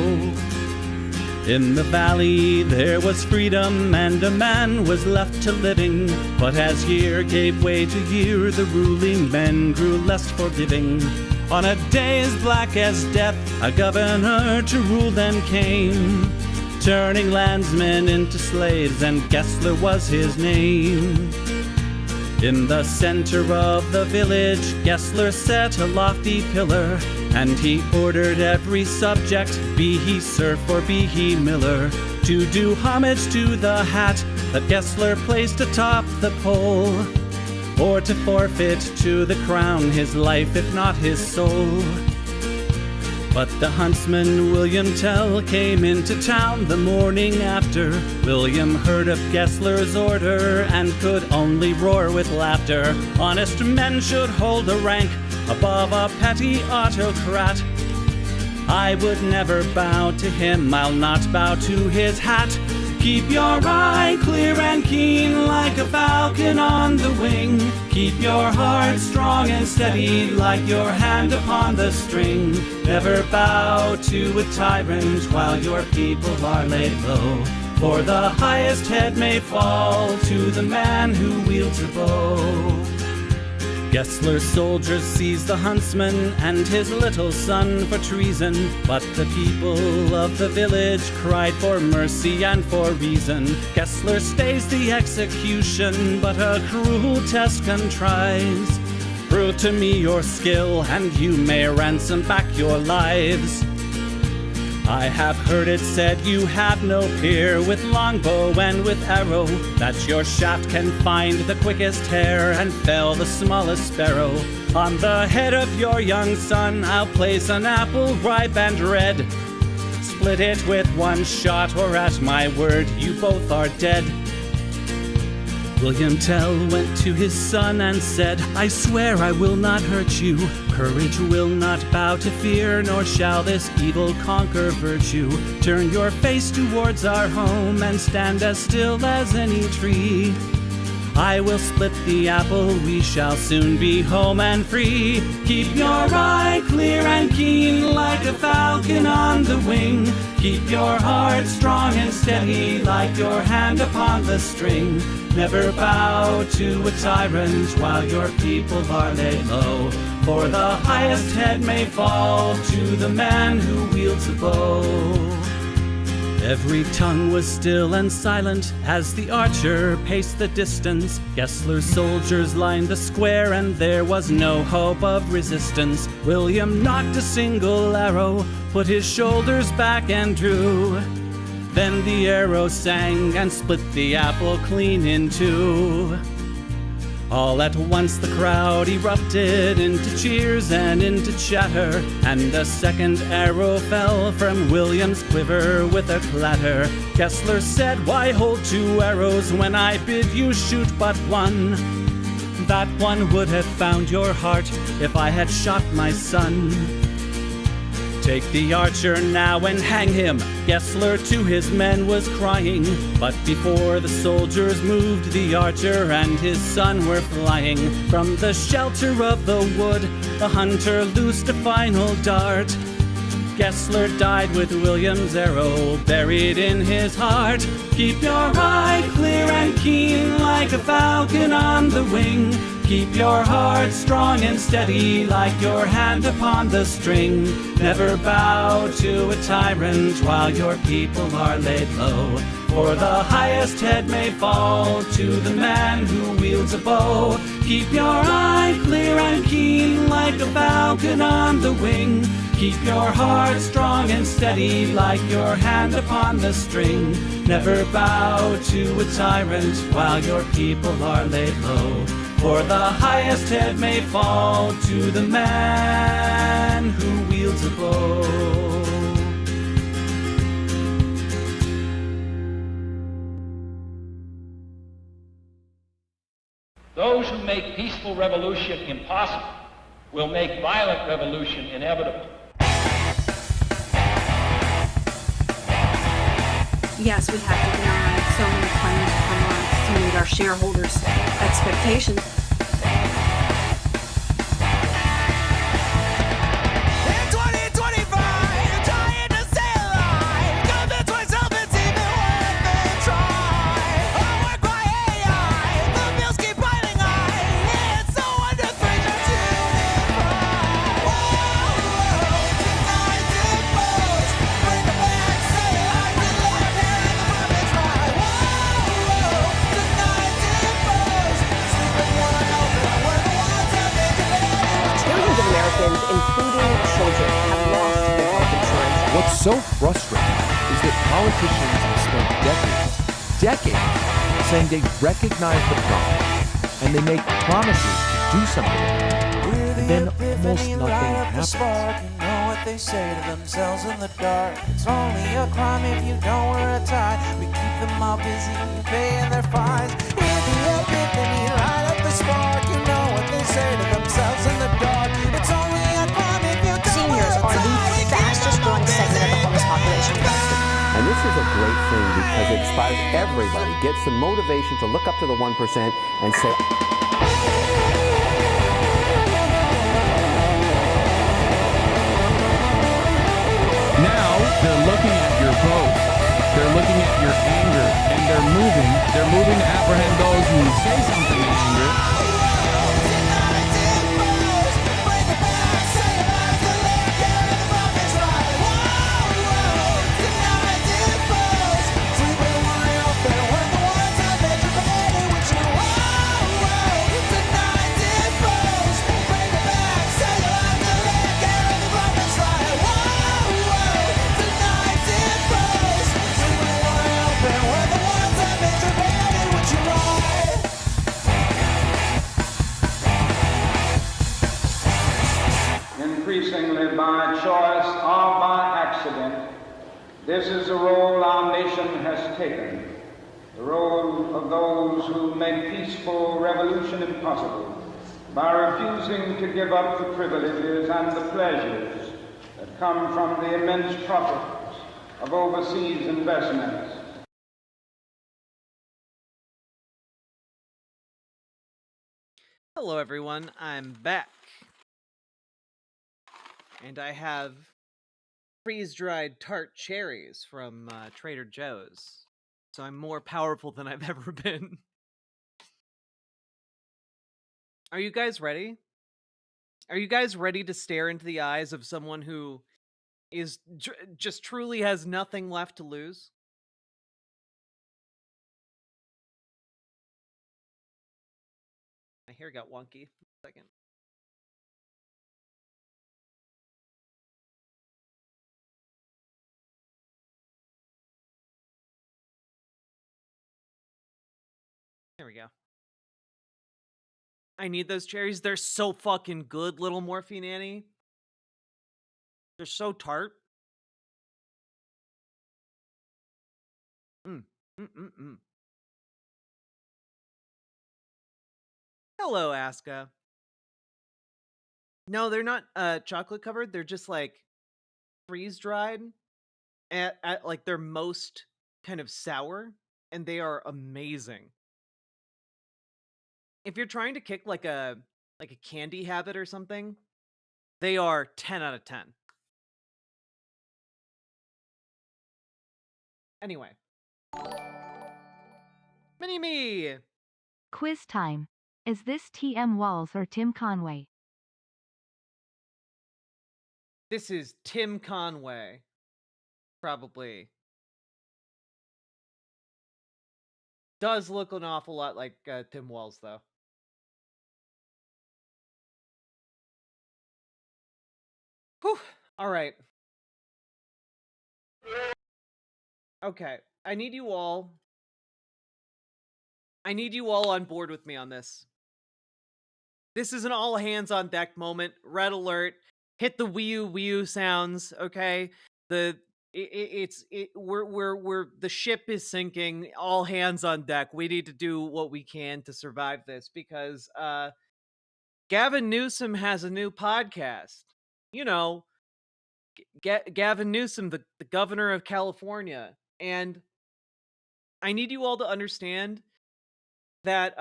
In the valley there was freedom and a man was left to living, but as year gave way to year the ruling men grew less forgiving. On a day as black as death a governor to rule them came, turning landsmen into slaves, and Gessler was his name. In the center of the village Gessler set a lofty pillar, and he ordered every subject, be he serf or be he miller, to do homage to the hat that Gessler placed atop the pole, or to forfeit to the crown his life if not his soul. But the huntsman William Tell came into town the morning after. William heard of Gessler's order and could only roar with laughter. Honest men should hold a rank above a petty autocrat. I would never bow to him, I'll not bow to his hat. Keep your eye clear and keen like a falcon on the wing. Keep your heart strong and steady like your hand upon the string. Never bow to a tyrant while your people are laid low, for the highest head may fall to the man who wields a bow. Gessler's soldiers seized the huntsman and his little son for treason, but the people of the village cried for mercy and for reason. Gessler stays the execution, but a cruel test contrives. Prove to me your skill, and you may ransom back your lives. I have heard it said you have no peer with longbow and with arrow, that your shaft can find the quickest hare and fell the smallest sparrow. On the head of your young son I'll place an apple ripe and red. Split it with one shot, or at my word you both are dead. William Tell went to his son and said, I swear I will not hurt you. Courage will not bow to fear, nor shall this evil conquer virtue. Turn your face towards our home and stand as still as any tree. I will split the apple, we shall soon be home and free. Keep your eye clear and keen like a falcon on the wing. Keep your heart strong and steady like your hand upon the string. Never bow to a tyrant while your people are laid low, for the highest head may fall to the man who wields a bow. Every tongue was still and silent as the archer paced the distance. Gessler's soldiers lined the square and there was no hope of resistance. William knocked a single arrow, put his shoulders back and drew. Then the arrow sang and split the apple clean in two. All at once the crowd erupted into cheers and into chatter, and a second arrow fell from William's quiver with a clatter. Gessler said, why hold two arrows when I bid you shoot but one? That one would have found your heart if I had shot my son. Take the archer now and hang him, Gessler to his men was crying. But before the soldiers moved, the archer and his son were flying. From the shelter of the wood, the hunter loosed a final dart. Gessler died with William's arrow buried in his heart. Keep your eye clear and keen like a falcon on the wing. Keep your heart strong and steady like your hand upon the string. Never bow to a tyrant while your people are laid low. For the highest head may fall to the man who wields a bow. Keep your eye clear and keen like a falcon on the wing. Keep your heart strong and steady like your hand upon the string. Never bow to a tyrant while your people are laid low. For the highest head may fall to the man who wields a bow. Those who make peaceful revolution impossible will make violent revolution inevitable. Yes, we have to deny so many claims upon lives to meet our shareholders' expectations. Including children, have lost their health insurance. What's so frustrating is that politicians have spent decades saying they recognize the problem and they make promises to do something about it, and then almost nothing happens. You know what they say to themselves in the dark. It's only a crime if you don't wear a tie. We keep them all busy paying their fines. With the epiphany, light up the spark. You know what they say to themselves in the dark. It's only a crime if you don't wear a tie. Seniors are the fastest growing segment of the homeless population. And this is a great thing because it inspires everybody, gets the motivation to look up to the 1% and say, Now they're looking at your post, they're looking at your anger, and they're moving to apprehend those who say something in anger. Increasingly by choice or by accident, this is the role our nation has taken, the role of those who make peaceful revolution impossible by refusing to give up the privileges and the pleasures that come from the immense profits of overseas investments. Hello, everyone. I'm back. And I have freeze-dried tart cherries from Trader Joe's. So I'm more powerful than I've ever been. Are you guys ready? Are you guys ready to stare into the eyes of someone who is just truly has nothing left to lose? My hair got wonky for a second. There we go. I need those cherries. They're so fucking good, little Morphine Annie. They're so tart. Hello, Aska. No, they're not chocolate covered. They're just like freeze dried at like their most kind of sour, and they are amazing. If you're trying to kick like a candy habit or something, they are 10 out of 10. Anyway. Mini-me! Quiz time. Is this TM Walz or Tim Conway? This is Tim Conway. Probably. Does look an awful lot like Tim Walz, though. Whew. All right. Okay. I need you all on board with me on this. This is an all hands on deck moment. Red alert. Hit the Wii U sounds, okay? The ship is sinking. All hands on deck. We need to do what we can to survive this because Gavin Newsom has a new podcast. You know, Gavin Newsom, the governor of California. And I need you all to understand that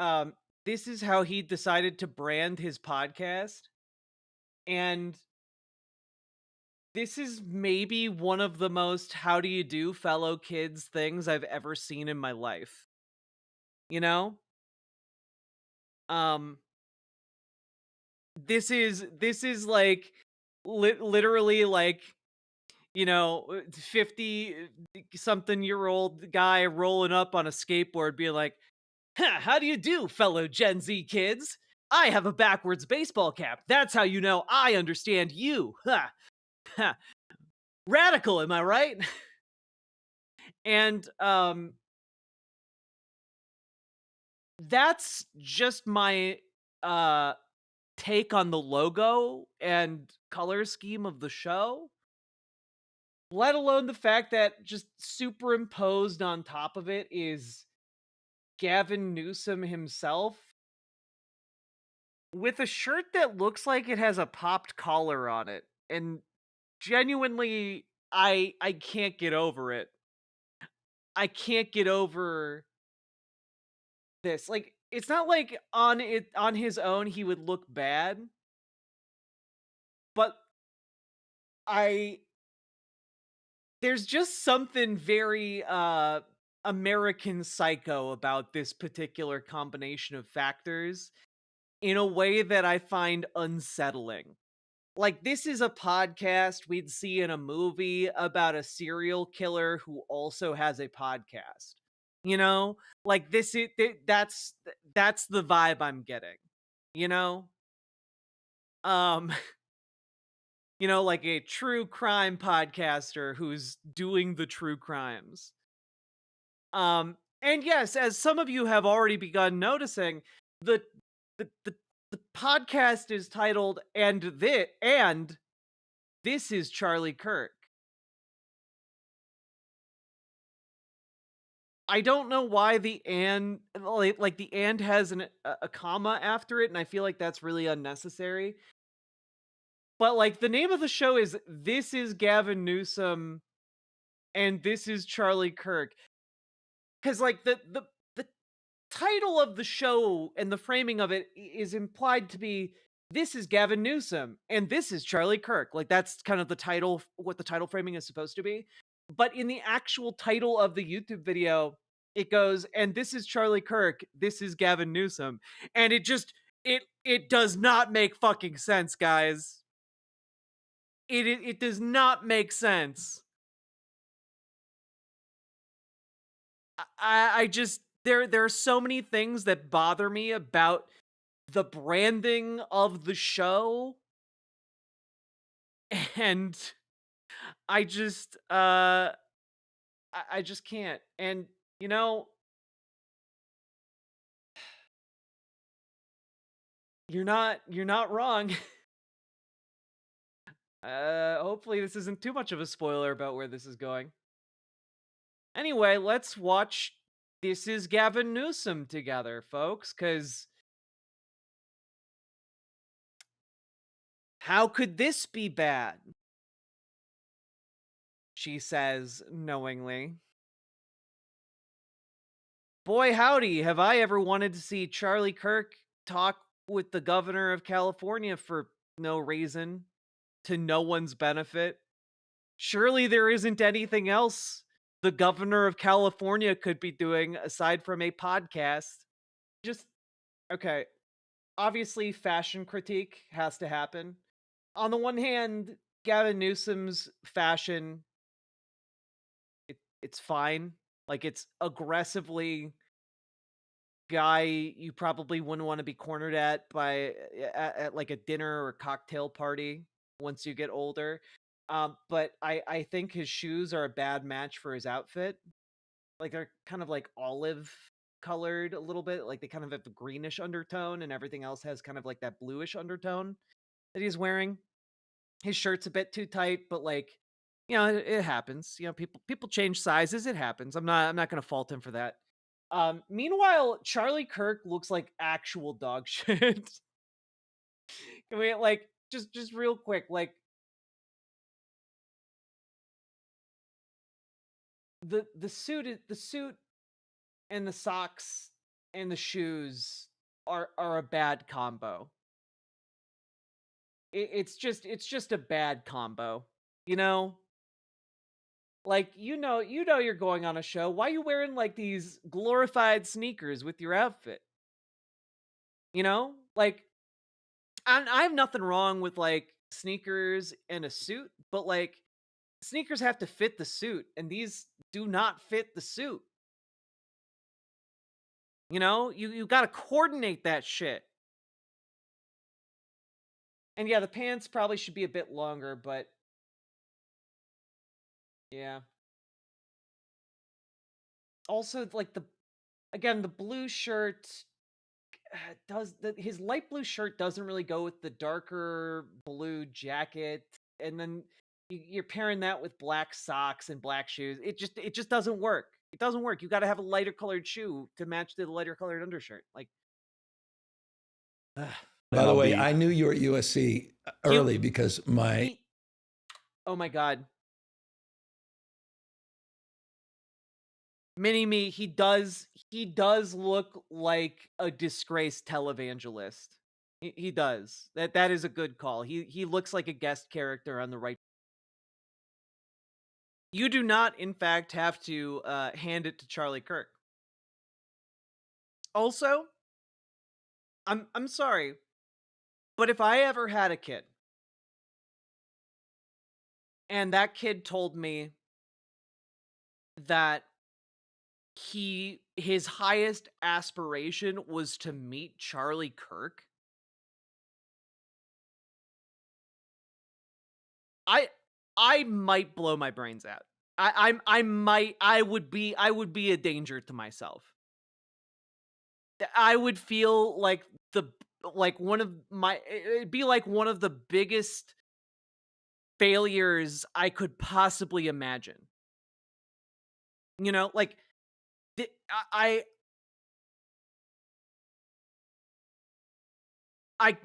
this is how he decided to brand his podcast. And this is maybe one of the most how do you do fellow kids things I've ever seen in my life. You know? This is like literally like, you know, 50 something year old guy rolling up on a skateboard being like, how do you do, fellow Gen Z kids? I have a backwards baseball cap. That's how you know I understand you. Ha. Ha. Radical, am I right? And that's just my take on the logo and color scheme of the show. Let alone the fact that just superimposed on top of it is Gavin Newsom himself with a shirt that looks like it has a popped collar on it. And genuinely, I can't get over it. I can't get over this. Like, it's not like on his own he would look bad. But there's just something very American Psycho about this particular combination of factors in a way that I find unsettling. Like, this is a podcast we'd see in a movie about a serial killer who also has a podcast. You know? Like, that's the vibe I'm getting. You know? You know, like a true crime podcaster who's doing the true crimes. And yes, as some of you have already begun noticing, the podcast is titled and this is Charlie Kirk. I don't know why the and like the and has a comma after it, and I feel like that's really unnecessary. But like the name of the show is This is Gavin Newsom and This is Charlie Kirk. Cuz like the title of the show and the framing of it is implied to be this is Gavin Newsom and this is Charlie Kirk. Like that's kind of the title, what the title framing is supposed to be. But in the actual title of the YouTube video, it goes, and this is Charlie Kirk, this is Gavin Newsom. And it just, it does not make fucking sense, guys. It does not make sense. I just, there are so many things that bother me about the branding of the show. And I just can't. And you know, you're not wrong. Hopefully this isn't too much of a spoiler about where this is going. Anyway, let's watch This is Gavin Newsom together, folks, cuz how could this be bad? She says knowingly. Boy, howdy, have I ever wanted to see Charlie Kirk talk with the governor of California for no reason, to no one's benefit. Surely there isn't anything else the governor of California could be doing aside from a podcast. Just, okay. Obviously, fashion critique has to happen. On the one hand, Gavin Newsom's fashion, it's fine. Like, it's aggressively guy you probably wouldn't want to be cornered at by at like a dinner or cocktail party once you get older. But I think his shoes are a bad match for his outfit. Like, they're kind of like olive colored a little bit. Like, they kind of have the greenish undertone, and everything else has kind of like that bluish undertone that he's wearing. His shirt's a bit too tight, but like, you know, it happens. You know, people change sizes. It happens. I'm not gonna fault him for that. Meanwhile, Charlie Kirk looks like actual dog shit. Can we like just real quick, like the suit and the socks and the shoes are a bad combo. It's just a bad combo, you know? Like, you know you're going on a show. Why are you wearing like these glorified sneakers with your outfit? You know? Like, I have nothing wrong with like sneakers and a suit, but like sneakers have to fit the suit, and these do not fit the suit. You know? You got to coordinate that shit. And yeah, the pants probably should be a bit longer, but yeah. Also, like the blue shirt his light blue shirt doesn't really go with the darker blue jacket, and then you're pairing that with black socks and black shoes. It just doesn't work. It doesn't work. You got to have a lighter colored shoe to match the lighter colored undershirt. Like, By the way, I knew you were at USC early because oh my God. Mini-me, he does look like a disgraced televangelist. He does. That is a good call. He looks like a guest character on the right. You do not, in fact, have to hand it to Charlie Kirk. Also, I'm sorry, but if I ever had a kid, and that kid told me that his highest aspiration was to meet Charlie Kirk, I might blow my brains out. I would be a danger to myself. I would feel like it'd be like one of the biggest failures I could possibly imagine. You know, like I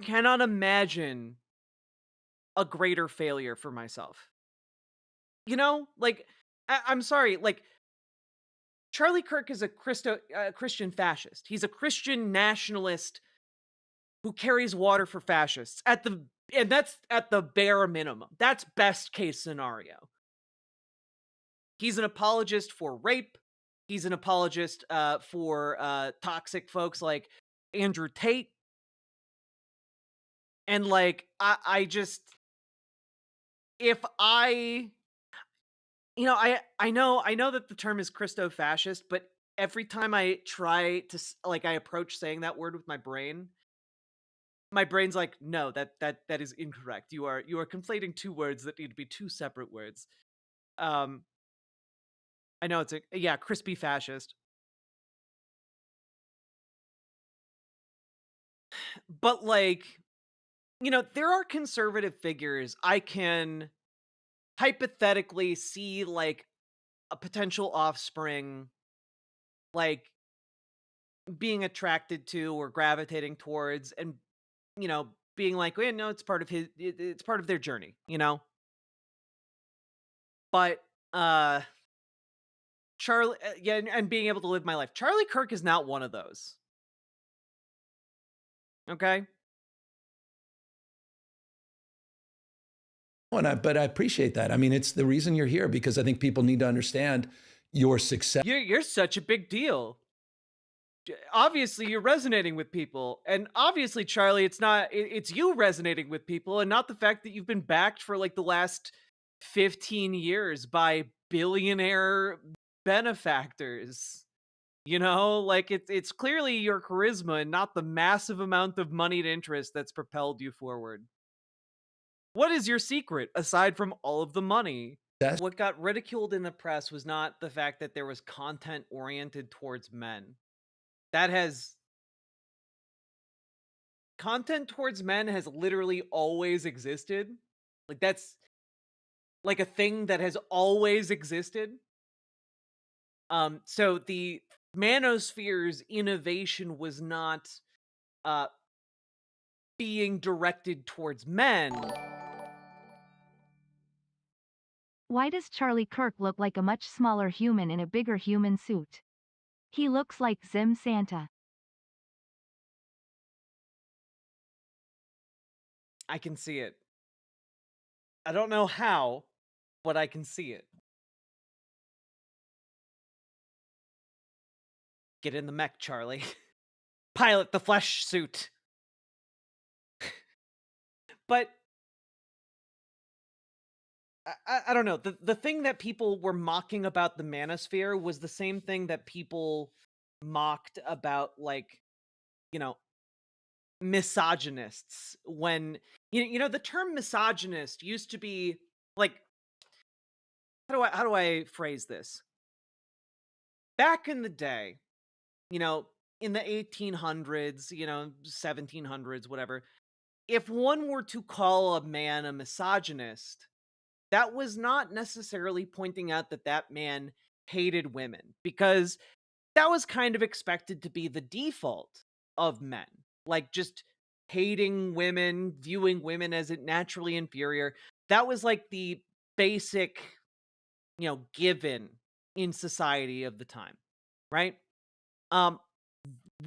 cannot imagine a greater failure for myself. You know, like, I'm sorry, like, Charlie Kirk is a Christian fascist. He's a Christian nationalist who carries water for fascists and that's at the bare minimum. That's best case scenario. He's an apologist for rape. He's an apologist for toxic folks like Andrew Tate. And like, I just, I know that the term is Christo-fascist, but every time I try to, like, I approach saying that word with my brain's like, no, that is incorrect. You are conflating two words that need to be two separate words. I know it's crispy fascist. But like, you know, there are conservative figures I can hypothetically see like a potential offspring like being attracted to or gravitating towards, and you know, being like, well, no, it's part of their journey, you know. But Charlie, and being able to live my life. Charlie Kirk is not one of those. Okay. But I appreciate that. I mean, it's the reason you're here, because I think people need to understand your success. You're such a big deal. Obviously, you're resonating with people, and obviously, Charlie, it's you resonating with people, and not the fact that you've been backed for like the last 15 years by billionaire benefactors. You know, like it's clearly your charisma and not the massive amount of moneyed interest that's propelled you forward. What is your secret aside from all of the money? What got ridiculed in the press was not the fact that there was content oriented towards men. Content towards men has literally always existed. Like that's like a thing that has always existed. So the manosphere's innovation was not being directed towards men. Why does Charlie Kirk look like a much smaller human in a bigger human suit? He looks like Zim Santa. I can see it. I don't know how, but I can see it. Get in the mech, Charlie. Pilot the flesh suit. But I don't know. The thing that people were mocking about the manosphere was the same thing that people mocked about, like, you know, misogynists. When you know the term misogynist used to be like, how do I phrase this? Back in the day, you know, in the 1800s, you know, 1700s, whatever, if one were to call a man a misogynist, that was not necessarily pointing out that that man hated women, because that was kind of expected to be the default of men. Like, just hating women, viewing women as naturally inferior. That was like the basic, you know, given in society of the time, right?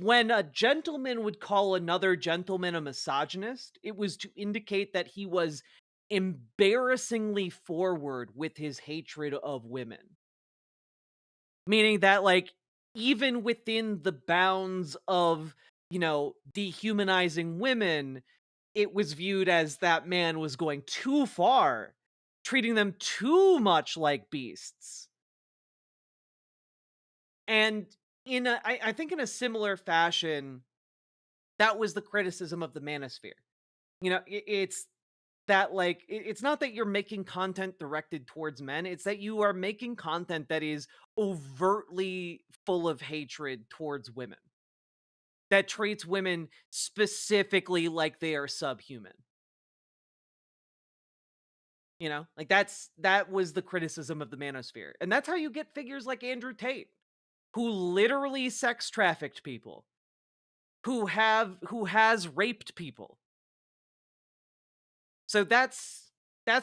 When a gentleman would call another gentleman a misogynist, it was to indicate that he was embarrassingly forward with his hatred of women. Meaning that, like, even within the bounds of, you know, dehumanizing women, it was viewed as that man was going too far, treating them too much like beasts. And I think in a similar fashion, that was the criticism of the manosphere. You know, it's that, like, it's not that you're making content directed towards men, it's that you are making content that is overtly full of hatred towards women, that treats women specifically like they are subhuman. You know, like that was the criticism of the manosphere. And that's how you get figures like Andrew Tate, who literally sex trafficked people, who has raped people. So that's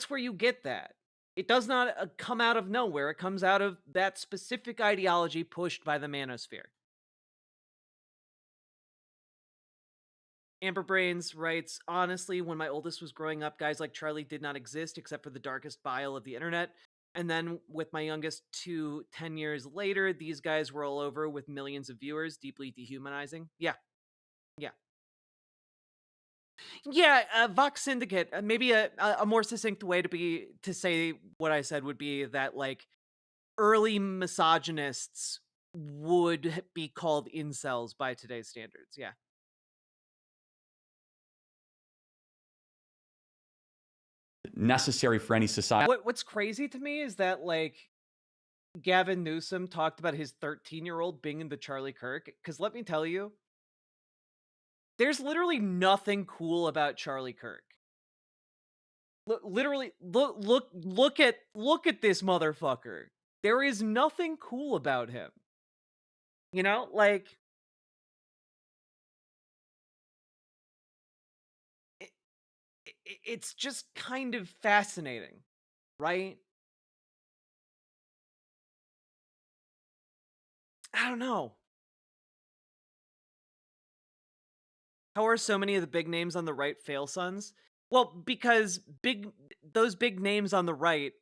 where you get that. It does not come out of nowhere. It comes out of that specific ideology pushed by the manosphere. Amber Brains writes, honestly, when my oldest was growing up, guys like Charlie did not exist except for the darkest bile of the internet. And then with my youngest 10 years later, these guys were all over with millions of viewers, deeply dehumanizing. Yeah. Yeah. Yeah, Vox Syndicate. Maybe a more succinct way to say what I said would be that, like, early misogynists would be called incels by today's standards. Yeah. Necessary for any society. What's crazy to me is that, like, Gavin Newsom talked about his 13-year-old being into Charlie Kirk, because let me tell you, there's literally nothing cool about Charlie Kirk. Literally, look at this motherfucker. There is nothing cool about him. You know, like, it's just kind of fascinating, right? I don't know. How are so many of the big names on the right fail sons? Well, because those big names on the right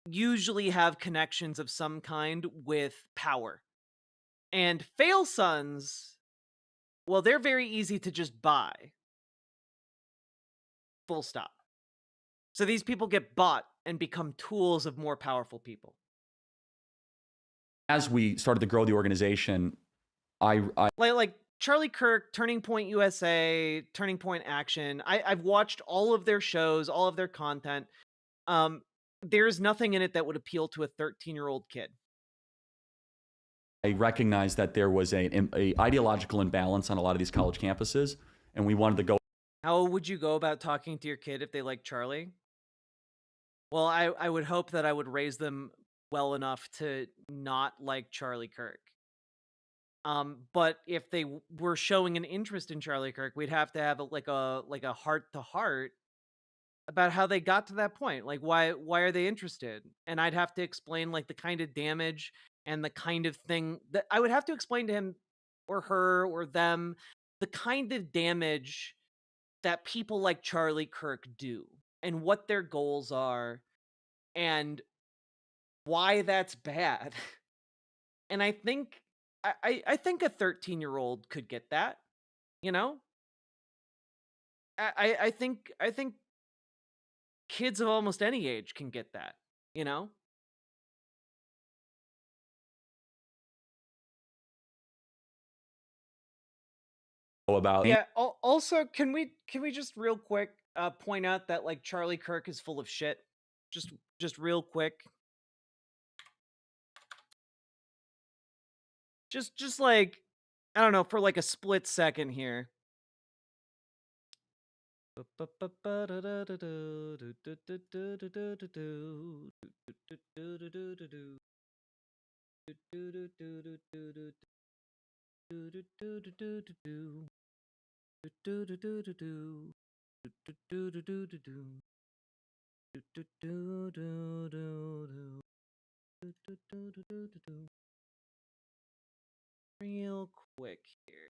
usually have connections of some kind with power. And fail sons, well, they're very easy to just buy. Full stop. So these people get bought and become tools of more powerful people. As we started to grow the organization, I like Charlie Kirk, Turning Point USA, Turning Point Action. I've watched all of their shows, all of their content. There's nothing in it that would appeal to a 13-year-old kid. I recognized that there was a ideological imbalance on a lot of these college campuses, and we wanted to go. How would you go about talking to your kid if they like Charlie? Well, I would hope that I would raise them well enough to not like Charlie Kirk. But if they were showing an interest in Charlie Kirk, we'd have to have a heart-to-heart about how they got to that point. Like, why are they interested? And I'd have to explain like the kind of damage and the kind of thing that I would have to explain to him or her or them, the kind of damage that people like Charlie Kirk do and what their goals are and why that's bad. And I think I think a 13-year-old could get that, you know? I think kids of almost any age can get that, you know? About Yeah, also can we just real quick point out that like Charlie Kirk is full of shit? Just real quick. Just like, I don't know, for like a split second here. Real quick here.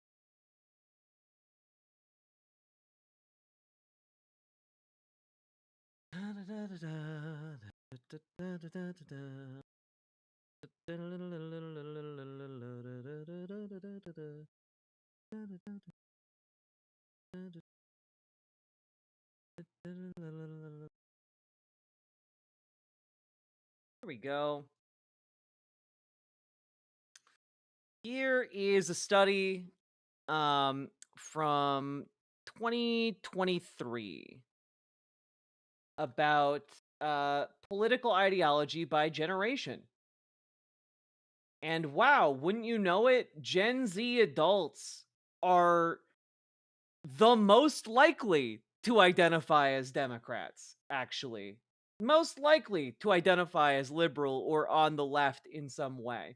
There we go. Here is a study from 2023 about political ideology by generation. And wow, wouldn't you know it, Gen Z adults are the most likely to identify as Democrats, actually. Most likely to identify as liberal or on the left in some way.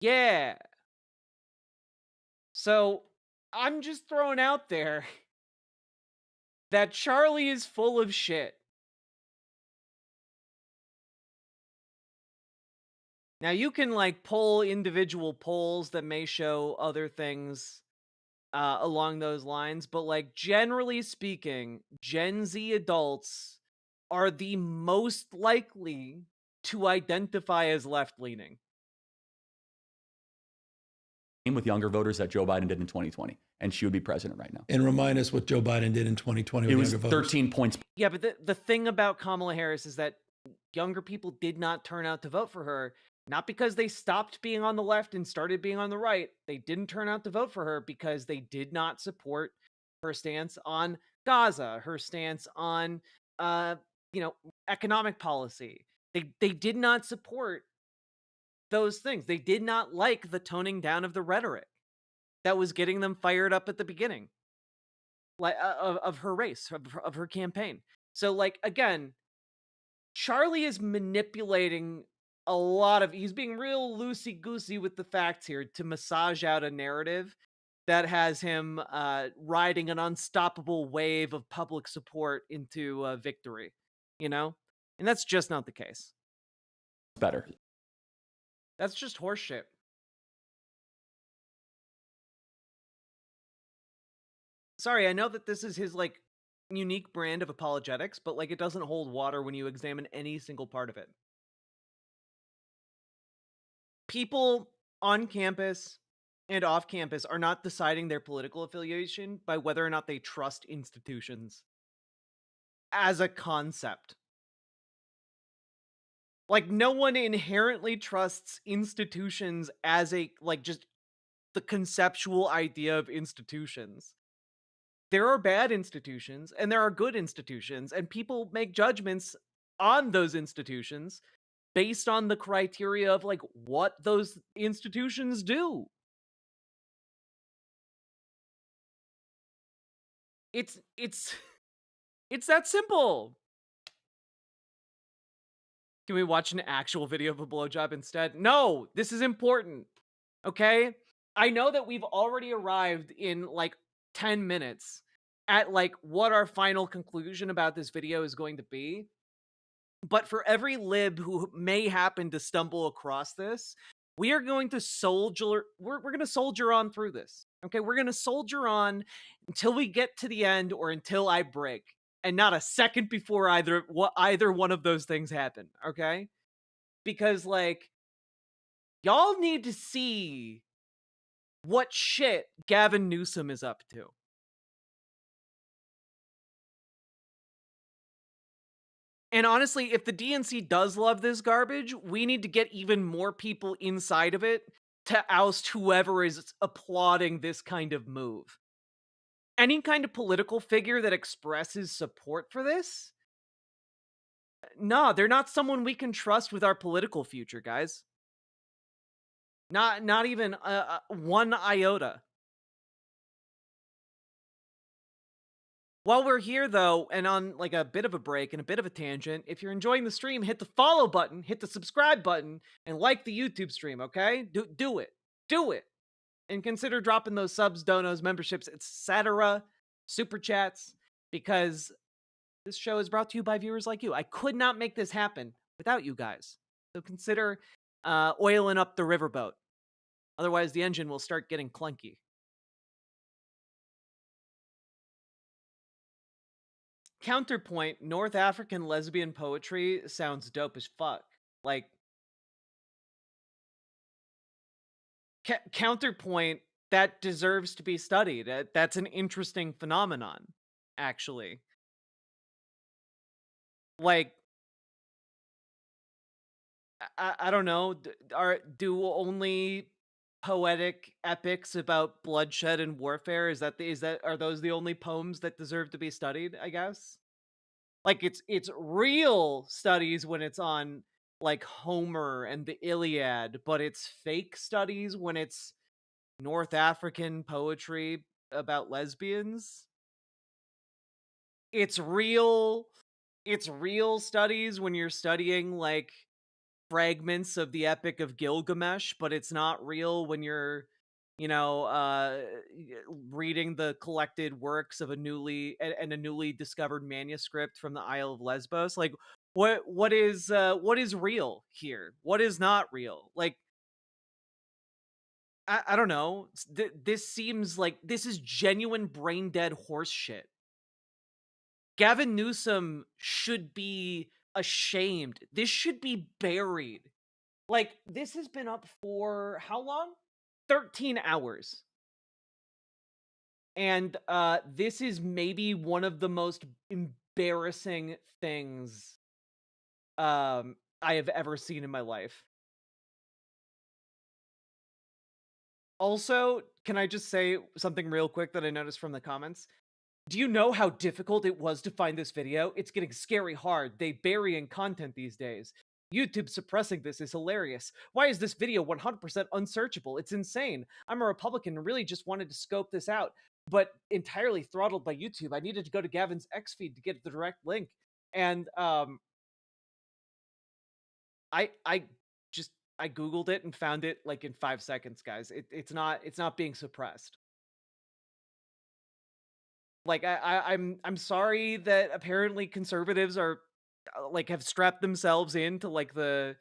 Yeah. So, I'm just throwing out there that Charlie is full of shit. Now, you can, like, poll individual polls that may show other things along those lines, but, like, generally speaking, Gen Z adults are the most likely to identify as left-leaning. with younger voters that Joe Biden did in 2020, and she would be president right now. And remind us what Joe Biden did in 2020 with It was younger voters. 13 points. Yeah, but the thing about Kamala Harris is that younger people did not turn out to vote for her, not because they stopped being on the left and started being on the right. They didn't turn out to vote for her because they did not support her stance on Gaza, her stance on, economic policy. They did not support those things. They did not like the toning down of the rhetoric that was getting them fired up at the beginning, like of her race, of her campaign. So, like, again, Charlie is manipulating a lot of. He's being real loosey goosey with the facts here to massage out a narrative that has him riding an unstoppable wave of public support into victory. You know, and that's just not the case. Better. That's just horseshit. Sorry, I know that this is his, like, unique brand of apologetics, but like it doesn't hold water when you examine any single part of it. People on campus and off campus are not deciding their political affiliation by whether or not they trust institutions as a concept. Like, no one inherently trusts institutions as a, like, just the conceptual idea of institutions. There are bad institutions and there are good institutions, and people make judgments on those institutions based on the criteria of like what those institutions do. It's it's that simple. Can we watch an actual video of a blowjob instead? No, this is important. Okay? I know that we've already arrived in like 10 minutes at like what our final conclusion about this video is going to be. But for every lib who may happen to stumble across this, we are going to soldier we're going to soldier on through this. Okay? We're going to soldier on until we get to the end or until I break. And not a second before either one of those things happen, okay? Because like y'all need to see what shit Gavin Newsom is up to. And honestly, if the DNC does love this garbage, we need to get even more people inside of it to oust whoever is applauding this kind of move. Any kind of political figure that expresses support for this, no, they're not someone we can trust with our political future, guys. Not even one iota. While we're here, though, and on like a bit of a break and a bit of a tangent, if you're enjoying the stream, hit the follow button, hit the subscribe button, and like the YouTube stream, okay? Do it. Do it. And consider dropping those subs, donos, memberships, etc., super chats, because this show is brought to you by viewers like you. I could not make this happen without you guys. So consider oiling up the riverboat. Otherwise, the engine will start getting clunky. Counterpoint, North African lesbian poetry sounds dope as fuck. Like, counterpoint, that deserves to be studied. That's an interesting phenomenon, actually. Like, I don't know. Do only poetic epics about bloodshed and warfare, are those the only poems that deserve to be studied, I guess? Like, it's real studies when it's on like Homer and the Iliad, but it's fake studies when it's North African poetry about lesbians. It's real studies when you're studying like fragments of the Epic of Gilgamesh, but it's not real when you're, reading the collected works of a newly discovered manuscript from the Isle of Lesbos. Like, what is real here? What is not real? Like, I don't know. This seems like this is genuine brain dead horse shit. Gavin Newsom should be ashamed. This should be buried. Like, this has been up for how long? 13 hours. And this is maybe one of the most embarrassing things I have ever seen in my life. Also, can I just say something real quick that I noticed from the comments? Do you know how difficult it was to find this video? It's getting scary hard. They bury in content these days. YouTube suppressing this is hilarious. Why is this video 100% unsearchable? It's insane. I'm a Republican and really just wanted to scope this out, but entirely throttled by YouTube. I needed to go to Gavin's X feed to get the direct link. And I Googled it and found it like in 5 seconds, guys. It's not being suppressed. Like, I'm sorry that apparently conservatives are like have strapped themselves into like the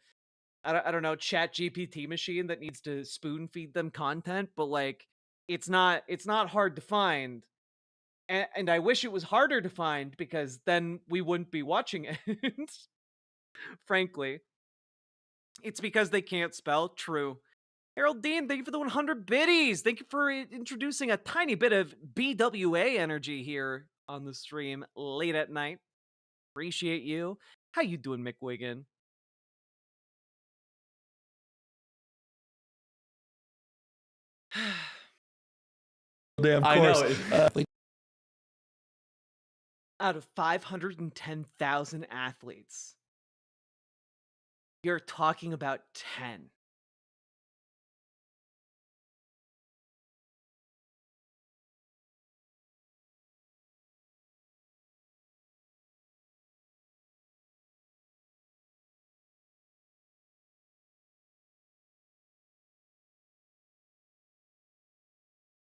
I don't know, chat GPT machine that needs to spoon feed them content, but like it's not hard to find. And I wish it was harder to find because then we wouldn't be watching it. Frankly, it's because they can't spell. True. Harold Dean, thank you for the 100 biddies. Thank you for introducing a tiny bit of BWA energy here on the stream late at night. Appreciate you. How you doing, McWiggin? Damn I course. know. Out of 510,000 athletes, you're talking about 10.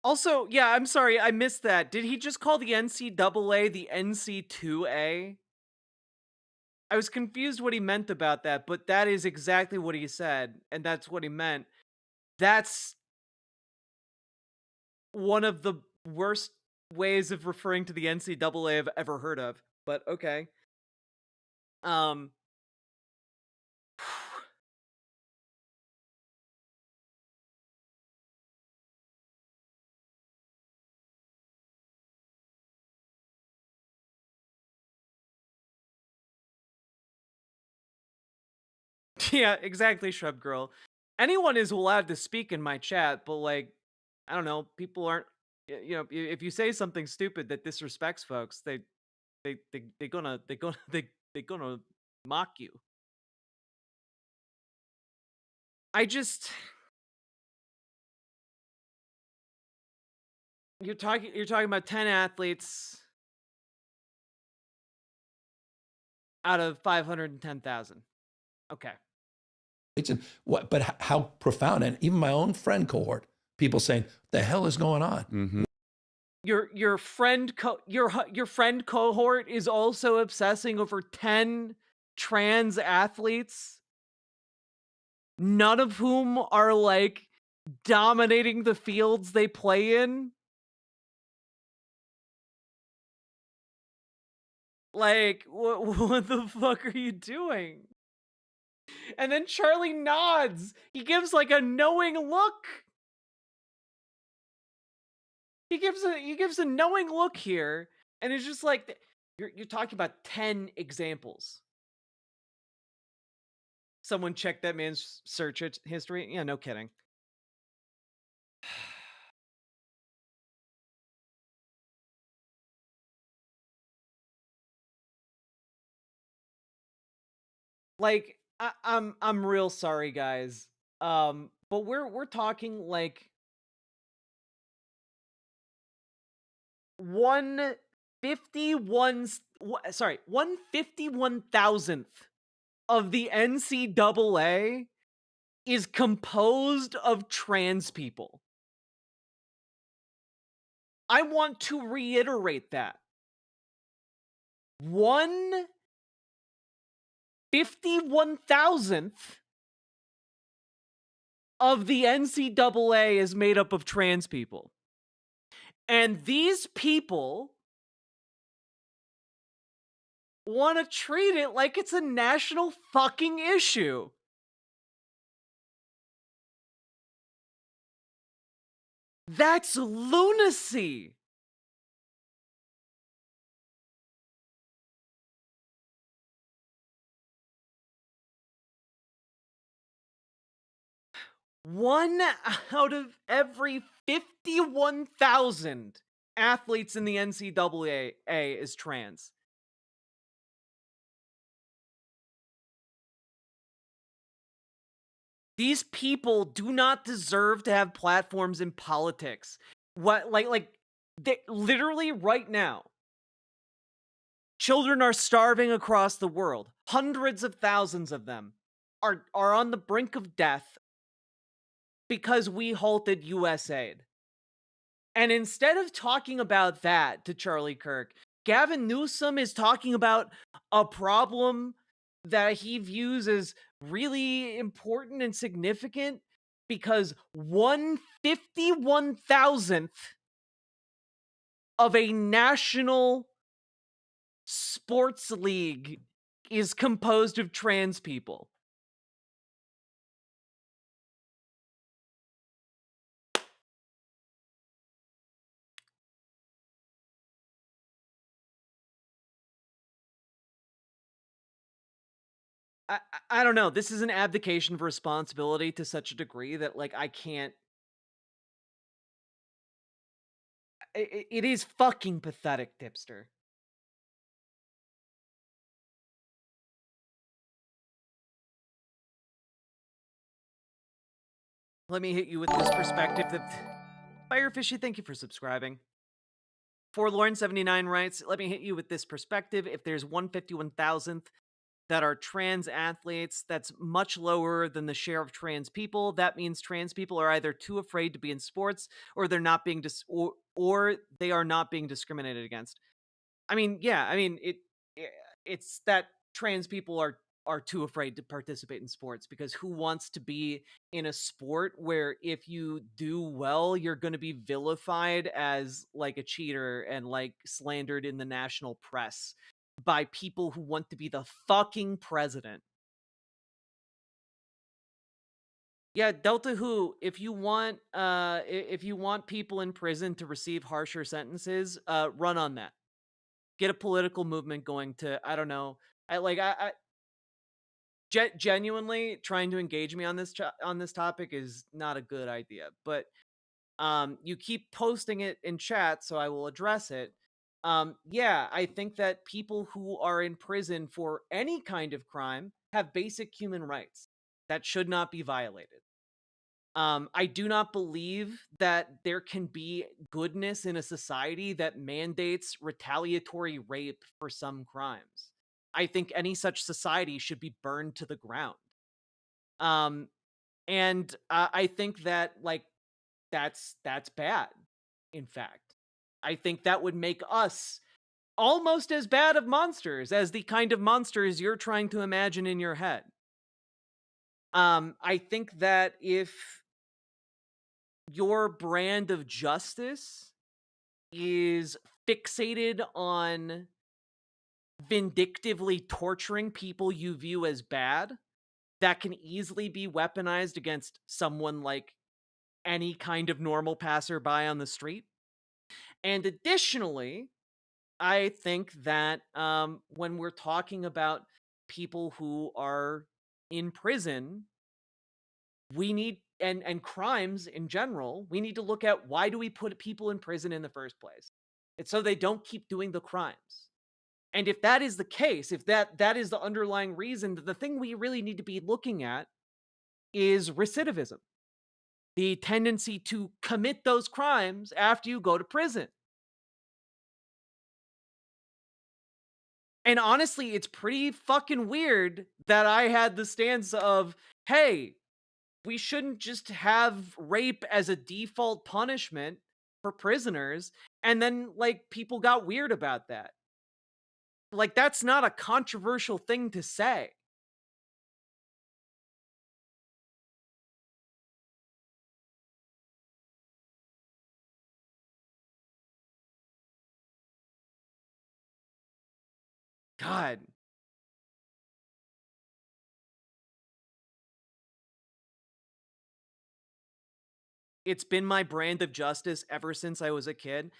Also, yeah, I'm sorry, I missed that. Did he just call the NCAA the NC2A? I was confused what he meant about that, but that is exactly what he said, and that's what he meant. That's one of the worst ways of referring to the NCAA I've ever heard of, but okay. Yeah, exactly, Shrub Girl. Anyone is allowed to speak in my chat, but like, I don't know, people aren't. You know, if you say something stupid that disrespects folks, they gonna they gonna mock you. I just you're talking about 10 athletes out of 510,000. Okay. What? But how profound? And even my own friend cohort, people saying, "What the hell is going on?" Mm-hmm. Your friend cohort is also obsessing over 10 trans athletes, none of whom are like dominating the fields they play in. Like, what the fuck are you doing? And then Charlie nods. He gives like a knowing look. He gives a knowing look here, and it's just like you're talking about 10 examples. Someone checked that man's search history. Yeah, no kidding. Like, I'm real sorry, guys. But we're talking like 151,000th of the NCAA is composed of trans people. I want to reiterate that. 151,000th of the NCAA is made up of trans people. And these people want to treat it like it's a national fucking issue. That's lunacy. One out of every 51,000 athletes in the NCAA is trans. These people do not deserve to have platforms in politics. What, they, literally right now, children are starving across the world. Hundreds of thousands of them are on the brink of death because we halted US aid. And instead of talking about that to Charlie Kirk, Gavin Newsom is talking about a problem that he views as really important and significant because 151,000th of a national sports league is composed of trans people. I don't know. This is an abdication of responsibility to such a degree that, like, I can't. It is fucking pathetic, Tipster. Let me hit you with this perspective that Firefishy, thank you for subscribing. Forlorn79 writes, let me hit you with this perspective. If there's 151,000th that are trans athletes, that's much lower than the share of trans people. That means trans people are either too afraid to be in sports or they're not being or they are not being discriminated against. I mean, yeah, I mean it's that trans people are too afraid to participate in sports, because who wants to be in a sport where if you do well, you're going to be vilified as like a cheater and like slandered in the national press by people who want to be the fucking president. Yeah, Delta Who, if you want people in prison to receive harsher sentences, run on that. Get a political movement going to, I don't know. Genuinely trying to engage me on this topic is not a good idea, but you keep posting it in chat, so I will address it. Yeah, I think that people who are in prison for any kind of crime have basic human rights that should not be violated. I do not believe that there can be goodness in a society that mandates retaliatory rape for some crimes. I think any such society should be burned to the ground. And I think that, like, that's bad, in fact. I think that would make us almost as bad of monsters as the kind of monsters you're trying to imagine in your head. I think that if your brand of justice is fixated on vindictively torturing people you view as bad, that can easily be weaponized against someone like any kind of normal passerby on the street. And additionally, I think that when we're talking about people who are in prison, we need, and crimes in general, we need to look at, why do we put people in prison in the first place? It's so they don't keep doing the crimes. And if that is the case, if that is the underlying reason, the thing we really need to be looking at is recidivism. The tendency to commit those crimes after you go to prison. And honestly, it's pretty fucking weird that I had the stance of, hey, we shouldn't just have rape as a default punishment for prisoners, and then, like, people got weird about that. Like, that's not a controversial thing to say. God. It's been my brand of justice ever since I was a kid.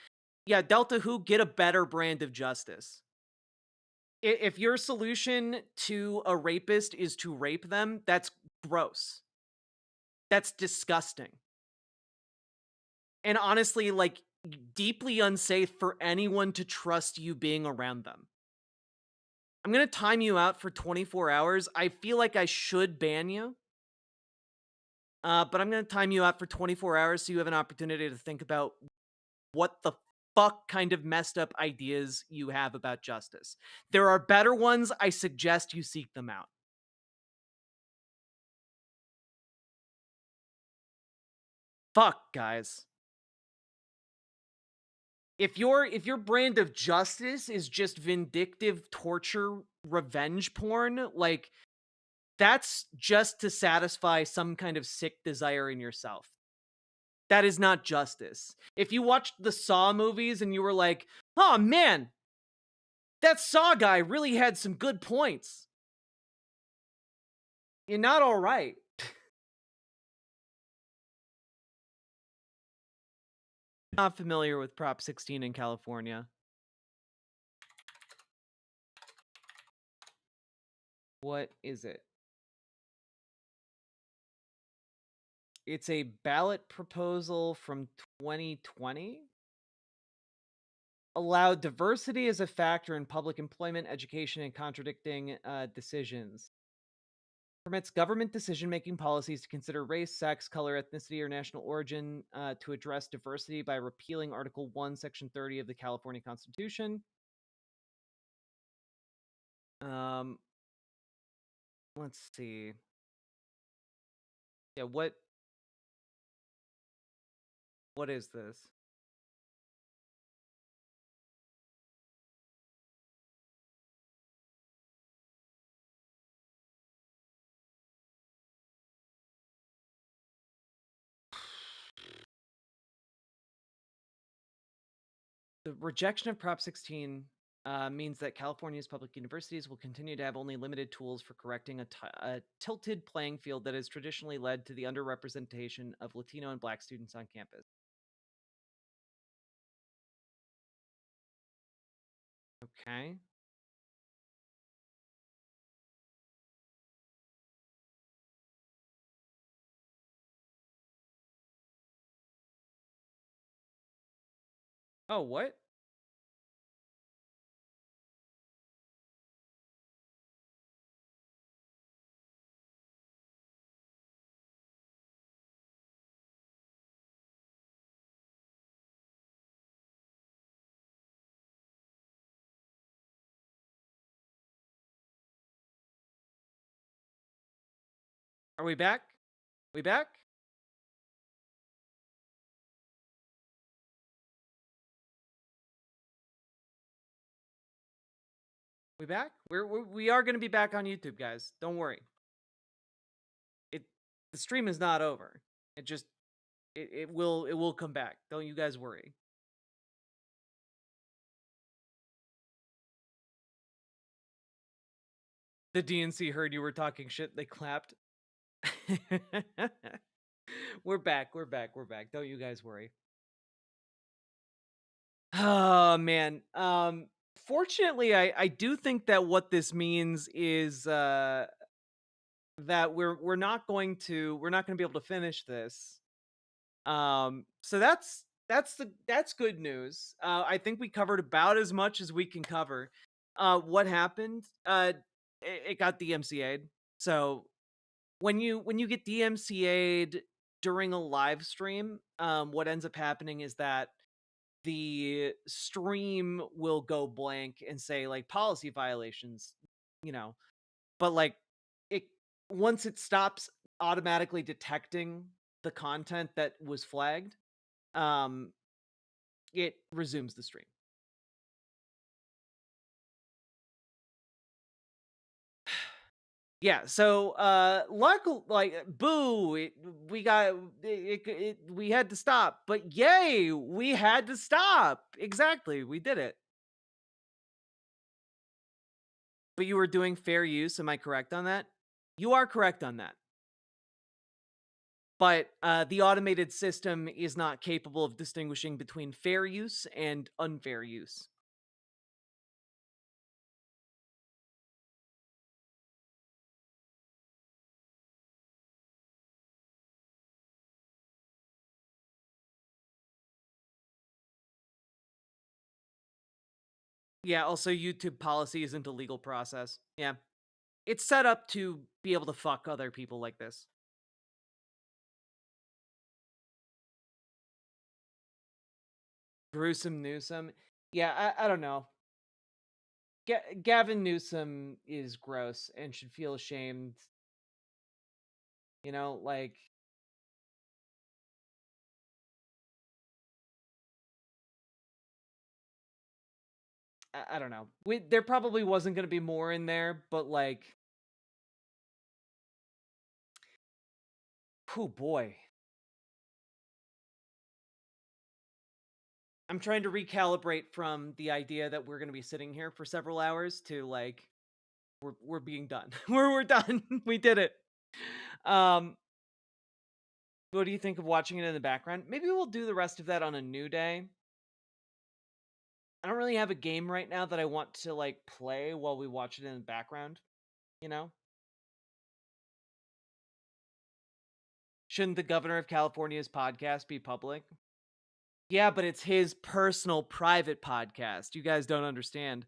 Yeah, Delta Who, get a better brand of justice. If your solution to a rapist is to rape them, that's gross. That's disgusting. And honestly, like, deeply unsafe for anyone to trust you being around them. I'm going to time you out for 24 hours. I feel like I should ban you. But I'm going to time you out for 24 hours so you have an opportunity to think about what the fuck kind of messed up ideas you have about justice. There are better ones. I suggest you seek them out. Fuck, guys. If your brand of justice is just vindictive torture, revenge porn, like, that's just to satisfy some kind of sick desire in yourself. That is not justice. If you watched the Saw movies and you were like, oh man, that Saw guy really had some good points, you're not all right. Not familiar with Prop 16 in California. What is it? It's a ballot proposal from 2020. Allowed diversity as a factor in public employment, education, and contradicting decisions. Permits government decision-making policies to consider race, sex, color, ethnicity, or national origin to address diversity by repealing Article 1, Section 30 of the California Constitution. Let's see. Yeah, what is this? The rejection of Prop 16 means that California's public universities will continue to have only limited tools for correcting a tilted playing field that has traditionally led to the underrepresentation of Latino and Black students on campus. Okay. Oh, what? Are we back? We back? We back? We are going to be back on YouTube, guys. Don't worry. The stream is not over. It will come back. Don't you guys worry. The DNC heard you were talking shit. They clapped. We're back. Don't you guys worry. Oh man. Fortunately, I do think that what this means is that we're not going to be able to finish this. So that's good news. I think we covered about as much as we can cover. What happened? It got DMCA'd. So when you get DMCA'd during a live stream, what ends up happening is that the stream will go blank and say like policy violations, but like once it stops automatically detecting the content that was flagged, it resumes the stream. Yeah, so luckily, like, boo, we had to stop, but yay, we had to stop. Exactly, we did it. But you were doing fair use, am I correct on that? You are correct on that. But the automated system is not capable of distinguishing between fair use and unfair use. Yeah, also YouTube policy isn't a legal process. Yeah. It's set up to be able to fuck other people like this. Gruesome Newsom. Yeah, I don't know. Gavin Newsom is gross and should feel ashamed. Like... I don't know. There probably wasn't going to be more in there, but like... Oh boy. I'm trying to recalibrate from the idea that we're going to be sitting here for several hours to like we're being done. we're done. We did it. What do you think of watching it in the background? Maybe we'll do the rest of that on a new day. I don't really have a game right now that I want to like play while we watch it in the background, you know? Shouldn't the governor of California's podcast be public? Yeah, but it's his personal private podcast. You guys don't understand.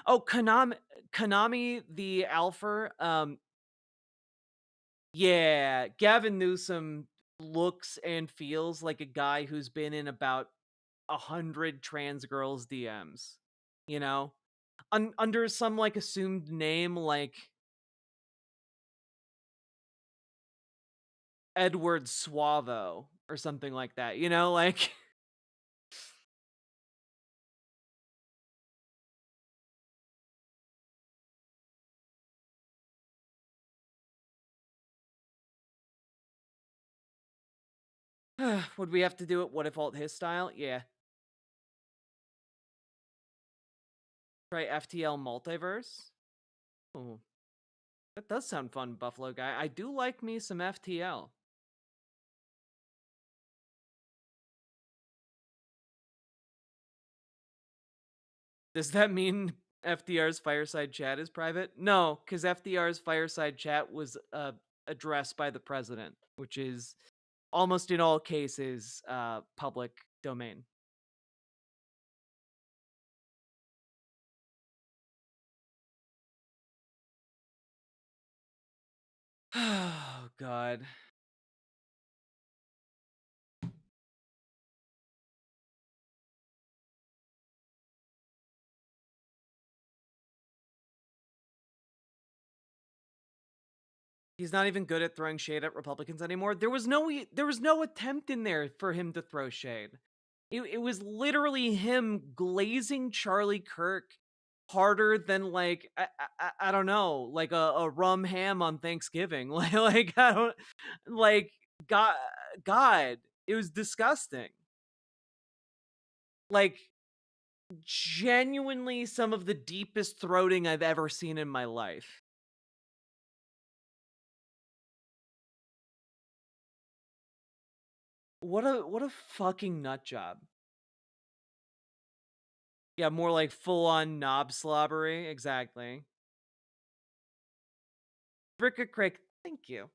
Oh, Konami the Alpha, yeah, Gavin Newsom looks and feels like a guy who's been in about 100 trans girls' DMs, you know? Under some, like, assumed name, like Edward Suavo or something like that, you know? Like... Would we have to do it what if alt his style? Yeah. Try FTL Multiverse? Oh. That does sound fun, Buffalo Guy. I do like me some FTL. Does that mean FDR's fireside chat is private? No, because FDR's fireside chat was addressed by the president, which is almost in all cases public domain. Oh, God. He's not even good at throwing shade at Republicans anymore. There was no attempt in there for him to throw shade. It was literally him glazing Charlie Kirk harder than like I don't know, like a rum ham on Thanksgiving. like I don't like God, it was disgusting. Like genuinely some of the deepest throating I've ever seen in my life. What a fucking nut job. Yeah, more like full-on knob slobbery. Exactly. Bricka Crick, thank you.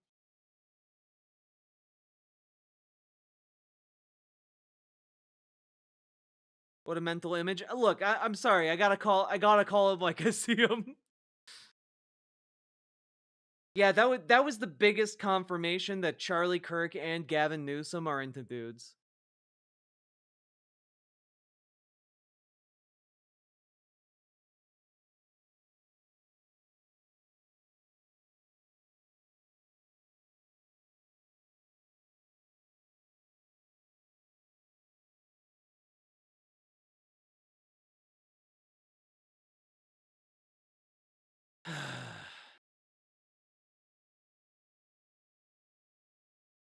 What a mental image. Look, I'm sorry. I gotta call him like I see him. Yeah, that was the biggest confirmation that Charlie Kirk and Gavin Newsom are into dudes.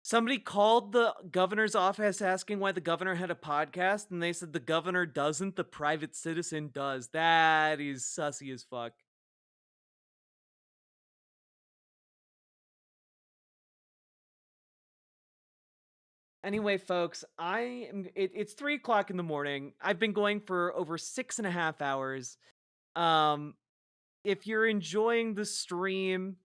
Somebody called the governor's office asking why the governor had a podcast, and they said the governor doesn't, the private citizen does. That is sussy as fuck. Anyway, folks, it's 3 o'clock in the morning. I've been going for over 6.5 hours. If you're enjoying the stream,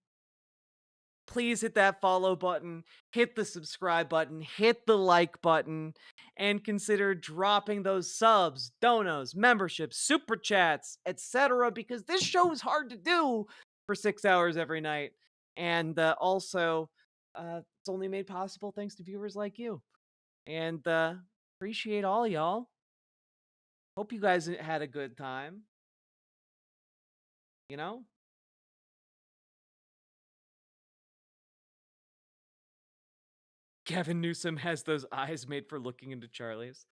please hit that follow button, hit the subscribe button, hit the like button, and consider dropping those subs, donos, memberships, super chats, etc. because this show is hard to do for 6 hours every night. And also, it's only made possible thanks to viewers like you. And appreciate all y'all. Hope you guys had a good time. You know? Gavin Newsom has those eyes made for looking into Charlie's.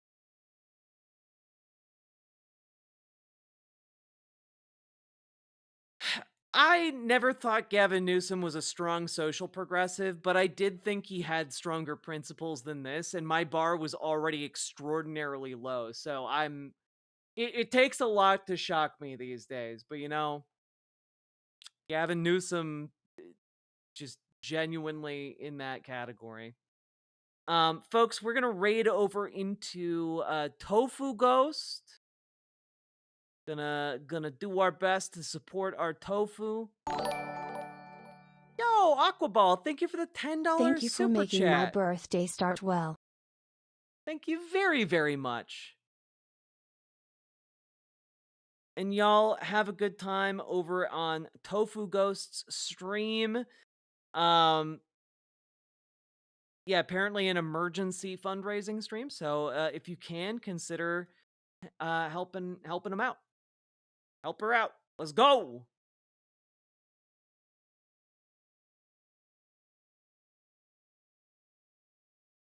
I never thought Gavin Newsom was a strong social progressive, but I did think he had stronger principles than this, and my bar was already extraordinarily low. So it takes a lot to shock me these days, but Gavin Newsom just genuinely in that category. Folks, we're gonna raid over into Tofu Ghost. Gonna do our best to support our tofu. Yo, Aquaball, thank you for the $10 Thank you for super making chat. my birthday start well. Thank you very, very much. And y'all have a good time over on Tofu Ghost's stream. Yeah, apparently an emergency fundraising stream. So if you can, consider helping him out. Help her out. Let's go.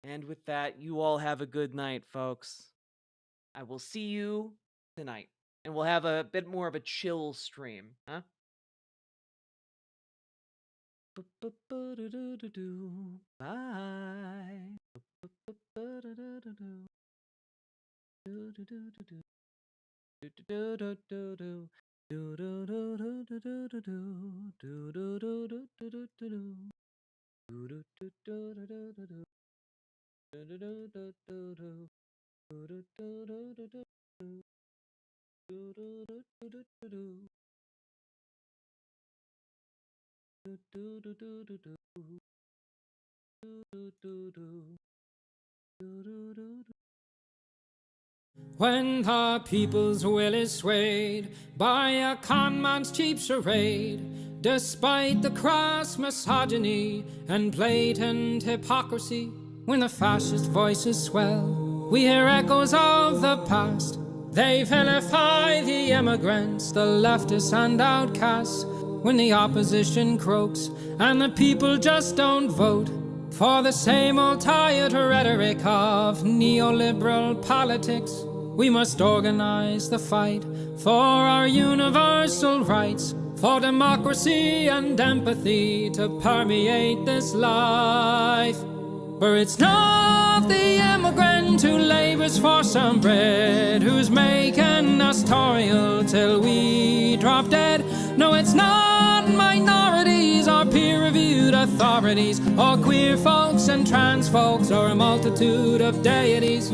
And with that, you all have a good night, folks. I will see you tonight. And we'll have a bit more of a chill stream, huh? Bye. When the people's will is swayed by a con man's cheap charade, despite the crass misogyny and blatant hypocrisy, when the fascist voices swell, we hear echoes of the past. They vilify the immigrants, the leftists and outcasts, when the opposition croaks and the people just don't vote for the same old tired rhetoric of neoliberal politics. We must organize the fight for our universal rights, for democracy and empathy to permeate this life. For it's not the immigrant who labors for some bread, who's making us toil till we drop dead. No, it's not minorities or peer-reviewed authorities, or queer folks and trans folks, or a multitude of deities.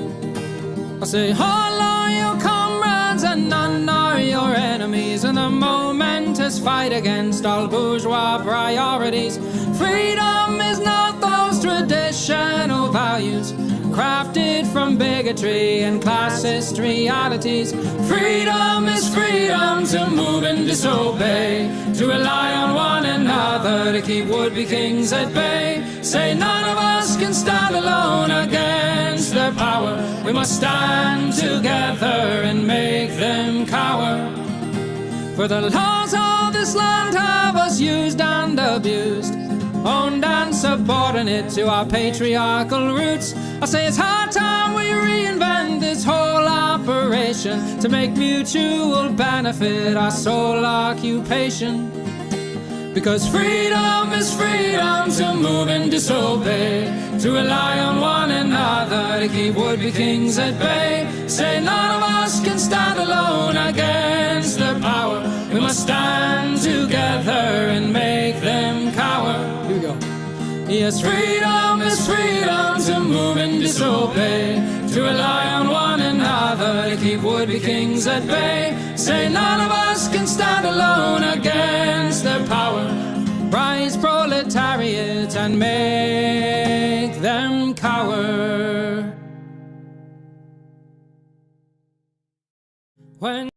I say all are your comrades and none are your enemies in the momentous fight against all bourgeois priorities. Freedom is not those traditional values crafted from bigotry and classist realities. Freedom is freedom to move and disobey, to rely on one another to keep would-be kings at bay. Say none of us can stand alone against their power. We must stand together and make them cower. For the laws of this land have us used and abused, owned and subordinate to our patriarchal roots. I say it's high time we reinvent this whole operation to make mutual benefit our sole occupation. Because freedom is freedom to move and disobey, to rely on one another to keep would-be kings at bay. Say none of us can stand alone against their power. We must stand together and make them cower. Here we go. Yes, freedom is freedom to move and disobey, to rely on one another to keep would-be kings at bay. Say none of us can stand alone against their power. Rise, proletariat, and make them cower. When